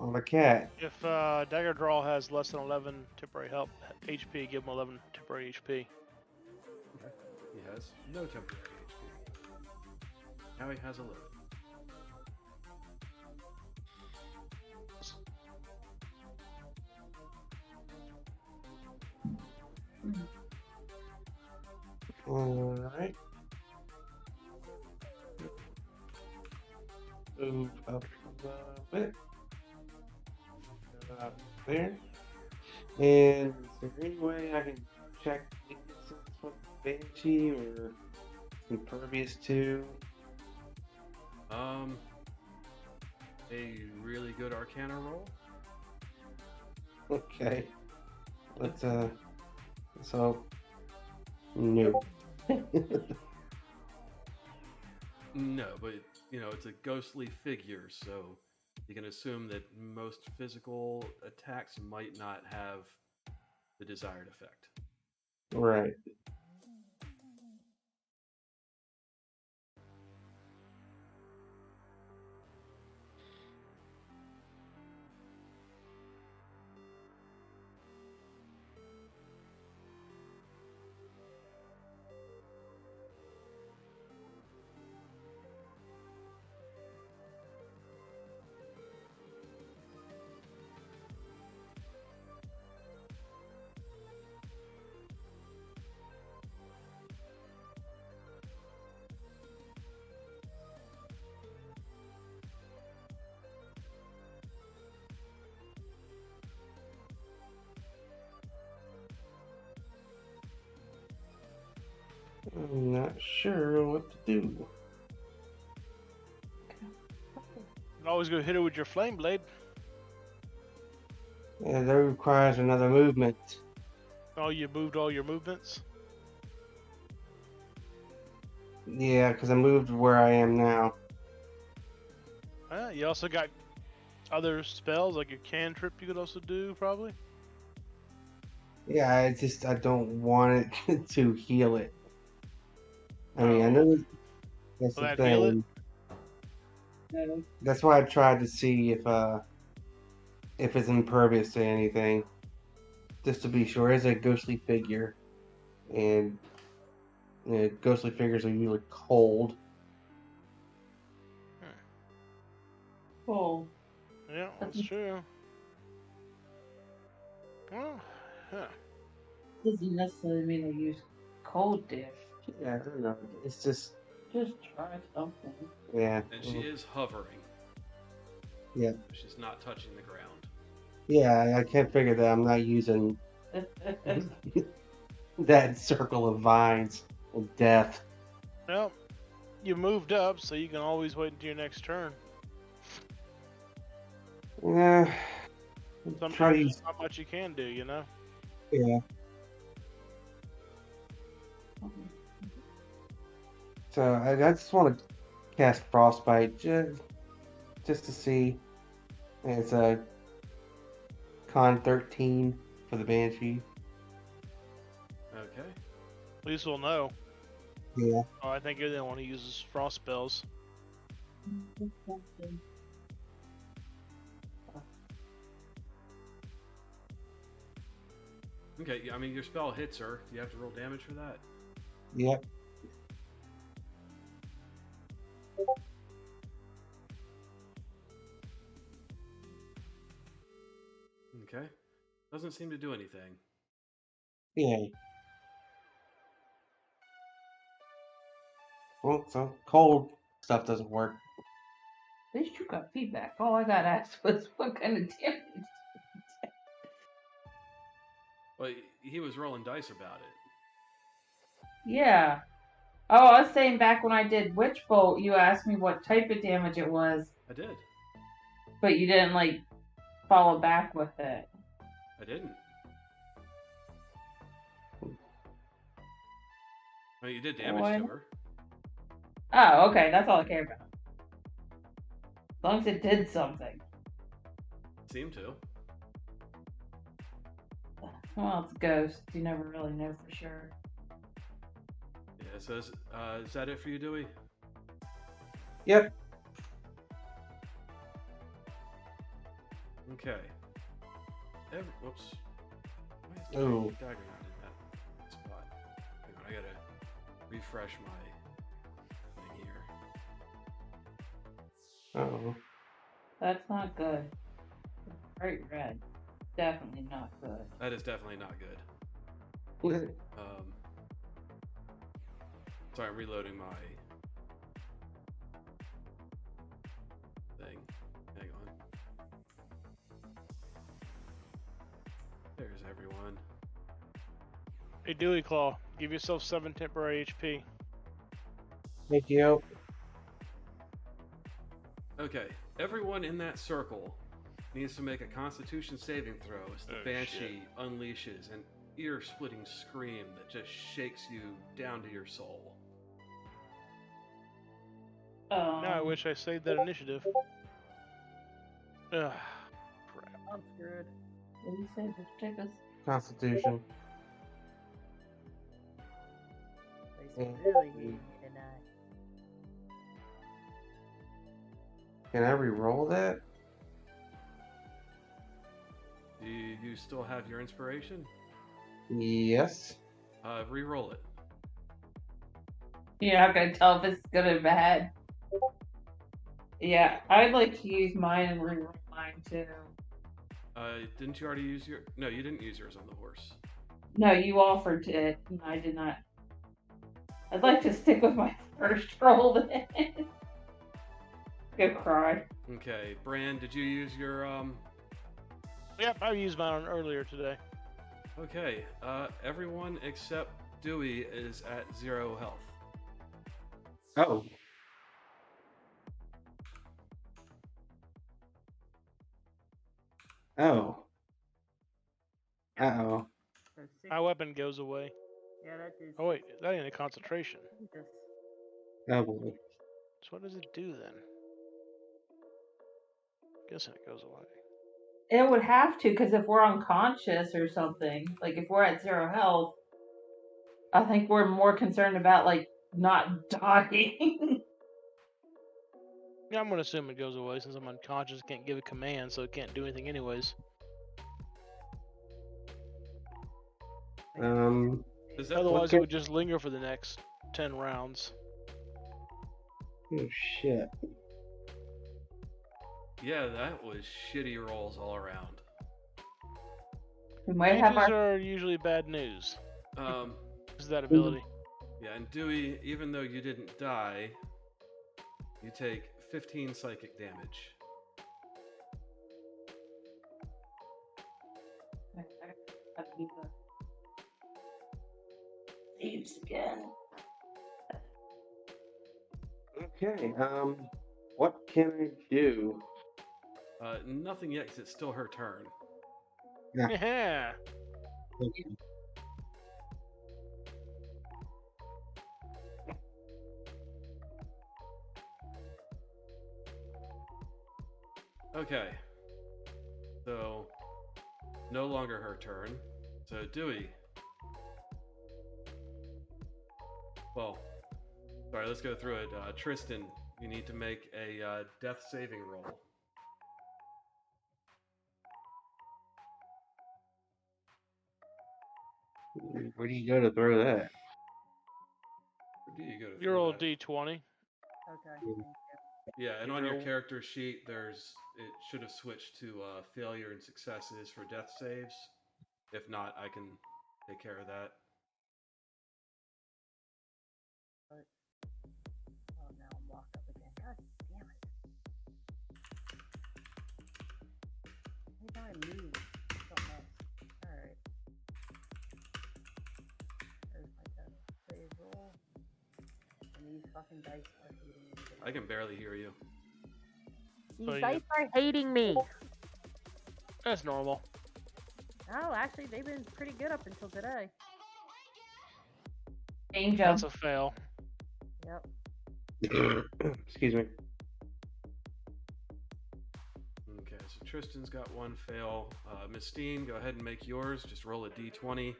[SPEAKER 6] I'm a cat.
[SPEAKER 2] If Dagger Draw has less than 11 temporary help HP, give him 11 temporary HP.
[SPEAKER 1] Okay. He has no temporary HP. Now he has 11.
[SPEAKER 6] Alright. Move up a little bit. Up there. And is there any way I can check weaknesses with Banshee or Impervious to?
[SPEAKER 1] A really good Arcana roll.
[SPEAKER 6] Okay. Let's so no.
[SPEAKER 1] No, but you know, it's a ghostly figure, so you can assume that most physical attacks might not have the desired effect.
[SPEAKER 6] Right. I'm not sure what to do.
[SPEAKER 2] You can always go hit her with your flame blade.
[SPEAKER 6] Yeah, that requires another movement.
[SPEAKER 2] Oh, you moved all your movements?
[SPEAKER 6] Yeah, because I moved where I am now.
[SPEAKER 2] You also got other spells, like your cantrip you could also do, probably?
[SPEAKER 6] Yeah, I don't want it to heal it. I mean, I know that's
[SPEAKER 2] Will
[SPEAKER 6] the
[SPEAKER 2] that heal it?
[SPEAKER 6] thing. That's why I tried to see if it's impervious to anything, just to be sure. It's a ghostly figure, and ghostly figures are usually cold.
[SPEAKER 5] Cool.
[SPEAKER 2] Yeah, that's true. Well, yeah.
[SPEAKER 5] Doesn't necessarily mean they use cold dish.
[SPEAKER 6] Yeah, I don't know. It's just
[SPEAKER 5] try something.
[SPEAKER 6] yeah.
[SPEAKER 1] And she is hovering.
[SPEAKER 6] Yeah.
[SPEAKER 1] She's not touching the ground.
[SPEAKER 6] Yeah, I can't figure that I'm not using that circle of vines of death.
[SPEAKER 2] Well, you moved up, so you can always wait until your next turn.
[SPEAKER 6] Yeah.
[SPEAKER 2] Sometimes
[SPEAKER 6] Try to
[SPEAKER 2] there's
[SPEAKER 6] use.
[SPEAKER 2] not much you can do, you know?
[SPEAKER 6] Yeah. So I just want to cast Frostbite just to see And it's a con 13 for the Banshee.
[SPEAKER 1] Okay.
[SPEAKER 2] At least we'll know.
[SPEAKER 6] Yeah.
[SPEAKER 2] Oh, I think you're the one who uses frost spells.
[SPEAKER 1] Okay, I mean, your spell hits her. Do you have to roll damage for that?
[SPEAKER 6] Yep.
[SPEAKER 1] Okay. Doesn't seem to do anything.
[SPEAKER 6] Yay. Well, so cold stuff doesn't work.
[SPEAKER 5] At least you got feedback. All I got asked was what kind of damage.
[SPEAKER 1] Well, he was rolling dice about it.
[SPEAKER 5] Yeah. Oh, I was saying back when I did Witch Bolt, you asked me what type of damage it was,
[SPEAKER 1] I did.
[SPEAKER 5] but you didn't like follow back with it.
[SPEAKER 1] I didn't. Well, you did damage
[SPEAKER 5] What?
[SPEAKER 1] to her.
[SPEAKER 5] Oh, okay. That's all I care about. As long as it did something.
[SPEAKER 1] Seemed to.
[SPEAKER 5] Well, it's ghosts. You never really know for sure.
[SPEAKER 1] Yeah, so is that it for you, Dewey?
[SPEAKER 6] Yep.
[SPEAKER 1] Okay. Whoops. Why is my
[SPEAKER 6] Ooh.
[SPEAKER 1] dagger not in that spot? Hang on, I gotta refresh my thing here.
[SPEAKER 6] Uh-oh.
[SPEAKER 5] That's not good. Bright red. Definitely not good.
[SPEAKER 1] That is definitely not good. Sorry, I'm reloading my thing. Hang on. There's everyone.
[SPEAKER 2] Hey, Dewey Claw, give yourself 7 temporary HP.
[SPEAKER 6] Thank you.
[SPEAKER 1] Okay, everyone in that circle needs to make a Constitution saving throw as the
[SPEAKER 2] Oh,
[SPEAKER 1] Banshee unleashes an ear-splitting scream that just shakes you down to your soul.
[SPEAKER 2] Now I wish I saved that initiative. Ugh, crap.
[SPEAKER 4] I'm screwed.
[SPEAKER 5] What do you say? Just take us.
[SPEAKER 6] Constitution.
[SPEAKER 4] They really hate me tonight.
[SPEAKER 6] Can I re-roll that?
[SPEAKER 1] Do you still have your inspiration?
[SPEAKER 6] Yes.
[SPEAKER 1] Re-roll it.
[SPEAKER 5] You're not gonna tell if it's good or bad. Yeah, I'd like to use mine and reroll mine too.
[SPEAKER 1] Didn't you already use your... No, you didn't use yours on the horse.
[SPEAKER 5] No, you offered it, and I did not. I'd like to stick with my first roll then. Go cry.
[SPEAKER 1] Okay, Bran, did you use your...
[SPEAKER 2] Yep, I used mine earlier today.
[SPEAKER 1] Okay, everyone except Dewey is at 0 health.
[SPEAKER 3] Oh. Oh. Uh-oh.
[SPEAKER 4] So six,
[SPEAKER 2] My weapon goes away.
[SPEAKER 4] yeah, that is.
[SPEAKER 2] Oh wait, that ain't a concentration.
[SPEAKER 4] Jesus.
[SPEAKER 3] Oh boy.
[SPEAKER 2] So what does it do then? Guessing it goes away.
[SPEAKER 5] It would have to, because if we're unconscious or something, like if we're at 0 health, I think we're more concerned about like not dying.
[SPEAKER 2] Yeah, I'm gonna assume it goes away since I'm unconscious, can't give a command, so it can't do anything anyways.
[SPEAKER 1] Is that
[SPEAKER 2] Otherwise,
[SPEAKER 3] Okay.
[SPEAKER 2] it would just linger for the next 10 rounds.
[SPEAKER 3] Oh shit.
[SPEAKER 1] Yeah, that was shitty rolls all around.
[SPEAKER 5] We might have
[SPEAKER 2] Changes
[SPEAKER 5] our.
[SPEAKER 2] are usually bad news.
[SPEAKER 1] Um,
[SPEAKER 2] Is that ability?
[SPEAKER 1] yeah, and Dewey, even though you didn't die, you take 15 psychic damage.
[SPEAKER 5] Thieves again.
[SPEAKER 3] Okay, what can I do?
[SPEAKER 1] Nothing yet, because it's still her turn.
[SPEAKER 2] Yeah.
[SPEAKER 3] Okay.
[SPEAKER 1] Okay. So, no longer her turn. So, Dewey. Well, sorry, let's go through it. Tristan, you need to make a death saving roll.
[SPEAKER 6] Where do you go to throw that?
[SPEAKER 1] Where do you go to
[SPEAKER 2] You
[SPEAKER 1] throw
[SPEAKER 2] roll a
[SPEAKER 1] that?
[SPEAKER 2] d20.
[SPEAKER 4] Okay. Thank you.
[SPEAKER 1] Yeah, and
[SPEAKER 2] You
[SPEAKER 1] on your
[SPEAKER 2] roll-
[SPEAKER 1] character sheet, it should have switched to failure and successes for death saves. If not, I can take care of that.
[SPEAKER 4] Oh, now I'm locked up again. God damn it. Every time I move, don't miss. Alright. There's my death save roll. And these fucking dice are hating me.
[SPEAKER 1] I can barely hear you.
[SPEAKER 2] So
[SPEAKER 4] These
[SPEAKER 2] you-
[SPEAKER 4] dice are hating me!
[SPEAKER 2] That's normal.
[SPEAKER 4] Oh, actually, they've been pretty good up until today.
[SPEAKER 5] Angel.
[SPEAKER 2] That's a fail.
[SPEAKER 4] Yep.
[SPEAKER 6] Excuse me.
[SPEAKER 1] Okay, so Tristan's got one fail. Miss Steen, go ahead and make yours. Just roll a d20.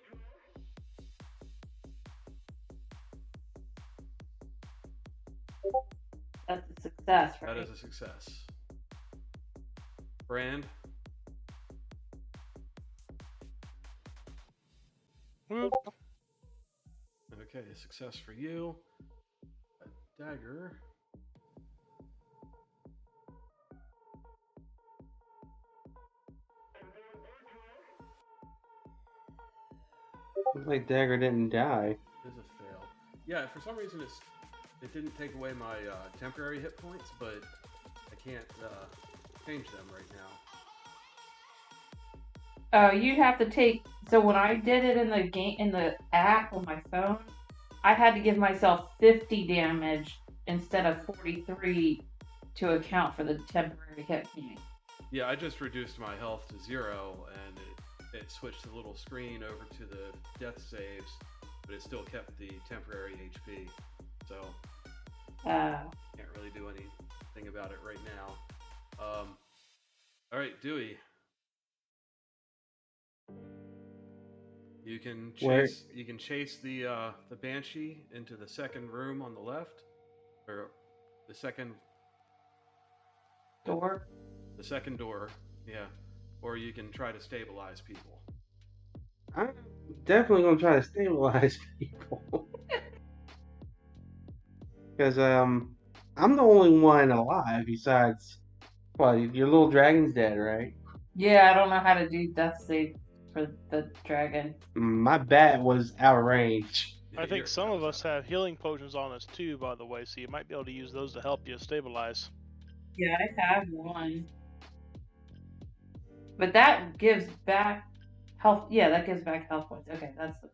[SPEAKER 5] That's a success, right?
[SPEAKER 1] That is a success. Brand,
[SPEAKER 2] Whoop.
[SPEAKER 1] okay, a success for you. A dagger.
[SPEAKER 6] Looks like Dagger didn't die.
[SPEAKER 1] Is a fail. Yeah, for some reason it didn't take away my temporary hit points, but I can't change them right now.
[SPEAKER 5] Oh, you'd have to take. So when I did it in the game, in the app on my phone, I had to give myself 50 damage instead of 43 to account for the temporary hit point.
[SPEAKER 1] Yeah, I just reduced my health to 0, and it switched the little screen over to the death saves, but it still kept the temporary HP. So can't really do anything about it right now. All right, Dewey. You can chase. You can chase the banshee into the second room on the left, or the second
[SPEAKER 5] Door.
[SPEAKER 1] the second door. Yeah, or you can try to stabilize people.
[SPEAKER 6] I'm definitely gonna try to stabilize people. Because I'm the only one alive besides, well, your little dragon's dead, right?
[SPEAKER 5] Yeah, I don't know how to do death save for the dragon.
[SPEAKER 6] My bat was out of range.
[SPEAKER 2] I think some of us have healing potions on us too, by the way, so you might be able to use those to help you stabilize.
[SPEAKER 5] Yeah, I have one. But that gives back health. Yeah, that gives back health points. Okay, that's the.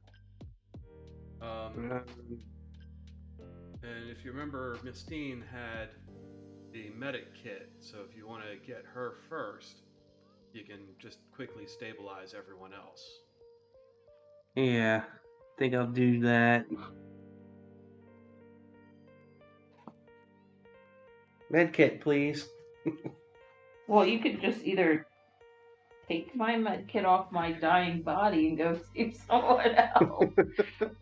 [SPEAKER 1] And if you remember, Miss Steen had the medic kit, so if you want to get her first, you can just quickly stabilize everyone else.
[SPEAKER 6] Yeah, I think I'll do that. Medkit, please.
[SPEAKER 5] Well, you could just either take my med kit off my dying body and go save someone else,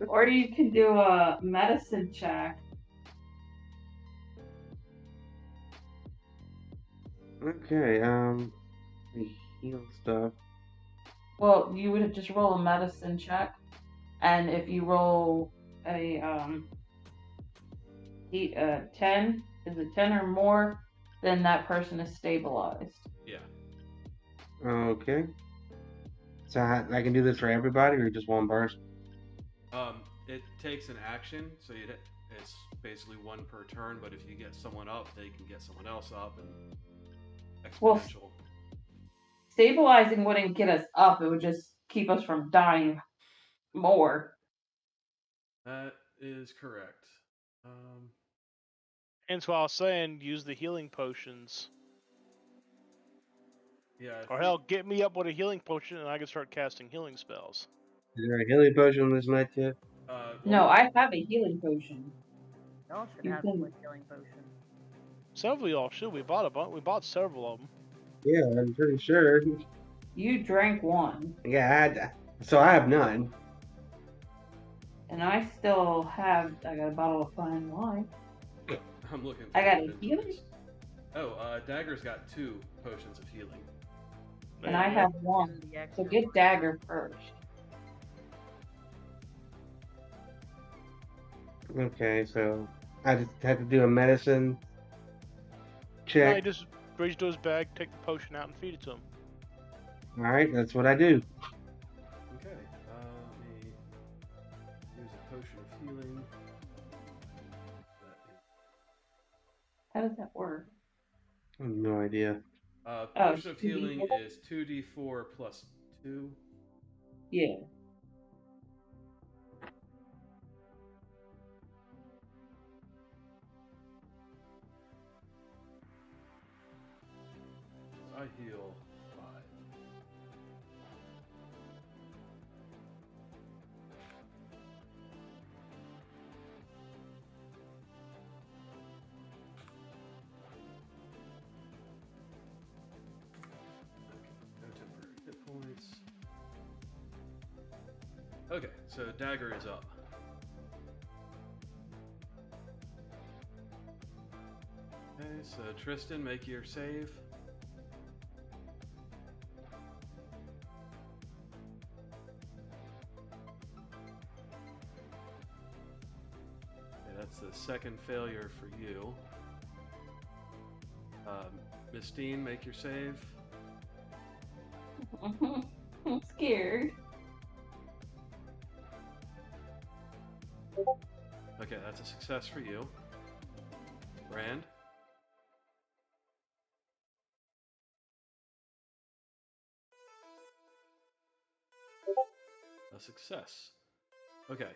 [SPEAKER 5] or you can do a medicine check.
[SPEAKER 6] Okay, the heal stuff.
[SPEAKER 5] Well, you would just roll a medicine check, and if you roll a 10, is it 10 or more, then that person is stabilized.
[SPEAKER 1] Yeah.
[SPEAKER 6] Okay. So I can do this for everybody or just one person?
[SPEAKER 1] It takes an action, so it's basically one per turn, but if you get someone up, they can get someone else up, and
[SPEAKER 5] Well,
[SPEAKER 1] exponential.
[SPEAKER 5] Stabilizing wouldn't get us up, it would just keep us from dying more.
[SPEAKER 1] That is correct.
[SPEAKER 2] And so I was saying, use the healing potions.
[SPEAKER 1] Yeah.
[SPEAKER 2] Or hell, get me up with a healing potion and I can start casting healing spells.
[SPEAKER 6] Is there a healing potion on this medkit?
[SPEAKER 5] No, I have a healing potion.
[SPEAKER 4] Y'all should
[SPEAKER 5] You
[SPEAKER 4] have
[SPEAKER 5] can-
[SPEAKER 4] a healing potion.
[SPEAKER 2] Several of y'all should. We bought a bunch. We bought several of them.
[SPEAKER 6] Yeah, I'm pretty sure.
[SPEAKER 5] You drank one,
[SPEAKER 6] Yeah, so I have none.
[SPEAKER 5] and I still have. I got a bottle of fine wine.
[SPEAKER 1] I'm looking.
[SPEAKER 5] I
[SPEAKER 1] through
[SPEAKER 5] got a
[SPEAKER 1] inventories.
[SPEAKER 5] healing,
[SPEAKER 1] Oh, Dagger's got 2 potions of healing.
[SPEAKER 5] and
[SPEAKER 2] There
[SPEAKER 5] I
[SPEAKER 2] you go.
[SPEAKER 5] have one.
[SPEAKER 4] The
[SPEAKER 5] So
[SPEAKER 4] extra
[SPEAKER 5] get
[SPEAKER 4] one.
[SPEAKER 5] Dagger first.
[SPEAKER 6] Okay, so I just have to do a medicine
[SPEAKER 2] No,
[SPEAKER 6] check.
[SPEAKER 2] he just reach into his bag, take the potion out, and feed it to him.
[SPEAKER 6] All right, that's what I do.
[SPEAKER 1] Okay. Let me use a potion of healing. That
[SPEAKER 5] How does that work?
[SPEAKER 6] I have no idea.
[SPEAKER 1] potion of
[SPEAKER 5] it's
[SPEAKER 1] healing
[SPEAKER 5] 2d4?
[SPEAKER 1] is 2d4 plus 2.
[SPEAKER 5] Yeah.
[SPEAKER 1] I heal 5. Okay, no temporary hit points. Okay, so Dagger is up. Okay, so Tristan, make your save. Okay, that's the second failure for you. Miss Dean, make your save.
[SPEAKER 5] I'm scared.
[SPEAKER 1] Okay, that's a success for you. Brand. A success. Okay.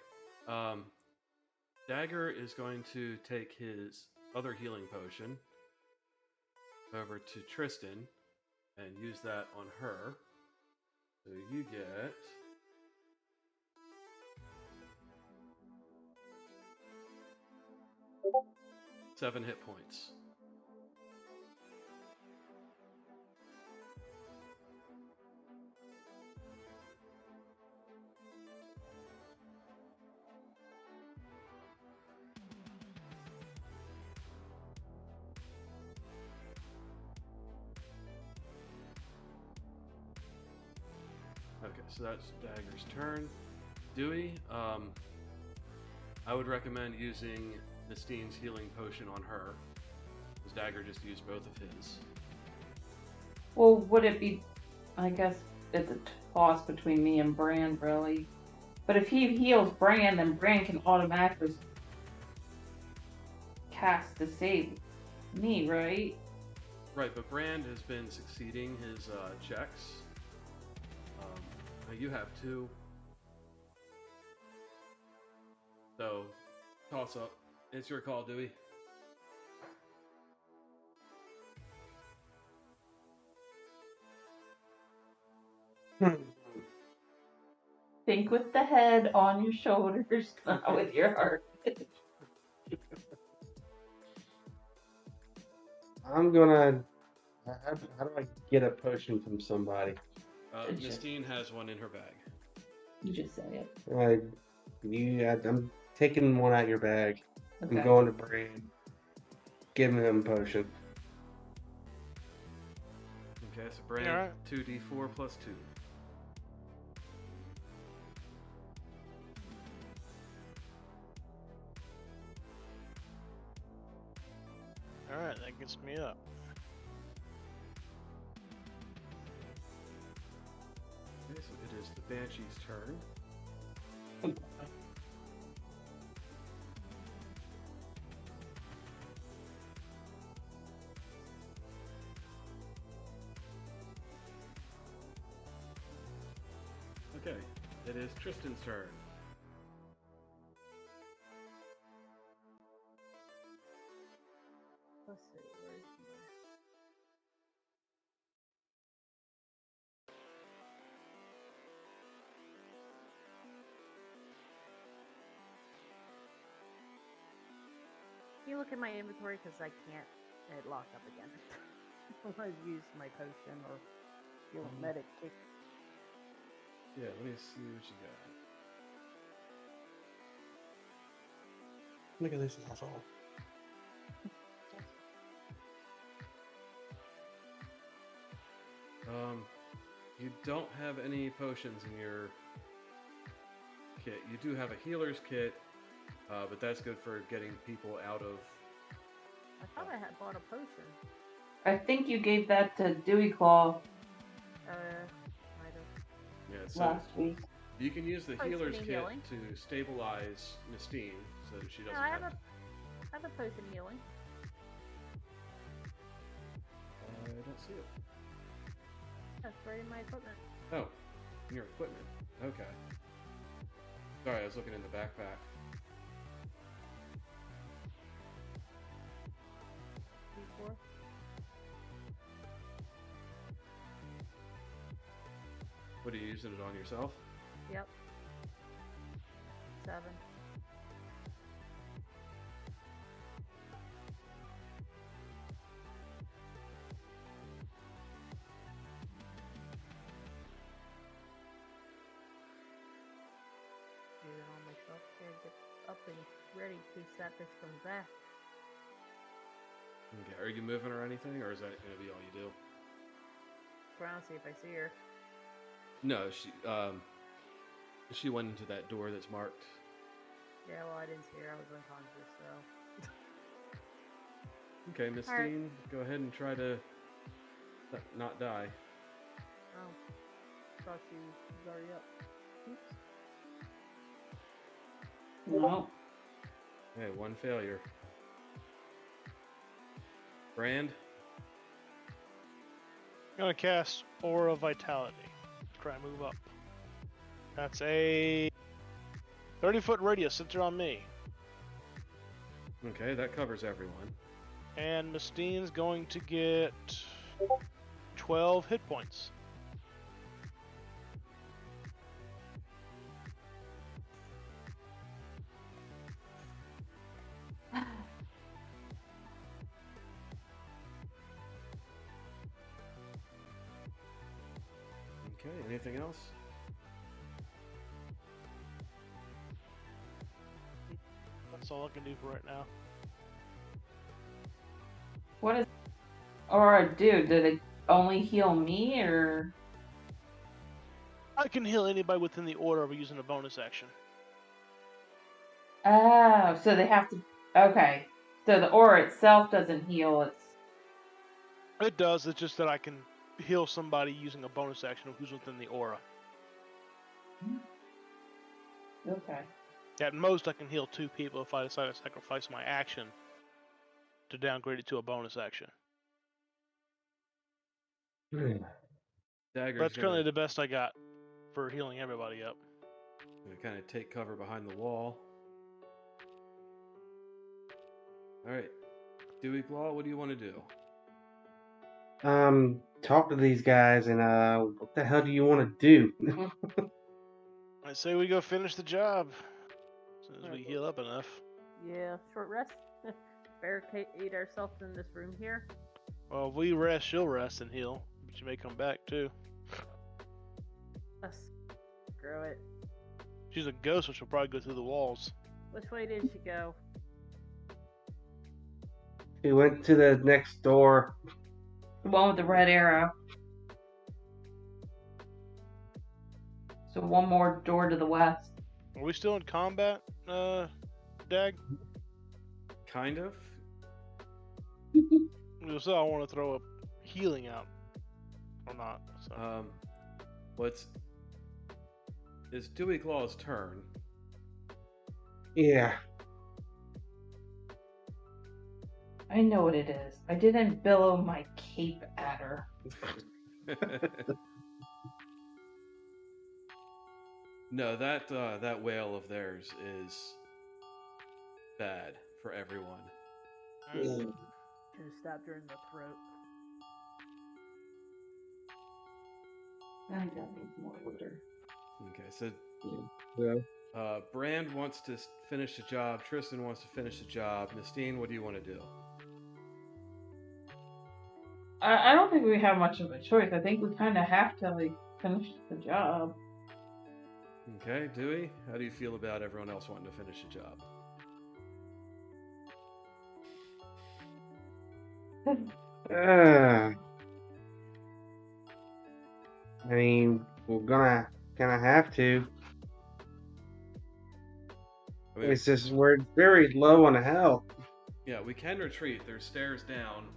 [SPEAKER 1] Dagger is going to take his other healing potion over to Tristan and use that on her. So you get 7 hit points. Okay, so that's Dagger's turn. Dewey, I would recommend using Mistine's healing potion on her, because Dagger just used both of his.
[SPEAKER 5] Well, would it be? I guess it's a toss between me and Brand, really. But if he heals Brand, then Brand can automatically cast to save me, right?
[SPEAKER 1] Right, but Brand has been succeeding his checks. Now you have 2. So, toss up. It's your call, Dewey.
[SPEAKER 5] Think with the head on your shoulders, not with your heart.
[SPEAKER 6] I'm gonna. How do I get a potion from somebody?
[SPEAKER 1] Mistine has one in her bag.
[SPEAKER 5] You just say it.
[SPEAKER 6] I'm taking one out your bag.
[SPEAKER 5] Okay.
[SPEAKER 6] I'm going to Brand. Giving him a potion.
[SPEAKER 1] Okay, so Brand,
[SPEAKER 2] Alright.
[SPEAKER 1] 2d4 plus 2.
[SPEAKER 2] Alright, that gets me up.
[SPEAKER 1] Okay, so it is the Banshee's turn. Okay, it is Tristan's turn.
[SPEAKER 4] Let's see. Where's Can you look at my inventory because I can't. It locked up again. I've used my potion or Feel medic kick.
[SPEAKER 1] Yeah, let me see what you got.
[SPEAKER 6] Look at this asshole.
[SPEAKER 1] You don't have any potions in your kit. You do have a healer's kit, but that's good for getting people out of.
[SPEAKER 4] I thought I had bought a potion.
[SPEAKER 5] I think you gave that to Dewey Claw
[SPEAKER 4] Might have.
[SPEAKER 1] Yeah, so
[SPEAKER 5] last week.
[SPEAKER 1] you can use the
[SPEAKER 4] Potion
[SPEAKER 1] healer's
[SPEAKER 4] of
[SPEAKER 1] kit
[SPEAKER 4] healing.
[SPEAKER 1] to stabilize Nistine so that she doesn't
[SPEAKER 4] No, I
[SPEAKER 1] have.
[SPEAKER 4] have a potion healing.
[SPEAKER 1] I don't see it.
[SPEAKER 4] That's right in my equipment.
[SPEAKER 1] Oh, in your equipment. Okay. Sorry, I was looking in the backpack.
[SPEAKER 4] D4.
[SPEAKER 1] What are you using it on yourself?
[SPEAKER 4] Yep. 7. Do it on myself. Gotta get up and ready in case that bitch comes back.
[SPEAKER 1] Okay. Are you moving or anything, or is that gonna be all you do?
[SPEAKER 4] Around, see if I see her.
[SPEAKER 1] No, she went into that door that's marked.
[SPEAKER 4] Yeah, well, I didn't see her. I was unconscious, so.
[SPEAKER 1] Okay, Miss
[SPEAKER 4] Alright.
[SPEAKER 1] Steen, go ahead and try to not die.
[SPEAKER 4] Oh. Thought she was already up. Oops.
[SPEAKER 5] No.
[SPEAKER 1] Hey, one failure. Brand?
[SPEAKER 2] I'm gonna cast Aura Vitality. Try and move up. That's a 30-foot radius centered on me.
[SPEAKER 1] Okay, that covers everyone.
[SPEAKER 2] And Mistine's going to get 12 hit points.
[SPEAKER 1] Okay, anything else?
[SPEAKER 2] That's all I can do for right now.
[SPEAKER 5] What is Aura do? Did it only heal me or?
[SPEAKER 2] I can heal anybody within the order of using a bonus action.
[SPEAKER 5] Oh, so they have to. Okay, so the aura itself doesn't heal. It's
[SPEAKER 2] It does, it's just that I can heal somebody using a bonus action who's within the aura.
[SPEAKER 5] okay.
[SPEAKER 2] At most, I can heal 2 people if I decide to sacrifice my action to downgrade it to a bonus action.
[SPEAKER 1] Dagger's
[SPEAKER 2] That's currently
[SPEAKER 1] gonna
[SPEAKER 2] the best I got for healing everybody up.
[SPEAKER 1] kind of take cover behind the wall. Alright. Dewey Claw, what do you want to do?
[SPEAKER 6] Talk to these guys and what the hell do you want to do?
[SPEAKER 2] I say we go finish the job as soon as we heal up enough.
[SPEAKER 4] Yeah, short rest. Barricade ourselves in this room here.
[SPEAKER 2] Well, if we rest, she'll rest and heal, but you may come back too.
[SPEAKER 4] Screw it.
[SPEAKER 2] She's a ghost, so she'll probably go through the walls.
[SPEAKER 4] Which way did she go?
[SPEAKER 6] He went to the next door.
[SPEAKER 5] The one with the red arrow. So one more door to the west.
[SPEAKER 2] Are we still in combat, Dag?
[SPEAKER 1] Kind of.
[SPEAKER 2] So I want to throw a healing out, or not. So.
[SPEAKER 1] It's Dewey Claw's turn.
[SPEAKER 6] Yeah.
[SPEAKER 5] I know what it is. I didn't billow my cape at her.
[SPEAKER 1] No, that wail of theirs is bad for everyone.
[SPEAKER 6] Yeah.
[SPEAKER 4] Should have stabbed her in the throat.
[SPEAKER 5] I got more water.
[SPEAKER 1] Okay, so
[SPEAKER 6] Yeah.
[SPEAKER 1] Brand wants to finish the job. Tristan wants to finish the job. Nistine, what do you want to do?
[SPEAKER 5] I don't think we have much of a choice. I think we kind of have to like finish the job.
[SPEAKER 1] Okay, Dewey, how do you feel about everyone else wanting to finish the job?
[SPEAKER 6] I mean, we're gonna have to.
[SPEAKER 1] I mean,
[SPEAKER 6] It's just we're very low on health.
[SPEAKER 1] yeah, we can retreat. There's stairs down.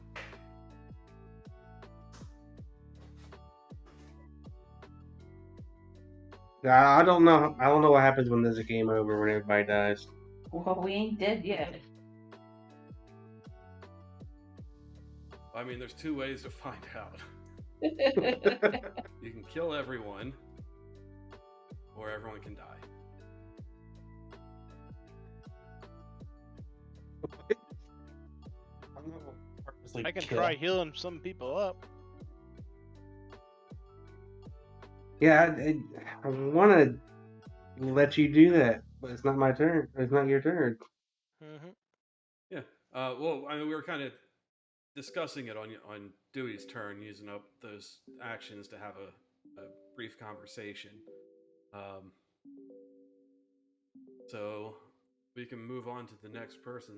[SPEAKER 6] I don't know. I don't know what happens when there's a game over when everybody dies.
[SPEAKER 5] Well, we ain't dead yet.
[SPEAKER 1] I mean, there's two ways to find out. You can kill everyone, or everyone can die.
[SPEAKER 6] I'm not purposely
[SPEAKER 2] I can
[SPEAKER 6] kill.
[SPEAKER 2] try healing some people up.
[SPEAKER 6] Yeah, I want to let you do that, but it's not my turn. It's not your turn.
[SPEAKER 2] Mm-hmm.
[SPEAKER 1] Yeah. Well, I mean, we were kind of discussing it on Dewey's turn, using up those actions to have a brief conversation. So we can move on to the next person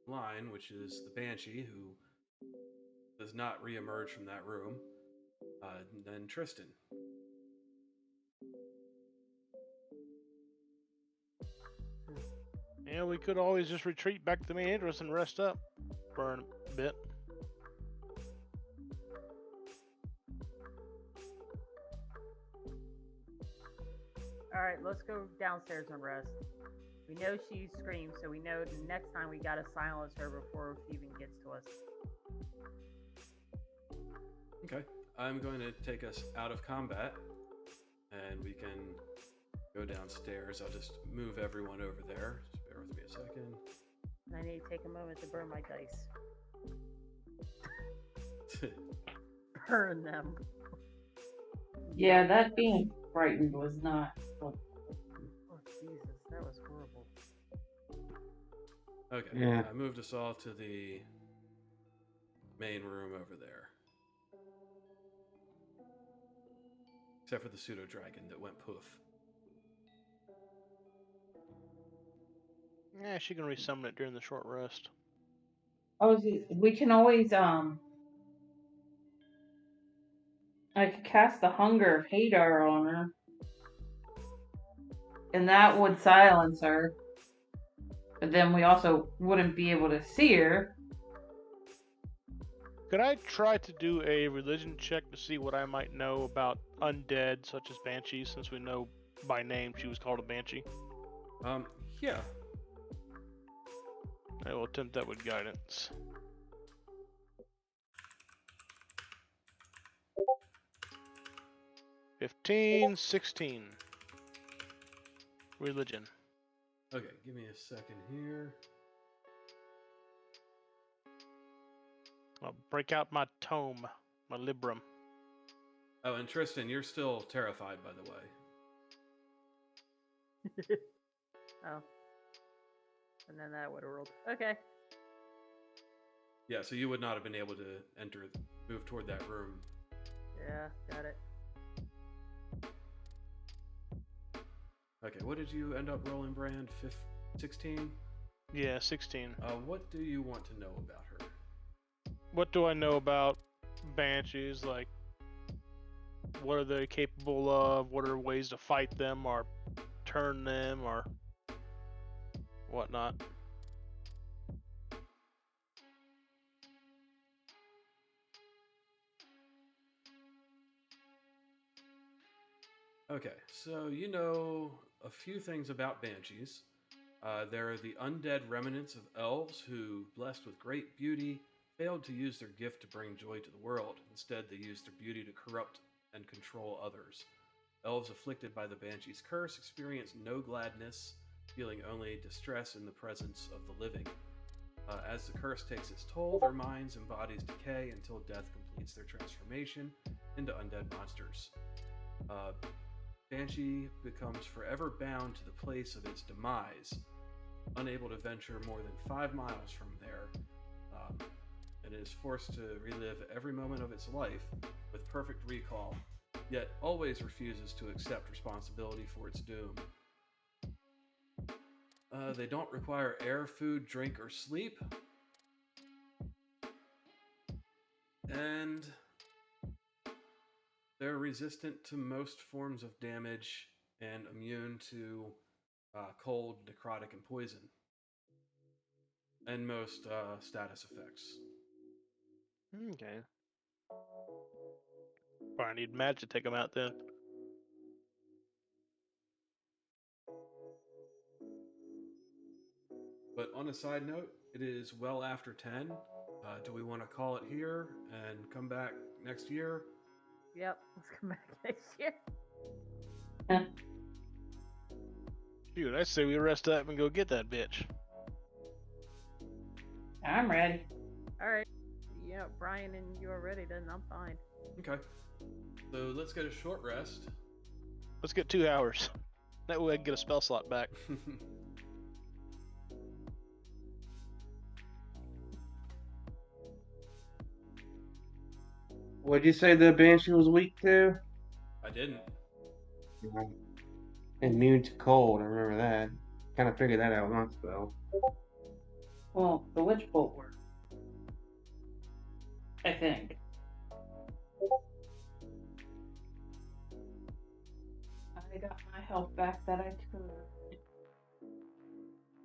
[SPEAKER 1] in line, which is the Banshee, who does not reemerge from that room. And then Tristan.
[SPEAKER 2] Yeah, we could always just retreat back to the main entrance and rest up for a bit.
[SPEAKER 4] Alright, let's go downstairs and rest. We know she screams, so we know the next time we gotta silence her before she even gets to us.
[SPEAKER 1] Okay. I'm going to take us out of combat, and we can go downstairs. I'll just move everyone over there. Just bear with me a second.
[SPEAKER 4] I need to take a moment to burn my dice. Burn them.
[SPEAKER 5] Yeah, that being frightened was not.
[SPEAKER 4] Oh, Jesus, that was horrible.
[SPEAKER 1] Okay.
[SPEAKER 6] Yeah.
[SPEAKER 1] I moved us all to the main room over there. Except for the pseudo dragon that went poof.
[SPEAKER 2] Yeah, she can resummon it during the short rest.
[SPEAKER 5] Oh, we can always I could cast the Hunger of Hadar on her, and that would silence her. But then we also wouldn't be able to see her.
[SPEAKER 2] Could I try to do a religion check to see what I might know about undead, such as banshees, since we know by name she was called a banshee?
[SPEAKER 1] Yeah.
[SPEAKER 2] I will attempt that with guidance. (15, 16). Religion.
[SPEAKER 1] Okay, give me a second here.
[SPEAKER 2] I'll break out my tome, my librum.
[SPEAKER 1] Oh, and Tristan, you're still terrified, by the way.
[SPEAKER 4] Oh. And then that would have rolled. Okay.
[SPEAKER 1] Yeah, so you would not have been able to move toward that room.
[SPEAKER 4] Yeah, got it.
[SPEAKER 1] Okay, what did you end up rolling, Brand? 16?
[SPEAKER 2] Yeah, 16.
[SPEAKER 1] What do you want to know about her?
[SPEAKER 2] What do I know about banshees? Like, what are they capable of? What are ways to fight them or turn them or whatnot?
[SPEAKER 1] Okay, so you know a few things about banshees. They're the undead remnants of elves who, blessed with great beauty, failed to use their gift to bring joy to the world. Instead, they used their beauty to corrupt and control others. Elves afflicted by the banshee's curse experience no gladness, feeling only distress in the presence of the living. As the curse takes its toll, their minds and bodies decay until death completes their transformation into undead monsters. Banshee becomes forever bound to the place of its demise, unable to venture more than 5 miles from there. and is forced to relive every moment of its life with perfect recall, yet always refuses to accept responsibility for its doom. They don't require air, food, drink, or sleep. And they're resistant to most forms of damage and immune to cold, necrotic, and poison. And most status effects.
[SPEAKER 2] Okay. Probably need magic to take them out then.
[SPEAKER 1] But on a side note, it is well after 10. Do we want to call it here and come back next year?
[SPEAKER 4] Yep, let's come back next year.
[SPEAKER 2] Shoot, I say we rest up and go get that bitch.
[SPEAKER 5] I'm ready.
[SPEAKER 4] Alright. Yeah, Brian and you are ready, then I'm fine.
[SPEAKER 1] Okay. So let's get a short rest.
[SPEAKER 2] Let's get 2 hours. That way I can get a spell slot back.
[SPEAKER 6] What'd you say the Banshee was weak to?
[SPEAKER 1] I didn't.
[SPEAKER 6] Immune to cold, I remember that. Kind of figured that out with my spell.
[SPEAKER 5] Well, the Witch Bolt worked. I think. I got my health back that I could.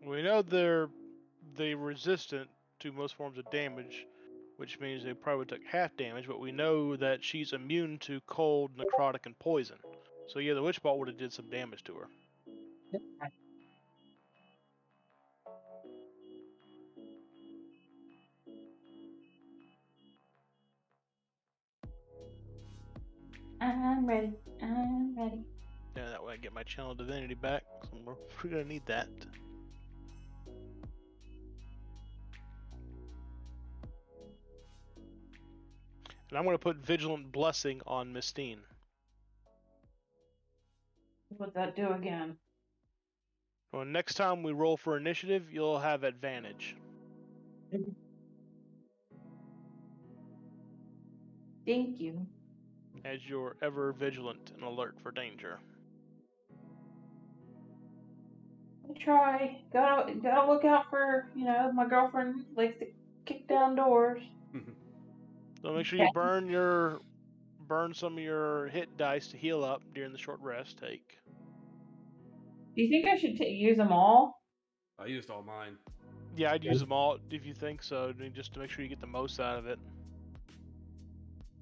[SPEAKER 2] We know they resistant to most forms of damage, which means they probably took half damage, but we know that she's immune to cold, necrotic, and poison. So yeah, the Witch Bolt would have did some damage to her.
[SPEAKER 5] I'm ready. I'm ready.
[SPEAKER 2] Yeah, that way I get my Channel Divinity back. So we're gonna need that. And I'm gonna put Vigilant Blessing on Mistine.
[SPEAKER 5] What'd that do again?
[SPEAKER 2] Well, next time we roll for initiative, you'll have advantage.
[SPEAKER 5] Thank you.
[SPEAKER 2] As you're ever vigilant and alert for danger.
[SPEAKER 5] I try. Gotta look out for, my girlfriend likes to kick down doors.
[SPEAKER 2] So make sure you burn some of your hit dice to heal up during the short rest take.
[SPEAKER 5] Do you think I should use them all?
[SPEAKER 1] I used all mine.
[SPEAKER 2] Yeah, I'd use them all if you think so, just to make sure you get the most out of it.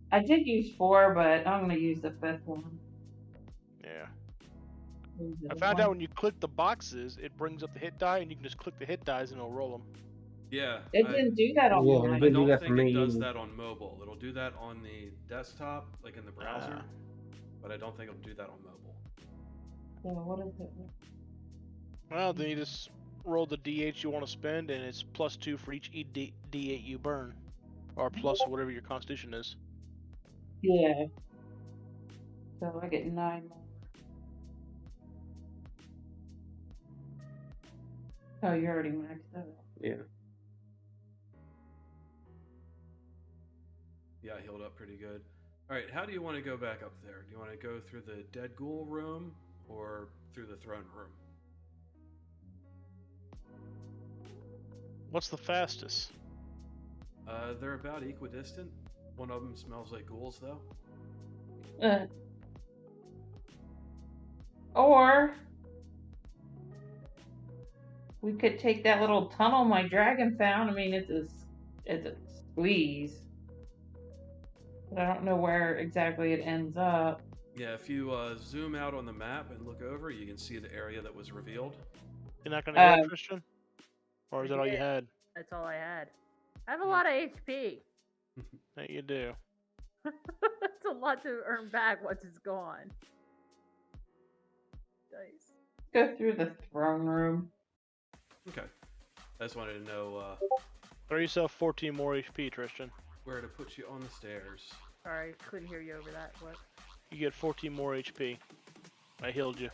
[SPEAKER 5] I did use 4, but I'm gonna use the 5th one.
[SPEAKER 2] Yeah. I found out when you click the boxes, it brings up the hit die, and you can just click the hit dies and it'll roll them.
[SPEAKER 1] Yeah.
[SPEAKER 5] It didn't do that on
[SPEAKER 6] Yeah,
[SPEAKER 5] mine.
[SPEAKER 6] it
[SPEAKER 1] I
[SPEAKER 6] didn't do
[SPEAKER 1] don't
[SPEAKER 6] that for
[SPEAKER 1] think it
[SPEAKER 6] me
[SPEAKER 1] does
[SPEAKER 6] either.
[SPEAKER 1] that on mobile. It'll do that on the desktop, like in the browser, but I don't think it'll do that on mobile.
[SPEAKER 5] So what is it?
[SPEAKER 2] Well, then you just roll the D8 you want to spend, and it's +2 for each D8 you burn. Or plus whatever your constitution is.
[SPEAKER 5] Yeah. So I get 9 more. Oh, you're already maxed out.
[SPEAKER 6] Yeah.
[SPEAKER 1] Yeah, I healed up pretty good. Alright, how do you want to go back up there? Do you want to go through the dead ghoul room or through the throne room?
[SPEAKER 2] What's the fastest?
[SPEAKER 1] They're about equidistant. One of them smells like ghouls, though.
[SPEAKER 5] Or we could take that little tunnel my dragon found. I mean, it's a squeeze, but I don't know where exactly it ends up.
[SPEAKER 1] Yeah, if you zoom out on the map and look over, you can see the area that was revealed.
[SPEAKER 2] You're not gonna go, Christian? Or is that all you
[SPEAKER 4] Yeah.
[SPEAKER 2] had?
[SPEAKER 4] That's all I had. I have a lot of HP.
[SPEAKER 2] That you do.
[SPEAKER 4] That's a lot to earn back once it's gone. Dice.
[SPEAKER 5] Go through the throne room.
[SPEAKER 1] Okay. I just wanted to know
[SPEAKER 2] Throw yourself 14 more HP, Tristan.
[SPEAKER 1] where to put you on the stairs.
[SPEAKER 4] Sorry, couldn't hear you over that. What?
[SPEAKER 2] You get 14 more HP. I healed you.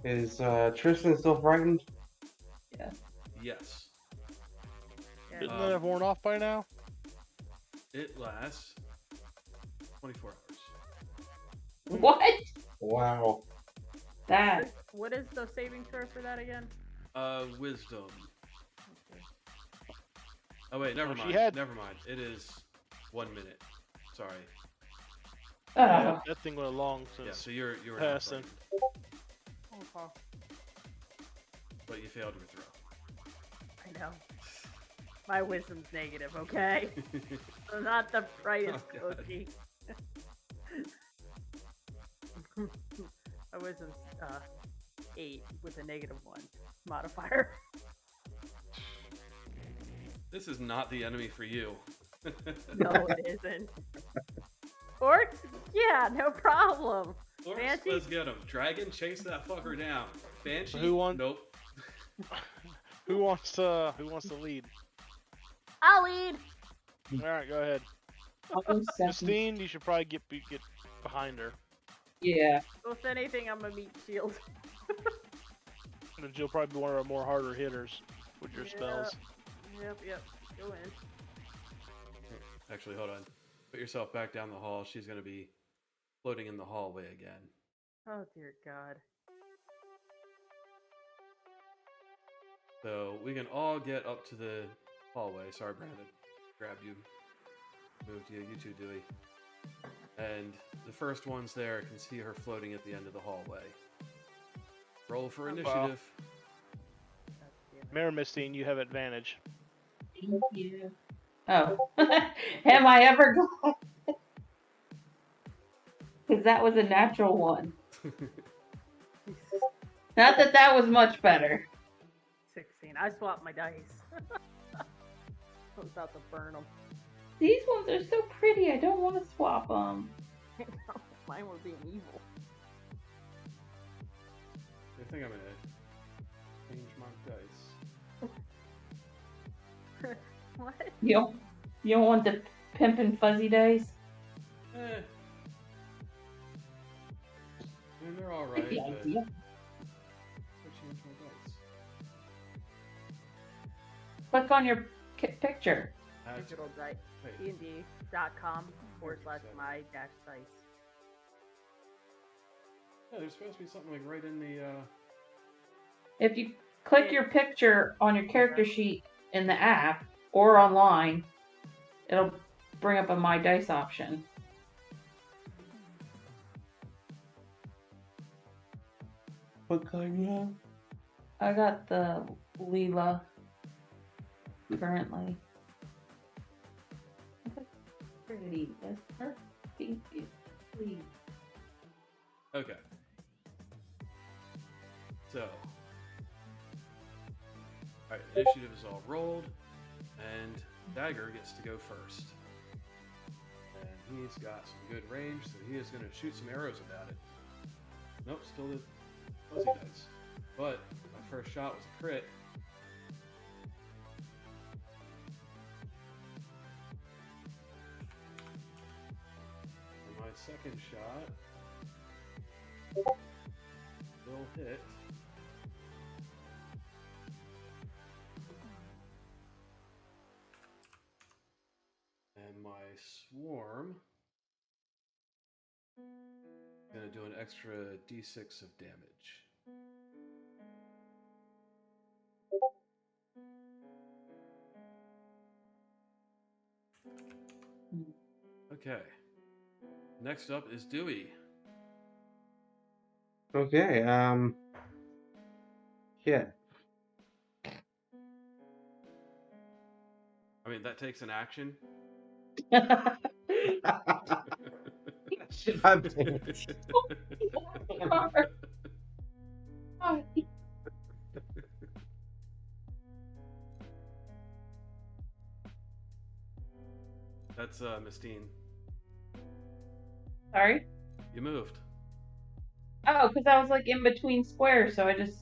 [SPEAKER 6] Is Tristan still frightened?
[SPEAKER 1] Yes.
[SPEAKER 2] Shouldn't that have worn off by now?
[SPEAKER 1] It lasts 24 hours.
[SPEAKER 5] What?
[SPEAKER 6] Wow.
[SPEAKER 5] That.
[SPEAKER 4] What is the saving throw for that again?
[SPEAKER 1] Wisdom. Oh wait, never
[SPEAKER 2] Oh, she
[SPEAKER 1] mind.
[SPEAKER 2] had-
[SPEAKER 1] Never mind. It is 1 minute. Sorry.
[SPEAKER 5] Oh.
[SPEAKER 2] That thing went long
[SPEAKER 1] Yeah,
[SPEAKER 2] since.
[SPEAKER 1] so you're not
[SPEAKER 2] passing.
[SPEAKER 1] frightened,
[SPEAKER 4] Okay.
[SPEAKER 1] but you failed your throw.
[SPEAKER 4] I know. My wisdom's negative, okay? So not the brightest
[SPEAKER 1] Oh, God.
[SPEAKER 4] cookie. My wisdom's 8 with a -1 modifier.
[SPEAKER 1] This is not the enemy for you.
[SPEAKER 4] No, it isn't. Orcs? Yeah, no problem.
[SPEAKER 1] Orcs,
[SPEAKER 4] Banshee?
[SPEAKER 1] let's get him. Dragon, chase that fucker down. Banshee?
[SPEAKER 2] Who won?
[SPEAKER 1] Nope.
[SPEAKER 2] Who wants to lead?
[SPEAKER 4] I'll lead.
[SPEAKER 2] All right, go ahead.
[SPEAKER 5] I'll go second.
[SPEAKER 2] Christine, you should probably get behind her.
[SPEAKER 5] Yeah.
[SPEAKER 4] So if anything, I'm a meat shield.
[SPEAKER 2] And you'll probably be one of our more harder hitters with your
[SPEAKER 4] Yeah.
[SPEAKER 2] spells.
[SPEAKER 4] Yep. Go in.
[SPEAKER 1] Actually, hold on. Put yourself back down the hall. She's going to be floating in the hallway again.
[SPEAKER 4] Oh dear God.
[SPEAKER 1] So we can all get up to the hallway. Sorry, Brandon. Grabbed you. Moved you. You too, Dewey. And the first ones there can see her floating at the end of the hallway. Roll for initiative.
[SPEAKER 4] God damn it.
[SPEAKER 2] Marimistine, you have advantage.
[SPEAKER 5] Thank you. Oh. Am I ever glad? Because that was a natural one. Not that that was much better.
[SPEAKER 4] 16. I swapped my dice. I was about to burn them.
[SPEAKER 5] These ones are so pretty. I don't want to swap them.
[SPEAKER 4] Mine were being evil.
[SPEAKER 1] I think I'm going to change my dice.
[SPEAKER 4] What?
[SPEAKER 5] You don't want the pimp and fuzzy dice?
[SPEAKER 1] Eh. I mean, they're alright,
[SPEAKER 5] The
[SPEAKER 1] but
[SPEAKER 5] idea.
[SPEAKER 1] I change my dice.
[SPEAKER 5] Click on your picture.
[SPEAKER 4] Digital dice.
[SPEAKER 1] Wait.
[SPEAKER 4] D&D.com/my-dice.
[SPEAKER 1] Yeah, there's supposed to be something like right in the,
[SPEAKER 5] If you click your picture on your character sheet in the app or online, it'll bring up a My Dice option.
[SPEAKER 6] What kind you have?
[SPEAKER 5] I got the Leela currently. Pretty. That's her. Thank you. Please.
[SPEAKER 1] Okay. So. Alright, initiative is all rolled, and Dagger gets to go first. And he's got some good range, so he is going to shoot some arrows about it. Nope, still the fuzzy dice. But my first shot was a crit. And my second shot will hit. And my swarm is going to do an extra d6 of damage. Okay. Next up is Dewey.
[SPEAKER 6] Okay, yeah.
[SPEAKER 1] I mean, that takes an action.
[SPEAKER 6] Should I be-
[SPEAKER 1] That's Mistine.
[SPEAKER 5] Sorry?
[SPEAKER 1] You moved.
[SPEAKER 5] Oh, because I was like in between squares, so I just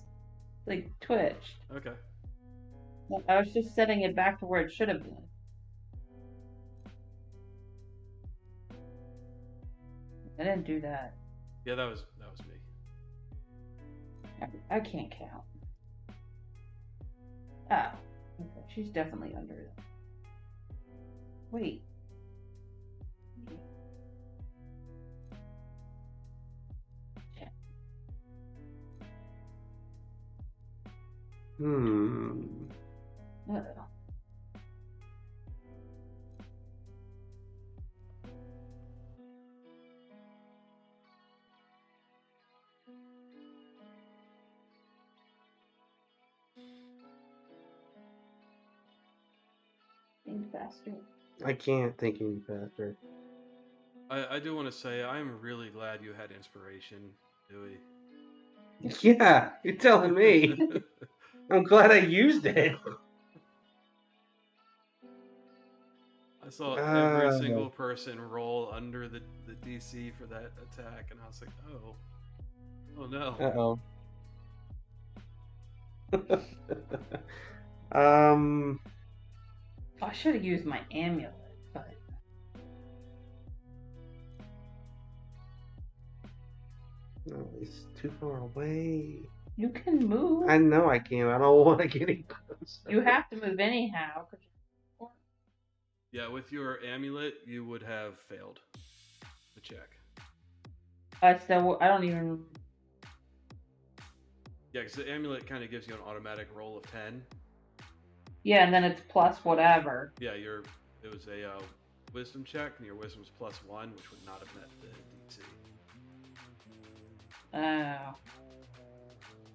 [SPEAKER 5] like twitched.
[SPEAKER 1] Okay.
[SPEAKER 5] I was just setting it back to where it should have been. I didn't do that.
[SPEAKER 1] Yeah, that was me.
[SPEAKER 5] I can't count. Ah, okay. She's definitely under it. Wait. Uh-oh. Think faster.
[SPEAKER 6] I can't think any faster.
[SPEAKER 1] I do want to say I'm really glad you had inspiration, Dewey.
[SPEAKER 6] Yeah, you're telling me. I'm glad I used it.
[SPEAKER 1] I saw every single person roll under the DC for that attack, and I was like, oh no.
[SPEAKER 5] I should have used my amulet, but
[SPEAKER 6] No, it's too far away.
[SPEAKER 5] you can move.
[SPEAKER 6] I know I can. I don't want to get any closer.
[SPEAKER 5] You have to move anyhow.
[SPEAKER 1] Yeah, with your amulet, you would have failed the check.
[SPEAKER 5] I don't even.
[SPEAKER 1] Yeah, because the amulet kind of gives you an automatic roll of 10.
[SPEAKER 5] Yeah, and then it's plus whatever.
[SPEAKER 1] Yeah, it was a wisdom check, and your wisdom's +1, which would not have met the DC.
[SPEAKER 5] Oh.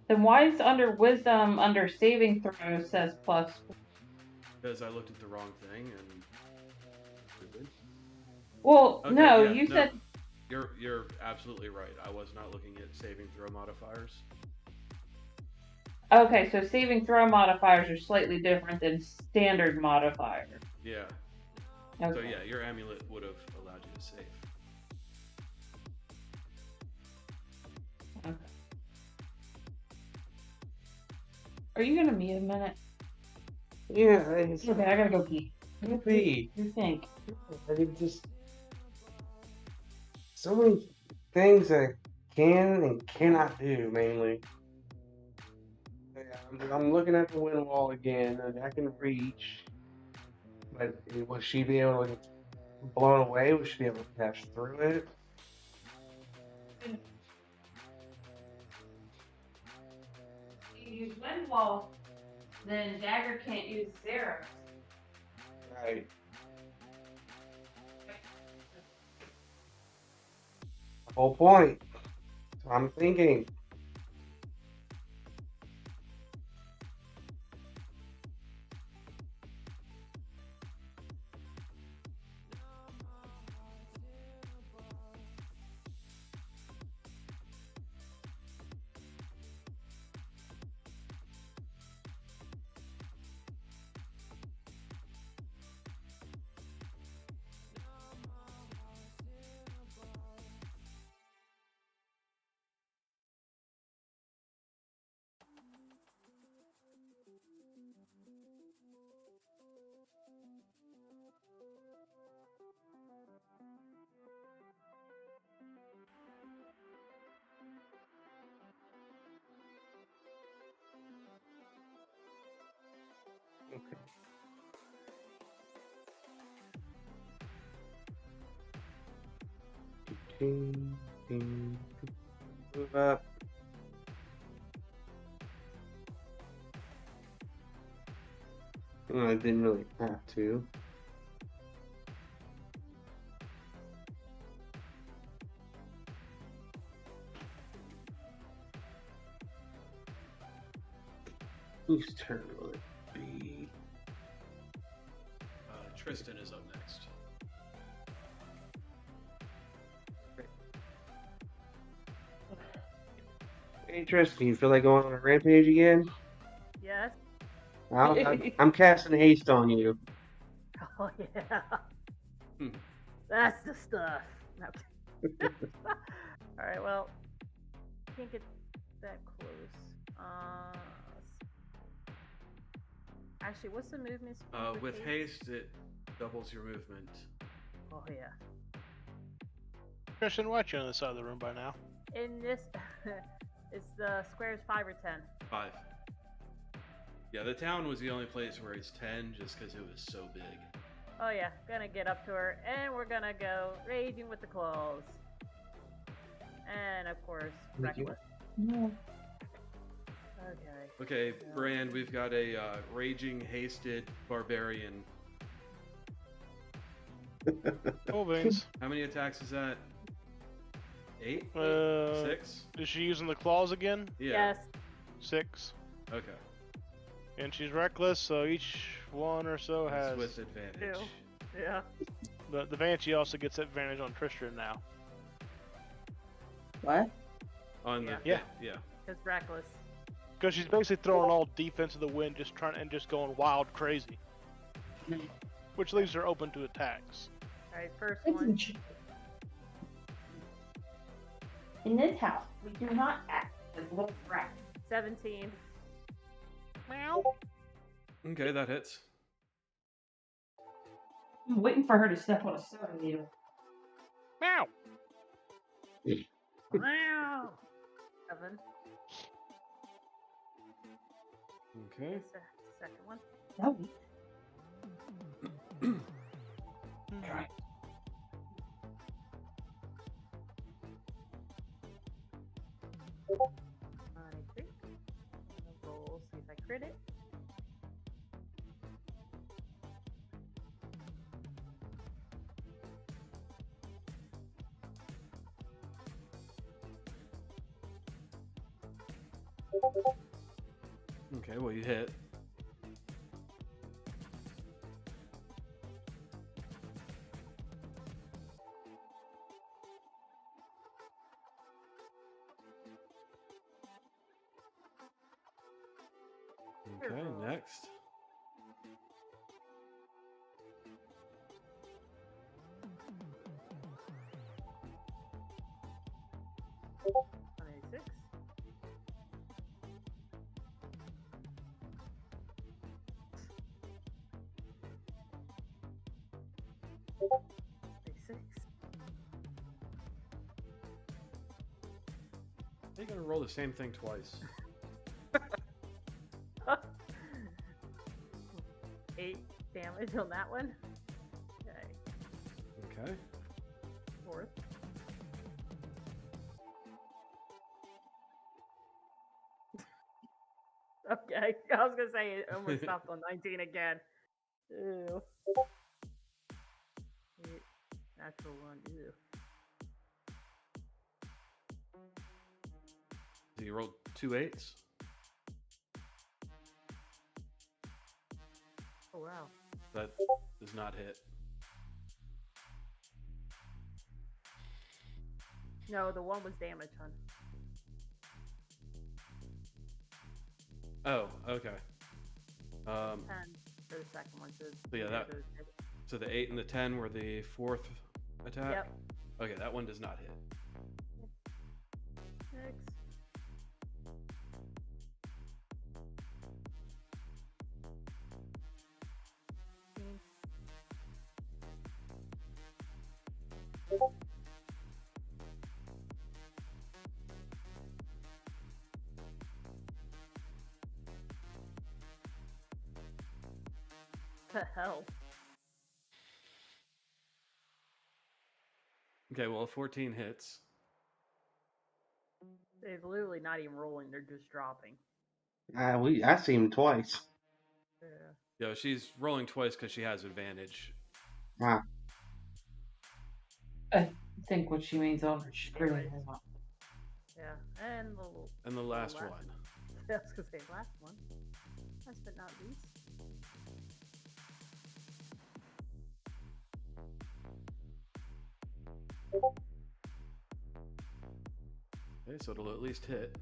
[SPEAKER 5] Then why is under wisdom, under saving throw, says plus?
[SPEAKER 1] Because I looked at the wrong thing, and...
[SPEAKER 5] Well,
[SPEAKER 1] Okay,
[SPEAKER 5] no,
[SPEAKER 1] yeah,
[SPEAKER 5] you said...
[SPEAKER 1] You're absolutely right. I was not looking at saving throw modifiers.
[SPEAKER 5] Okay, so saving throw modifiers are slightly different than standard modifiers.
[SPEAKER 1] Yeah.
[SPEAKER 5] Okay.
[SPEAKER 1] So yeah, your amulet would have allowed you to save.
[SPEAKER 5] Okay. Are you gonna be a minute?
[SPEAKER 6] Yeah.
[SPEAKER 5] Okay, I gotta go pee.
[SPEAKER 6] Pee.
[SPEAKER 5] You think?
[SPEAKER 6] I think just so many things I can and cannot do, mainly. I'm looking at the wind wall again, and I can reach. But will she be able to get blown away? Will she be able to pass through it?
[SPEAKER 5] You use wind wall, then Dagger can't use Zero.
[SPEAKER 6] Right. The whole point. So I'm thinking. Okay. Move up. Well, I didn't really have to. Whose turn will it be?
[SPEAKER 1] Tristan is up next.
[SPEAKER 6] Hey Tristan, you feel like going on a rampage again?
[SPEAKER 4] Yes.
[SPEAKER 6] I'm casting haste on you.
[SPEAKER 4] Oh yeah. That's the stuff. No. Alright, well, can't get that close. Actually, what's the movement speed?
[SPEAKER 1] With haste, it doubles your movement.
[SPEAKER 4] Oh yeah.
[SPEAKER 2] Christian, watch you on the side of the room by now.
[SPEAKER 4] In this It's the squares 5 or 10.
[SPEAKER 1] 5. Yeah, the town was the only place where he's 10 just because it was so big.
[SPEAKER 4] Oh yeah, gonna get up to her, and we're gonna go raging with the claws. And of course,
[SPEAKER 6] Thank you.
[SPEAKER 4] reckless.
[SPEAKER 5] No.
[SPEAKER 4] Okay.
[SPEAKER 1] Okay, Brand, we've got a raging, hasted barbarian.
[SPEAKER 2] Cool beans.
[SPEAKER 1] How many attacks is that? 8? 6?
[SPEAKER 2] Is she using the claws again?
[SPEAKER 1] Yeah.
[SPEAKER 4] Yes.
[SPEAKER 2] 6.
[SPEAKER 1] Okay.
[SPEAKER 2] And she's reckless, so each one or so
[SPEAKER 1] That's
[SPEAKER 2] has.
[SPEAKER 1] with advantage.
[SPEAKER 4] 2. Yeah.
[SPEAKER 2] The Banshee also gets advantage on Tristram now.
[SPEAKER 5] What?
[SPEAKER 1] On the
[SPEAKER 2] Yeah.
[SPEAKER 1] yeah.
[SPEAKER 4] It's reckless.
[SPEAKER 2] Because she's basically throwing all defense of the wind, just going wild crazy. Which leaves her open to attacks.
[SPEAKER 4] All right, first one.
[SPEAKER 5] In this house, we do not act as little brats.
[SPEAKER 4] 17.
[SPEAKER 2] Meow.
[SPEAKER 1] Okay, that hits.
[SPEAKER 5] I'm waiting for her to step on a sewing needle.
[SPEAKER 2] Meow.
[SPEAKER 4] Wow. 7.
[SPEAKER 1] Okay.
[SPEAKER 4] It's the second one.
[SPEAKER 5] No. Try.
[SPEAKER 4] 3. Roll, see if I crit it.
[SPEAKER 1] Okay, well you hit. Okay, next.
[SPEAKER 4] Six. Six.
[SPEAKER 1] You're gonna roll the same thing twice.
[SPEAKER 4] 8 damage on that one. Okay.
[SPEAKER 1] Okay.
[SPEAKER 4] 4th. Okay, I was gonna say it almost stopped on 19 again. Ew. 8. Natural 1. Ew.
[SPEAKER 1] So you rolled 2 8s.
[SPEAKER 4] Oh wow.
[SPEAKER 1] That does not hit.
[SPEAKER 4] No, the one was damage, hun.
[SPEAKER 1] Oh, okay.
[SPEAKER 4] 10 for the second one.
[SPEAKER 1] So yeah, that. So the 8 and the 10 were the 4th attack.
[SPEAKER 4] Yep.
[SPEAKER 1] Okay, that one does not hit.
[SPEAKER 4] 6. The hell?
[SPEAKER 1] Okay, well, 14 hits.
[SPEAKER 4] They're literally not even rolling, they're just dropping.
[SPEAKER 3] I see him twice.
[SPEAKER 4] Yeah.
[SPEAKER 1] Yeah, she's rolling twice because she has advantage.
[SPEAKER 3] Ah,
[SPEAKER 5] I think what she means on her screen.
[SPEAKER 4] Yeah, and
[SPEAKER 1] And the last
[SPEAKER 4] last-
[SPEAKER 1] one.
[SPEAKER 4] I was gonna say last one. Last but not least.
[SPEAKER 1] Okay, so it'll at least hit.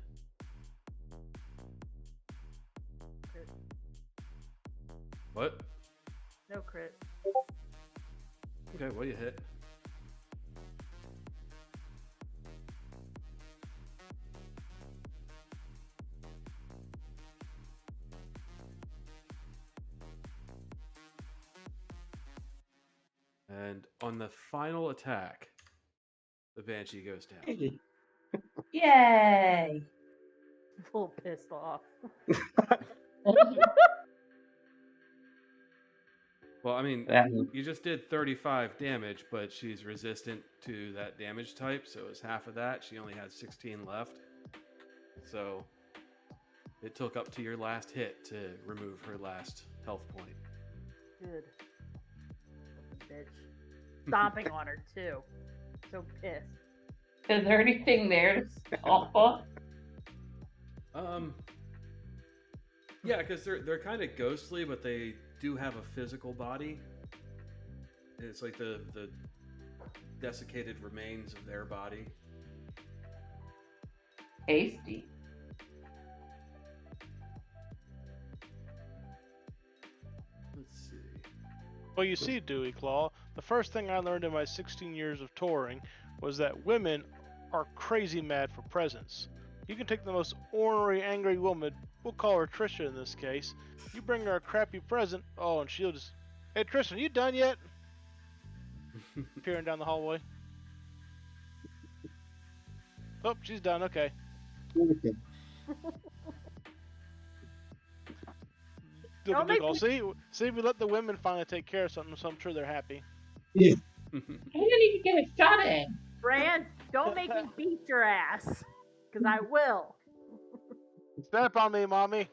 [SPEAKER 4] Crit.
[SPEAKER 1] What?
[SPEAKER 4] No crit.
[SPEAKER 1] Okay, what do you hit? And on the final attack, the Banshee goes down.
[SPEAKER 5] Yay!
[SPEAKER 4] little pissed off.
[SPEAKER 1] Well, I mean,
[SPEAKER 3] That
[SPEAKER 1] you just did 35 damage, but she's resistant to that damage type, so it's half of that. She only had 16 left. So it took up to your last hit to remove her last health point.
[SPEAKER 4] Good. Bitch. Stomping on her, too. So pissed.
[SPEAKER 5] Is there anything there to stop?
[SPEAKER 1] Yeah, because they're kind of ghostly, but they do have a physical body. It's like the desiccated remains of their body.
[SPEAKER 5] Tasty.
[SPEAKER 1] Let's see.
[SPEAKER 2] Well, you see, Dewey Claw, the first thing I learned in my 16 years of touring was that women are crazy mad for presents. You can take the most ornery, angry woman, we'll call her Trisha in this case, you bring her a crappy present, oh, and she'll just, hey Trisha, you done yet? Peering down the hallway. Oh, she's done, okay.
[SPEAKER 4] Don't make me-
[SPEAKER 2] See, we let the women finally take care of something, so I'm sure they're happy.
[SPEAKER 5] I didn't even get a shot in.
[SPEAKER 4] Brand, don't make me beat your ass. Because I will.
[SPEAKER 2] Step on me, mommy.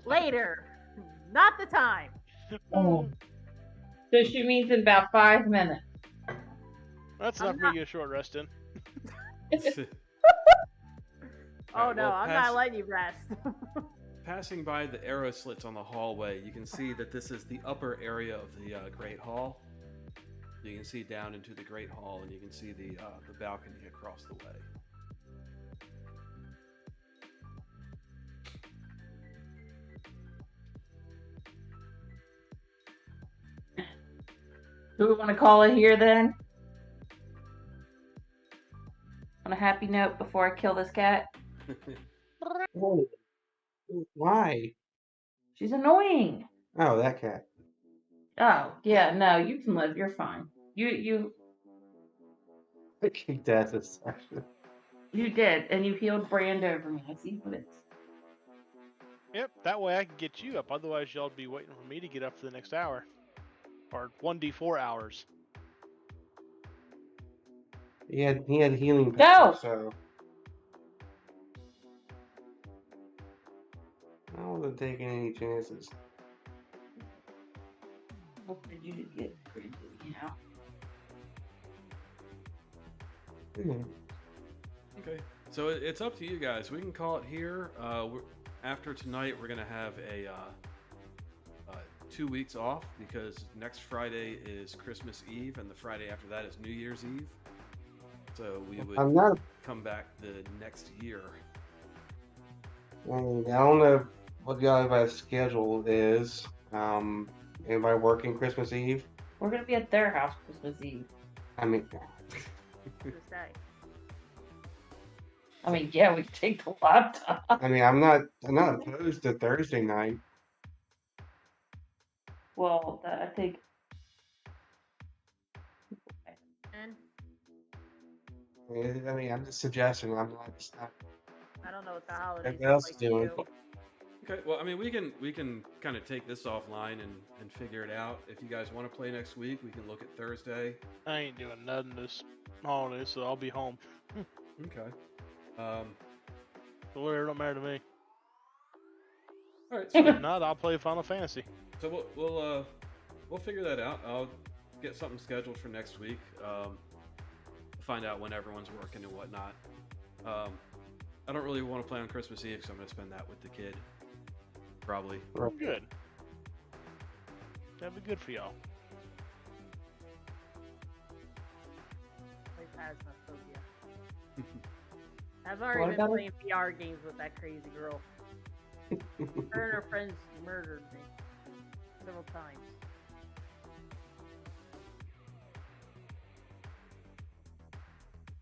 [SPEAKER 4] Later. Not the time.
[SPEAKER 5] Oh. So she means in about 5 minutes.
[SPEAKER 2] That's
[SPEAKER 4] I'm
[SPEAKER 2] enough for me to get a short rest in.
[SPEAKER 4] Oh
[SPEAKER 1] Alright,
[SPEAKER 4] no,
[SPEAKER 1] well,
[SPEAKER 4] I'm not letting you rest.
[SPEAKER 1] Passing by the arrow slits on the hallway, you can see that this is the upper area of the Great Hall. You can see down into the Great Hall, and you can see the balcony across the way.
[SPEAKER 5] Do we want to call it here then? On a happy note before I kill this cat.
[SPEAKER 6] Oh, why?
[SPEAKER 5] She's annoying.
[SPEAKER 6] Oh, that cat.
[SPEAKER 5] Oh, yeah, no, you can live. You're fine. You
[SPEAKER 6] I kicked ass this session.
[SPEAKER 5] did, and you healed Brand over me. I see what it's.
[SPEAKER 2] Yep, that way I can get you up. Otherwise, y'all would be waiting for me to get up for the next hour. Or 1d4 hours.
[SPEAKER 6] He had healing
[SPEAKER 5] Go!
[SPEAKER 6] power, so I wasn't taking any chances.
[SPEAKER 5] What did you get? You know.
[SPEAKER 1] Okay, so it's up to you guys. We can call it here. After tonight, we're gonna have a 2 weeks off because next Friday is Christmas Eve, and the Friday after that is New Year's Eve. So we would
[SPEAKER 6] I'm not.
[SPEAKER 1] come back the next year.
[SPEAKER 6] I don't know what everybody's schedule is. Anybody working Christmas Eve?
[SPEAKER 5] We're gonna be at their house Christmas Eve.
[SPEAKER 6] I mean,
[SPEAKER 5] Yeah, we take the laptop.
[SPEAKER 6] I'm not opposed to Thursday night.
[SPEAKER 5] Well, I think.
[SPEAKER 4] And
[SPEAKER 6] I'm just suggesting. I'm not.
[SPEAKER 4] I don't know what the holidays
[SPEAKER 6] What else
[SPEAKER 4] like
[SPEAKER 6] doing?
[SPEAKER 4] to do.
[SPEAKER 1] Okay, well, I mean, we can kind of take this offline and figure it out. If you guys want to play next week, we can look at Thursday.
[SPEAKER 2] I ain't doing nothing this holiday, so I'll be home.
[SPEAKER 1] Okay.
[SPEAKER 2] So whatever, don't matter to me.
[SPEAKER 1] All right. So,
[SPEAKER 2] If not, I'll play Final Fantasy.
[SPEAKER 1] so we'll figure that out. I'll get something scheduled for next week. Find out when everyone's working and whatnot. I don't really want to play on Christmas Eve, so I'm gonna spend that with the kid. Probably.
[SPEAKER 2] Good. That'd be good for y'all.
[SPEAKER 4] Like Phasmophobia. I've already
[SPEAKER 5] What
[SPEAKER 4] been
[SPEAKER 5] about it?
[SPEAKER 4] playing VR games with that crazy girl. Her and her friends murdered me several times.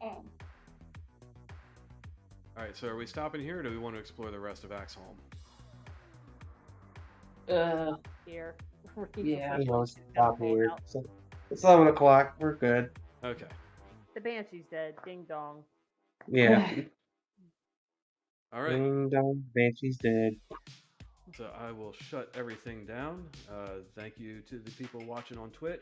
[SPEAKER 5] Oh.
[SPEAKER 1] All right. So are we stopping here, or do we want to explore the rest of Axholm?
[SPEAKER 4] Here.
[SPEAKER 5] Yeah.
[SPEAKER 6] Let's stop here. It's 11 o'clock. We're good.
[SPEAKER 1] Okay.
[SPEAKER 4] The Banshee's dead. Ding dong.
[SPEAKER 6] Yeah.
[SPEAKER 1] All right.
[SPEAKER 3] Ding dong, Banshee's dead.
[SPEAKER 1] So I will shut everything down. Thank you to the people watching on Twitch.